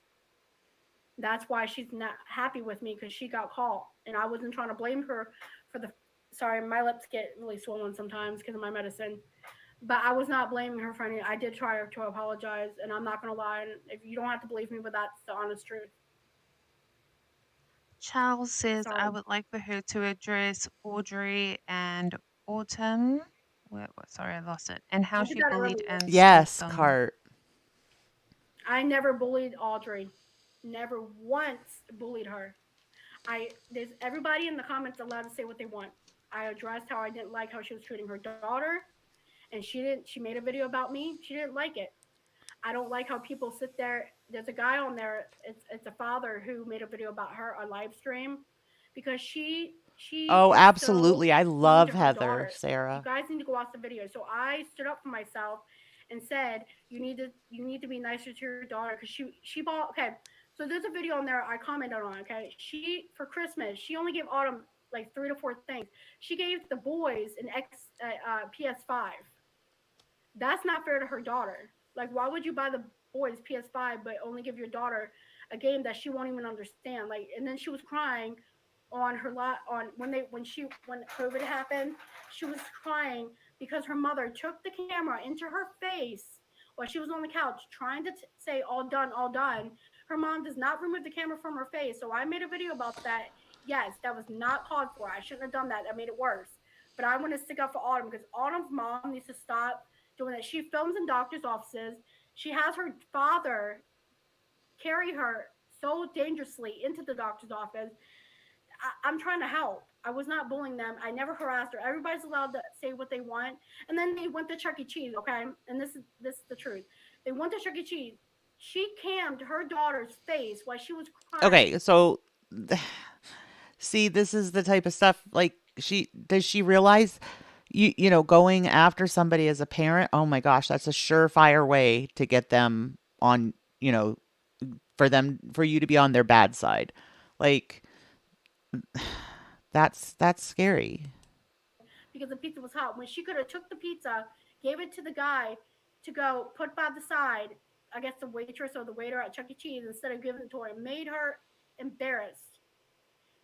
Speaker 6: That's why she's not happy with me because she got caught, and I wasn't trying to blame her for the. Sorry, my lips get really swollen sometimes because of my medicine. But I was not blaming her for anything. I did try to apologize, and I'm not gonna lie. And if you don't have to believe me, but that's the honest truth.
Speaker 7: Charles says I
Speaker 6: Sorry.
Speaker 7: would like for her to address Audrey and Autumn. Sorry, I lost it. And how
Speaker 6: I did
Speaker 7: she
Speaker 6: that
Speaker 7: bullied
Speaker 6: earlier.
Speaker 7: and stalked
Speaker 3: Yes,
Speaker 7: them.
Speaker 3: Cart.
Speaker 6: I never bullied Audrey. Never once bullied her. There's everybody in the comments allowed to say what they want. I addressed how I didn't like how she was treating her daughter, and she made a video about me. She didn't like it. I don't like how people sit there. There's a guy on there. It's a father who made a video about her on live stream because she
Speaker 3: Oh,
Speaker 6: is so
Speaker 3: absolutely. I
Speaker 6: mean to
Speaker 3: love
Speaker 6: her
Speaker 3: Heather,
Speaker 6: daughter. You
Speaker 3: Sarah.
Speaker 6: guys need to go watch the video. So I stood up for myself and said you need to be nicer to your daughter because she bought okay. So there's a video on there I commented on. Okay, she for Christmas she only gave Autumn like 3 to 4 things. She gave the boys an PS5. That's not fair to her daughter. Like, why would you buy the boys PS5 but only give your daughter a game that she won't even understand? Like, and then she was crying on her lot on when COVID happened. She was crying because her mother took the camera into her face while she was on the couch trying to say all done, all done. Her mom does not remove the camera from her face. So I made a video about that. Yes, that was not called for. I shouldn't have done that. That made it worse. But I want to stick up for Autumn because Autumn's mom needs to stop doing it. She films in doctor's offices. She has her father carry her so dangerously into the doctor's office. I'm trying to help. I was not bullying them. I never harassed her. Everybody's allowed to say what they want. And then they went to Chuck E. Cheese, okay? And this is the truth. They went to Chuck E. Cheese. She cammed her daughter's face while she was crying.
Speaker 3: Okay, so see, this is the type of stuff like she realize going after somebody as a parent, oh my gosh, that's a surefire way to get them on, for you to be on their bad side. Like that's scary.
Speaker 6: Because the pizza was hot. When she could have took the pizza, gave it to the guy to go put by the side, I guess the waitress or the waiter at Chuck E. Cheese, instead of giving it to her, made her embarrassed.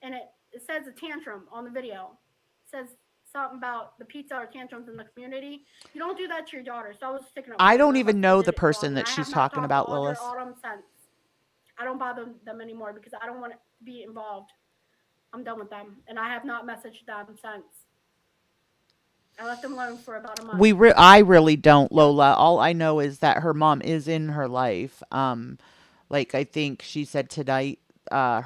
Speaker 6: And it says a tantrum on the video. It says something about the pizza or tantrums in the community. You don't do that to your daughter. So I was sticking up.
Speaker 3: I don't even know the person that she's talking about,
Speaker 6: Audra
Speaker 3: Lilith.
Speaker 6: Autumn since. I don't bother them anymore because I don't want to be involved. I'm done with them, and I have not messaged them since. I left them alone for about a month.
Speaker 3: I really don't, Lola. All I know is that her mom is in her life. Like I think she said tonight, I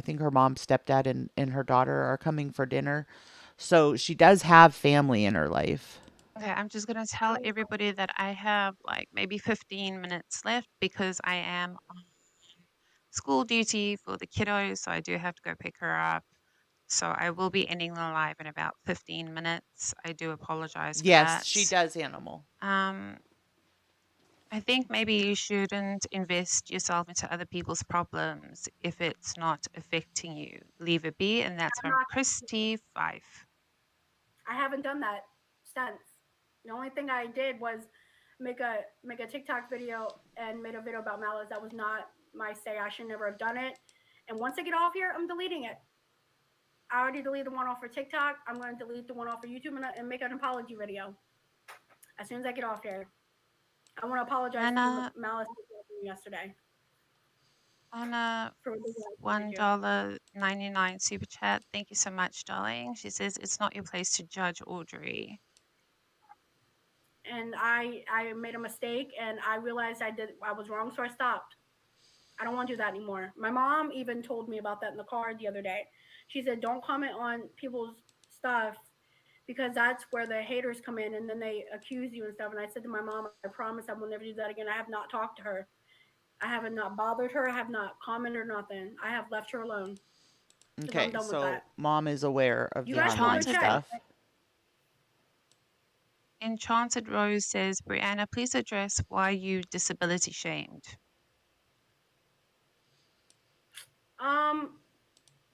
Speaker 3: think her mom, stepdad, and her daughter are coming for dinner. So she does have family in her life.
Speaker 7: Okay, I'm just going to tell everybody that I have like maybe 15 minutes left because I am on school duty for the kiddos. So I do have to go pick her up. So I will be ending the live in about 15 minutes. I do apologize for that.
Speaker 3: Yes, she does, Animal.
Speaker 7: I think maybe you shouldn't invest yourself into other people's problems if it's not affecting you. Leave it be, and that's from Christy Fife.
Speaker 6: I haven't done that since. The only thing I did was make a TikTok video and made a video about Malice. That was not my say. I should never have done it. And once I get off here, I'm deleting it. I already deleted the one off for TikTok. I'm going to delete the one off for YouTube and make an apology video as soon as I get off here. I want to apologize to Malice yesterday.
Speaker 7: On a $1.99 super chat, thank you so much, darling. She says it's not your place to judge Audrey.
Speaker 6: And I made a mistake, and I realized I was wrong, so I stopped. I don't want to do that anymore. My mom even told me about that in the car the other day. She said, don't comment on people's stuff because that's where the haters come in and then they accuse you and stuff. And I said to my mom, I promise I will never do that again. I have not talked to her. I have not bothered her. I have not commented or nothing. I have left her alone.
Speaker 3: Okay, so mom is aware of the online stuff.
Speaker 7: Enchanted Rose says, Brianna, please address why you disability shamed.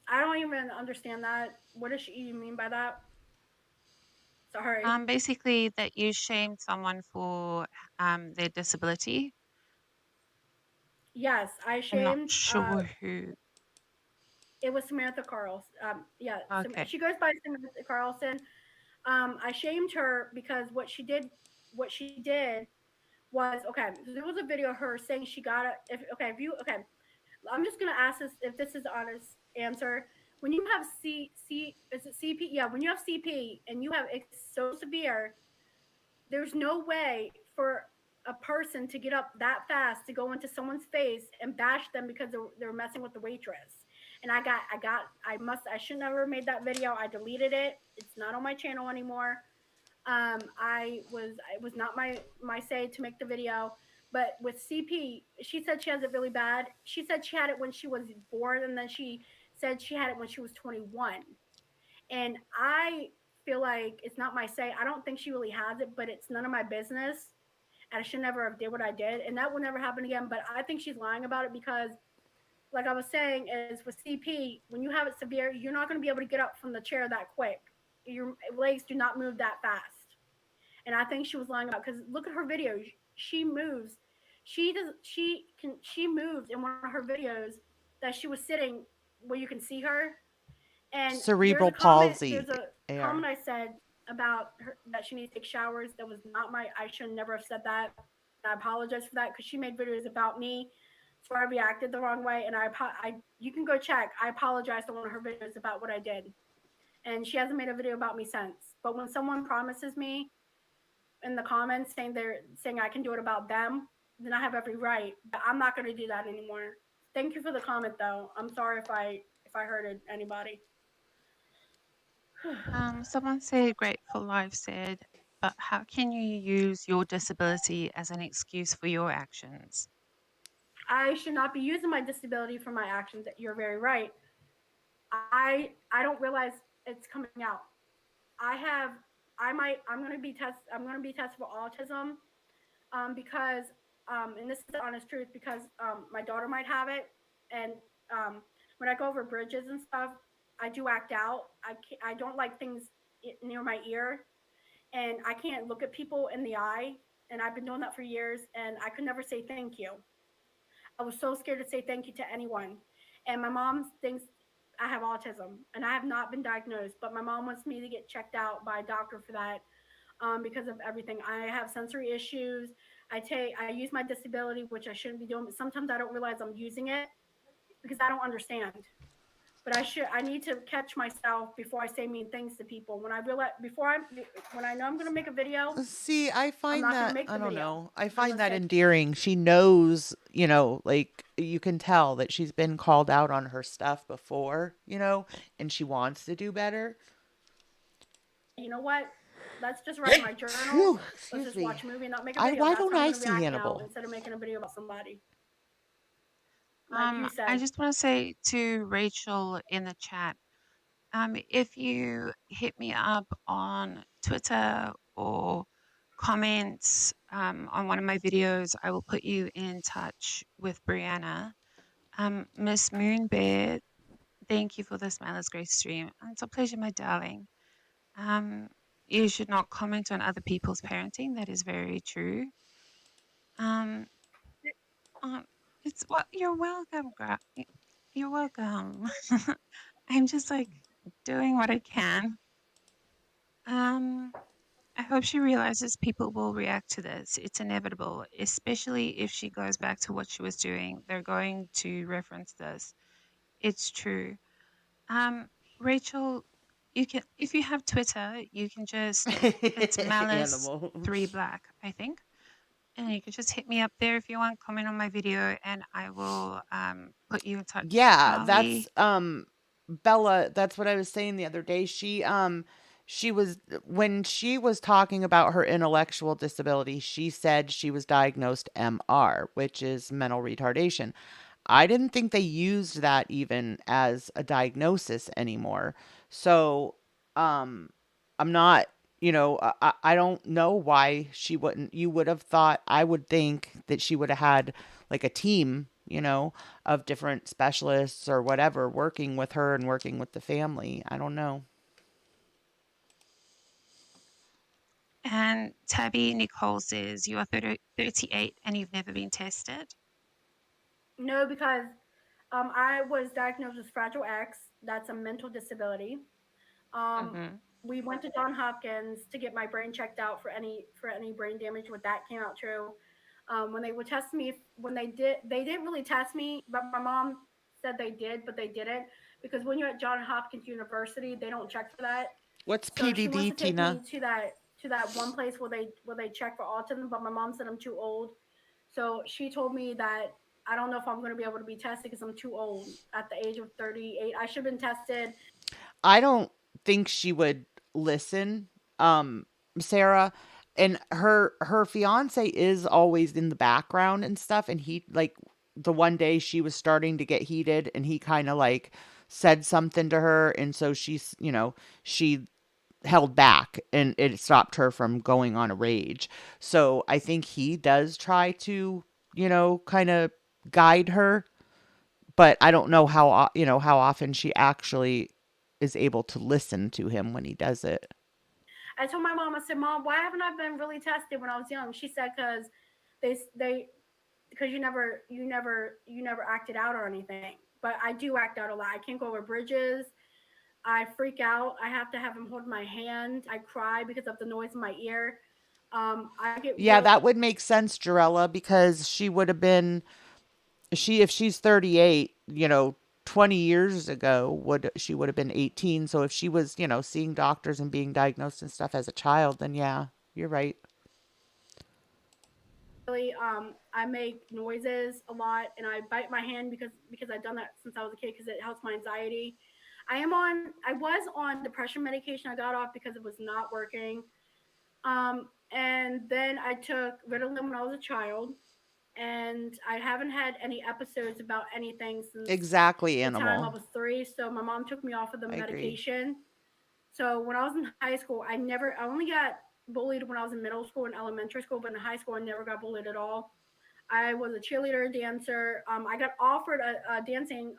Speaker 6: I don't even understand that. What does she mean by that? Sorry.
Speaker 7: Basically that you shamed someone for their disability.
Speaker 6: Yes, I shamed.
Speaker 7: I'm not sure who.
Speaker 6: It was Samantha Carlson. Yeah,
Speaker 7: okay.
Speaker 6: She goes by Samantha Carlson. I shamed her because what she did was okay. So there was a video of her saying she got it. I'm just gonna ask this if this is the honest answer. When you have is it CP? Yeah, when you have CP and you have it's so severe, there's no way for a person to get up that fast to go into someone's face and bash them because they're messing with the waitress. And I should never have made that video. I deleted it. It's not on my channel anymore. It was not my say to make the video. But with CP, she said she has it really bad. She said she had it when she was born, and then she said she had it when she was 21. And I feel like it's not my say. I don't think she really has it, but it's none of my business. And I should never have did what I did. And that will never happen again. But I think she's lying about it because, like I was saying, is with CP, when you have it severe, you're not going to be able to get up from the chair that quick. Your legs do not move that fast. And I think she was lying about because look at her videos. She moves. She moved in one of her videos that she was sitting where you can see her. And
Speaker 3: cerebral palsy.
Speaker 6: There's a comment I said about her that she needs to take showers. That was not I should never have said that. I apologize for that because she made videos about me, so I reacted the wrong way. And you can go check. I apologized on one of her videos about what I did, and she hasn't made a video about me since. But when someone promises me in the comments saying I can do it about them, then I have every right. But I'm not going to do that anymore. Thank you for the comment, though. I'm sorry if I hurted anybody.
Speaker 7: Someone said Grateful Life said, but how can you use your disability as an excuse for your actions?
Speaker 6: I should not be using my disability for my actions. You're very right. I don't realize it's coming out. I have I'm going to be tested for autism because and this is the honest truth because my daughter might have it and when I go over bridges and stuff, I do act out. I don't like things near my ear, and I can't look at people in the eye. And I've been doing that for years, and I could never say thank you. I was so scared to say thank you to anyone. And my mom thinks I have autism, and I have not been diagnosed, but my mom wants me to get checked out by a doctor for that because of everything. I have sensory issues. I use my disability, which I shouldn't be doing, but sometimes I don't realize I'm using it because I don't understand. But I need to catch myself before I say mean things to people. When I realize when I know I'm going to make a video,
Speaker 3: See, I
Speaker 6: I'm
Speaker 3: find
Speaker 6: not going to
Speaker 3: that,
Speaker 6: make
Speaker 3: I
Speaker 6: the
Speaker 3: don't
Speaker 6: video.
Speaker 3: know. I
Speaker 6: I'm
Speaker 3: find
Speaker 6: going to
Speaker 3: that
Speaker 6: say,
Speaker 3: endearing. She knows, like you can tell that she's been called out on her stuff before, and she wants to do better.
Speaker 6: you know what? Let's just write my journal.
Speaker 3: Phew,
Speaker 6: Let's
Speaker 3: excuse
Speaker 6: just
Speaker 3: me.
Speaker 6: watch a movie and not make a video.
Speaker 3: Why
Speaker 6: That's
Speaker 3: don't
Speaker 6: how I'm
Speaker 3: I
Speaker 6: going to
Speaker 3: see
Speaker 6: react now
Speaker 3: Hannibal?
Speaker 6: instead of making a video about somebody. Like you said.
Speaker 7: I just want to say to Rachel in the chat, if you hit me up on Twitter or comments on one of my videos, I will put you in touch with Brianna. Miss Moonbear, thank you for this Malice Grace stream. It's a pleasure, my darling. You should not comment on other people's parenting. That is very true. Um, uh, it's what you're welcome, you're welcome. I'm just like doing what I can. I hope she realizes people will react to this. It's inevitable, especially if she goes back to what she was doing. They're going to reference this. It's true. Um, Rachel, you can if you have Twitter, you can just it's Malice
Speaker 3: Animal.
Speaker 7: 3 Black, I think. And you can just hit me up there if you want, comment on my video, and I will put you in touch.
Speaker 3: Yeah,
Speaker 7: Charlie.
Speaker 3: that's Bella, that's what I was saying the other day. She was when she was talking about her intellectual disability, she said she was diagnosed MR, which is mental retardation. I didn't think they used that even as a diagnosis anymore. So, um, I'm not, I don't know why she wouldn't. You would have thought, I would think that she would have had like a team, of different specialists or whatever working with her and working with the family. I don't know.
Speaker 7: And Tabby Nicole says you are 38 and you've never been tested.
Speaker 6: No, because I was diagnosed with Fragile X. That's a mental disability. We went to John Hopkins to get my brain checked out for any brain damage. What that came out true. When they would test me, they didn't really test me, but my mom said they did, but they didn't because when you're at John Hopkins University, they don't check for that.
Speaker 3: What's
Speaker 6: So she wants
Speaker 3: PDD,
Speaker 6: to take
Speaker 3: Tina?
Speaker 6: me to that one place where they check for autism, but my mom said I'm too old. So she told me that I don't know if I'm going to be able to be tested because I'm too old at the age of 38. I should have been tested.
Speaker 3: I don't think she would listen, Sarah. And her fiance is always in the background and stuff. And he like the one day she was starting to get heated, and he kind of like said something to her, and so she held back, and it stopped her from going on a rage. So I think he does try to kind of guide her, but I don't know how often she actually is able to listen to him when he does it.
Speaker 6: I told my mom, I said, Mom, why haven't I been really tested when I was young? She said, because you never acted out or anything. But I do act out a lot. I can't go over bridges. I freak out. I have to have him hold my hand. I cry because of the noise in my ear. I get
Speaker 3: Yeah,
Speaker 6: really
Speaker 3: that would make sense, Jarella, because she would have been if she's 38, 20 years ago she would have been 18. So if she was, seeing doctors and being diagnosed and stuff as a child, then yeah, you're right.
Speaker 6: I make noises a lot, and I bite my hand because I've done that since I was a kid because it helps my anxiety. I was on depression medication. I got off because it was not working. And then I took Ritalin when I was a child, and I haven't had any episodes about anything since
Speaker 3: Exactly,
Speaker 6: the time I
Speaker 3: animal.
Speaker 6: was 3. So my mom took me off of the
Speaker 3: I agree.
Speaker 6: medication. So when I was in high school, I only got bullied when I was in middle school and elementary school, but in high school I never got bullied at all. I was a cheerleader, dancer. I got offered a dancing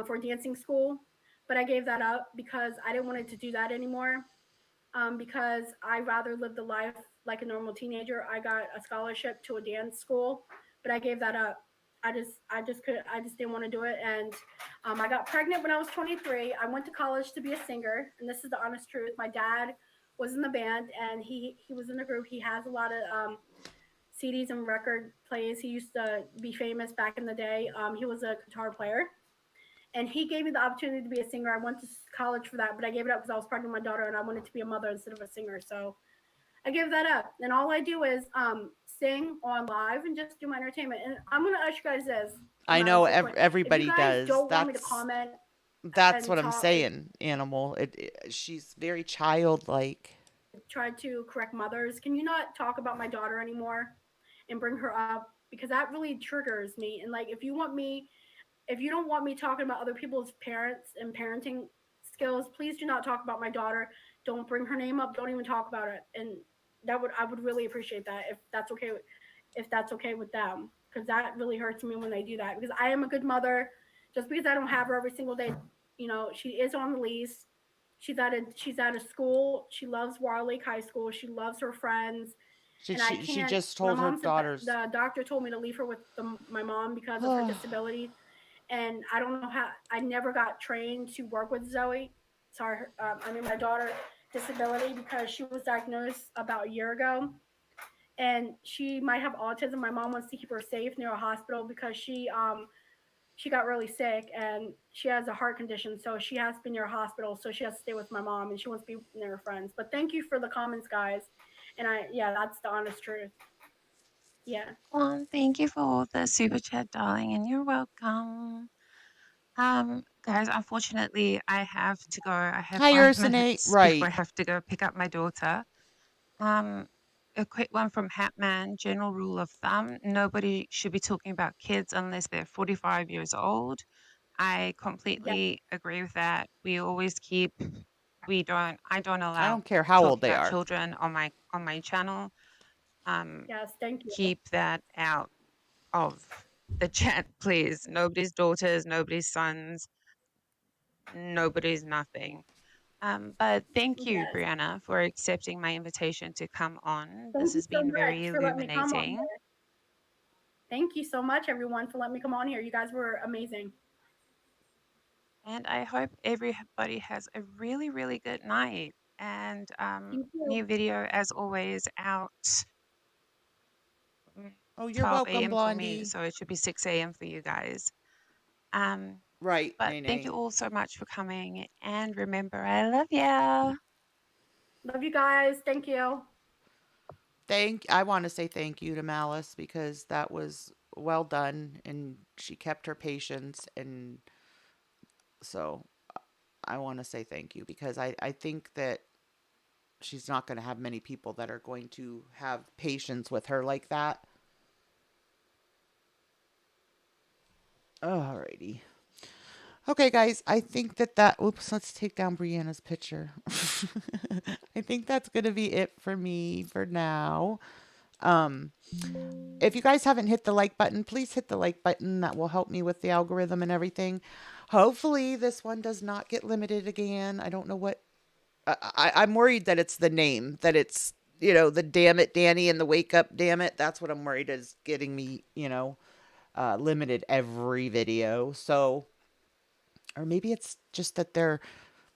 Speaker 6: for dancing school, but I gave that up because I didn't want it to do that anymore. Because I rather lived the life like a normal teenager. I got a scholarship to a dance school, but I gave that up. I just didn't want to do it. And I got pregnant when I was 23. I went to college to be a singer, and this is the honest truth. My dad was in the band, and he was in the group. He has a lot of CDs and record plays. He used to be famous back in the day. He was a guitar player, and he gave me the opportunity to be a singer. I went to college for that, but I gave it up because I was pregnant with my daughter and I wanted to be a mother instead of a singer. So I gave that up. And all I do is sing on live and just do my entertainment. And I'm going to ask you guys this.
Speaker 3: I know
Speaker 6: If you
Speaker 3: everybody
Speaker 6: guys
Speaker 3: does.
Speaker 6: don't want me to comment
Speaker 3: That's
Speaker 6: and
Speaker 3: what I'm
Speaker 6: talk,
Speaker 3: saying, animal. She's very childlike.
Speaker 6: try to correct mothers, can you not talk about my daughter anymore and bring her up? Because that really triggers me. And like, if you don't want me talking about other people's parents and parenting skills, please do not talk about my daughter. Don't bring her name up. Don't even talk about it. And I would really appreciate that if that's okay with them, because that really hurts me when they do that. Because I am a good mother. Just because I don't have her every single day, she is on the lease. She's at a school. She loves War Lake High School. She loves her friends. And I can't.
Speaker 3: She just
Speaker 6: My
Speaker 3: told her
Speaker 6: mom said
Speaker 3: daughters.
Speaker 6: the doctor told me to leave her with my mom because of her disability. And I don't know how. I never got trained to work with Zoe. Sorry, my daughter disability, because she was diagnosed about a year ago, and she might have autism. My mom wants to keep her safe near a hospital because she got really sick and she has a heart condition, so she has to be near a hospital. So she has to stay with my mom, and she wants to be near her friends. But thank you for the comments, guys. And that's the honest truth. Yeah.
Speaker 7: Well, thank you for all the super chat, darling, and you're welcome. Guys, unfortunately, I have to go. I have
Speaker 3: Hi,
Speaker 7: 5
Speaker 3: Ursinate.
Speaker 7: minutes before
Speaker 3: Right.
Speaker 7: I have to go pick up my daughter. A quick one from Hatman. General rule of thumb: nobody should be talking about kids unless they're 45 years old. I completely agree with that. We always keep. I don't allow.
Speaker 3: I don't care how old they
Speaker 7: about
Speaker 3: are.
Speaker 7: children on my channel.
Speaker 6: Yes, thank you.
Speaker 7: Keep that out of the chat, please. Nobody's daughters, nobody's sons, nobody's nothing. But thank you,
Speaker 6: Yes.
Speaker 7: Brianna, for accepting my invitation to come on.
Speaker 6: Thank
Speaker 7: This
Speaker 6: you
Speaker 7: has
Speaker 6: so
Speaker 7: been
Speaker 6: much
Speaker 7: very
Speaker 6: for letting me come on
Speaker 7: illuminating.
Speaker 6: here. Thank you so much, everyone, for letting me come on here. You guys were amazing.
Speaker 7: And I hope everybody has a really, really good night. And new video, as always, out
Speaker 3: Oh, you're
Speaker 7: 12
Speaker 3: welcome,
Speaker 7: a.m. for me,
Speaker 3: Blondie.
Speaker 7: so it should be 6 a.m. for you guys.
Speaker 3: Right,
Speaker 7: But thank you all so much for coming. And remember, I love ya.
Speaker 6: Love you guys. Thank you.
Speaker 3: I want to say thank you to Malice because that was well done and she kept her patience, and so I want to say thank you because I think that she's not going to have many people that are going to have patience with her like that. Alrighty. Okay, guys, I think oops, let's take down Brianna's picture. I think that's going to be it for me for now. If you guys haven't hit the like button, please hit the like button. That will help me with the algorithm and everything. Hopefully this one does not get limited again. I don't know what, I'm worried that it's the name, that it's, the Dammit Dani and the Wake Up Dammit. That's what I'm worried is getting me, limited every video. So, or maybe it's just that they're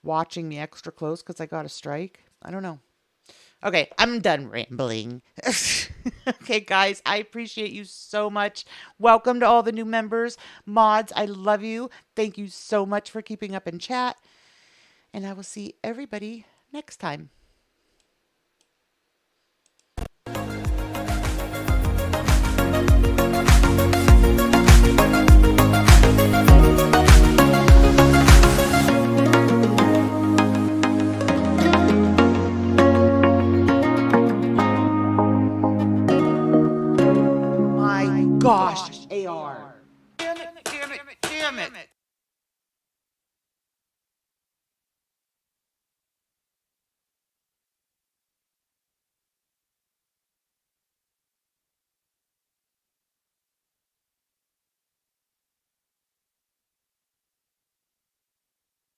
Speaker 3: watching me extra close because I got a strike. I don't know. Okay, I'm done rambling. Okay, guys, I appreciate you so much. Welcome to all the new members. Mods, I love you. Thank you so much for keeping up in chat. And I will see everybody next time. gosh.